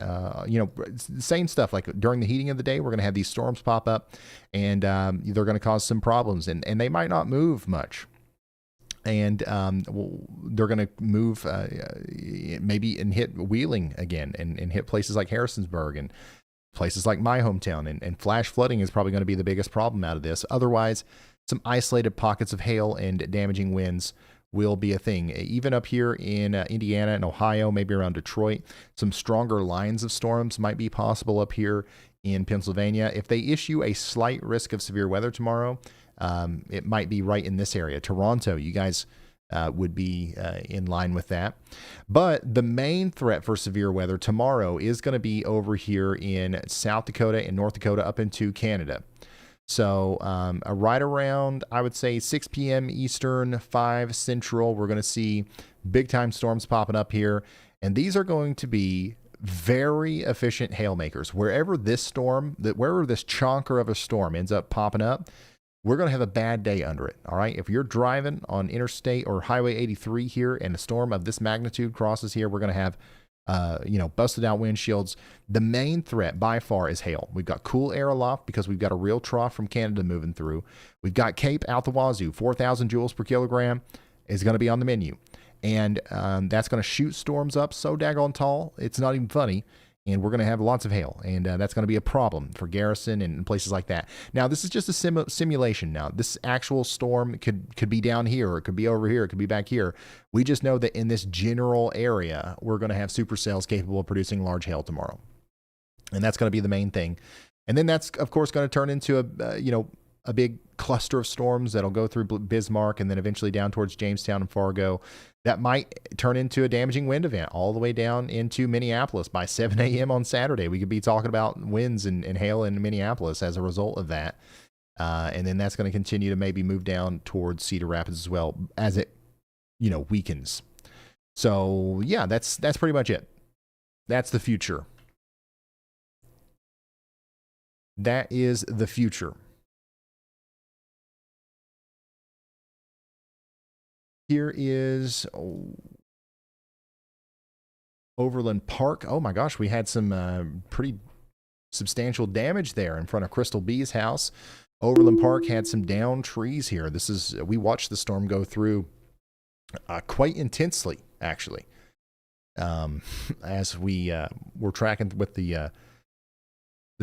same stuff. Like during the heating of the day, we're going to have these storms pop up, and they're going to cause some problems, and they might not move much. And they're going to move maybe and hit Wheeling again and hit places like Harrisonburg and places like my hometown. And flash flooding is probably going to be the biggest problem out of this. Otherwise, some isolated pockets of hail and damaging winds will be a thing. Even up here in Indiana and Ohio, maybe around Detroit, some stronger lines of storms might be possible up here in Pennsylvania. If they issue a slight risk of severe weather tomorrow, it might be right in this area. Toronto, you guys would be in line with that. But the main threat for severe weather tomorrow is going to be over here in South Dakota and North Dakota up into Canada. So right around, I would say, 6 p.m. Eastern, 5 Central, we're going to see big-time storms popping up here. And these are going to be very efficient hail makers. Wherever this chonker of a storm ends up popping up, we're going to have a bad day under it, all right? If you're driving on Interstate or Highway 83 here and a storm of this magnitude crosses here, we're going to have busted out windshields. The main threat by far is hail. We've got cool air aloft because we've got a real trough from Canada moving through. We've got Cape out the wazoo. 4,000 joules per kilogram is going to be on the menu. And that's going to shoot storms up so daggone tall, it's not even funny. And we're going to have lots of hail. And that's going to be a problem for Garrison and places like that. Now, this is just a simulation. Now, this actual storm could be down here, or it could be over here, it could be back here. We just know that in this general area, we're going to have supercells capable of producing large hail tomorrow. And that's going to be the main thing. And then that's, of course, going to turn into a big cluster of storms that'll go through Bismarck and then eventually down towards Jamestown and Fargo. That might turn into a damaging wind event all the way down into Minneapolis by 7 a.m. on Saturday. We could be talking about winds and hail in Minneapolis as a result of that. And then that's going to continue to maybe move down towards Cedar Rapids as well as it, weakens. So, yeah, that's pretty much it. That's the future. That is the future. Here is Overland Park. Oh my gosh, we had some pretty substantial damage there in front of Crystal B's house. Overland Park had some downed trees here. We watched the storm go through quite intensely, actually, as we were tracking with the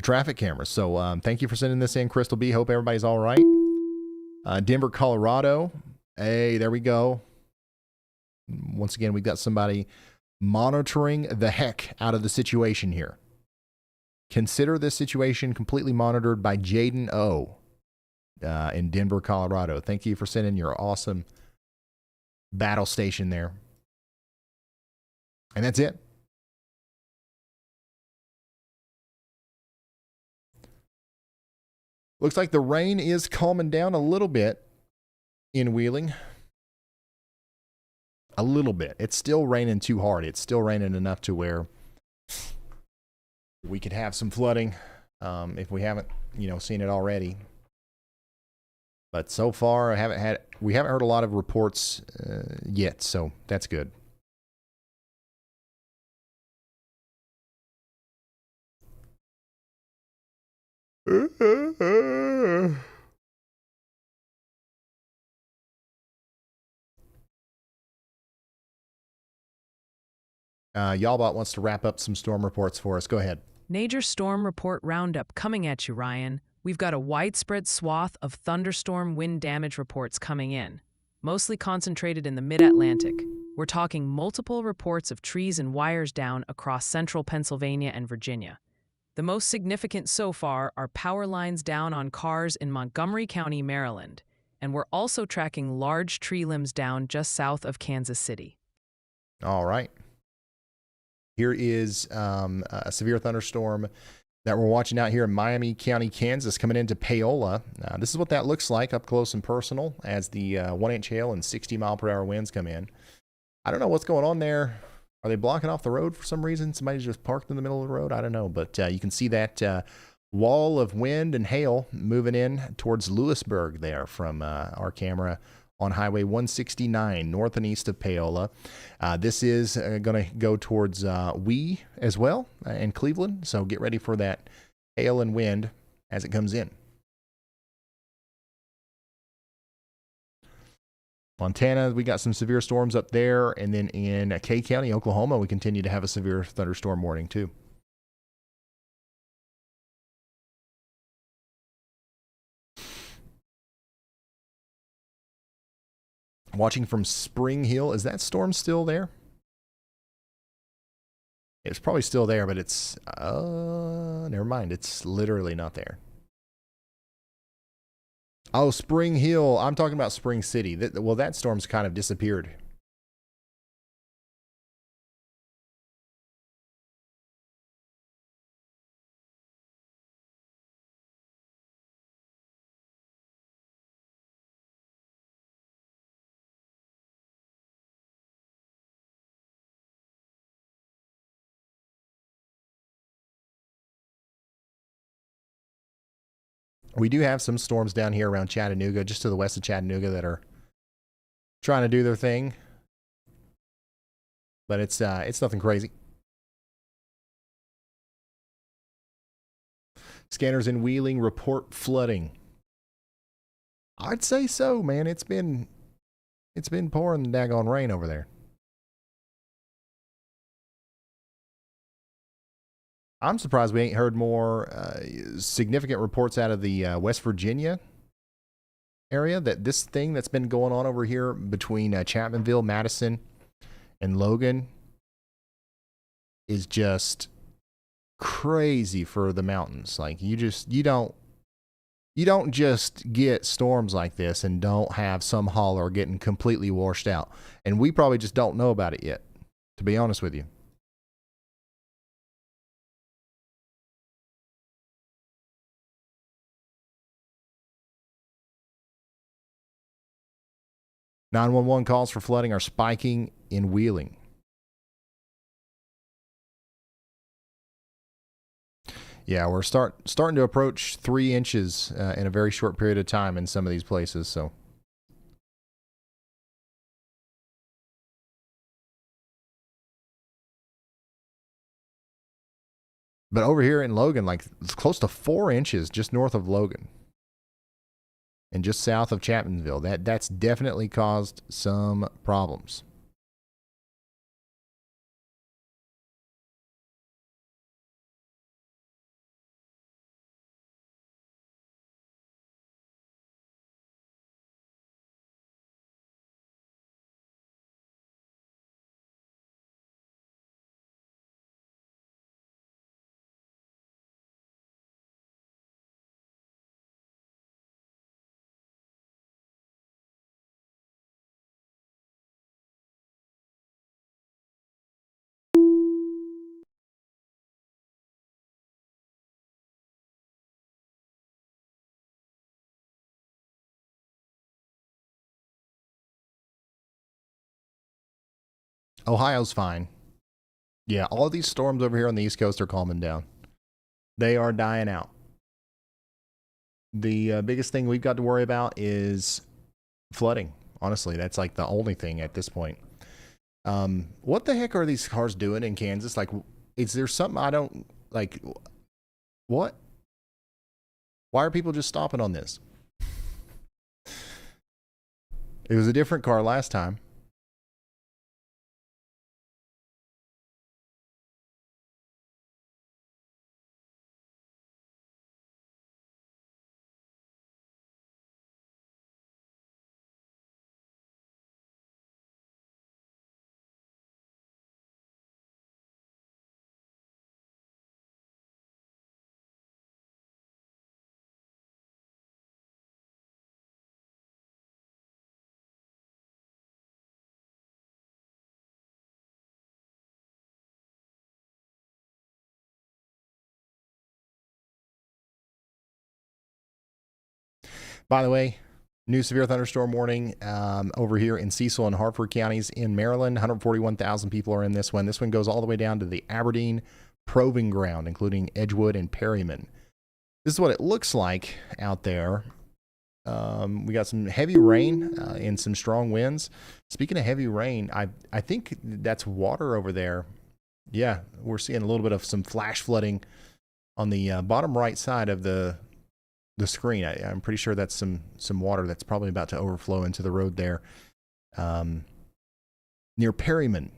traffic cameras. So thank you for sending this in, Crystal B. Hope everybody's all right. Denver, Colorado. Hey, there we go. Once again, we've got somebody monitoring the heck out of the situation here. Consider this situation completely monitored by Jaden O. In Denver, Colorado. Thank you for sending your awesome battle station there. And that's it. Looks like the rain is calming down a little bit in Wheeling. A little bit. It's still raining too hard. It's still raining enough to where we could have some flooding if we haven't, seen it already. But so far, we haven't heard a lot of reports yet, so that's good. Y'allbot wants to wrap up some storm reports for us. Go ahead. Major storm report roundup coming at you, Ryan. We've got a widespread swath of thunderstorm wind damage reports coming in, mostly concentrated in the mid-Atlantic. We're talking multiple reports of trees and wires down across central Pennsylvania and Virginia. The most significant so far are power lines down on cars in Montgomery County, Maryland, and we're also tracking large tree limbs down just south of Kansas City. All right. Here is a severe thunderstorm that we're watching out here in Miami County, Kansas, coming into Paola. This is what that looks like up close and personal as the 1-inch hail and 60-mile-per-hour winds come in. I don't know what's going on there. Are they blocking off the road for some reason? Somebody just parked in the middle of the road? I don't know. But you can see that wall of wind and hail moving in towards Lewisburg there from our camera on Highway 169, north and east of Paola. This is going to go towards Wee as well in Cleveland. So get ready for that hail and wind as it comes in. Montana, we got some severe storms up there. And then in Kay County, Oklahoma, we continue to have a severe thunderstorm warning too. Watching from Spring Hill, is that storm still there? It's probably still there, but it's, never mind. It's literally not there. Oh, Spring Hill. I'm talking about Spring City. Well, that storm's kind of disappeared. We do have some storms down here around Chattanooga, just to the west of Chattanooga, that are trying to do their thing. But it's nothing crazy. Scanners in Wheeling report flooding. I'd say so, man. It's been pouring daggone rain over there. I'm surprised we ain't heard more significant reports out of the West Virginia area, that this thing that's been going on over here between Chapmanville, Madison, and Logan is just crazy for the mountains. Like you don't just get storms like this and don't have some holler getting completely washed out. And we probably just don't know about it yet, to be honest with you. (911) calls for flooding are spiking in Wheeling. Yeah, we're starting to approach 3 inches in a very short period of time in some of these places. So, but over here in Logan, like it's close to 4 inches just north of Logan. And just south of Chapmanville. That's definitely caused some problems. Ohio's fine. Yeah, all these storms over here on the East Coast are calming down. They are dying out. The biggest thing we've got to worry about is flooding. Honestly, that's like the only thing at this point. What the heck are these cars doing in Kansas? Like, is there something I don't like? What? Why are people just stopping on this? It was a different car last time. By the way, new severe thunderstorm warning over here in Cecil and Hartford counties in Maryland. 141,000 people are in this one. This one goes all the way down to the Aberdeen Proving Ground, including Edgewood and Perryman. This is what it looks like out there. We got some heavy rain and some strong winds. Speaking of heavy rain, I think that's water over there. Yeah, we're seeing a little bit of some flash flooding on the bottom right side of the screen. I'm pretty sure that's some water that's probably about to overflow into the road there near Perryman.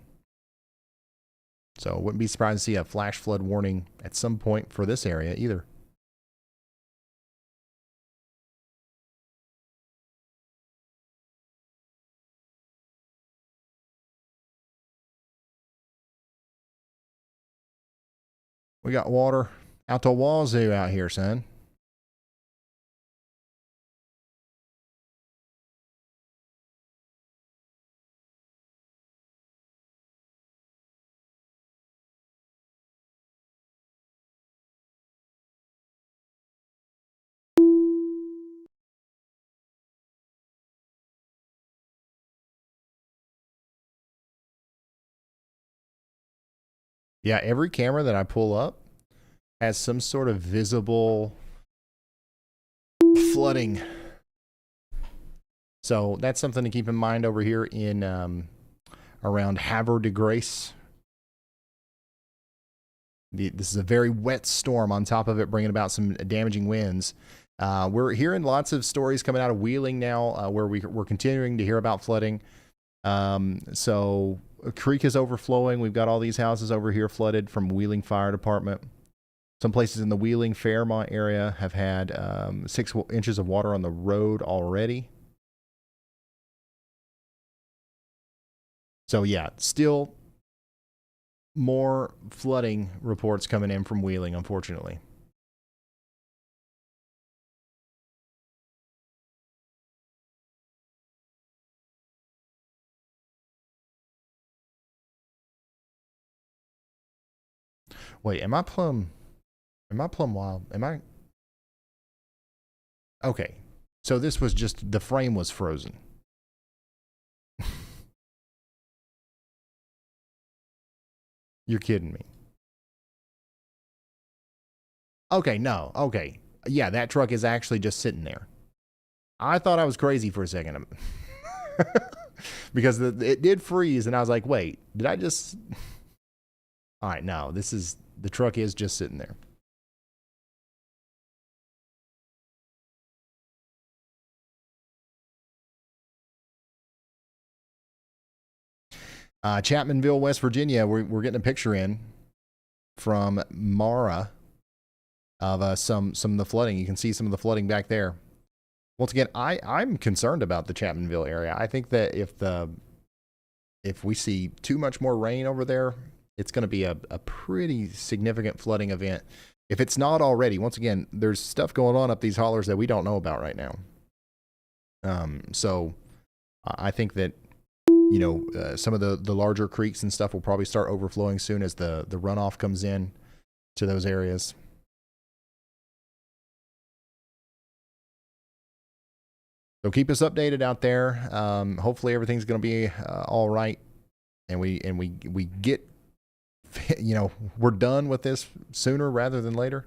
So wouldn't be surprised to see a flash flood warning at some point for this area either. We got water out the wazoo out here, son. Yeah, every camera that I pull up has some sort of visible flooding. So that's something to keep in mind over here in around Havre de Grace. This is a very wet storm on top of it, bringing about some damaging winds. We're hearing lots of stories coming out of Wheeling now where we're continuing to hear about flooding. So a creek is overflowing. We've got all these houses over here flooded from Wheeling Fire Department. Some places in the Wheeling Fairmont area have had 6 inches of water on the road already. So yeah, still more flooding reports coming in from Wheeling, unfortunately. Wait, am I plumb wild? Am I? Okay. So this was just, the frame was frozen. You're kidding me. Okay, no. Okay. Yeah, that truck is actually just sitting there. I thought I was crazy for a second. Because it did freeze, and I was like, wait, did I just... All right, no, the truck is just sitting there. Chapmanville, West Virginia, we're getting a picture in from Mara of some of the flooding. You can see some of the flooding back there. Once again, I'm concerned about the Chapmanville area. I think that if we see too much more rain over there, it's going to be a pretty significant flooding event. If it's not already, once again, there's stuff going on up these hollers that we don't know about right now. So I think that, you know, some of the larger creeks and stuff will probably start overflowing soon as the runoff comes in to those areas. So keep us updated out there. Hopefully everything's going to be all right, and we get, you know, we're done with this sooner rather than later.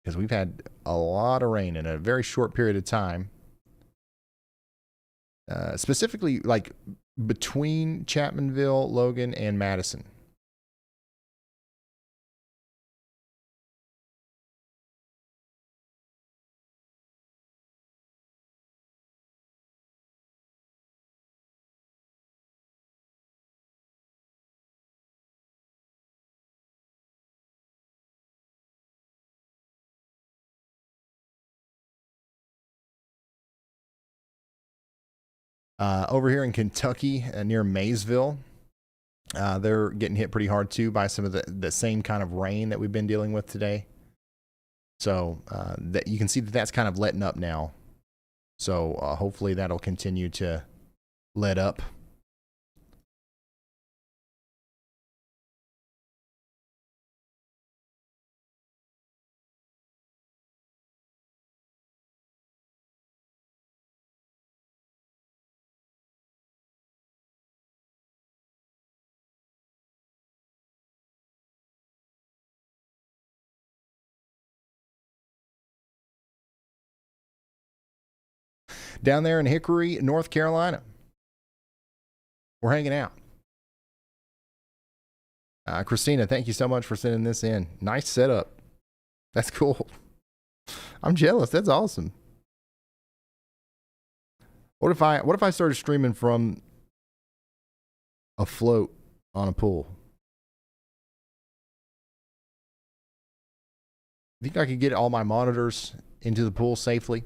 because we've had a lot of rain in a very short period of time. Specifically, like between Chapmanville, Logan, and Madison. Over here in Kentucky, near Maysville, they're getting hit pretty hard too by some of the same kind of rain that we've been dealing with today. So that you can see that that's kind of letting up now. So hopefully that'll continue to let up. Down there in Hickory, North Carolina, we're hanging out. Christina, thank you so much for sending this in. Nice setup. That's cool. I'm jealous. That's awesome. What if I started streaming from a float on a pool? Think I could get all my monitors into the pool safely?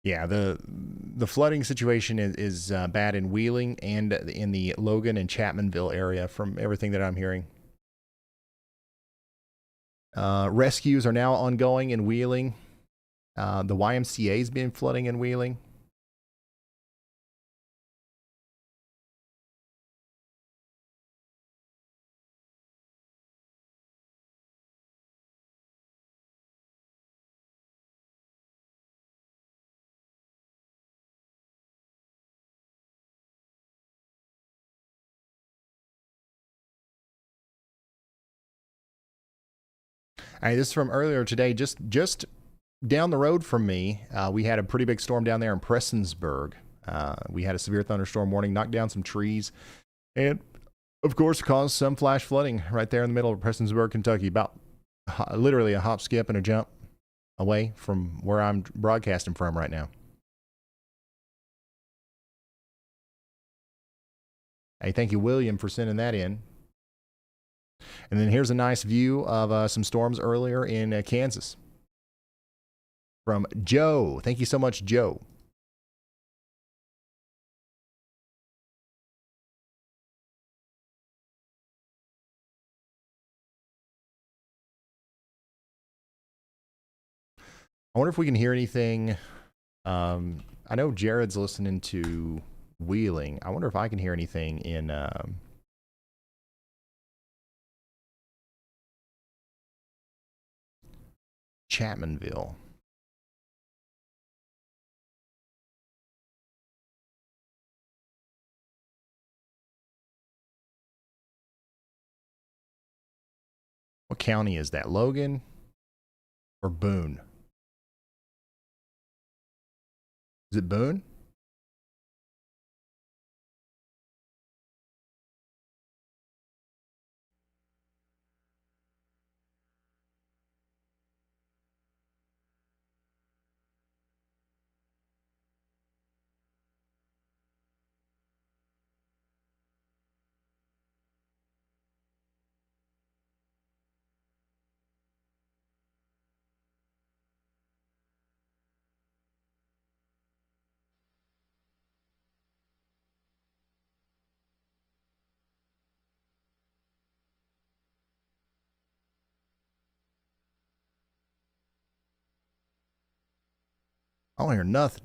Yeah, the flooding situation is bad in Wheeling and in the Logan and Chapmanville area from everything that I'm hearing. Rescues are now ongoing in Wheeling. The YMCA's been flooding in Wheeling. Hey, this is from earlier today. Just down the road from me, we had a pretty big storm down there in Prestonsburg. We had a severe thunderstorm warning, knocked down some trees, and of course caused some flash flooding right there in the middle of Prestonsburg, Kentucky. About literally a hop, skip, and a jump away from where I'm broadcasting from right now. Hey, thank you, William, for sending that in. And then here's a nice view of some storms earlier in Kansas from Joe. Thank you so much, Joe. I wonder if we can hear anything. I know Jared's listening to Wheeling. I wonder if I can hear anything in Chapmanville. What county is that? Logan or Boone? Is it Boone? I don't hear nothing.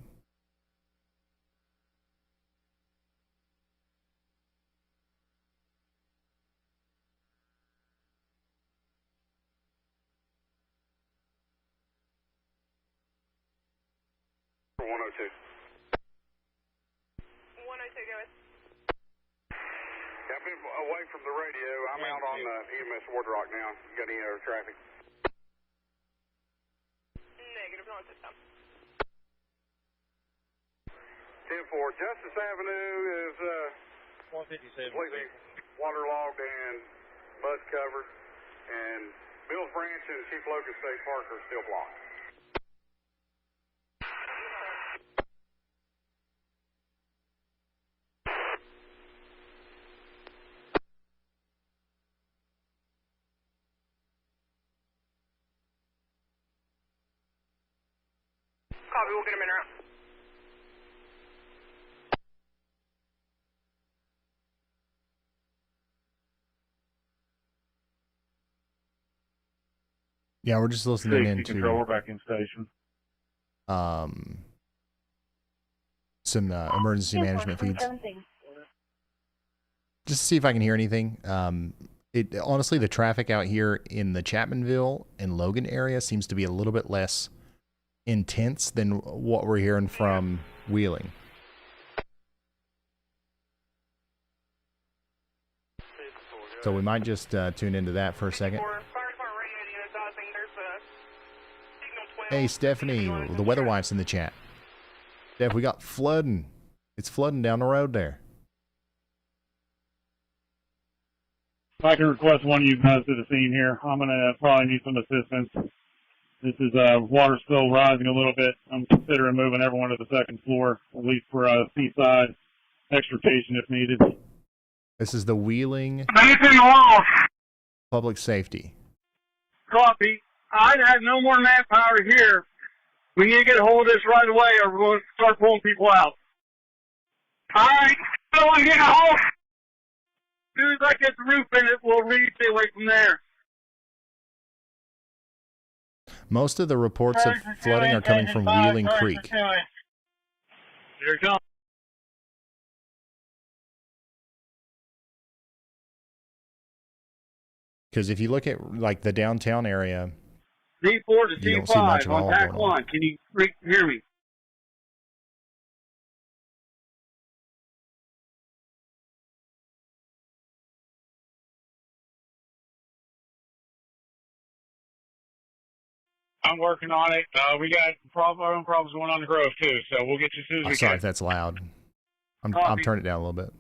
102. 102, go ahead. Yeah, I've been away from the radio. I'm out on EMS Woodrock now. You got any other traffic? Negative, no, it's this time. 10-4. Justice Avenue is 157. completely waterlogged and mud covered, and Mills Branch and Chief Logan State Park are still blocked. Copy, we'll get him in route. Yeah, we're just listening Safety into control, we're back in station. Some emergency management feeds. Just to see if I can hear anything. Honestly, the traffic out here in the Chapmanville and Logan area seems to be a little bit less intense than what we're hearing from Wheeling. So we might just tune into that for a second. Hey, Stephanie, the weather wife's in the chat. Steph, we got flooding. It's flooding down the road there. If I can request one of you guys to the scene here, I'm going to probably need some assistance. This is water still rising a little bit. I'm considering moving everyone to the second floor, at least for seaside extrication if needed. This is the Wheeling Public Safety. Copy. I have no more manpower here. We need to get a hold of this right away or we're going to start pulling people out. All right. So we get a hold. As soon as I get the roof in it, we'll read it away from there. Most of the reports of flooding are coming from Wheeling Creek. Here it comes. Because if you look at like the downtown area, D4 to you don't see much D5 at all on pack going on. 1. Can you hear me? I'm working on it. We got our own problems going on in the Grove, too, so we'll get you as soon as we sorry can. if that's loud. I'm turning it down a little bit.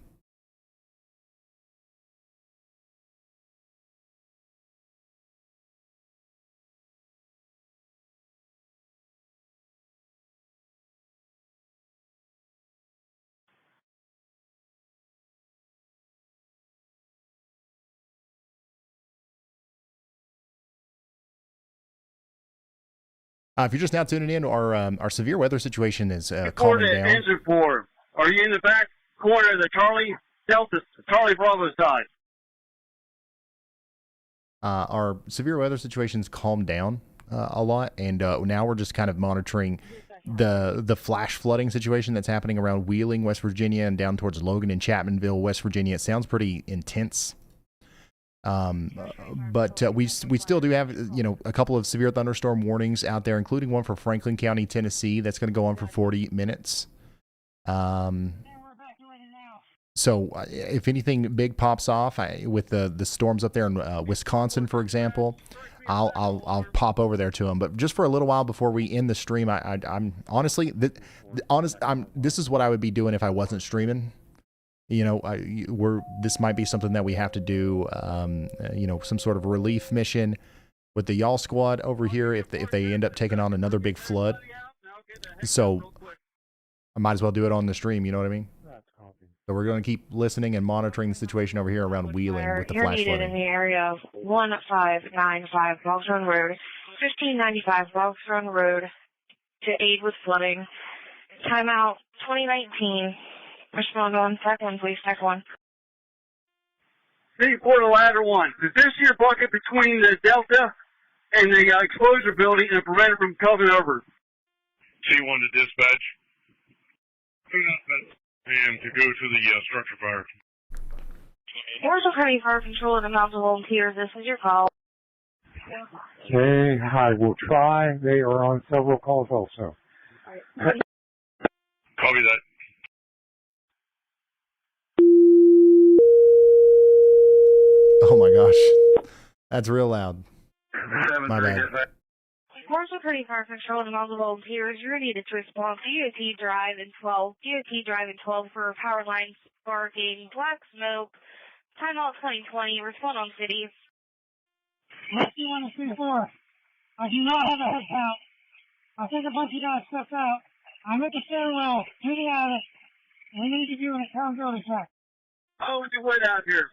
If you're just now tuning in, our severe weather situation is calming down. Engine 4. Are you in the back corner of the Charlie Bravo side? Our severe weather situation's calmed down a lot, and now we're just kind of monitoring the flash flooding situation that's happening around Wheeling, West Virginia, and down towards Logan and Chapmanville, West Virginia. It sounds pretty intense. But we still do have, a couple of severe thunderstorm warnings out there, including one for Franklin County, Tennessee. That's going to go on for 40 minutes. So if anything big pops off with the storms up there in Wisconsin, for example, I'll pop over there to them. But just for a little while before we end the stream, I'm honestly, this is what I would be doing if I wasn't streaming. This might be something that we have to do, some sort of relief mission with the Y'all Squad over here if they end up taking on another big flood. So I might as well do it on the stream, you know what I mean? So we're going to keep listening and monitoring the situation over here around Wheeling with the flash You're needed in flooding. the area of 1595 Boggs Run Road, 1595 Boggs Run Road to aid with flooding. Timeout 2019. Respond on Tech 1, please. Tech 1. D4 to ladder 1. Is this your bucket between the Delta and the exposure building and prevent it from coming over? C1 to dispatch. And to go to the structure fire. Marshall County Fire Control and Mountain Volunteers, this is your call. Okay, I will try. They are on several calls also. Copy that. Oh my gosh. That's real loud. My bad. Reports are pretty far controlled and all the volunteers are needed to respond to DOT Drive and 12. DOT Drive and 12 for power lines sparking, black smoke, timeout 2020, respond on city. Rescue 134. I do not have a head count. I think a bunch of guys stepped out. I'm at the stairwell to the attic. We need to do an accountability check. Oh, you went out here.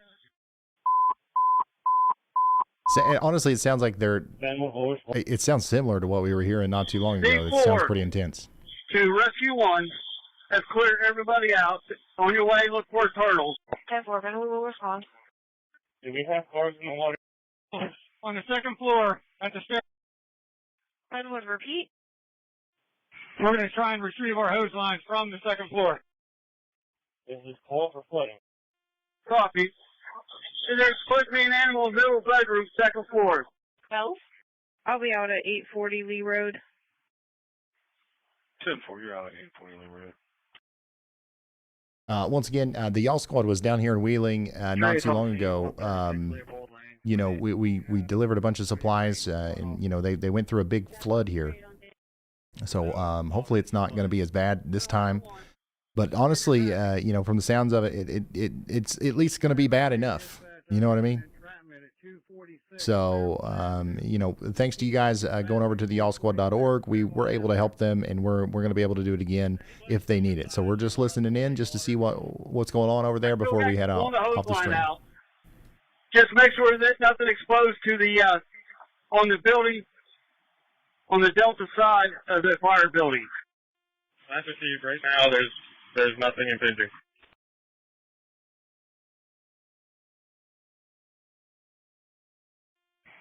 Honestly, it sounds like it sounds similar to what we were hearing not too long ago. It sounds pretty intense. To Rescue 1, has cleared everybody out. On your way, look for turtles. 10-4, then we will respond. Do we have cars in the water? On the second floor, at the stairs. And would repeat. We're going to try and retrieve our hose lines from the second floor. This is call for flooding. Copy. There's supposed to be an animal in the middle bedroom, second floor. 12. I'll be out at 840 Lee Road. 10-4, you're out at 840 Lee Road. Once again, the Y'all Squad was down here in Wheeling not too long ago. You know, we delivered a bunch of supplies, and, you know, they went through a big flood here. So hopefully it's not going to be as bad this time. But honestly, you know, from the sounds of it, it's at least going to be bad enough. You know what I mean? So, you know, thanks to you guys going over to the y'allsquad.org, we were able to help them, and we're going to be able to do it again if they need it. So we're just listening in just to see what's going on over there before we head off the stream. Just make sure that nothing exposed to the on the building on the delta side of the fire building. That's received right now. There's nothing impinging.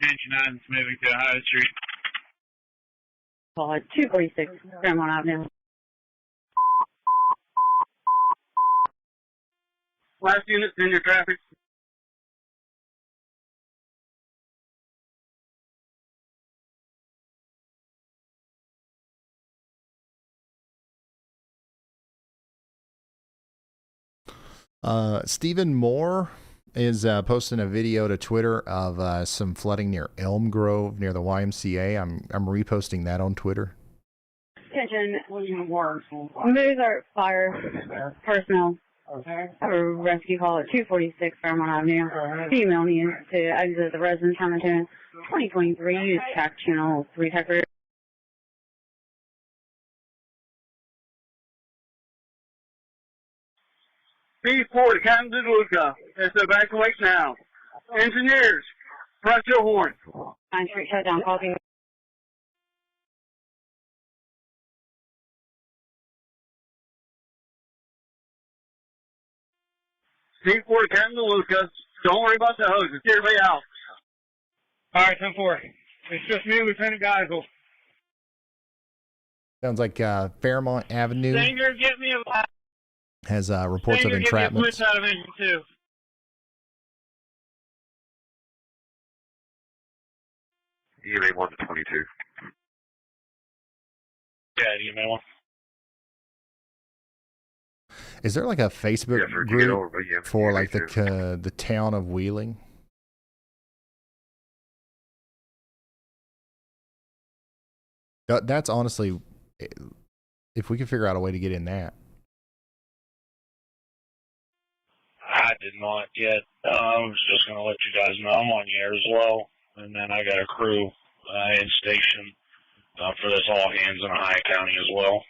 Engine 9 is moving to High Street. 246 Fairmont Avenue. Last unit's in your traffic. Stephen Moore is posting a video to Twitter of some flooding near Elm Grove near the YMCA. I'm reposting that on Twitter. Attention, move our fire personnel. Have a rescue call at 246 Fairmont Avenue. Female needs to exit the residence Hamilton. 2023 use track channel 3 Tucker. B4 to Captain DeLuca. Let's evacuate now. Engineers, press your horn. 9th Street shutdown, copy. B4 to Captain DeLuca. Don't worry about the hoses. Get everybody out. All right, 10-4. It's just me, Lieutenant Geisel. Sounds like Fairmont Avenue Singer, get me a has reports of entrapment. Get me a switch out of engine 2. EMA 1 to 22. Yeah, EMA 1. Is there like a Facebook group for like the town of Wheeling? That's honestly, if we could figure out a way to get in that. I did not yet. I was just going to let you guys know I'm on the air as well. And then I got a crew in station for this all hands in Ohio County as well.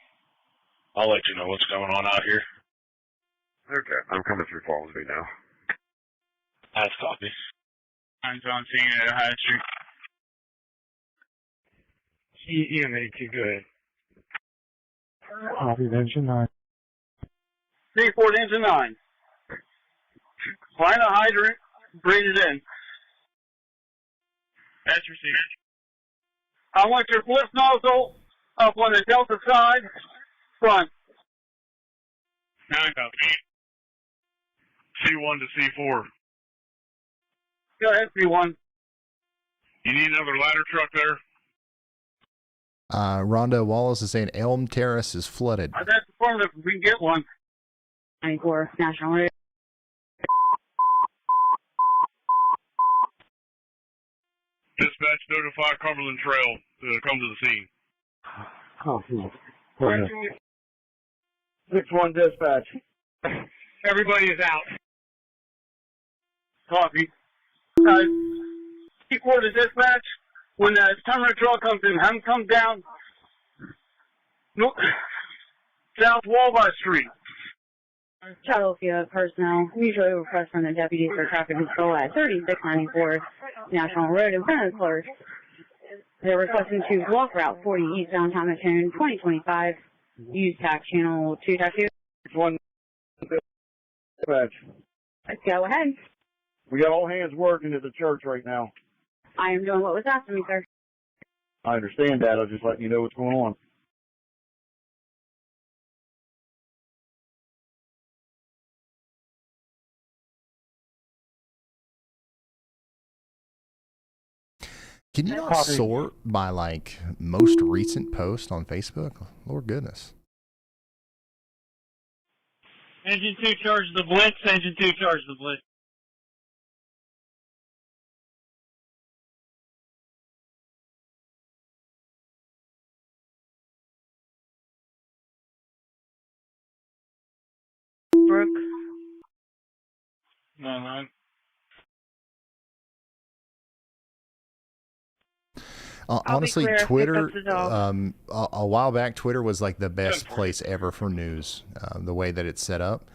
I'll let you know what's going on out here. Okay, I'm coming through Fallsby now. That's copy. I'm John Cena at High Street. EMA 2, go ahead. Copy, engine 9. C4 engine 9. Find a hydrant, breathe it in. That's received. I want your flip nozzle up on the delta side, front. 9 copy. C1 to C4. Go ahead, C1. You need another ladder truck there? Rhonda Wallace is saying Elm Terrace is flooded. That's Affirmative, we can get one. 94 National Road. Dispatch, notify Cumberland Trail to come to the scene. Oh, 6-1 dispatch. Everybody is out. Copy. Keep order to dispatch. When the terminal truck comes in, have them come down South Walby Street. Philadelphia personnel usually request from the deputies for traffic control at 3694 National Road in front of the clerk. They're requesting to block Route 40 East downtown Mattoon 2025. Use tax channel 2.2. 1 dispatch. Go ahead. We got all hands working at the church right now. I am doing what was asked of me, sir. I understand that. I'll just letting you know what's going on. Can you not sort by like most recent post on Facebook? Lord goodness. Engine 2 charge the blitz. Engine 2 charge the blitz. Brooke. 9-9. Honestly, clear. Twitter, Pick up the dog. a while back, Twitter was like the best place ever for news, the way that it's set up.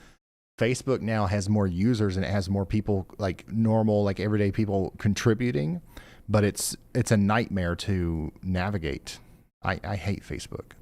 Facebook now has more users and it has more people, like normal, like everyday people contributing, but it's a nightmare to navigate. I hate Facebook.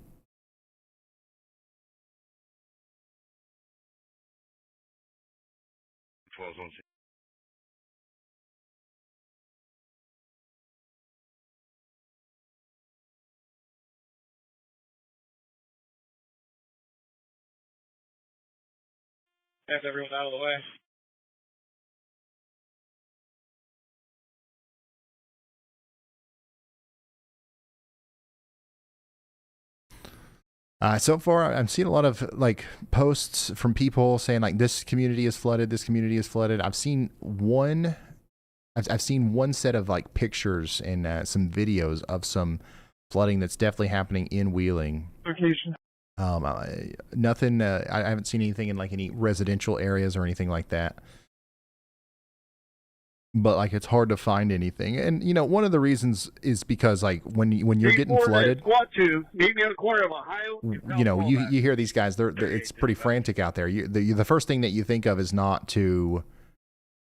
Have everyone out of the way. So far, I'm seeing a lot of like posts from people saying like this community is flooded, this community is flooded. I've seen one set of like pictures and some videos of some flooding that's definitely happening in Wheeling. Location. Nothing. I haven't seen anything in like any residential areas or anything like that. But like it's hard to find anything, and you know one of the reasons is because like when you're getting flooded, Squad 2, meet me on the corner of Ohio. you know you hear these guys. They're it's pretty frantic out there. The first thing that you think of is not to,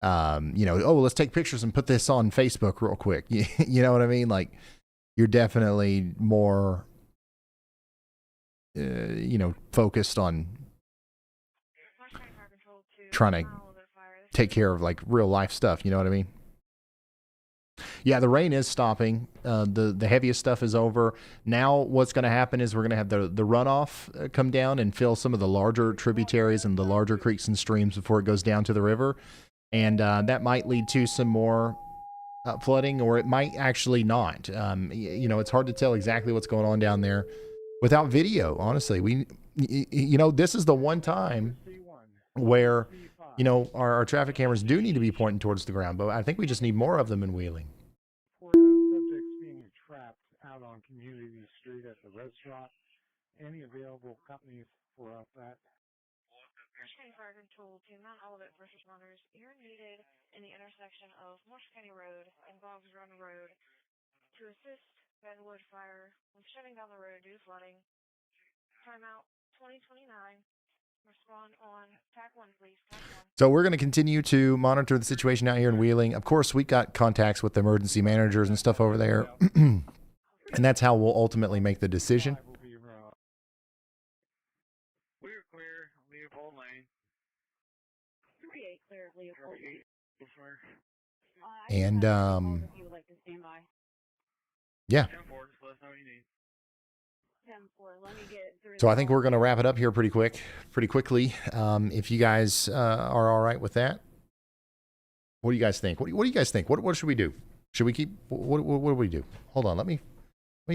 oh let's take pictures and put this on Facebook real quick. You know what I mean? Like you're definitely more, focused on trying to take care of like real life stuff. You know what I mean? Yeah, the rain is stopping. The heaviest stuff is over. Now what's going to happen is we're going to have the runoff come down and fill some of the larger tributaries and the larger creeks and streams before it goes down to the river. And that might lead to some more flooding, or it might actually not. It's hard to tell exactly what's going on down there without video. Honestly, this is the one time where our traffic cameras do need to be pointing towards the ground, but I think we just need more of them in Wheeling. Subjects being trapped out on Community Street at the restaurant. Any available companies for that? County Fire Control to Mount Olivet first responders. You're needed in the intersection of Marsh County Road and Boggs Run Road to assist Benwood Fire with shutting down the road due to flooding. Timeout 2029. Respond on TAC 1, please. TAC 1. So we're going to continue to monitor the situation out here in Wheeling. Of course, we got contacts with the emergency managers and stuff over there, and that's how we'll ultimately make the decision. We're clear. Leopold Lane. 38 clear, Leopold. And if you would like to stand by. Yeah. So I think we're going to wrap it up here pretty quickly. If you guys are all right with that, what do you guys think? What do you guys think? What should we do? Should we keep? What do we do? Hold on, let me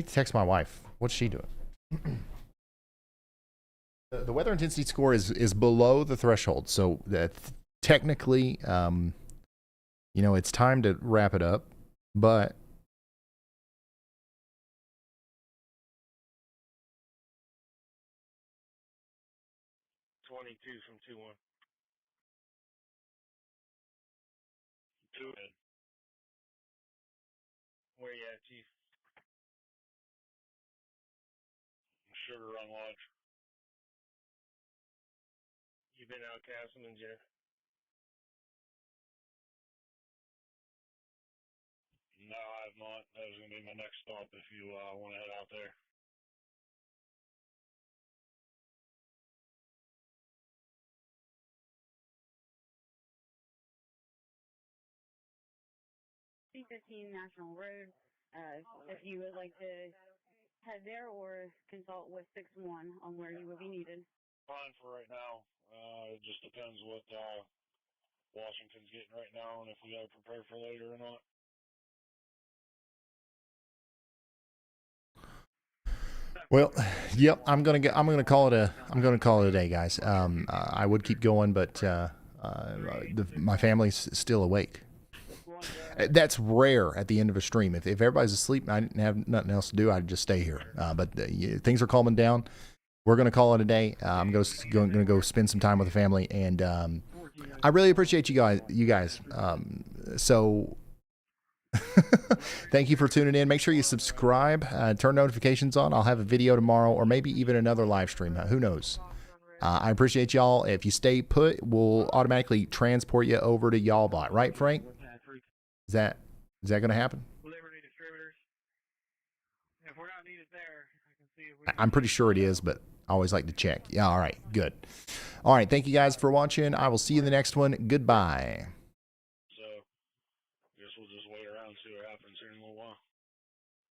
text my wife. What's she doing? The weather intensity score is below the threshold, so that technically, it's time to wrap it up. But 22 from 2-1. 2 in. Where you at, Chief? Sugar Run Lodge. You been out Castleman's yet? No, I have not. That was going to be my next stop if you want to head out there. C15 National Road. If you would like to head there or consult with 6-1 on where you will be needed. Fine for right now. It just depends what Washington's getting right now and if we got to prepare for later or not. well, yep, I'm gonna call it a day, guys. I would keep going, but my family's still awake. That's rare at the end of a stream. If everybody's asleep and I didn't have nothing else to do, I'd just stay here. But things are calming down. We're going to call it a day. I'm going to go spend some time with the family, and I really appreciate you guys. So thank you for tuning in. Make sure you subscribe, turn notifications on. I'll have a video tomorrow, or maybe even another live stream. Who knows? I appreciate y'all. If you stay put, we'll automatically transport you over to Y'allbot. Right, Frank? Is that going to happen? Liberty Distributors. If we're not needed there, I can see if we I'm pretty sure it is, but I always like to check. Yeah, all right, good. All right, thank you guys for watching. I will see you in the next one. Goodbye.